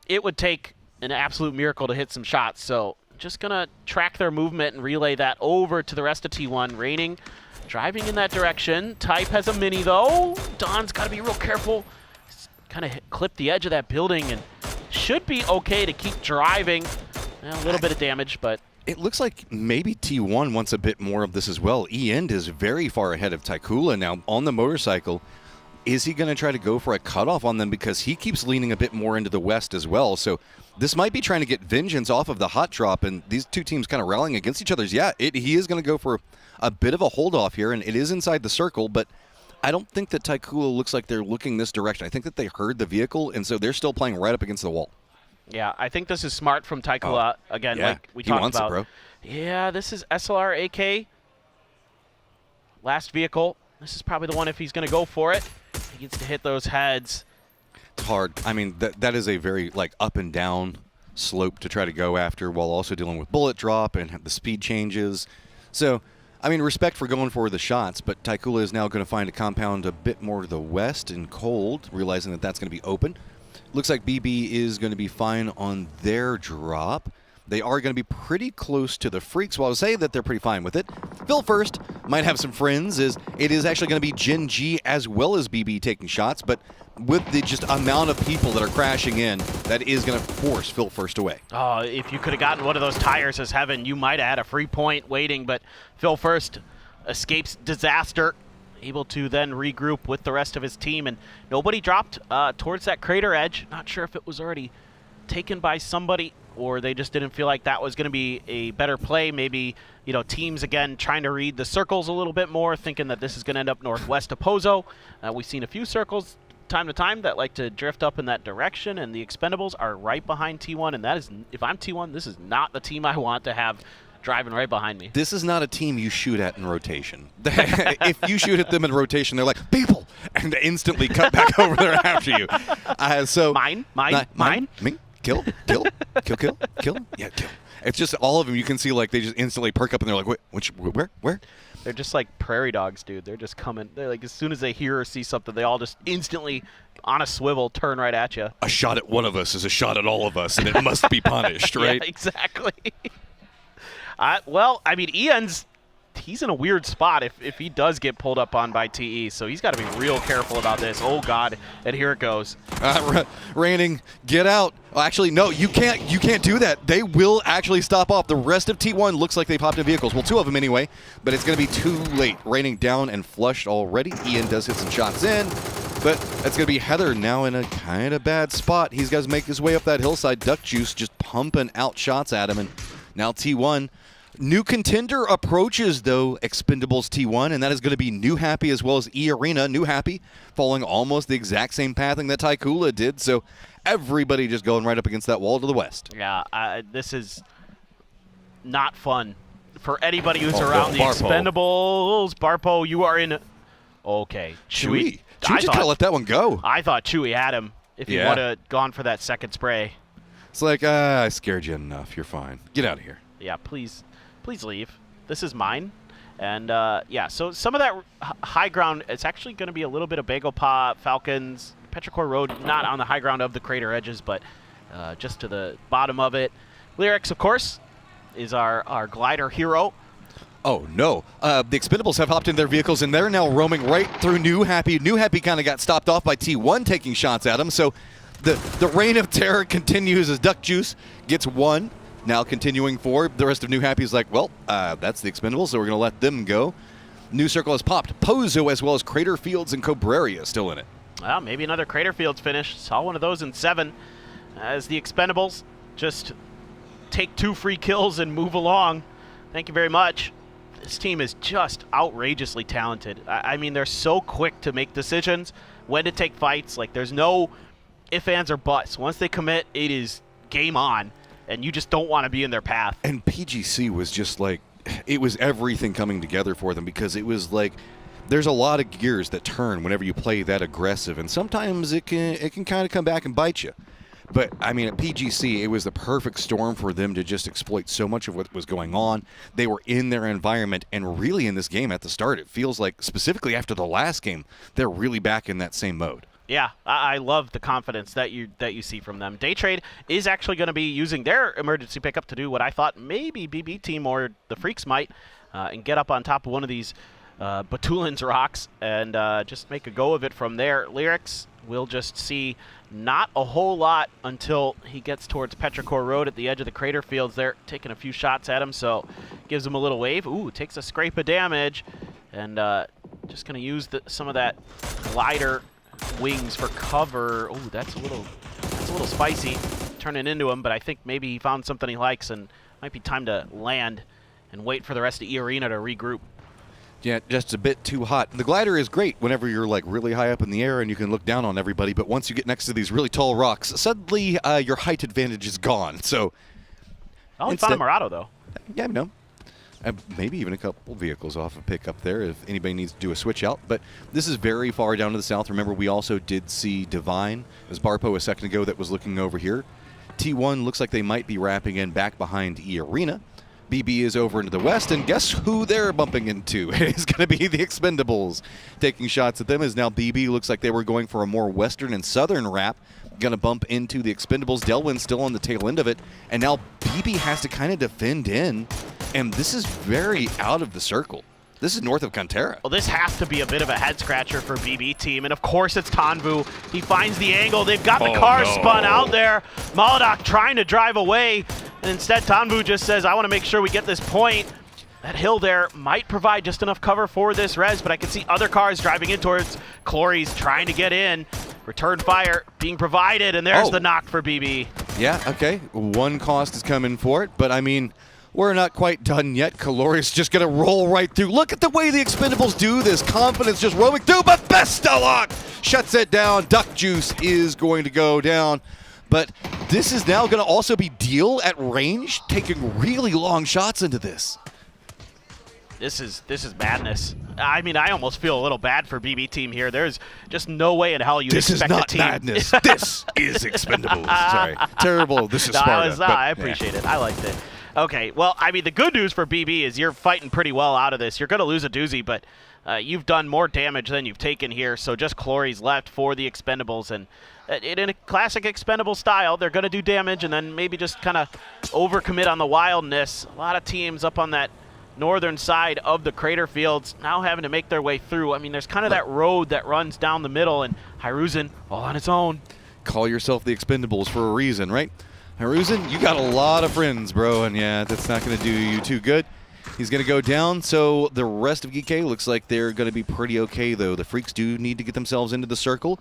it would take an absolute miracle to hit some shots. So just going to track their movement and relay that over to the rest of T1. Raining, driving in that direction. Type has a mini, though. Don's got to be real careful. Kind of clip the edge of that building and should be okay to keep driving. A little bit of damage, but... It looks like maybe T1 wants a bit more of this as well. E-End is very far ahead of Taikula now on the motorcycle. Is he going to try to go for a cutoff on them, because he keeps leaning a bit more into the west as well? So this might be trying to get vengeance off of the hot drop, and these two teams kind of rallying against each other. Yeah, he is going to go for a bit of a hold off here, and it is inside the circle, but I don't think that Taikula looks like they're looking this direction. I think that they heard the vehicle, and so they're still playing right up against the wall. Yeah, I think this is smart from Taikula. Again, yeah, like we talked about. It, bro. Yeah, this is SLR AK. Last vehicle. This is probably the one if he's going to go for it. He gets to hit those heads. It's hard. I mean, that is a very up and down slope to try to go after while also dealing with bullet drop and the speed changes. So, I mean, respect for going for the shots, but Taikula is now going to find a compound a bit more to the west and cold, realizing that that's going to be open. Looks like BB is going to be fine on their drop. They are going to be pretty close to the Freaks. Well, I would say that they're pretty fine with it. Phil First might have some friends. It is actually going to be Gen G as well as BB taking shots, but with the just amount of people that are crashing in, that is going to force Phil First away. Oh, if you could have gotten one of those tires as Heaven, you might have had a free point waiting, but Phil First escapes disaster, able to then regroup with the rest of his team, and nobody dropped towards that crater edge. Not sure if it was already taken by somebody or they just didn't feel like that was going to be a better play. Maybe, you know, teams, again, trying to read the circles a little bit more, thinking that this is going to end up northwest of Pozo. We've seen a few circles time to time that like to drift up in that direction, and the Expendables are right behind T1, and that is, if I'm T1, this is not the team I want to have driving right behind me. This is not a team you shoot at in rotation. If you shoot at them in rotation, they're like, people, and they instantly cut back over there after you. So Mine. Me. Kill. Yeah, kill. It's just all of them. You can see like they just instantly perk up and they're like, where? They're just like prairie dogs, dude. They're just coming. They're like, as soon as they hear or see something, they all just instantly on a swivel turn right at you. A shot at one of us is a shot at all of us, and it must be punished, right? Yeah, exactly. Well, I mean, Ian's, he's in a weird spot if he does get pulled up on by TE, so he's got to be real careful about this. Oh, God, and here it goes. Raining, get out. Oh, actually, no, you can't do that. They will actually stop off. The rest of T1 looks like they popped in vehicles. Well, two of them anyway, but it's going to be too late. Raining down and flushed already. Ian does hit some shots in, but that's going to be Heather now in a kind of bad spot. He's got to make his way up that hillside. Duck Juice just pumping out shots at him, and now T1. New contender approaches, though, Expendables T1, and that is going to be New Happy as well as E-Arena. New Happy following almost the exact same pathing that Taikula did, so everybody just going right up against that wall to the west. Yeah, this is not fun for anybody who's around the Expendables. Barpo, you are in. Okay, Chewy. Chewy just kind of let that one go. I thought Chewy had him if he would have gone for that second spray. It's like, I scared you enough. You're fine. Get out of here. Yeah, please leave. This is mine. And, yeah, so some of that high ground, it's actually going to be a little bit of Bagel Paw, Falcons, Petrichor Road, not on the high ground of the crater edges, but just to the bottom of it. Lyrics, of course, is our glider hero. Oh, no. The Expendables have hopped in their vehicles, and they're now roaming right through New Happy. New Happy kind of got stopped off by T1 taking shots at him, so the reign of terror continues as Duck Juice gets one. Now continuing forward, the rest of New Happy is like, well, that's the Expendables, so we're going to let them go. New circle has popped. Pozo as well as Crater Fields and Cabrera still in it. Well, maybe another Crater Fields finish. Saw one of those in 7 as the Expendables just take 2 free kills and move along. Thank you very much. This team is just outrageously talented. I mean, they're so quick to make decisions, when to take fights. Like, there's no ifs, ands, or buts. Once they commit, it is game on, and you just don't want to be in their path. And PGC was just like, it was everything coming together for them, because it was like, there's a lot of gears that turn whenever you play that aggressive, and sometimes it can kind of come back and bite you. But, I mean, at PGC, it was the perfect storm for them to just exploit so much of what was going on. They were in their environment, and really in this game at the start, it feels like, specifically after the last game, they're really back in that same mode. Yeah, I love the confidence that you see from them. Day Trade is actually going to be using their emergency pickup to do what I thought maybe BB Team or the Freaks might, and get up on top of one of these Batulin's rocks and just make a go of it from there. Lyrics, we'll just see not a whole lot until he gets towards Petrichor Road at the edge of the Crater Fields. They're taking a few shots at him, so gives him a little wave. Ooh, takes a scrape of damage, and just going to use some of that glider wings for cover. Ooh, that's a little spicy, turning into him, but I think maybe he found something he likes, and might be time to land and wait for the rest of E Arena to regroup. Yeah, just a bit too hot. The glider is great whenever you're like really high up in the air and you can look down on everybody, but once you get next to these really tall rocks, suddenly your height advantage is gone. So, he found a Murado though. Yeah, no. Maybe even a couple vehicles off of pickup there if anybody needs to do a switch out. But this is very far down to the south. Remember, we also did see Divine as Barpo a second ago that was looking over here. T1 looks like they might be wrapping in back behind E Arena. BB is over into the west, and guess who they're bumping into? It's going to be the Expendables. Taking shots at them as now BB looks like they were going for a more western and southern wrap. Going to bump into the Expendables. Delwyn still on the tail end of it, and now BB has to kind of defend in, and this is very out of the circle. This is north of Cantera. Well, this has to be a bit of a head-scratcher for BB Team, and of course it's Tanvu. He finds the angle. They've got the car spun out there. Molodok trying to drive away, and instead Tanvu just says, I want to make sure we get this point. That hill there might provide just enough cover for this res, but I can see other cars driving in towards Clory's trying to get in. Return fire being provided, and there's the knock for BB. Yeah, okay. One cost is coming for it, but I mean, we're not quite done yet. Calori's just going to roll right through. Look at the way the Expendables do this. Confidence just roaming through, but Bestelok shuts it down. Duck Juice is going to go down. But this is now going to also be Deal at range, taking really long shots into this. This is madness. I mean, I almost feel a little bad for BB Team here. There's just no way in hell you expect a team. This is not madness. This is Expendables. Sorry. Terrible. This is Sparta. I appreciate it. I liked it. Okay, well, I mean, the good news for BB is you're fighting pretty well out of this. You're going to lose a doozy, but you've done more damage than you've taken here, so just Clory's left for the Expendables. And in a classic Expendable style, they're going to do damage and then maybe just kind of overcommit on the wildness. A lot of teams up on that northern side of the Crater Fields now having to make their way through. I mean, there's kind of that road that runs down the middle, and Hiruzen all on its own. Call yourself the Expendables for a reason, right? Hiruzen, you got a lot of friends, bro, and yeah, that's not going to do you too good. He's going to go down, so the rest of GK looks like they're going to be pretty okay, though. The Freaks do need to get themselves into the circle.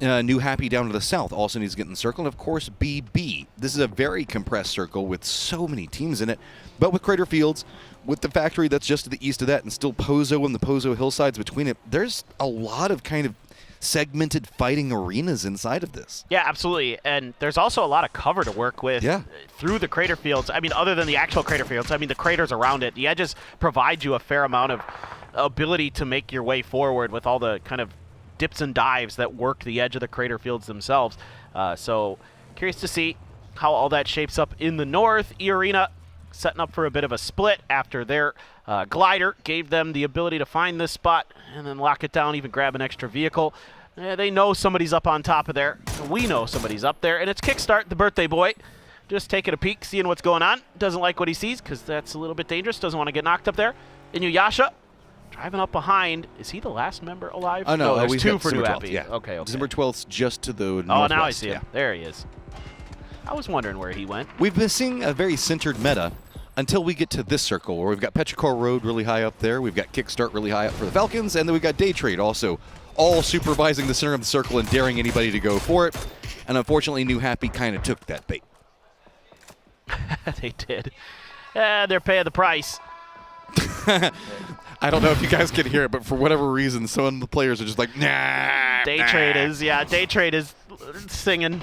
New Happy down to the south also needs to get in the circle, and of course, BB. This is a very compressed circle with so many teams in it, but with Crater Fields, with the factory that's just to the east of that, and still Pozo and the Pozo hillsides between it, there's a lot of kind of segmented fighting arenas inside of this. Yeah, absolutely. And there's also a lot of cover to work with through the Crater Fields. I mean, other than the actual Crater Fields, I mean, the craters around it. The edges provide you a fair amount of ability to make your way forward with all the kind of dips and dives that work the edge of the Crater Fields themselves. So curious to see how all that shapes up in the north. E-Arena setting up for a bit of a split after their glider gave them the ability to find this spot and then lock it down, even grab an extra vehicle. They know somebody's up on top of there. We know somebody's up there, and it's Kickstart, the birthday boy. Just taking a peek, seeing what's going on. Doesn't like what he sees because that's a little bit dangerous. Doesn't want to get knocked up there. Inuyasha driving up behind. Is he the last member alive? Oh, no, there's two for New Happy. Yeah. Okay. December 12th, just to the northwest. Oh, now I see him. There he is. I was wondering where he went. We've been seeing a very centered meta until we get to this circle where we've got Petrichor Road really high up there. We've got Kickstart really high up for the Falcons. And then we've got Day Trade also all supervising the center of the circle and daring anybody to go for it. And unfortunately, New Happy kind of took that bait. They did. They're paying the price. I don't know if you guys can hear it, but for whatever reason, some of the players are just like, nah. Day Trade is singing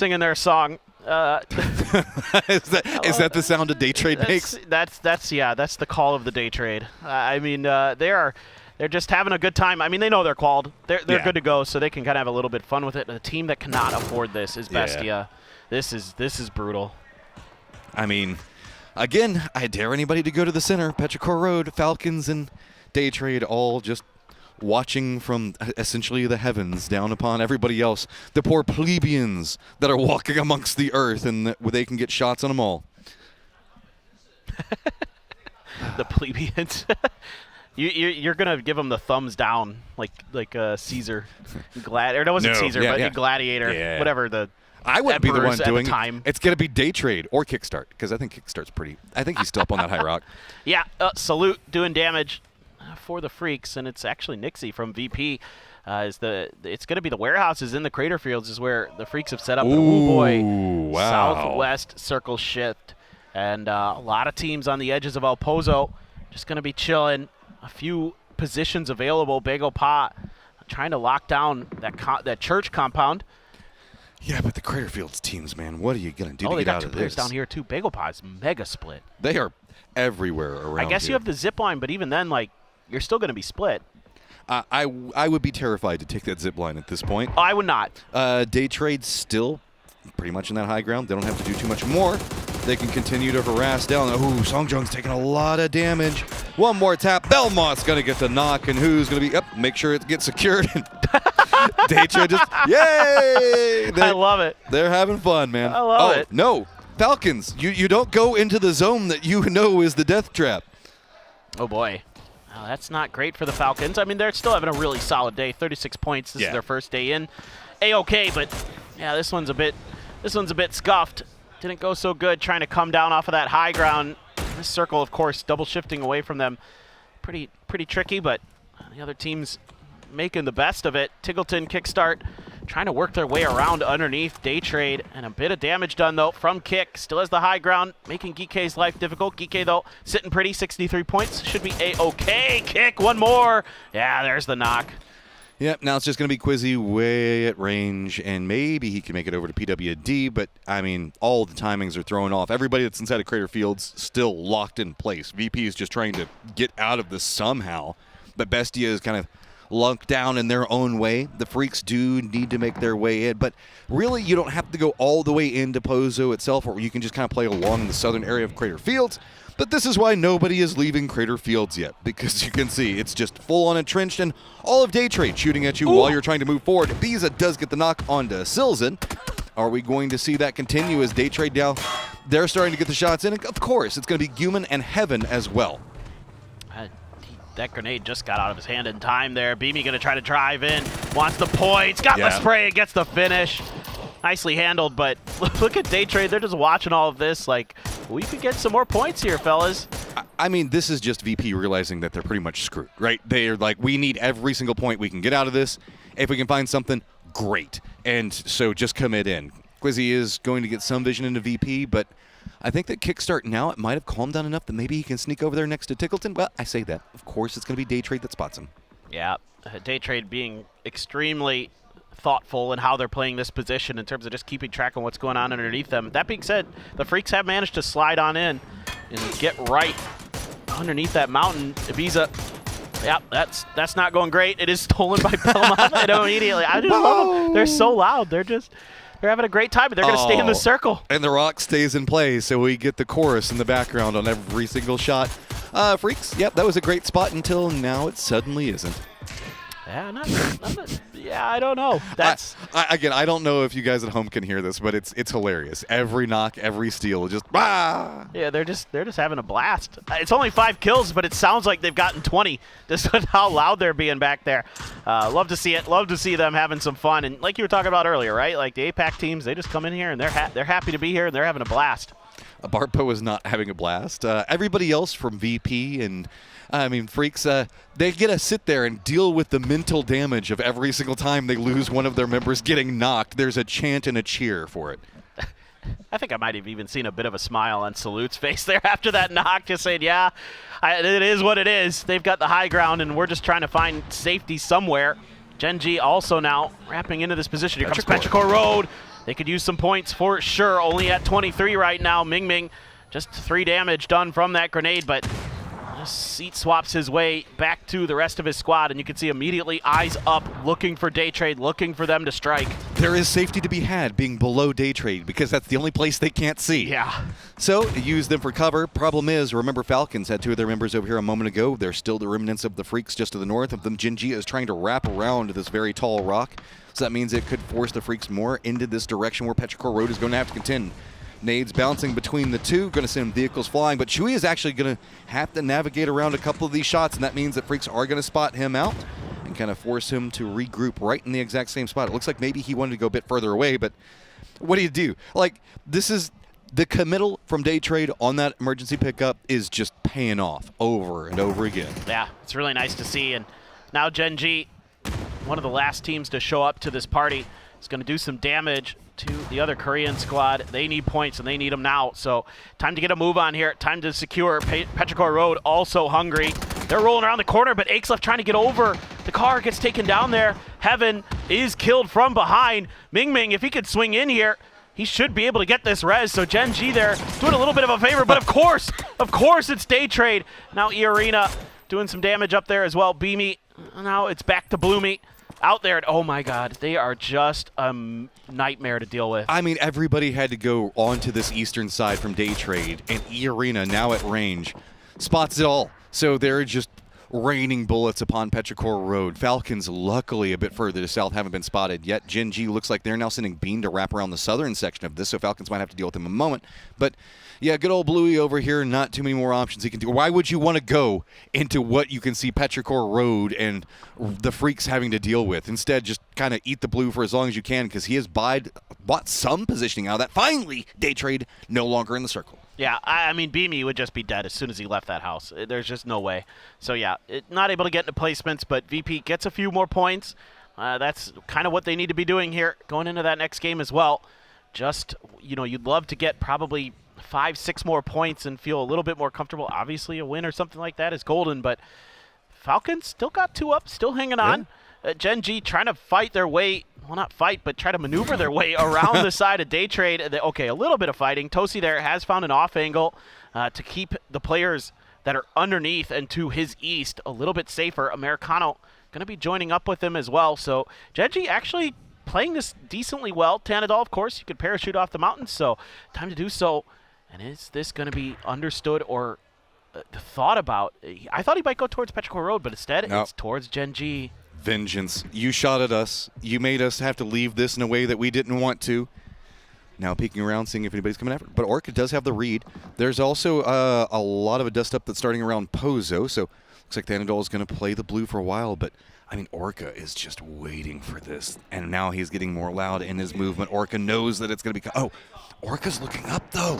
their song. Is that the sound a Day Trade makes? That's the call of the Day Trade. I mean, they're just having a good time. I mean, they know they're qualled. They're good to go, so they can kind of have a little bit of fun with it. The team that cannot afford this is Bestia. This is brutal. I mean, again, I dare anybody to go to the center. Petrichor Road, Falcons, and Day Trade all just watching from essentially the heavens down upon everybody else. The poor plebeians that are walking amongst the earth and where they can get shots on them all. The plebeians. You're gonna give them the thumbs down, like Caesar, That wasn't Caesar, but Gladiator, whatever the. I wouldn't be the one doing it. It's gonna be Day Trade or Kickstart because I think Kickstart's pretty. I think he's still up on that high rock. Yeah, Salute doing damage for the Freaks, and it's actually Nixie from VP. It's going to be the warehouses in the crater fields is where the Freaks have set up. Oh boy, wow. Southwest circle shift, and a lot of teams on the edges of El Pozo just going to be chilling. A few positions available. Bagel Pot trying to lock down that church compound. Yeah, but the crater fields teams, man, what are you going to do to they get got out two of players this? down here too. Bagel Pot's mega split. They are everywhere around. I guess here. you have the zip line, but even then, like, you're still going to be split. I would be terrified to take that zip line at this point. I would not. Day Trade's still pretty much in that high ground. They don't have to do too much more. They can continue to harass down. Ooh, Songjung's taking a lot of damage. One more tap. Belmont's going to get the knock, and who's going to be up? Make sure it gets secured. Day Trade just, yay! I love it. They're having fun, man. I love it. No, Falcons, you don't go into the zone that you know is the death trap. Oh, boy. That's not great for the Falcons. I mean, they're still having a really solid day. 36 points. This is their first day in. A-okay, but yeah, this one's a bit scuffed. Didn't go so good trying to come down off of that high ground. This circle, of course, double shifting away from them. Pretty tricky, but the other team's making the best of it. Tiggleton, Kickstart, trying to work their way around underneath. Day Trade, and a bit of damage done, though, from Kick. Still has the high ground, making Geeke's life difficult. Geeke, though, sitting pretty, 63 points. Should be A-okay. Kick, one more. Yeah, there's the knock. Yep, now it's just going to be Quizzy way at range, and maybe he can make it over to PWD, but, I mean, all the timings are thrown off. Everybody that's inside of Crater Fields still locked in place. VP is just trying to get out of this somehow, but Bestia is kind of lunked down in their own way. The Freaks do need to make their way in, but really you don't have to go all the way into Pozo itself, or you can just kind of play along in the southern area of Crater Fields. But this is why nobody is leaving Crater Fields yet, because you can see it's just full-on entrenched, and all of Day Trade shooting at you while you're trying to move forward. Biza does get the knock onto Silzen. Are we going to see that continue as Day Trade now? They're starting to get the shots in, and of course, it's going to be Guman and Heaven as well. That grenade just got out of his hand in time there. Beamy going to try to drive in. Wants the points. Got the spray. Gets the finish. Nicely handled, but look at Day Trade. They're just watching all of this like, we could get some more points here, fellas. I mean, this is just VP realizing that they're pretty much screwed, right? They're like, we need every single point we can get out of this. If we can find something, great. And so just commit in. Quizzy is going to get some vision into VP, but I think that Kickstart now, it might have calmed down enough that maybe he can sneak over there next to Tickleton. Well, I say that. Of course, it's going to be Day Trade that spots him. Yeah, Day Trade being extremely thoughtful in how they're playing this position in terms of just keeping track of what's going on underneath them. That being said, the Freaks have managed to slide on in and get right underneath that mountain. Ibiza, yeah, that's not going great. It is stolen by Belmont immediately. I just love them. They're so loud. They're having a great time, but they're going to stay in the circle. And the rock stays in play, so we get the chorus in the background on every single shot. Freaks, yep, that was a great spot until now it suddenly isn't. Yeah, I don't know. That's again, I don't know if you guys at home can hear this, but it's hilarious. Every knock, every steal, just Yeah, they're just having a blast. It's only 5 kills, but it sounds like they've gotten 20. Just how loud they're being back there. Love to see it. Love to see them having some fun. And like you were talking about earlier, right? Like the APAC teams, they just come in here and they're happy to be here and they're having a blast. Barpo is not having a blast. Everybody else from VP and, Freaks, they get to sit there and deal with the mental damage of every single time they lose one of their members getting knocked. There's a chant and a cheer for it. I think I might have even seen a bit of a smile on Salute's face there after that knock, just saying, yeah, it is what it is. They've got the high ground, and we're just trying to find safety somewhere. Gen G also now wrapping into this position. Here comes Petrichor Road. They could use some points for sure. Only at 23 right now. Ming just 3 damage done from that grenade, but seat swaps his way back to the rest of his squad, and you can see immediately eyes up, looking for Day Trade, looking for them to strike. There is safety to be had being below Day Trade because that's the only place they can't see. Yeah. So use them for cover. Problem is, remember Falcons had 2 of their members over here a moment ago. They're still the remnants of the Freaks just to the north of them. Gen G is trying to wrap around this very tall rock, so that means it could force the Freaks more into this direction where Petrichor Road is going to have to contend. Nades bouncing between the two, going to send vehicles flying, but Chewy is actually going to have to navigate around a couple of these shots, and that means that Freaks are going to spot him out and kind of force him to regroup right in the exact same spot. It looks like maybe he wanted to go a bit further away, but what do? Like, this is the committal from Day Trade on that emergency pickup is just paying off over and over again. Yeah, it's really nice to see, and now Gen G, one of the last teams to show up to this party, is going to do some damage to the other Korean squad. They need points, and they need them now. So time to get a move on here. Time to secure. Petrichor Road also hungry. They're rolling around the corner, but Akelef trying to get over. The car gets taken down there. Heaven is killed from behind. Ming, if he could swing in here, he should be able to get this res. So Gen G there doing a little bit of a favor, but of course it's Day Trade. Now E-Arena doing some damage up there as well. Beamy, now it's back to Bloomy. Out there, oh my God, they are just a nightmare to deal with. Everybody had to go onto this eastern side from Day Trade, and E-Arena now at range spots it all. So they're just raining bullets upon Petrichor Road. Falcons, luckily a bit further to south, haven't been spotted yet. Gen G looks like they're now sending Bean to wrap around the southern section of this, so Falcons might have to deal with him in a moment. But yeah, good old Bluey over here, not too many more options he can do. Why would you want to go into what you can see Petrichor Road and the Freaks having to deal with? Instead, just kind of eat the blue for as long as you can, because he has bought some positioning out of that. Finally, Day Trade no longer in the circle. Yeah, Beamy would just be dead as soon as he left that house. There's just no way. So yeah, not able to get into placements, but VP gets a few more points. That's kind of what they need to be doing here going into that next game as well. Just, you'd love to get probably 5-6 more points and feel a little bit more comfortable. Obviously, a win or something like that is golden, but Falcons still got 2 up, still hanging on. Gen G trying to fight their way, well, not fight, but try to maneuver their way around the side of Day Trade. Okay, a little bit of fighting. Tosi there has found an off angle to keep the players that are underneath and to his east a little bit safer. Americano going to be joining up with him as well. So Gen G actually playing this decently well. Tanadol, of course, you could parachute off the mountain, so time to do so. And is this going to be understood or thought about? I thought he might go towards Petrichor Road, but instead it's towards Gen G. Vengeance. You shot at us. You made us have to leave this in a way that we didn't want to. Now peeking around, seeing if anybody's coming after. But Orca does have the read. There's also a lot of a dust up that's starting around Pozo, so looks like Tanadol is going to play the blue for a while, but Orca is just waiting for this, and now he's getting more loud in his movement. Orca knows that it's going to be... Oh, Orca's looking up, though.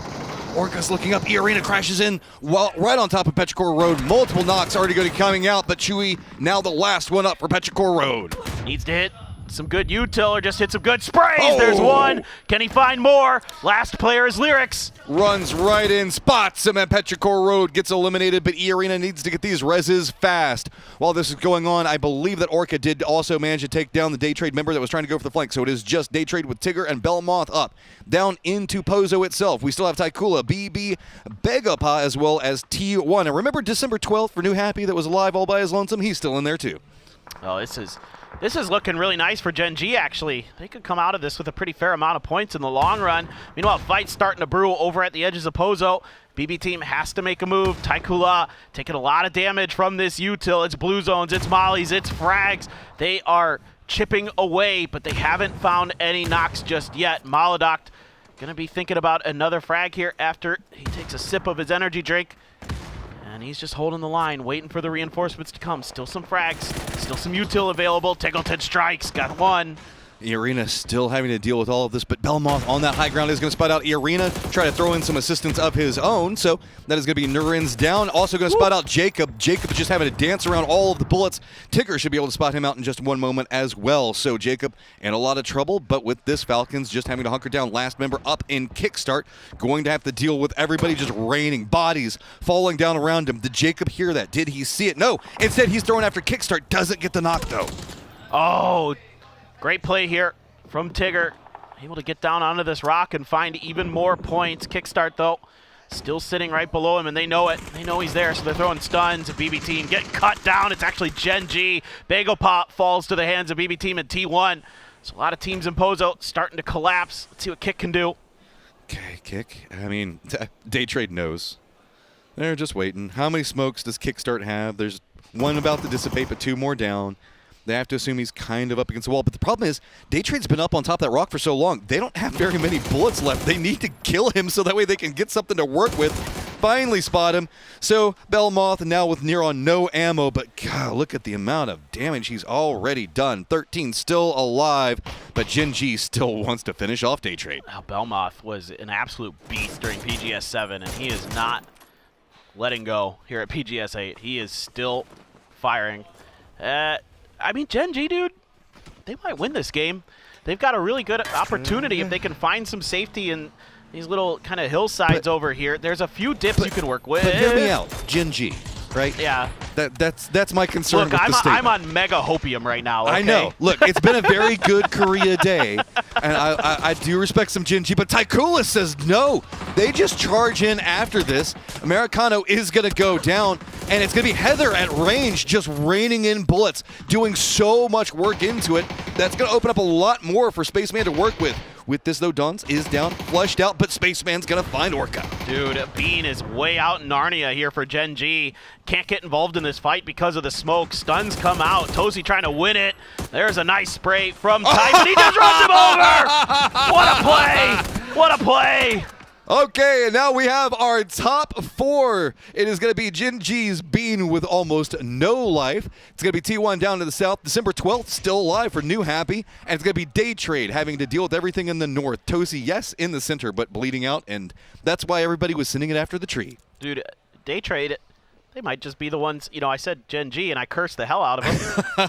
Orca's looking up. E-Arena crashes in right on top of Petrichor Road. Multiple knocks already going to be coming out, but Chewy now the last one up for Petrichor Road. Needs to hit some good util or just hit some good sprays. Oh. There's one. Can he find more? Last player is Lyrics. Runs right in, spots him at Petrichor Road, gets eliminated, but E-Arena needs to get these reses fast. While this is going on, I believe that Orca did also manage to take down the Day Trade member that was trying to go for the flank, so it is just Day Trade with Tigger and Belmoth up. Down into Pozo itself, we still have Taikula, BB, Begapa, as well as T1. And remember December 12th for New Happy that was alive all by his lonesome? He's still in there too. Oh, this is looking really nice for Gen G, actually. They could come out of this with a pretty fair amount of points in the long run. Meanwhile, fight's starting to brew over at the edges of Pozo. BB team has to make a move. Taikula taking a lot of damage from this util. It's blue zones, it's mollies, it's frags. They are chipping away, but they haven't found any knocks just yet. Maladoct going to be thinking about another frag here after he takes a sip of his energy drink. And he's just holding the line, waiting for the reinforcements to come. Still some frags, still some util available. Tiggleton strikes, got one. Arena still having to deal with all of this, but Belmoth on that high ground is going to spot out Arena, try to throw in some assistance of his own. So that is going to be Nurin's down. Also going to spot out Jacob. Jacob just having to dance around all of the bullets. Tigger should be able to spot him out in just one moment as well. So Jacob in a lot of trouble, but with this, Falcons just having to hunker down. Last member up in kickstart, going to have to deal with everybody just raining, bodies falling down around him. Did Jacob hear that? Did he see it? No. Instead, he's throwing after kickstart. Doesn't get the knock, though. Oh, great play here from Tigger. Able to get down onto this rock and find even more points. Kickstart, though, still sitting right below him, and they know it. They know he's there, so they're throwing stuns at BB Team. Getting cut down. It's actually Gen G. Bagel Pop falls to the hands of BB Team and T1. So a lot of teams in Pozo starting to collapse. Let's see what Kick can do. Okay, Kick. I mean, Day Trade knows. They're just waiting. How many smokes does Kickstart have? There's one about to dissipate, but 2 more down. They have to assume he's kind of up against the wall. But the problem is, Daytrade's been up on top of that rock for so long, they don't have very many bullets left. They need to kill him so that way they can get something to work with. Finally spot him. So Belmoth now with near on no ammo, but God, look at the amount of damage he's already done. 13 still alive, but Gen G still wants to finish off Daytrade. Now, Belmoth was an absolute beast during PGS 7, and he is not letting go here at PGS 8. He is still firing. I mean, Gen G, dude, they might win this game. They've got a really good opportunity if they can find some safety in these little kind of hillsides over here. There's a few dips you can work with. But hear me out, Gen G, right? Yeah. That's my concern Look, with the statement. I'm on mega hopium right now, okay? I know. Look, it's been a very good Korea day, and I do respect some Gen G, but Tycoolis says no. They just charge in after this. Americano is going to go down, and it's going to be Heather at range just raining in bullets, doing so much work into it. That's going to open up a lot more for Spaceman to work with. With this, though, Duns is down, flushed out, but Spaceman's going to find Orca. Dude, Bean is way out in Narnia here for Gen G. Can't get involved in this fight because of the smoke. Stuns come out. Tosi trying to win it. There's a nice spray from Type, and he just runs him over! What a play! What a play! Okay, and now we have our top 4. It is going to be Gen G's Bean with almost no life. It's going to be T1 down to the south. December 12th, still alive for New Happy. And it's going to be Day Trade having to deal with everything in the north. Tosi, yes, in the center, but bleeding out. And that's why everybody was sending it after the tree. Dude, Day Trade, they might just be the ones, you know, I said Gen G and I cursed the hell out of them.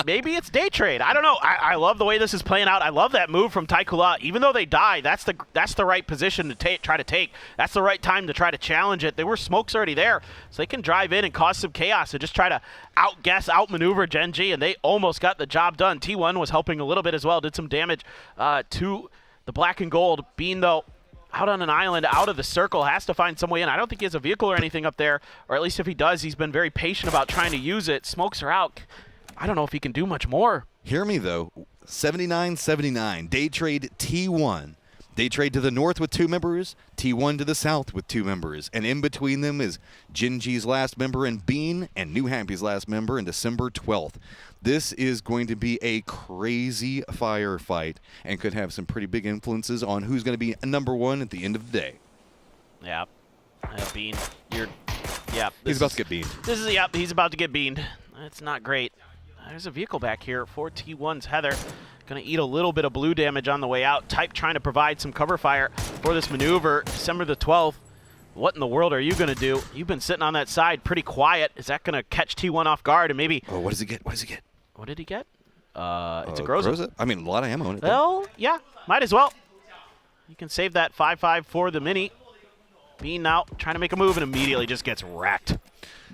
maybe it's Day Trade. I don't know. I love the way this is playing out. I love that move from Taikula. Even though they die, that's the right position to try to take. That's the right time to try to challenge it. There were smokes already there, so they can drive in and cause some chaos and just try to outguess, outmaneuver Gen G, and they almost got the job done. T1 was helping a little bit as well, did some damage to the black and gold. Bean, though, out on an island, out of the circle, has to find some way in. I don't think he has a vehicle or anything up there, or at least if he does, he's been very patient about trying to use it. Smokes are out. I don't know if he can do much more. Hear me, though. 79-79. Day Trade T1. Day Trade to the north with 2 members, T1 to the south with 2 members. And in between them is Gen G's last member and Bean, and New Happy's last member in December 12th. This is going to be a crazy firefight and could have some pretty big influences on who's going to be number 1 at the end of the day. Yeah. Bean, he's about to get beaned. He's about to get beaned. That's not great. There's a vehicle back here for T1's Heather. Going to eat a little bit of blue damage on the way out. Type trying to provide some cover fire for this maneuver. December the 12th. What in the world are you going to do? You've been sitting on that side pretty quiet. Is that going to catch T1 off guard and maybe... Oh, what does he get? What does he get? What did he get? It's a Groza. I mean, a lot of ammo in it. Well, yeah, might as well. You can save that 5.5 for the mini. Bean now trying to make a move and immediately just gets wrecked.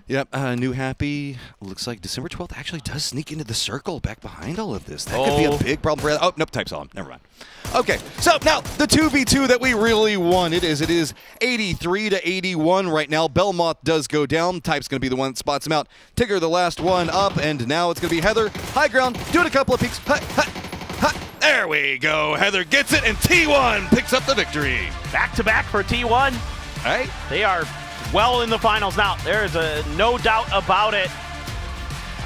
Yep, New Happy looks like December 12th actually does sneak into the circle back behind all of this. That could be a big problem for... Oh, nope, Type's on. Never mind. Okay, so now the 2v2 that we really wanted is it is 83-81 right now. Belmoth does go down. Type's going to be the one that spots him out. Tigger the last one up, and now it's going to be Heather. High ground, doing a couple of peeks. There we go. Heather gets it, and T1 picks up the victory. Back-to-back for T1. Hey. They are well in the finals now. There is no doubt about it.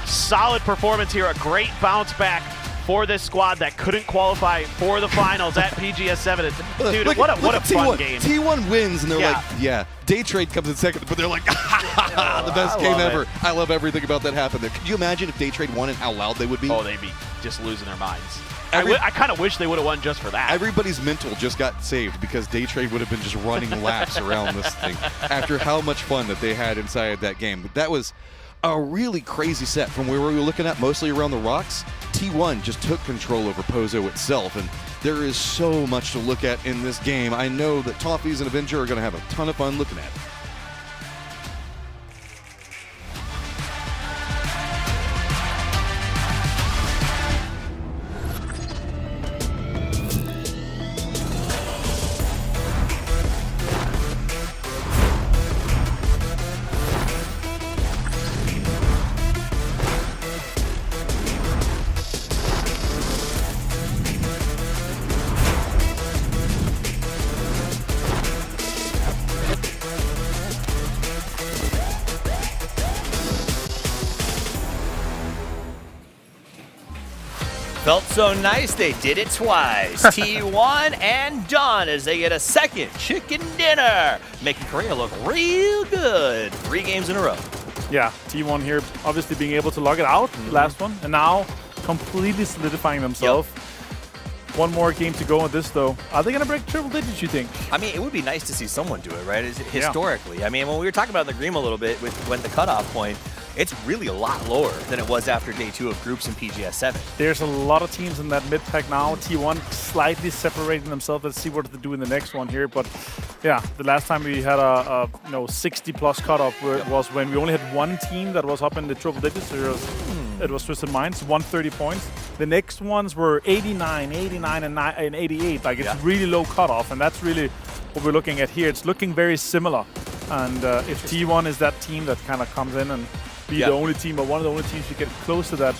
Solid performance here. A great bounce back for this squad that couldn't qualify for the finals at PGS 7. Dude, what a fun game. T1 wins, and they're like, yeah. Day Trade comes in second, but they're like, the best game ever. I love everything about that happened there. Could you imagine if Day Trade won and how loud they would be? Oh, they'd be just losing their minds. I kind of wish they would have won just for that. Everybody's mental just got saved because Day Trade would have been just running laps around this thing after how much fun that they had inside that game. But that was a really crazy set from where we were looking at, mostly around the rocks. T1 just took control over Pozo itself, and there is so much to look at in this game. I know that Toffees and Avenger are going to have a ton of fun looking at it. Felt so nice, they did it twice. T1 and done as they get a second chicken dinner, making Korea look real good. 3 games in a row. Yeah, T1 here obviously being able to log it out, the last one, and now completely solidifying themselves. One more game to go on this, though. Are they going to break triple digits, you think? I mean, it would be nice to see someone do it, right? Historically. I mean, when we were talking about the Green a little bit with when the cutoff point, it's really a lot lower than it was after day 2 of groups in PGS 7. There's a lot of teams in that mid-pack now. T1 slightly separating themselves. Let's see what to do in the next one here. But yeah, the last time we had a 60-plus cutoff was when we only had one team that was up in the triple digits. It was Twisted Minds, 130 points. The next ones were 89, and 88. Like, it's really low cutoff, and that's really what we're looking at here. It's looking very similar. And if T1 is that team that kind of comes in and be the only team, or one of the only teams to get close to that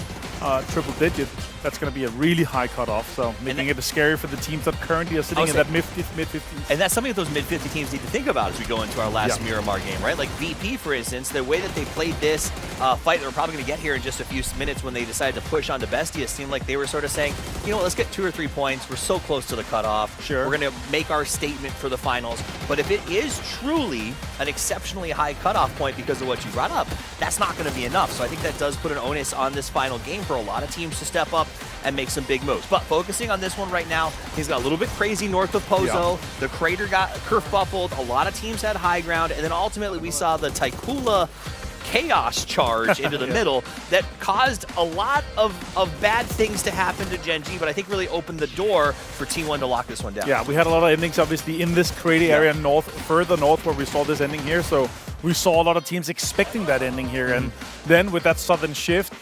triple digit, that's going to be a really high cutoff. So making it scary for the teams that currently are sitting in that mid-50s. And that's something that those mid-50 teams need to think about as we go into our last Miramar game, right? Like VP, for instance, the way that they played this fight that we're probably going to get here in just a few minutes when they decided to push on to Bestia, seemed like they were sort of saying, you know what, let's get 2 or 3 points. We're so close to the cutoff. We're going to make our statement for the finals. But if it is truly an exceptionally high cutoff point because of what you brought up, that's not going to be enough. So I think that does put an onus on this final game for a lot of teams to step up and make some big moves. But focusing on this one right now, he's got a little bit crazy north of Pozo. The crater got kerfuffled. A lot of teams had high ground. And then ultimately we saw the Taikula chaos charge into the middle that caused a lot of bad things to happen to Gen G, but I think really opened the door for T1 to lock this one down. Yeah, we had a lot of endings obviously in this crater area further north where we saw this ending here. So we saw a lot of teams expecting that ending here. And then with that southern shift,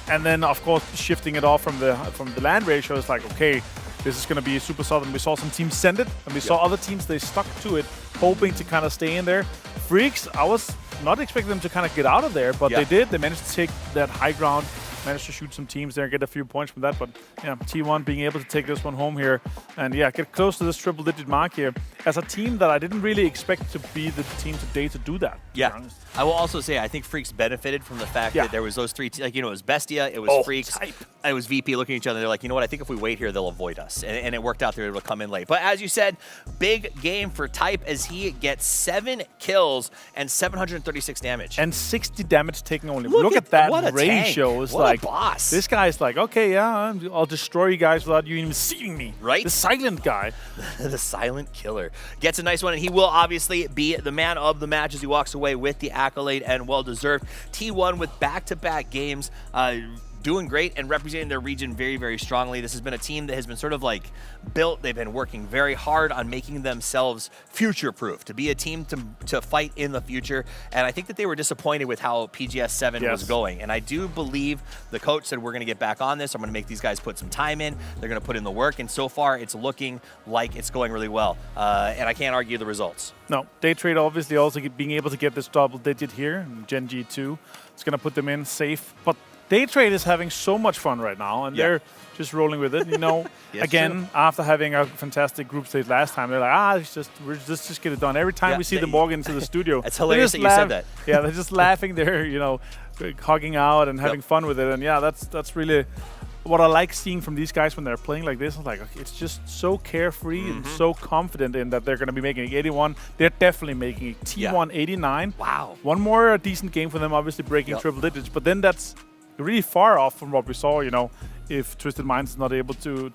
and then of course shifting it off from the land ratio, it's like, okay, this is going to be super southern. We saw some teams send it, and we saw other teams, they stuck to it, hoping to kind of stay in there. Freaks, I was not expecting them to kind of get out of there, but they did. They managed to take that high ground, managed to shoot some teams there and get a few points from that. But yeah, T1 being able to take this one home here and get close to this triple-digit mark here as a team that I didn't really expect to be the team today to do that. Yeah, I will also say I think Freaks benefited from the fact that there was those 3 like, it was Bestia, it was Freaks, and it was VP looking at each other. They're like, you know what, I think if we wait here, they'll avoid us. And it worked out. They were able to come in late. But as you said, big game for Type as he gets 7 kills and 736 damage. And 60 damage taken only. Look at that ratio. It's like, boss. This guy's like, okay, yeah, I'll destroy you guys without you even seeing me. Right? The silent guy. The silent killer. Gets a nice one, and he will obviously be the man of the match as he walks away with the accolade, and well-deserved. T1 with back-to-back games, doing great and representing their region very, very strongly. This has been a team that has been sort of like built. They've been working very hard on making themselves future-proof, to be a team to fight in the future. And I think that they were disappointed with how PGS 7 was going. And I do believe the coach said, we're going to get back on this. I'm going to make these guys put some time in. They're going to put in the work. And so far, it's looking like it's going really well. And I can't argue the results. No, Day Trade obviously also being able to get this double digit here, Gen G2. It's going to put them in safe. But Day Trade is having so much fun right now, and they're just rolling with it. You know, again, after having a fantastic group stage last time, they're like, let's just get it done. Every time we see them walk into the studio, it's hilarious that you said that. Yeah, they're just laughing. They're hugging out and having fun with it, and that's really what I like seeing from these guys when they're playing like this. It's like, okay, it's just so carefree and so confident in that they're going to be making 81. They're definitely making it. T1 89. Wow. One more decent game for them, obviously breaking triple digits, but then that's really far off from what we saw, if Twisted Minds is not able to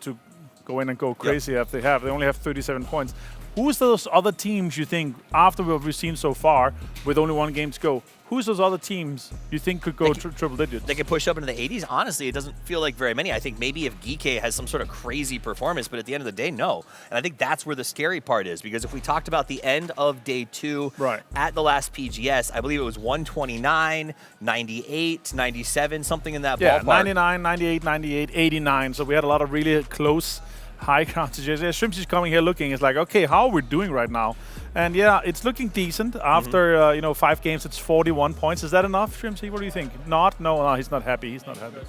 go in and go crazy as they have. They only have 37 points. Who's those other teams you think, after what we've seen so far, with only one game to go, who's those other teams you think could go triple digits? They could push up into the 80s. Honestly, it doesn't feel like very many. I think maybe if Geeke has some sort of crazy performance, but at the end of the day, no. And I think that's where the scary part is, because if we talked about the end of day 2 at the last PGS, I believe it was 129, 98, 97, something in that ballpark. 99, 98, 98, 89. So we had a lot of really close high countages. Shrimpsy's coming here looking. It's like, okay, how are we doing right now? And yeah, it's looking decent. After 5 games, it's 41 points. Is that enough, Shrimpsy? What do you think? Not? No, he's not happy. He's not happy.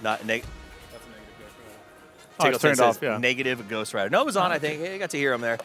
Not it's turned off, yeah. Negative Ghost Rider. No, it was on, I think. I got to hear him there.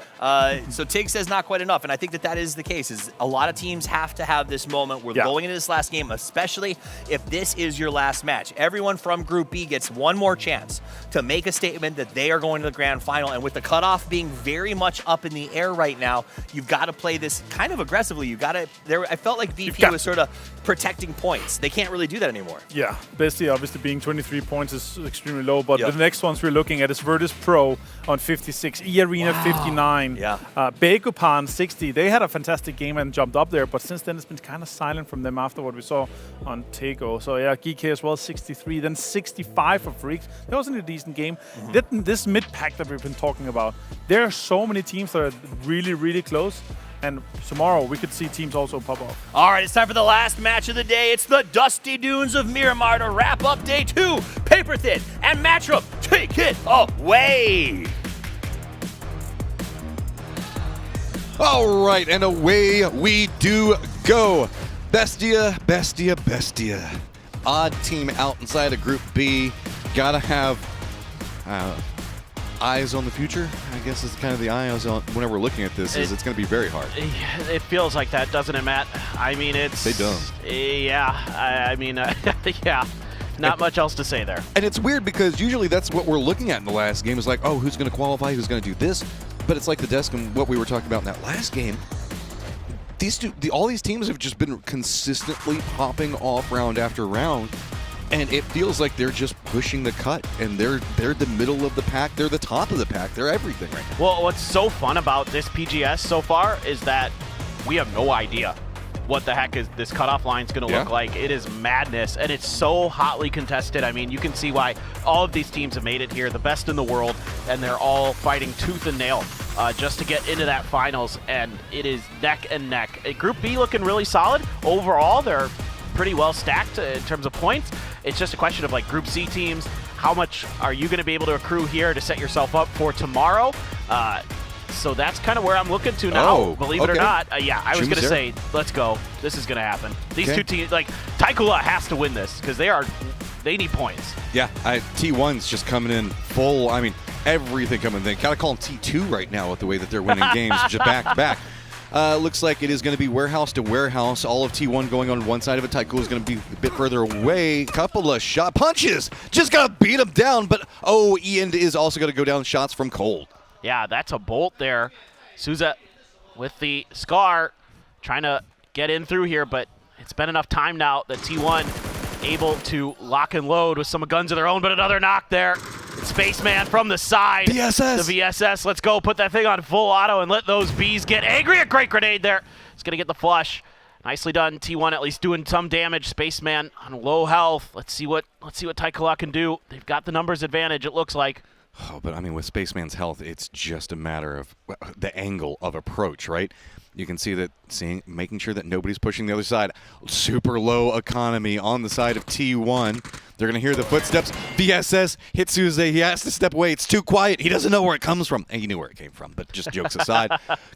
So Tig says not quite enough, and I think that is the case. Is a lot of teams have to have this moment. We're going into this last game, especially if this is your last match. Everyone from Group B gets one more chance to make a statement that they are going to the grand final, and with the cutoff being very much up in the air right now, you've got to play this kind of aggressively. I felt like BP was sort of protecting points. They can't really do that anymore. Yeah, Bestie obviously being 23 points is extremely low, but the next ones we're looking at is Virtus Pro on 56, E-Arena 59, Bakupan 60. They had a fantastic game and jumped up there, but since then it's been kind of silent from them after what we saw on Tego. So yeah, Geek as well, 63, then 65 for Freaks. That wasn't a decent game. This mid-pack that we've been talking about, there are so many teams that are really, really close. And tomorrow, we could see teams also pop off. All right, it's time for the last match of the day. It's the Dusty Dunes of Miramar to wrap up day 2. Paper Thin and Matchup, take it away. All right, and away we do go. Bestia. Odd team out inside of Group B. Gotta have eyes on the future, I guess is kind of the eyes on whenever we're looking at this. It's going to be very hard. It feels like that, doesn't it, Matt? I mean, it's... They don't. Yeah, yeah. Not much else to say there. And it's weird because usually that's what we're looking at in the last game is like, oh, who's going to qualify, who's going to do this? But it's like the desk and what we were talking about in that last game. All these teams have just been consistently popping off round after round. And it feels like they're just pushing the cut, and they're the middle of the pack. They're the top of the pack. They're everything right now. Well, what's so fun about this PGS so far is that we have no idea what the heck is this cutoff line is going to look like. It is madness, and it's so hotly contested. I mean, you can see why all of these teams have made it here, the best in the world, and they're all fighting tooth and nail just to get into that finals, and it is neck and neck. Group B looking really solid. Overall, they're pretty well stacked in terms of points. It's just a question of like Group C teams, how much are you going to be able to accrue here to set yourself up for tomorrow? So that's kind of where I'm looking to now, believe it or not. I was going to say, let's go. This is going to happen. These two teams, like Taikula has to win this because they need points. Yeah, T1's just coming in full. I mean, everything coming in. Gotta call them T2 right now with the way that they're winning games just back to back. Looks like it is going to be warehouse to warehouse. All of T1 going on one side of it. Taikula is going to be a bit further away. Couple of shot punches. Just got to beat him down. But, Ian is also going to go down shots from Cold. Yeah, that's a bolt there. Souza with the Scar trying to get in through here, but it's been enough time now that T1 able to lock and load with some guns of their own, but another knock there. Spaceman from the side. VSS. The VSS. Let's go. Put that thing on full auto and let those bees get angry. A great grenade there. It's going to get the flush. Nicely done. T1 at least doing some damage. Spaceman on low health. Let's see what Taikula can do. They've got the numbers advantage, it looks like. Oh, but I mean, with Spaceman's health, it's just a matter of the angle of approach, right? You can see that, making sure that nobody's pushing the other side. Super low economy on the side of T1. They're going to hear the footsteps. VSS hits Souza. He has to step away. It's too quiet. He doesn't know where it comes from. And he knew where it came from, but just jokes aside.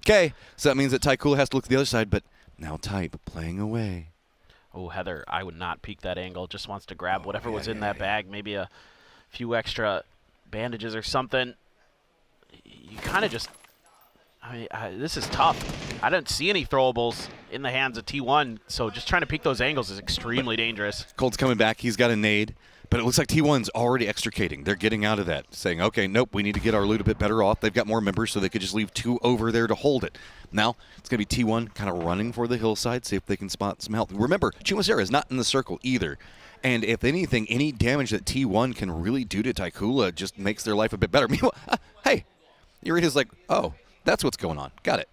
Okay, so that means that Taikula has to look to the other side, but now Type playing away. Oh, Heather, I would not peek that angle. Just wants to grab whatever was in that bag, maybe a few extra bandages or something. You kind of just... I mean, this is tough. I didn't see any throwables in the hands of T1, so just trying to peek those angles is extremely dangerous. Cold's coming back. He's got a nade, but it looks like T1's already extricating. They're getting out of that, saying, okay, nope, we need to get our loot a bit better off. They've got more members, so they could just leave 2 over there to hold it. Now, it's going to be T1 kind of running for the hillside, see if they can spot some health. Remember, Chumasera is not in the circle either. And if anything, any damage that T1 can really do to Taikula just makes their life a bit better. Meanwhile, hey, Irina's like, oh, that's what's going on. Got it.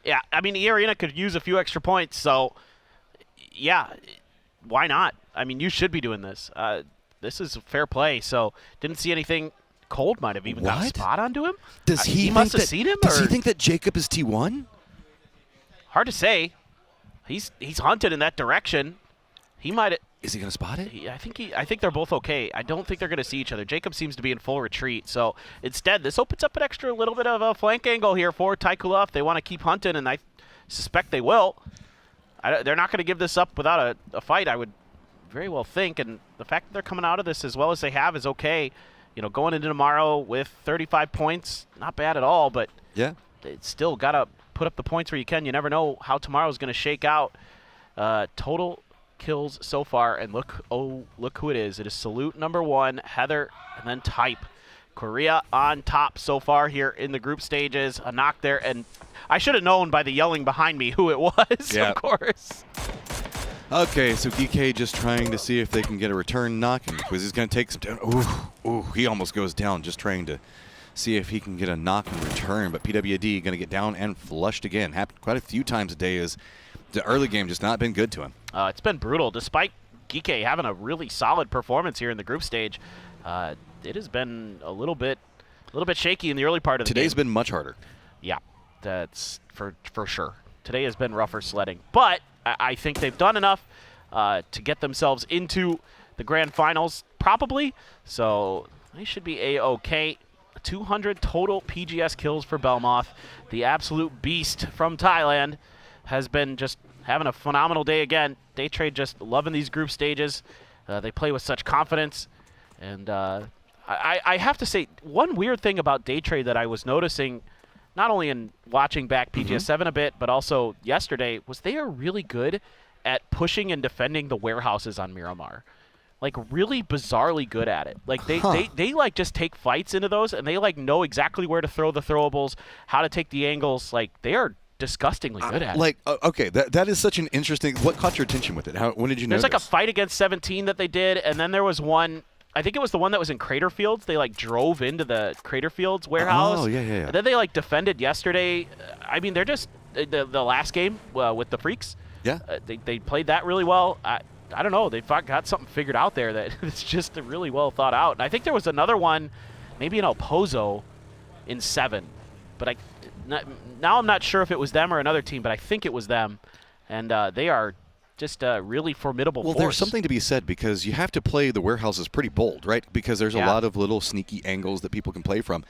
Yeah, I mean, Irina could use a few extra points, so yeah, why not? I mean, you should be doing this. This is fair play, so didn't see anything. Cold might have even got a spot onto him. Does he must have seen him? Does he think that Jacob is T1? Hard to say. He's hunted in that direction. He might. Is he going to spot it? I think they're both okay. I don't think they're going to see each other. Jacob seems to be in full retreat. So instead, this opens up an extra little bit of a flank angle here for Taikula if they want to keep hunting, and I suspect they will. They're not going to give this up without a fight, I would very well think. And the fact that they're coming out of this as well as they have is okay. You know, going into tomorrow with 35 points, not bad at all. But yeah, it's still got to put up the points where you can. You never know how tomorrow's going to shake out. Total kills so far, and look who it is. It is Salute #1, Heather, and then Type. Korea on top so far here in the group stages. A knock there, and I should have known by the yelling behind me who it was, yeah. Of course. Okay, so DK just trying to see if they can get a return knock, and Quizzy's going to take some down. Ooh, he almost goes down just trying to see if he can get a knock in return, but PWD going to get down and flushed again. Happened quite a few times a day as the early game just not been good to him. It's been brutal. Despite Gike having a really solid performance here in the group stage, it has been a little bit shaky in the early part of the game. Today's been much harder. Yeah, that's for sure. Today has been rougher sledding, but I think they've done enough to get themselves into the grand finals, probably. So they should be A-OK. 200 total PGS kills for Belmoth. The absolute beast from Thailand has been just having a phenomenal day again. Daytrade just loving these group stages. They play with such confidence. And I have to say, one weird thing about Daytrade that I was noticing, not only in watching back PGS7 a bit, but also yesterday, was they are really good at pushing and defending the warehouses on Miramar. Like, really bizarrely good at it. Like, they like, just take fights into those, and they, like, know exactly where to throw the throwables, how to take the angles. Like, they are disgustingly good at it. Like, okay, that is such an interesting... What caught your attention with it? When did you know There's, like, a fight against 17 that they did, and then there was one... I think it was the one that was in Crater Fields. They, like, drove into the Crater Fields warehouse. Oh, yeah. And then they, like, defended yesterday. I mean, they're just... The last game with the Freaks. Yeah. They played that really well. I don't know. They got something figured out there that it's just really well thought out. And I think there was another one, maybe in El Pozo, in 7. But now I'm not sure if it was them or another team, but I think it was them. And they are just a really formidable force. Well, there's something to be said because you have to play the warehouses pretty bold, right? Because there's a lot of little sneaky angles that people can play from.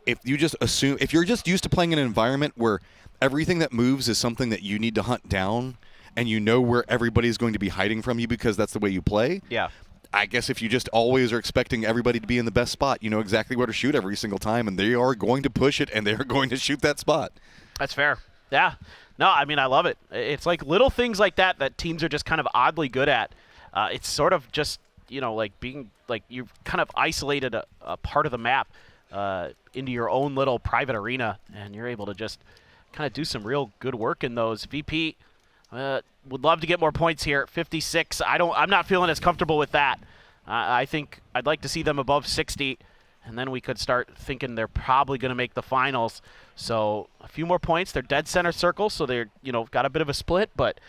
If you just assume, if you're just used to playing in an environment where everything that moves is something that you need to hunt down, and you know where everybody's going to be hiding from you because that's the way you play. Yeah. I guess if you just always are expecting everybody to be in the best spot, you know exactly where to shoot every single time, and they are going to push it, and they are going to shoot that spot. That's fair. Yeah. No, I mean, I love it. It's like little things like that teams are just kind of oddly good at. It's sort of just, you know, like being, like you've kind of isolated a part of the map into your own little private arena, and you're able to just kind of do some real good work in those. VP... would love to get more points here. 56. I'm not feeling as comfortable with that. I think I'd like to see them above 60, and then we could start thinking they're probably going to make the finals. So a few more points. They're dead center circle, so they're got a bit of a split, but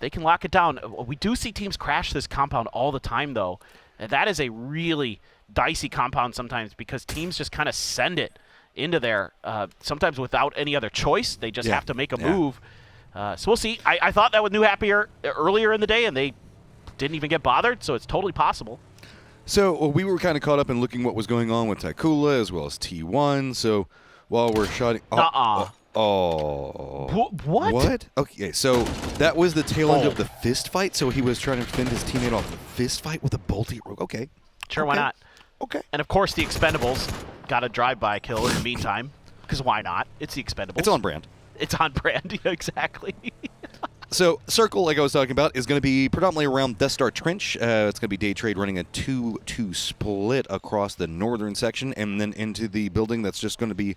they can lock it down. We do see teams crash this compound all the time, though. And that is a really dicey compound sometimes because teams just kind of send it into there, sometimes without any other choice. They just have to make a move. So we'll see. I thought that with New Happier earlier in the day, and they didn't even get bothered, so it's totally possible. So we were kind of caught up in looking what was going on with Taikula as well as T1. So while we're shooting... What? What? Okay, so that was the tail end of the fist fight, so he was trying to fend his teammate off the fist fight with a bolty rogue. Okay. Sure, why not? Okay. And, of course, the Expendables got a drive-by kill in the meantime, because why not? It's the Expendables. It's on brand. It's on brand, exactly. So, Circle, like I was talking about, is going to be predominantly around Death Star Trench. It's going to be Daytrade running a 2-2 split across the northern section and then into the building that's just going to be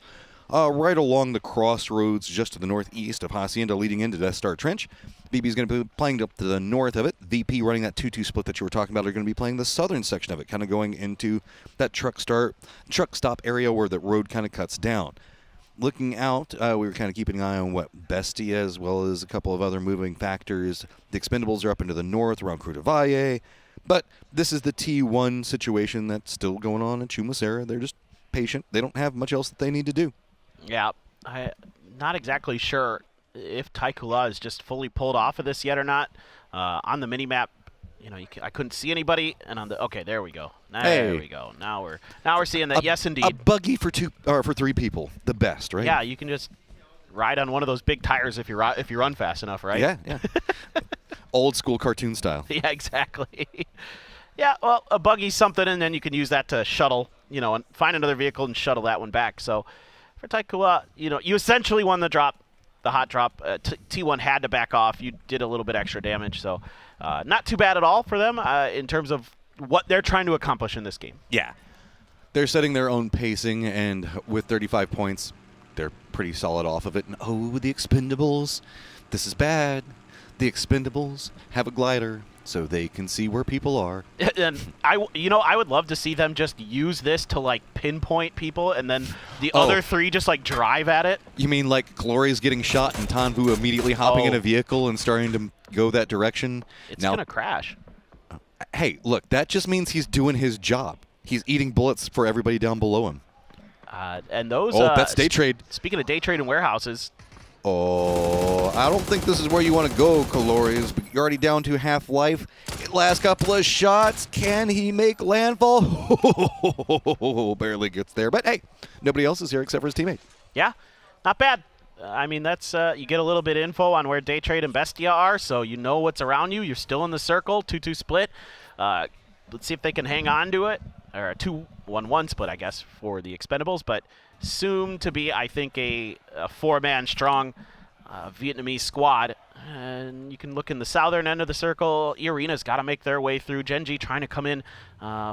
right along the crossroads just to the northeast of Hacienda leading into Death Star Trench. BB is going to be playing up to the north of it. VP running that 2-2 split that you were talking about are going to be playing the southern section of it, kind of going into that truck stop area where the road kind of cuts down. Looking out, we were kind of keeping an eye on what Bestia as well as a couple of other moving factors. The Expendables are up into the north around Cruz de Valle. But this is the T1 situation that's still going on in Chumacera. They're just patient. They don't have much else that they need to do. Yeah, I'm not exactly sure if Taikula is just fully pulled off of this yet or not. On the mini-map, I couldn't see anybody, and on the there we go. There we go. Now we're seeing that. Yes, indeed. A buggy for 3 people, the best, right? Yeah, you can just ride on one of those big tires if you run fast enough, right? Yeah. Old school cartoon style. Yeah, exactly. Yeah, well, a buggy's something, and then you can use that to shuttle, and find another vehicle and shuttle that one back. So for Taikula, you essentially won the drop, the hot drop. T1 had to back off. You did a little bit extra damage, so not too bad at all for them in terms of what they're trying to accomplish in this game. Yeah. They're setting their own pacing, and with 35 points, they're pretty solid off of it. And the Expendables, this is bad. The Expendables have a glider so they can see where people are. And I would love to see them just use this to pinpoint people, and then the other 3 just drive at it. You mean like Gloria's getting shot and Tanvu immediately hopping in a vehicle and starting to go that direction? It's gonna crash. Hey, look, that just means he's doing his job. He's eating bullets for everybody down below him. And those. That's day trade. Speaking of day trade and warehouses. I don't think this is where you want to go, Calorius. But you're already down to half life. Last couple of shots. Can he make landfall? Barely gets there. But hey, nobody else is here except for his teammate. Yeah, not bad. I mean, that's you get a little bit of info on where Day Trade and Bestia are, so you know what's around you. You're still in the circle, 2-2 split. Let's see if they can hang on to it, or a 2-1-1 split, I guess, for the Expendables. But soon to be, I think, a 4-man strong Vietnamese squad. And you can look in the southern end of the circle. E-Arena's got to make their way through. Genji trying to come in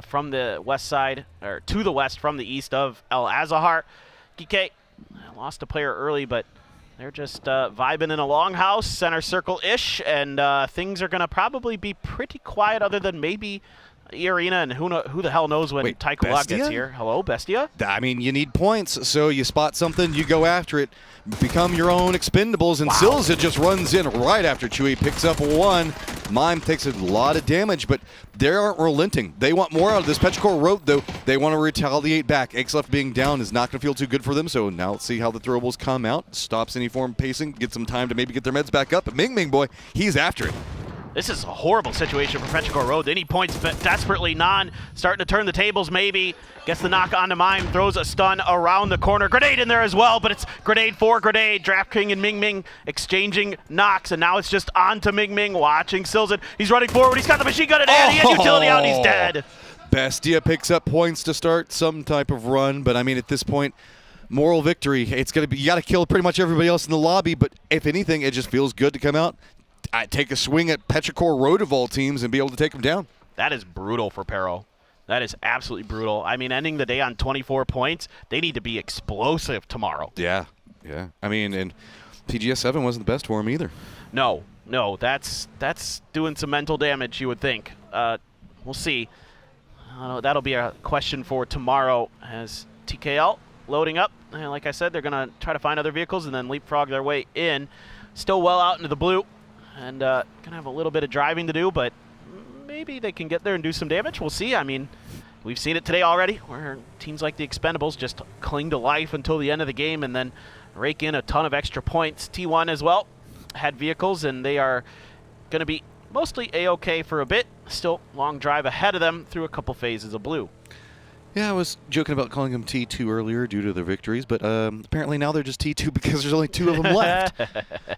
from the west side, or to the west from the east of El Azahar. Kike lost a player early, but they're just vibing in a longhouse, center circle-ish, and things are going to probably be pretty quiet other than maybe E-Arena, and who the hell knows when Taikula gets here. Hello, Bestia? I mean, you need points, so you spot something, you go after it, become your own Expendables, and Silza just runs in right after Chewy picks up 1. Mime takes a lot of damage, but they aren't relenting. They want more out of this. Petrichor Road, though, they want to retaliate back. Xlef being down is not going to feel too good for them, so now let's see how the throwables come out. Stops any form of pacing, get some time to maybe get their meds back up, but Ming Ming boy, he's after it. This is a horrible situation for Petrichor Road. They need points, but desperately. Non starting to turn the tables, maybe. Gets the knock onto Mime, throws a stun around the corner. Grenade in there as well, but it's grenade for grenade. Draft King and Ming Ming exchanging knocks, and now it's just on to Ming Ming, watching Silzen. He's running forward. He's got the machine gun in hand. He had utility out, and he's dead. Bestia picks up points to start some type of run, but I mean, at this point, moral victory. It's going to be, you got to kill pretty much everybody else in the lobby, but if anything, it just feels good to come out, take a swing at Petrichor Road of all teams and be able to take them down. That is brutal for Pero. That is absolutely brutal. I mean, ending the day on 24 points, they need to be explosive tomorrow. Yeah. I mean, and PGS-7 wasn't the best for him either. No, that's doing some mental damage, you would think. We'll see. That'll be a question for tomorrow as TKL loading up. And like I said, they're going to try to find other vehicles and then leapfrog their way in. Still well out into the blue. And going to have a little bit of driving to do, but maybe they can get there and do some damage. We'll see. I mean, we've seen it today already, where teams like the Expendables just cling to life until the end of the game and then rake in a ton of extra points. T1 as well had vehicles, and they are going to be mostly A-OK for a bit. Still long drive ahead of them through a couple phases of blue. Yeah, I was joking about calling them T2 earlier due to their victories, but apparently now they're just T2 because there's only 2 of them left.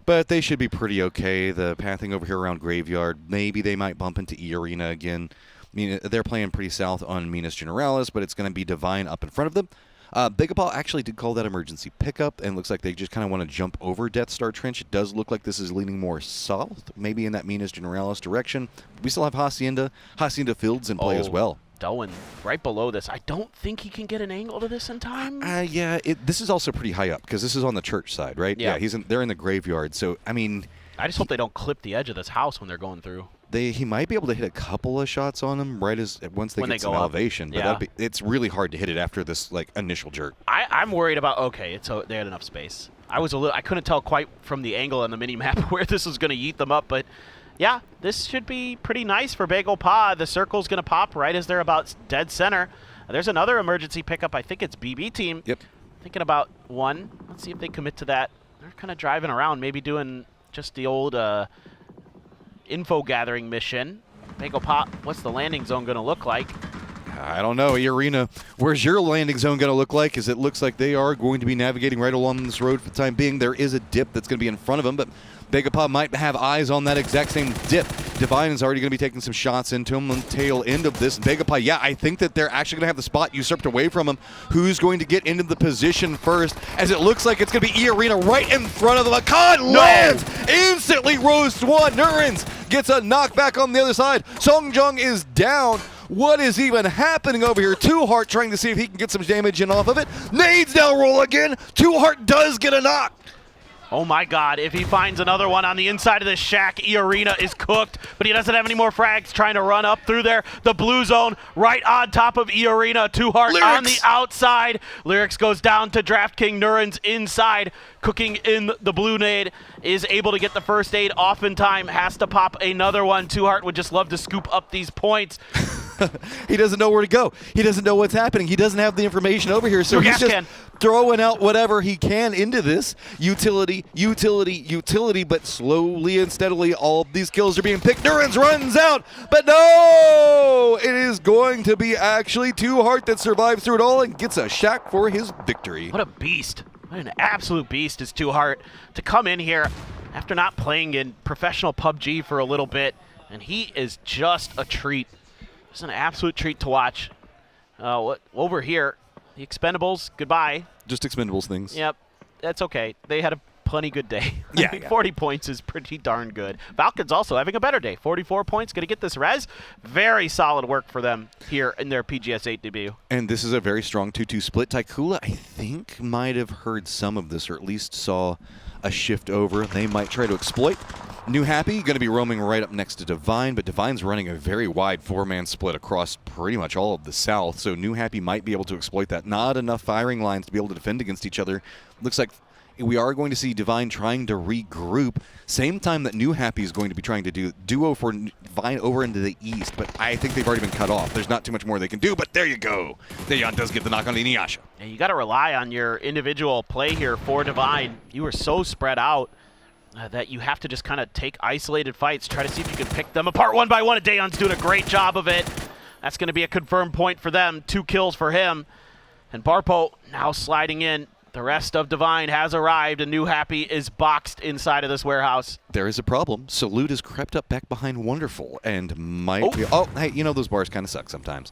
But they should be pretty okay. The pathing over here around Graveyard, maybe they might bump into E-Arena again. I mean, they're playing pretty south on Minas Generalis, but it's going to be Divine up in front of them. Bigapal actually did call that emergency pickup, and looks like they just kind of want to jump over Death Star Trench. It does look like this is leaning more south, maybe in that Minas Generalis direction. We still have Hacienda Fields in play as well. Doan right below this. I don't think he can get an angle to this in time. Yeah, this is also pretty high up because this is on the church side, right? Yeah. They're in the graveyard. So, I mean... I just hope they don't clip the edge of this house when they're going through. He might be able to hit a couple of shots on him once they get some elevation. But it's really hard to hit it after this initial jerk. I'm worried about, they had enough space. I couldn't tell quite from the angle on the mini-map where this was going to yeet them up, but yeah, this should be pretty nice for Bagel Pa. The circle's going to pop right as they're about dead center. There's another emergency pickup. I think it's BB team. Yep. Thinking about one. Let's see if they commit to that. They're kind of driving around, maybe doing just the old info gathering mission. Bagel Pa, what's the landing zone going to look like? I don't know, Arena. Where's your landing zone going to look like? Because it looks like they are going to be navigating right along this road for the time being. There is a dip that's going to be in front of them, but Begapa might have eyes on that exact same dip. Divine is already going to be taking some shots into him on the tail end of this. Begapa, yeah, I think that they're actually going to have the spot usurped away from him. Who's going to get into the position first? As it looks like it's going to be Arena right in front of them. Akan lands! Instantly roasts one. Nurens gets a knockback on the other side. Songjong is down. What is even happening over here? Two Heart trying to see if he can get some damage in off of it. Nades down roll again. Two Heart does get a knock. Oh my god, if he finds another one on the inside of this shack, E-Arena is cooked, but he doesn't have any more frags trying to run up through there. The blue zone right on top of E-Arena. Two Heart on the outside. Lyrics goes down to Draft King. Nurens inside, cooking in the blue nade, is able to get the first aid off in time, has to pop another one. Two Heart would just love to scoop up these points. He doesn't know where to go. He doesn't know what's happening. He doesn't have the information over here, so he's just throwing out whatever he can into this. Utility, but slowly and steadily all of these kills are being picked. Nurens runs out, but no! It is going to be actually Two Heart that survives through it all and gets a shack for his victory. What a beast. What an absolute beast is Two Heart to come in here after not playing in professional PUBG for a little bit, and he is just a treat. It's an absolute treat to watch. Over here, the Expendables, goodbye. Just Expendables things. Yep, that's okay. They had a plenty good day. Yeah, I think 40 points is pretty darn good. Falcons also having a better day. 44 points, going to get this res. Very solid work for them here in their PGS 8 debut. And this is a very strong 2-2 split. Taikula, I think, might have heard some of this, or at least saw a shift over. They might try to exploit. New Happy going to be roaming right up next to Divine, but Divine's running a very wide four-man split across pretty much all of the south, so New Happy might be able to exploit that. Not enough firing lines to be able to defend against each other. Looks like we are going to see Divine trying to regroup, same time that New Happy is going to be trying to do duo for Divine over into the east, but I think they've already been cut off. There's not too much more they can do, but there you go. Daeyeon does get the knock on Inuyasha. Yeah, you got to rely on your individual play here for Divine. You are so spread out that you have to just kind of take isolated fights, try to see if you can pick them apart one by one. And Daeyeon's doing a great job of it. That's going to be a confirmed point for them. 2 kills for him. And Barpo now sliding in. The rest of Divine has arrived, and New Happy is boxed inside of this warehouse. There is a problem. Salute has crept up back behind Wonderful and might be... Oh, hey, you know those bars kind of suck sometimes.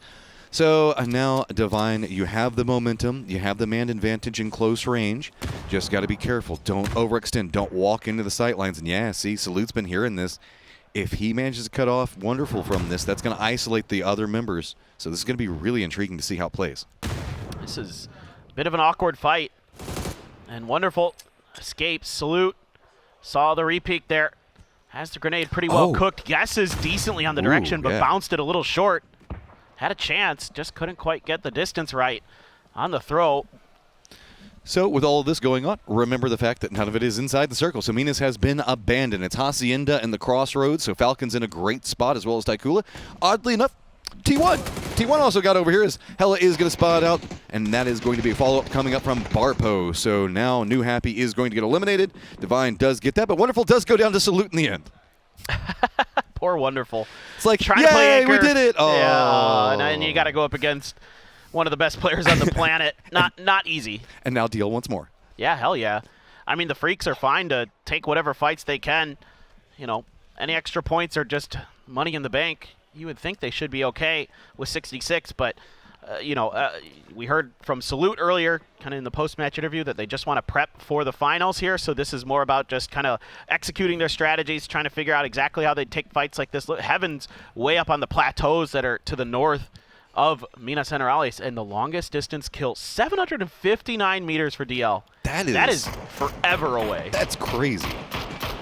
So now, Divine, you have the momentum. You have the man advantage in close range. Just got to be careful. Don't overextend. Don't walk into the sight lines. And yeah, see, Salute's been hearing this. If he manages to cut off Wonderful from this, that's going to isolate the other members. So this is going to be really intriguing to see how it plays. This is a bit of an awkward fight. And Wonderful escapes. Salute saw the repeat there. Has the grenade pretty well cooked. Guesses decently on the direction, but bounced it a little short. Had a chance, just couldn't quite get the distance right on the throw. So with all of this going on, remember the fact that none of it is inside the circle. So Minas has been abandoned. It's Hacienda and the Crossroads, so Falcon's in a great spot as well as Taikula. Oddly enough, T1 also got over here as Hella is going to spot out, and that is going to be a follow-up coming up from Barpo. So now New Happy is going to get eliminated. Divine does get that, but Wonderful does go down to Salute in the end. Poor Wonderful. It's like, trying to play anchor. We did it. Oh. Yeah, and you got to go up against one of the best players on the planet. Not easy. And now deal once more. Yeah, hell yeah. I mean, the Freaks are fine to take whatever fights they can. You know, any extra points are just money in the bank. You would think they should be okay with 66, but we heard from Salute earlier, kind of in the post-match interview, that they just want to prep for the finals here. So this is more about just kind of executing their strategies, trying to figure out exactly how they take fights like this. Look, Heaven's way up on the plateaus that are to the north of Minas Generales, and the longest distance kill, 759 meters for DL. That is forever away. That's crazy.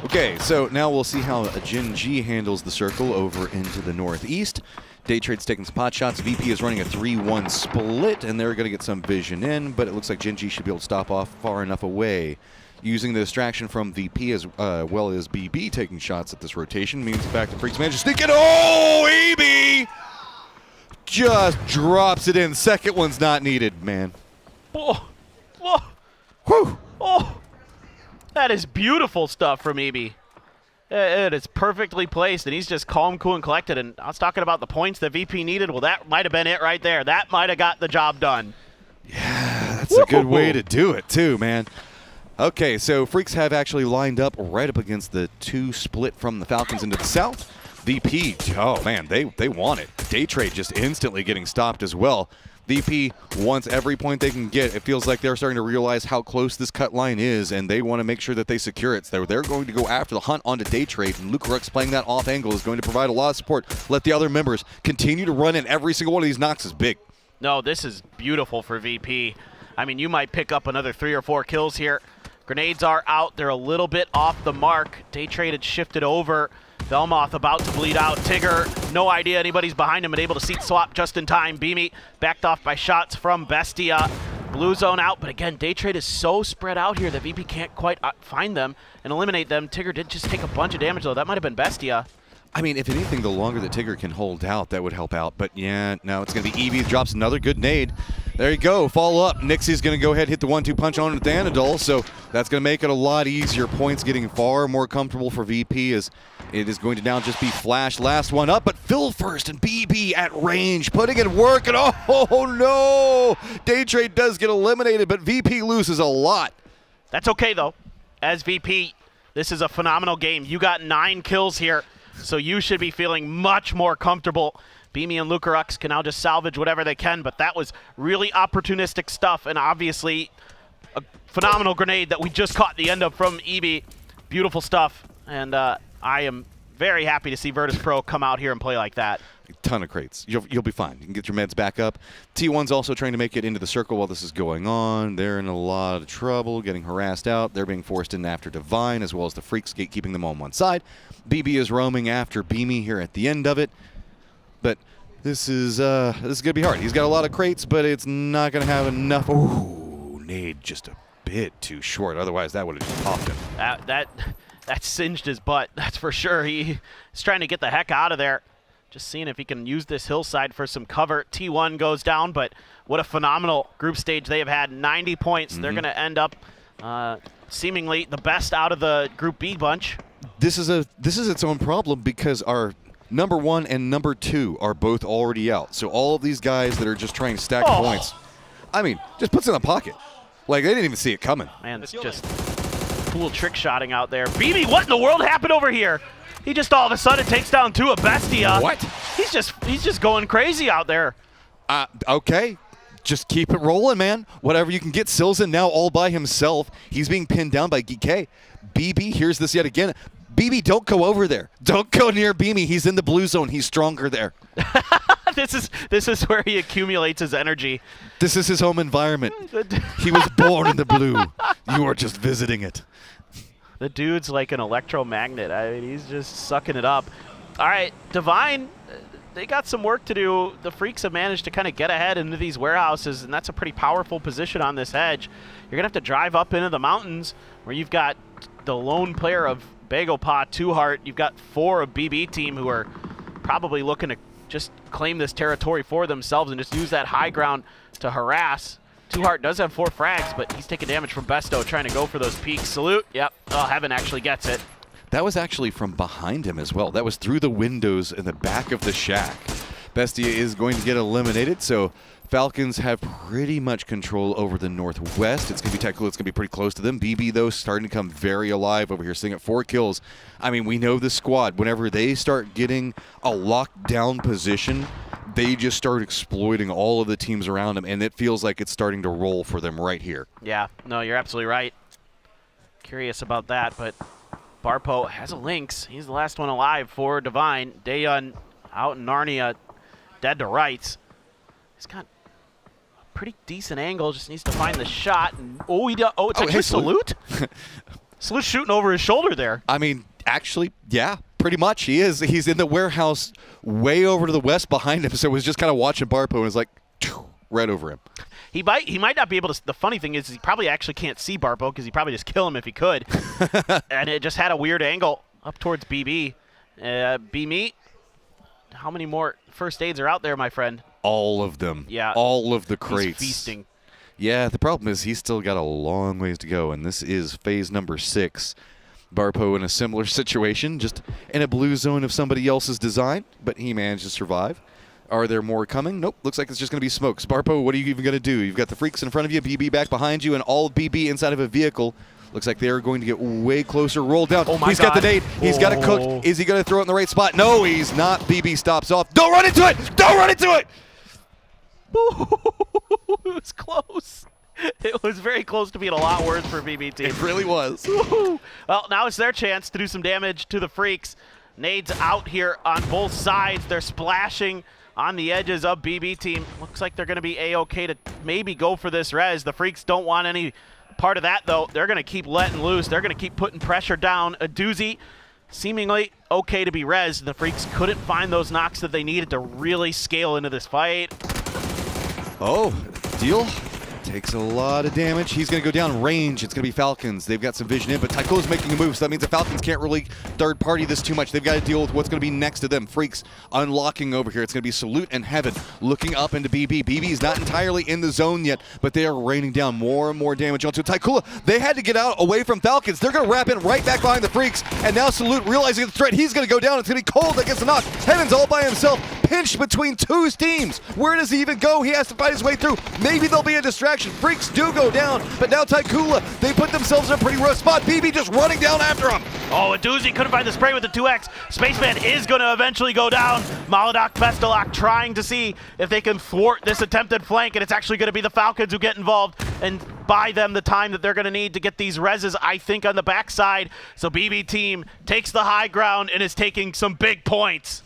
Okay, so now we'll see how Gen G handles the circle over into the northeast. Day Trade's taking some pot shots. VP is running a 3-1 split, and they're going to get some vision in, but it looks like Gen G should be able to stop off far enough away. Using the distraction from VP as well as BB taking shots at this rotation means back to Freaks managed to sneak it. Oh, EB just drops it in. Second one's not needed, man. Oh, oh, whew. Oh, that is beautiful stuff from EB. It is perfectly placed, and he's just calm, cool, and collected. And I was talking about the points that VP needed. Well, that might have been it right there. That might have got the job done. Yeah, that's a good way to do it, too, man. Okay, so Freaks have actually lined up right up against the 2 split from the Falcons into the south. VP, oh, man, they want it. Day Trade just instantly getting stopped as well. VP wants every point they can get. It feels like they're starting to realize how close this cut line is, and they want to make sure that they secure it. So they're going to go after the hunt onto Day Trade, and Luke Rooks playing that off angle is going to provide a lot of support. Let the other members continue to run in. Every single one of these knocks is big. No, this is beautiful for VP. I mean, you might pick up another 3 or 4 kills here. Grenades are out. They're a little bit off the mark. Day Trade had shifted over. Velmoth about to bleed out. Tigger, no idea anybody's behind him, and able to seat swap just in time. Beamy backed off by shots from Bestia. Blue zone out, but again, Day Trade is so spread out here that VP can't quite find them and eliminate them. Tigger did just take a bunch of damage, though. That might have been Bestia. I mean, if anything, the longer that Tigger can hold out, that would help out. But yeah, now it's going to be EV drops another good nade. There you go. Follow up. Nixie's going to go ahead hit the 1-2 punch on the Anadol, so that's going to make it a lot easier. Points getting far more comfortable for VP as it is going to now just be Flash. Last one up, but Phil first and BB at range, putting it work. And oh no! Day Trade does get eliminated, but VP loses a lot. That's okay, though. As VP, this is a phenomenal game. You got 9 kills here, so you should be feeling much more comfortable. Beamy and Lucarux can now just salvage whatever they can, but that was really opportunistic stuff, and obviously a phenomenal grenade that we just caught the end of from EB. Beautiful stuff, and I am very happy to see Virtus Pro come out here and play like that. A ton of crates. You'll be fine. You can get your meds back up. T1's also trying to make it into the circle while this is going on. They're in a lot of trouble, getting harassed out. They're being forced in after Divine, as well as the Freaks keeping them on one side. BB is roaming after Beamy here at the end of it. But this is going to be hard. He's got a lot of crates, but it's not going to have enough. Ooh, nade just a bit too short. Otherwise, that would have just popped him. That singed his butt, that's for sure. He's trying to get the heck out of there. Just seeing if he can use this hillside for some cover. T1 goes down, but what a phenomenal group stage they have had. 90 points. They're going to end up seemingly the best out of the Group B bunch. This is its own problem because our number 1 and number 2 are both already out. So all of these guys that are just trying to stack points, I mean, just puts it in a pocket. Like, they didn't even see it coming. Man, it's just cool trick shotting out there. BB, what in the world happened over here? He just all of a sudden takes down 2 of Bestia. What? He's just going crazy out there. Okay. Just keep it rolling, man. Whatever you can get. Silzen now all by himself. He's being pinned down by GK. BB hears this yet again. BB, don't go over there. Don't go near Beamy. He's in the blue zone. He's stronger there. This is where he accumulates his energy. This is his home environment. He was born in the blue. You are just visiting it. The dude's like an electromagnet. I mean, he's just sucking it up. All right, Divine, they got some work to do. The Freaks have managed to kind of get ahead into these warehouses, and that's a pretty powerful position on this edge. You're going to have to drive up into the mountains where you've got the lone player of Bagopot, 2Heart. You've got 4 of BB team who are probably looking to just claim this territory for themselves and just use that high ground to harass. 2Heart does have 4 frags, but he's taking damage from Besto trying to go for those peaks. Salute. Yep. Oh, Heaven actually gets it. That was actually from behind him as well. That was through the windows in the back of the shack. Bestia is going to get eliminated, so Falcons have pretty much control over the northwest. It's going to be technical. It's going to be pretty close to them. BB, though, starting to come very alive over here, sitting at 4 kills. I mean, we know the squad. Whenever they start getting a lockdown position, they just start exploiting all of the teams around them, and it feels like it's starting to roll for them right here. Yeah, no, you're absolutely right. Curious about that, but Barpo has a Lynx. He's the last one alive for Divine. Daeun out in Narnia, dead to rights. He's got a pretty decent angle, just needs to find the shot. And, it's actually hey, Salute? Salute shooting over his shoulder there. I mean, actually, yeah, pretty much. He is. He's in the warehouse way over to the west behind him, so he was just kind of watching Barpo and was like, right over him. He might not be able to. The funny thing is he probably actually can't see Barpo because he'd probably just kill him if he could. And it just had a weird angle up towards BB. B-Meat, how many more first aids are out there, my friend? All of them. Yeah. All of the crates. He's feasting. Yeah, the problem is he's still got a long ways to go, and this is phase number 6. Barpo in a similar situation, just in a blue zone of somebody else's design, but he managed to survive. Are there more coming? Nope. Looks like it's just going to be smokes. Barpo, what are you even going to do? You've got the freaks in front of you, BB back behind you, and all BB inside of a vehicle. Looks like they're going to get way closer. Roll down. Oh my He's God. got the nade. He's got it cooked. Is he going to throw it in the right spot? No, he's not. BB stops off. Don't run into it! Don't run into it! It was close. It was very close to being a lot worse for BB team. It really was. Well, now it's their chance to do some damage to the freaks. Nades out here on both sides. They're splashing on the edges of BB team. Looks like they're going to be A-okay to maybe go for this res. The freaks don't want any part of that, though. They're going to keep letting loose. They're going to keep putting pressure down. A doozy, seemingly okay to be res. The freaks couldn't find those knocks that they needed to really scale into this fight. Oh, deal. Takes a lot of damage. He's going to go down range. It's going to be Falcons. They've got some vision in, but Tycho's making a move, so that means the Falcons can't really third party this too much. They've got to deal with what's going to be next to them. Freaks unlocking over here. It's going to be Salute and Heaven looking up into BB. BB is not entirely in the zone yet, but they are raining down more and more damage onto Tychula. They had to get out away from Falcons. They're going to wrap in right back behind the Freaks, and now Salute realizing the threat. He's going to go down. It's going to be Cold that gets the knock. Heaven's all by himself, pinched between two teams. Where does he even go? He has to fight his way through. Maybe there'll be a distraction. Freaks do go down, but now Tychula, they put themselves in a pretty rough spot. BB just running down after him. Oh, a doozy couldn't find the spray with the 2X. Spaceman is going to eventually go down. Maladoc, Vestalok trying to see if they can thwart this attempted flank, and it's actually going to be the Falcons who get involved and buy them the time that they're going to need to get these reses, I think, on the backside. So BB team takes the high ground and is taking some big points.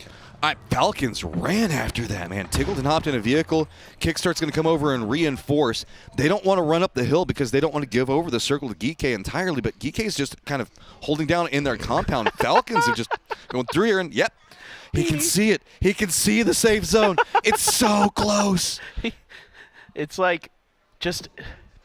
Falcons ran after that, man. Tiggleton hopped in a vehicle. Kickstart's going to come over and reinforce. They don't want to run up the hill because they don't want to give over the circle to Geek entirely, but Geek is just kind of holding down in their compound. Falcons are just going through here, and yep, he can see it. He can see the safe zone. It's so close. It's like just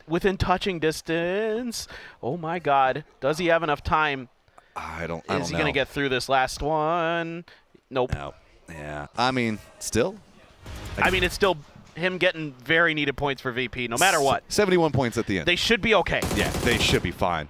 within touching distance. Oh, my God. Does he have enough time? I don't Is he going to get through this last one? Nope. No. Yeah. I mean, still. I mean, it's still him getting very needed points for VP, no matter what. 71 points at the end. They should be okay. Yeah, they should be fine.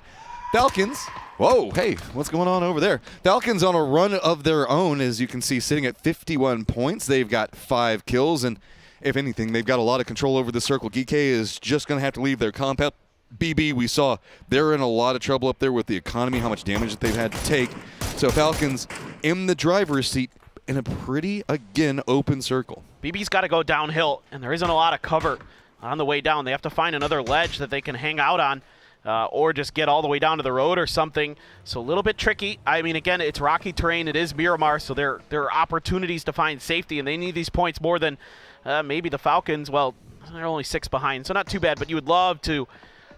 Falcons. Whoa, hey, what's going on over there? Falcons on a run of their own, as you can see, sitting at 51 points. They've got 5 kills, and if anything, they've got a lot of control over the circle. Geek is just going to have to leave their compound. BB, we saw they're in a lot of trouble up there with the economy, how much damage that they've had to take. So Falcons in the driver's seat in a pretty, again, open circle. BB's got to go downhill, and there isn't a lot of cover on the way down. They have to find another ledge that they can hang out on or just get all the way down to the road or something. So a little bit tricky. I mean, again, it's rocky terrain. It is Miramar, so there are opportunities to find safety, and they need these points more than maybe the Falcons. Well, they're only 6 behind, so not too bad, but you would love to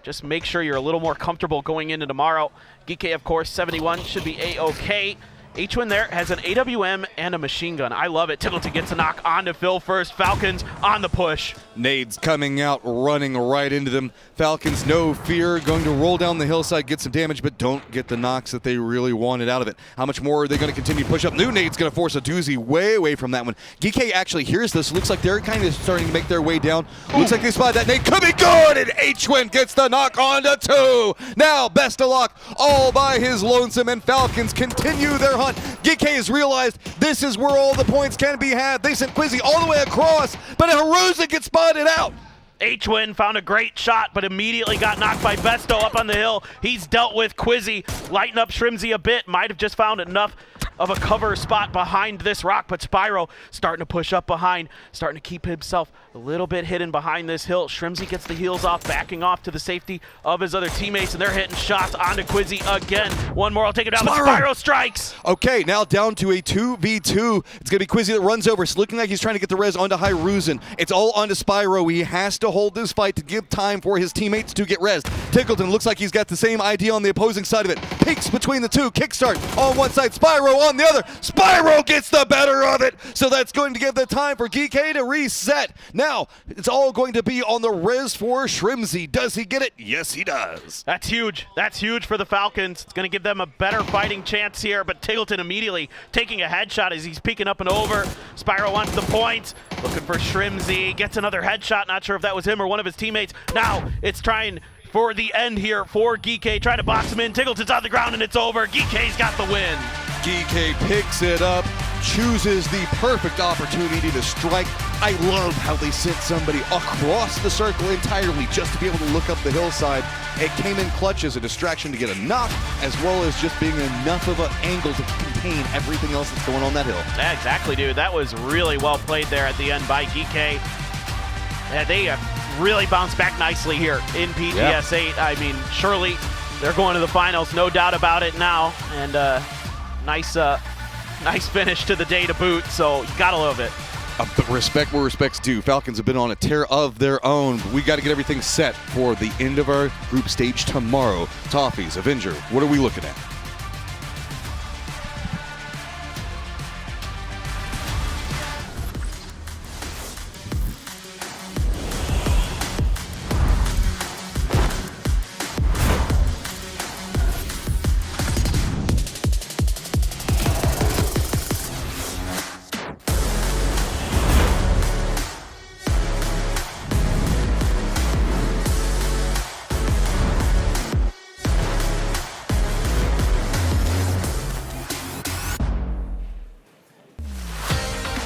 just make sure you're a little more comfortable going into tomorrow. Geek, of course, 71 should be A-okay. H1 there has an AWM and a machine gun. I love it. Tiggleton gets a knock onto Phil first. Falcons on the push. Nades coming out, running right into them. Falcons, no fear, going to roll down the hillside, get some damage, but don't get the knocks that they really wanted out of it. How much more are they going to continue to push up? New Nade's going to force a doozy way away from that one. Geek actually hears this. Looks like they're kind of starting to make their way down. Looks like they spotted that nade. Could be good, and H1 gets the knock onto 2. Now Bestalok all by his lonesome, and Falcons continue their hunt. Geek has realized this is where all the points can be had. They sent Quizzy all the way across, but Haruza gets spotted out. H-Win found a great shot, but immediately got knocked by Besto up on the hill. He's dealt with Quizzy, lighten up Shrimzy a bit, might have just found enough of a cover spot behind this rock, but Spyro starting to push up behind, starting to keep himself a little bit hidden behind this hill. Shrimzy gets the heels off, backing off to the safety of his other teammates, and they're hitting shots onto Quizzy again. One more, I'll take it down. Spyro strikes! Okay, now down to a 2v2. It's going to be Quizzy that runs over. It's looking like he's trying to get the res onto Hyruzen. It's all onto Spyro. He has to hold this fight to give time for his teammates to get res. Tickleton looks like he's got the same idea on the opposing side of it. Peeks between the two. Kickstart on one side, Spyro on the other. Spyro gets the better of it. So that's going to give the time for GK to reset. Now, it's all going to be on the res for Shrimzy. Does he get it? Yes, he does. That's huge. That's huge for the Falcons. It's going to give them a better fighting chance here, but Tiggleton immediately taking a headshot as he's peeking up and over. Spyro wants the point. Looking for Shrimzy. Gets another headshot. Not sure if that was him or one of his teammates. Now, it's trying for the end here for Geekay. Trying to box him in. Tiggleton's on the ground and it's over. Geekay's got the win. GK picks it up, chooses the perfect opportunity to strike. I love how they sent somebody across the circle entirely just to be able to look up the hillside. It came in clutch as a distraction to get a knock, as well as just being enough of an angle to contain everything else that's going on that hill. Yeah, exactly, dude. That was really well played there at the end by Geekay. Yeah, they have really bounced back nicely here in PGS 8. I mean, surely they're going to the finals, no doubt about it now. And nice finish to the day to boot, so you gotta love it. But respect where respect's due. Falcons have been on a tear of their own. We got to get everything set for the end of our group stage tomorrow. Toffees, Avenger, what are we looking at?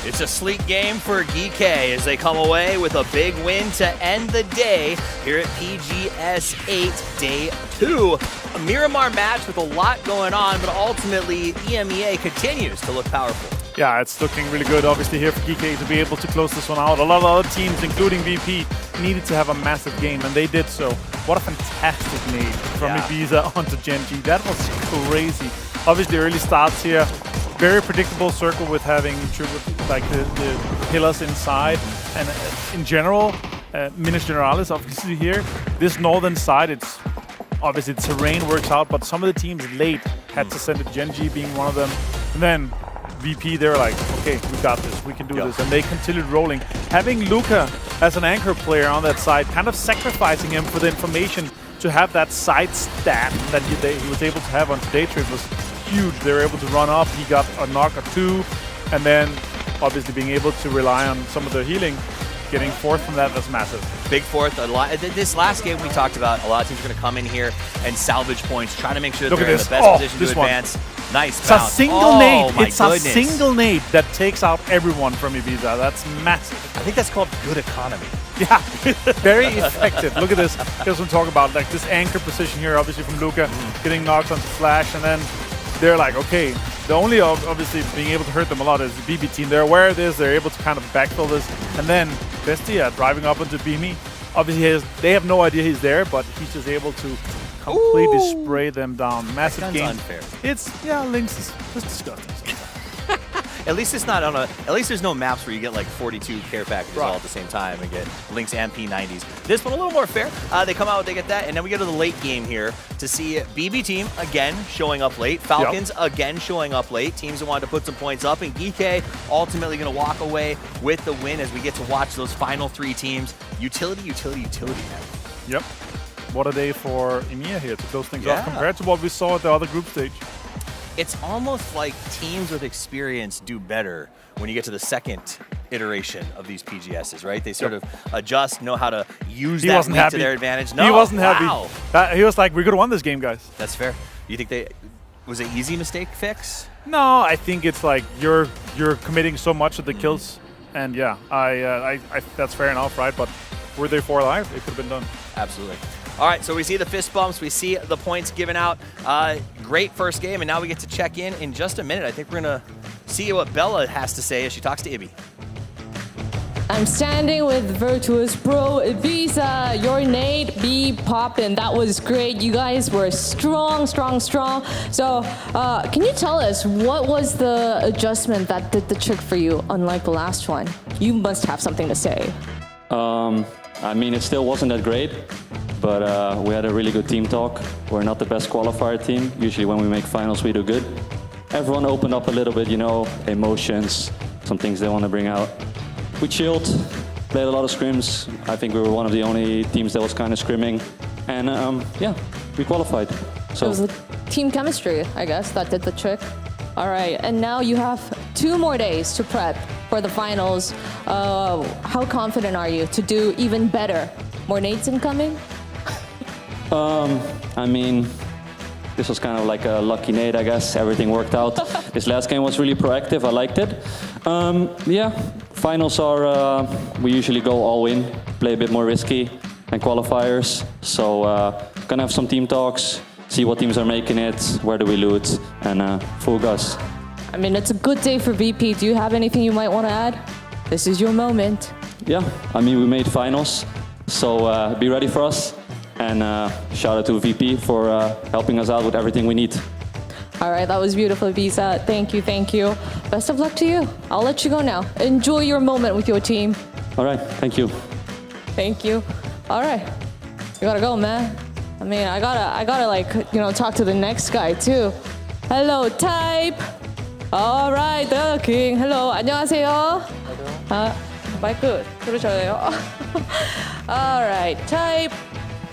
It's a sleek game for GK as they come away with a big win to end the day here at PGS 8 Day 2. A Miramar match with a lot going on, but ultimately EMEA continues to look powerful. Yeah, it's looking really good, obviously, here for GK to be able to close this one out. A lot of other teams, including VP, needed to have a massive game, and they did so. What a fantastic nade from Ibiza onto Genji. That was crazy. Obviously, early starts here. Very predictable circle with having like the pillars inside. And in general, Minas Generalis, obviously here. This northern side, it's obviously the terrain works out, but some of the teams late had to send it, Genji being one of them. And then VP, they're like, okay, we got this, we can do this. And they continued rolling. Having Luca as an anchor player on that side, kind of sacrificing him for the information to have that side stat that he was able to have on Day Trade was huge. They were able to run up, he got a knock or two, and then obviously being able to rely on some of the healing. Getting fourth from that was massive. Big fourth. A lot. This last game we talked about, a lot of teams are going to come in here and salvage points, trying to make sure that they're in the best position to advance. Nice It's a single nade. It's a single nade that takes out everyone from Ibiza. That's massive. I think that's called good economy. Yeah, very effective. Look at this. Here's what I'm talking about. Like this anchor position here, obviously from Luca, getting knocked onto Flash, and then they're like, okay, the only obviously being able to hurt them a lot is the BB team. They're aware of this. They're able to kind of backfill this. And then Bestia driving up into Beamy. Obviously, they have no idea he's there, but he's just able to completely spray them down. Massive game. Unfair. It's, yeah, Lynx is disgusting. At least it's not on a. At least there's no maps where you get like 42 care packages all at the same time and get Lynx and P90s. This one a little more fair. They come out, they get that, and then we go to the late game here to see BB team again showing up late. Falcons again showing up late. Teams that wanted to put some points up, and GK ultimately going to walk away with the win as we get to watch those final three teams. Utility now. Yep. What a day for EMEA here to close things off compared to what we saw at the other group stage. It's almost like teams with experience do better when you get to the second iteration of these PGSs, right? They sort of adjust, know how to use that week to their advantage. No, he wasn't happy. He was like, we could have won this game, guys. That's fair. You think was it easy mistake fix? No, I think it's like you're committing so much of the kills, and yeah, I that's fair enough, right? But were they 4 alive? It could have been done. Absolutely. All right, so we see the fist bumps, we see the points given out. great first game, and now we get to check in just a minute. I think we're going to see what Bella has to say as she talks to Ibby. I'm standing with Virtuous Pro Ibiza. Your Nate be poppin'. That was great. You guys were strong. So, can you tell us what was the adjustment that did the trick for you, unlike the last one? You must have something to say. I mean, it still wasn't that great, but we had a really good team talk. We're not the best qualifier team. Usually when we make finals, we do good. Everyone opened up a little bit, you know, emotions, some things they want to bring out. We chilled, played a lot of scrims. I think we were one of the only teams that was kind of scrimming. And yeah, we qualified. So it was the team chemistry, I guess, that did the trick. All right, and now you have 2 more days to prep for the finals. How confident are you to do even better? More Nates incoming? I mean, this was kind of like a lucky nade, I guess. Everything worked out. This last game was really proactive. I liked it. Yeah, finals are, we usually go all in, play a bit more risky than qualifiers. So gonna have some team talks, see what teams are making it, where do we loot, and full gas. I mean, it's a good day for VP. Do you have anything you might want to add? This is your moment. Yeah, I mean, we made finals, so be ready for us. And shout out to VP for helping us out with everything we need. All right, that was beautiful, Visa. Thank you. Best of luck to you. I'll let you go now. Enjoy your moment with your team. All right, thank you. Thank you. All right, you gotta go, man. I mean, I gotta like, you know, talk to the next guy too. Hello, Type. All right, the king. Hello, 안녕하세요. 마이크 들으셔요. All right, Type.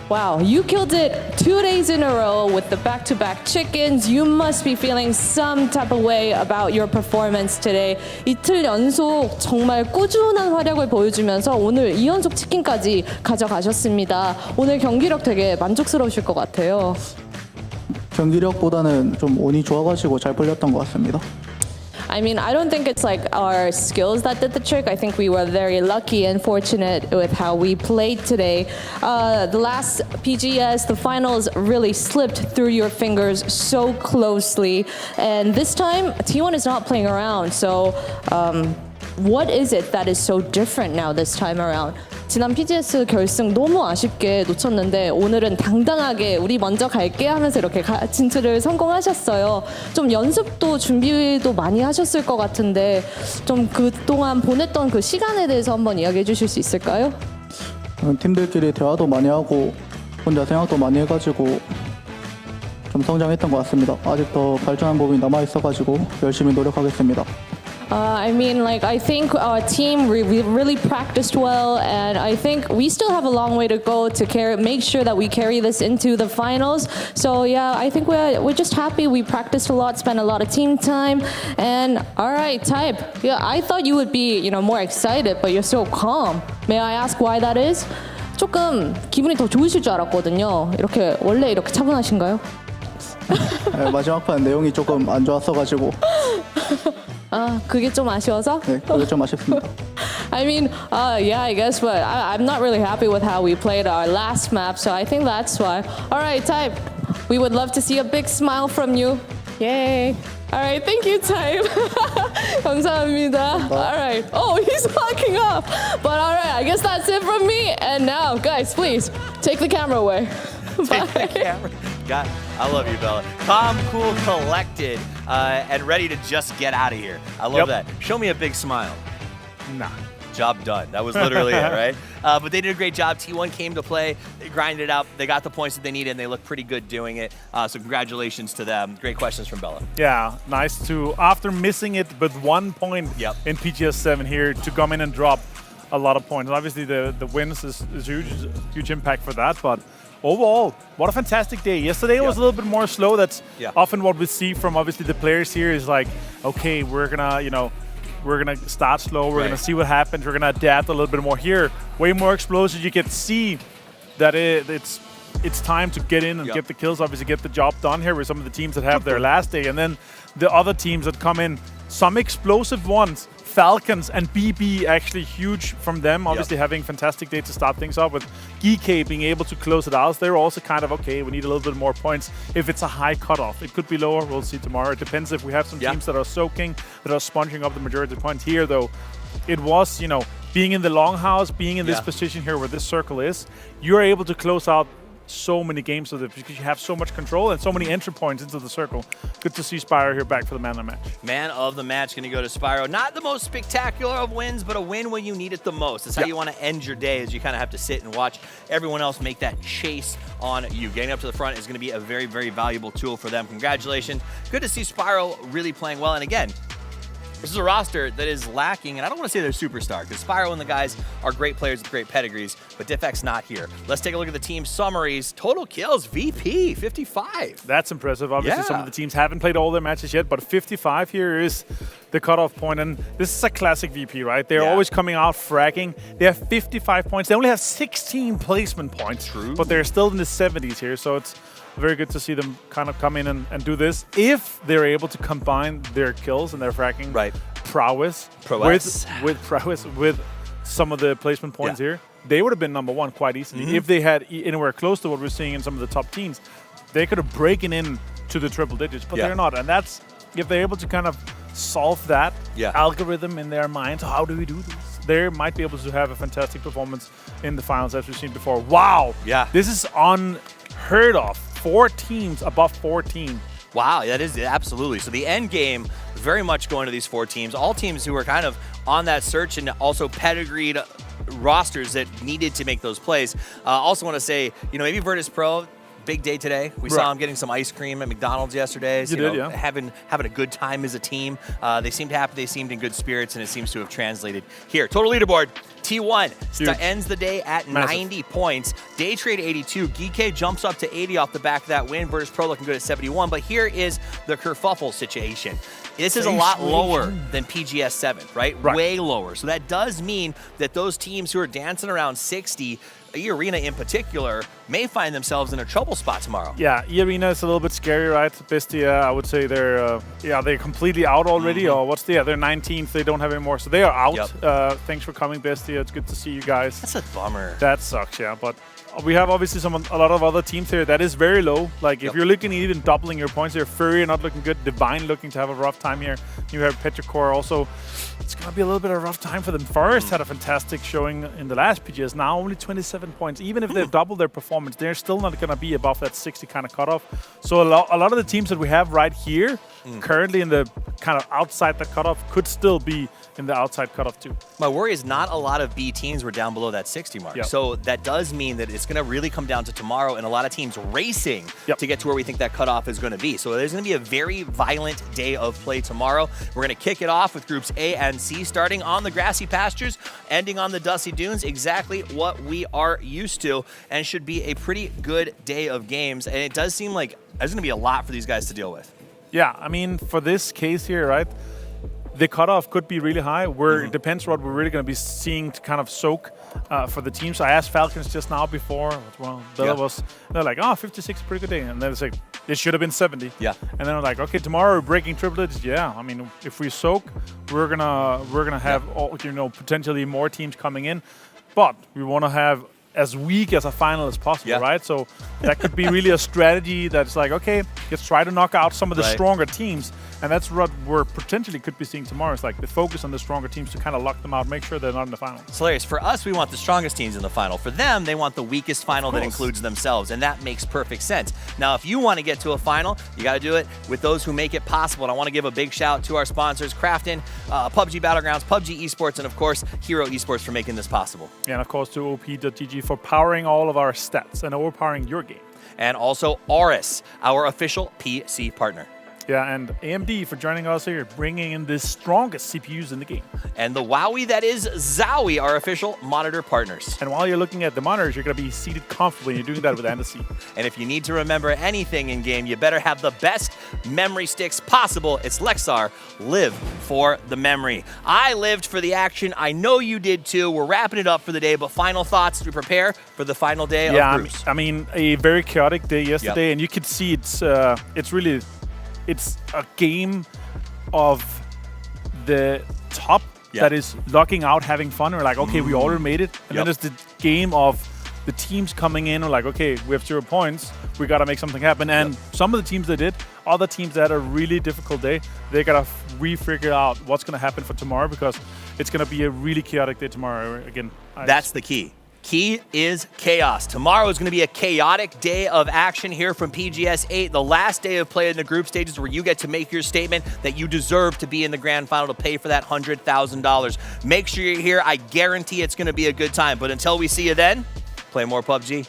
Wow, you killed it 2 days in a row with the back-to-back chickens. You must be feeling some type of way about your performance today. 이틀 연속 정말 꾸준한 활약을 보여주면서 오늘 2연속 치킨까지 가져가셨습니다. 오늘 경기력 되게 만족스러우실 것 같아요. 경기력보다는 좀 운이 좋아가지고 잘 풀렸던 것 같습니다. I mean, I don't think it's like our skills that did the trick. I think we were very lucky and fortunate with how we played today. The last PGS, the finals really slipped through your fingers so closely. And this time, T1 is not playing around. So what is it that is so different now this time around? 지난 PGS 결승 너무 아쉽게 놓쳤는데 오늘은 당당하게 우리 먼저 갈게 하면서 이렇게 진출을 성공하셨어요. 좀 연습도 준비도 많이 하셨을 것 같은데 좀 그동안 보냈던 그 시간에 대해서 한번 이야기해 주실 수 있을까요? 팀들끼리 대화도 많이 하고 혼자 생각도 많이 해가지고 좀 성장했던 것 같습니다. 아직 더 발전한 부분이 남아있어가지고 열심히 노력하겠습니다. I mean, like, I think our team, we really practiced well, and I think we still have a long way to go to make sure that we carry this into the finals. So, yeah, I think we're just happy. We practiced a lot, spent a lot of team time, and all right, Type. Yeah, I thought you would be, you know, more excited, but you're so calm. May I ask why that is? 조금 기분이 더 좋으실 줄 알았거든요. 이렇게 원래 이렇게 차분하신가요? 네, 마지막 판 내용이 조금 안 좋았어가지고. 그게 좀 아쉬워서? 네, 그게 좀 아쉽습니다. I mean, yeah, I guess, but I'm not really happy with how we played our last map, so I think that's why. All right, Type, we would love to see a big smile from you. Yay. All right, thank you, Type. 감사합니다. All right. Oh, he's locking up. But all right, I guess that's it from me. And now, guys, please, take the camera away. Take the camera. God, I love you, Bella. Calm, cool, collected, and ready to just get out of here. I love that. Show me a big smile. Nah. Job done. That was literally it, right? But they did a great job. T1 came to play. They grinded it out. They got the points that they needed, and they looked pretty good doing it. So congratulations to them. Great questions from Bella. Yeah, nice to, after missing it with 1 point in PGS 7 here, to come in and drop a lot of points. Obviously, the wins is huge impact for that, but overall, what a fantastic day. Yesterday was a little bit more slow. That's often what we see from obviously the players here is like, okay, we're gonna, you know, we're gonna start slow, we're gonna see what happens, we're gonna adapt a little bit more. Here, way more explosions. You can see that it's time to get in and get the kills, obviously get the job done here with some of the teams that have their last day, and then the other teams that come in, some explosive ones, Falcons and BB actually huge from them, obviously having fantastic day to start things off with GK being able to close it out. They're also kind of, okay, we need a little bit more points if it's a high cutoff. It could be lower, we'll see tomorrow. It depends if we have some teams that are soaking, that are sponging up the majority of the points. Here, though, it was, being in the longhouse, being in this position here where this circle is, you're able to close out so many games with it because you have so much control and so many entry points into the circle. Good to see Spyro here back for the man of the match. Man of the match going to go to Spyro. Not the most spectacular of wins, but a win when you need it the most. That's how you want to end your day, is you kind of have to sit and watch everyone else make that chase on you. Getting up to the front is going to be a very, very valuable tool for them. Congratulations. Good to see Spyro really playing well. And again, this is a roster that is lacking, and I don't want to say they're superstar, because Spyro and the guys are great players with great pedigrees, but Diffek's not here. Let's take a look at the team summaries. Total kills, VP, 55. That's impressive. Obviously, some of the teams haven't played all their matches yet, but 55 here is the cutoff point, and this is a classic VP, right? They're always coming out fragging. They have 55 points. They only have 16 placement points, but they're still in the 70s here, so it's very good to see them kind of come in and do this. If they're able to combine their kills and their fragging prowess with some of the placement points here, they would have been #1 quite easily. If they had anywhere close to what we're seeing in some of the top teams, they could have broken in to the triple digits, but they're not. And that's, if they're able to kind of solve that algorithm in their minds, how do we do this? They might be able to have a fantastic performance in the finals, as we've seen before. Wow. This is unheard of. 4 teams above 14. Wow, that is absolutely. So the end game very much going to these 4 teams. All teams who were kind of on that search and also pedigreed rosters that needed to make those plays. Also want to say, maybe Virtus Pro, big day today. We saw them getting some ice cream at McDonald's yesterday. So, having a good time as a team. They seemed happy. They seemed in good spirits, and it seems to have translated here. Total leaderboard. T1 ends the day at 90 points. Day trade 82. GK jumps up to 80 off the back of that win. Virtus Pro looking good at 71. But here is the kerfuffle situation. This is a lot lower than PGS 7, right? Way lower. So that does mean that those teams who are dancing around 60, E-Arena in particular, may find themselves in a trouble spot tomorrow. Yeah, E-Arena is a little bit scary, right? Bestia, I would say they're completely out already. Or they're 19th. They don't have any more, so they are out. Thanks for coming, Bestia. It's good to see you guys. That's a bummer. That sucks, but we have obviously a lot of other teams here that is very low. Like if you're looking at even doubling your points here, Furry not looking good, Divine looking to have a rough time here. You have Petrichor also. It's going to be a little bit of a rough time for them. Forest had a fantastic showing in the last PGS. Now only 27 points. Even if they've doubled their performance, they're still not going to be above that 60 kind of cutoff. So a lot of the teams that we have right here, currently in the kind of outside the cutoff, could still be in the outside cutoff too. My worry is not a lot of B teams were down below that 60 mark. So that does mean that it's going to really come down to tomorrow and a lot of teams racing to get to where we think that cutoff is going to be. So there's going to be a very violent day of play tomorrow. We're going to kick it off with groups A and C, starting on the grassy pastures, ending on the dusty dunes, exactly what we are used to, and should be a pretty good day of games. And it does seem like there's going to be a lot for these guys to deal with. Yeah, I mean, for this case here, right, the cutoff could be really high. It depends what we're really going to be seeing to kind of soak for the teams. I asked Falcons just now before. They're like, 56 is a pretty good day. And then it's like, it should have been 70. Yeah. And then I'm like, okay, tomorrow we're breaking triple digits. Yeah, I mean, if we soak, we're gonna have potentially more teams coming in, but we want to have as weak as a final as possible, right? So that could be really a strategy that's like, okay, let's try to knock out some of the stronger teams. And that's what we're potentially could be seeing tomorrow. It's like the focus on the stronger teams to kind of lock them out, make sure they're not in the final. Hilarious. For us, we want the strongest teams in the final. For them, they want the weakest final that includes themselves, and that makes perfect sense. Now, if you want to get to a final, you got to do it with those who make it possible. And I want to give a big shout out to our sponsors, Krafton, PUBG Battlegrounds, PUBG Esports, and of course, Hero Esports for making this possible. Yeah, and of course to OP.GG for powering all of our stats and overpowering your game. And also Aorus, our official PC partner. Yeah, and AMD for joining us here, bringing in the strongest CPUs in the game. And the Wowie that is Zowie, our official monitor partners. And while you're looking at the monitors, you're going to be seated comfortably. You're doing that with Andy. And if you need to remember anything in game, you better have the best memory sticks possible. It's Lexar. Live for the memory. I lived for the action. I know you did too. We're wrapping it up for the day, but final thoughts to prepare for the final day of groups. I mean, a very chaotic day yesterday, and you could see it's really... It's a game of the top that is logging out, having fun. We're like, okay, we already made it. And then there's the game of the teams coming in are like, okay, we have 0 points. We got to make something happen. And some of the teams that did, other teams that had a really difficult day, they got to re-figure out what's going to happen for tomorrow because it's going to be a really chaotic day tomorrow. Again, that's the key. Key is chaos. Tomorrow is going to be a chaotic day of action here from PGS 8, the last day of play in the group stages where you get to make your statement that you deserve to be in the grand final to pay for that $100,000. Make sure you're here. I guarantee it's going to be a good time. But until we see you then, play more PUBG.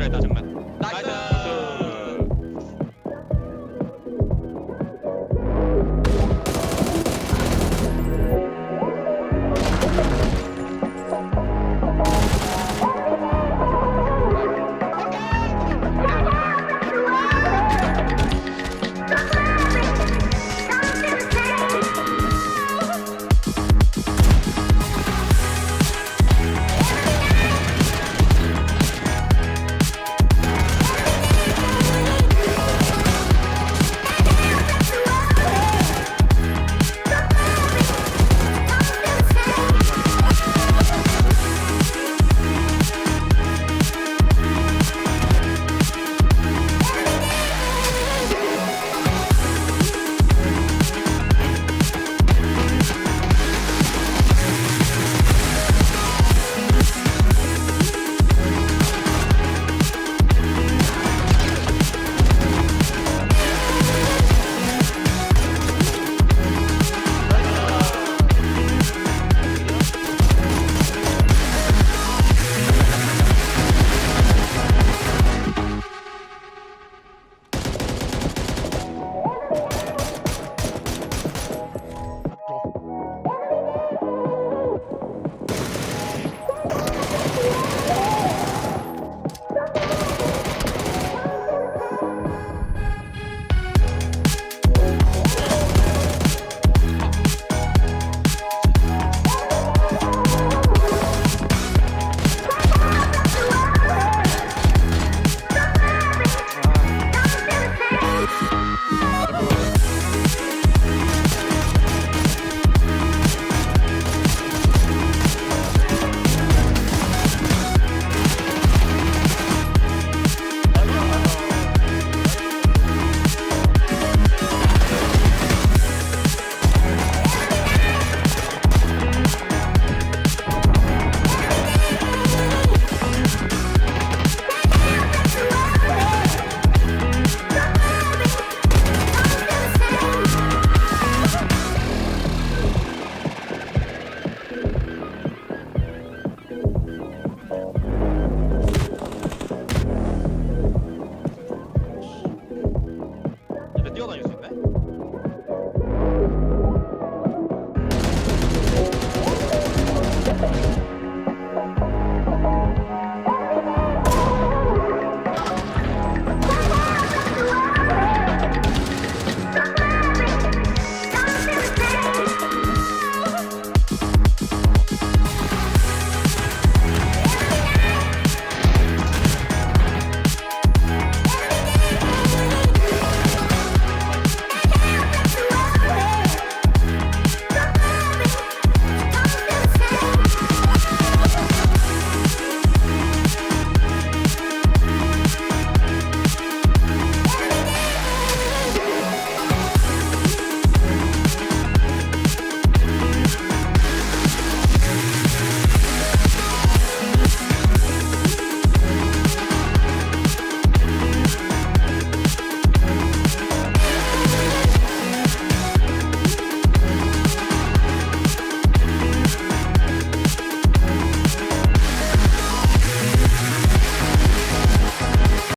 네,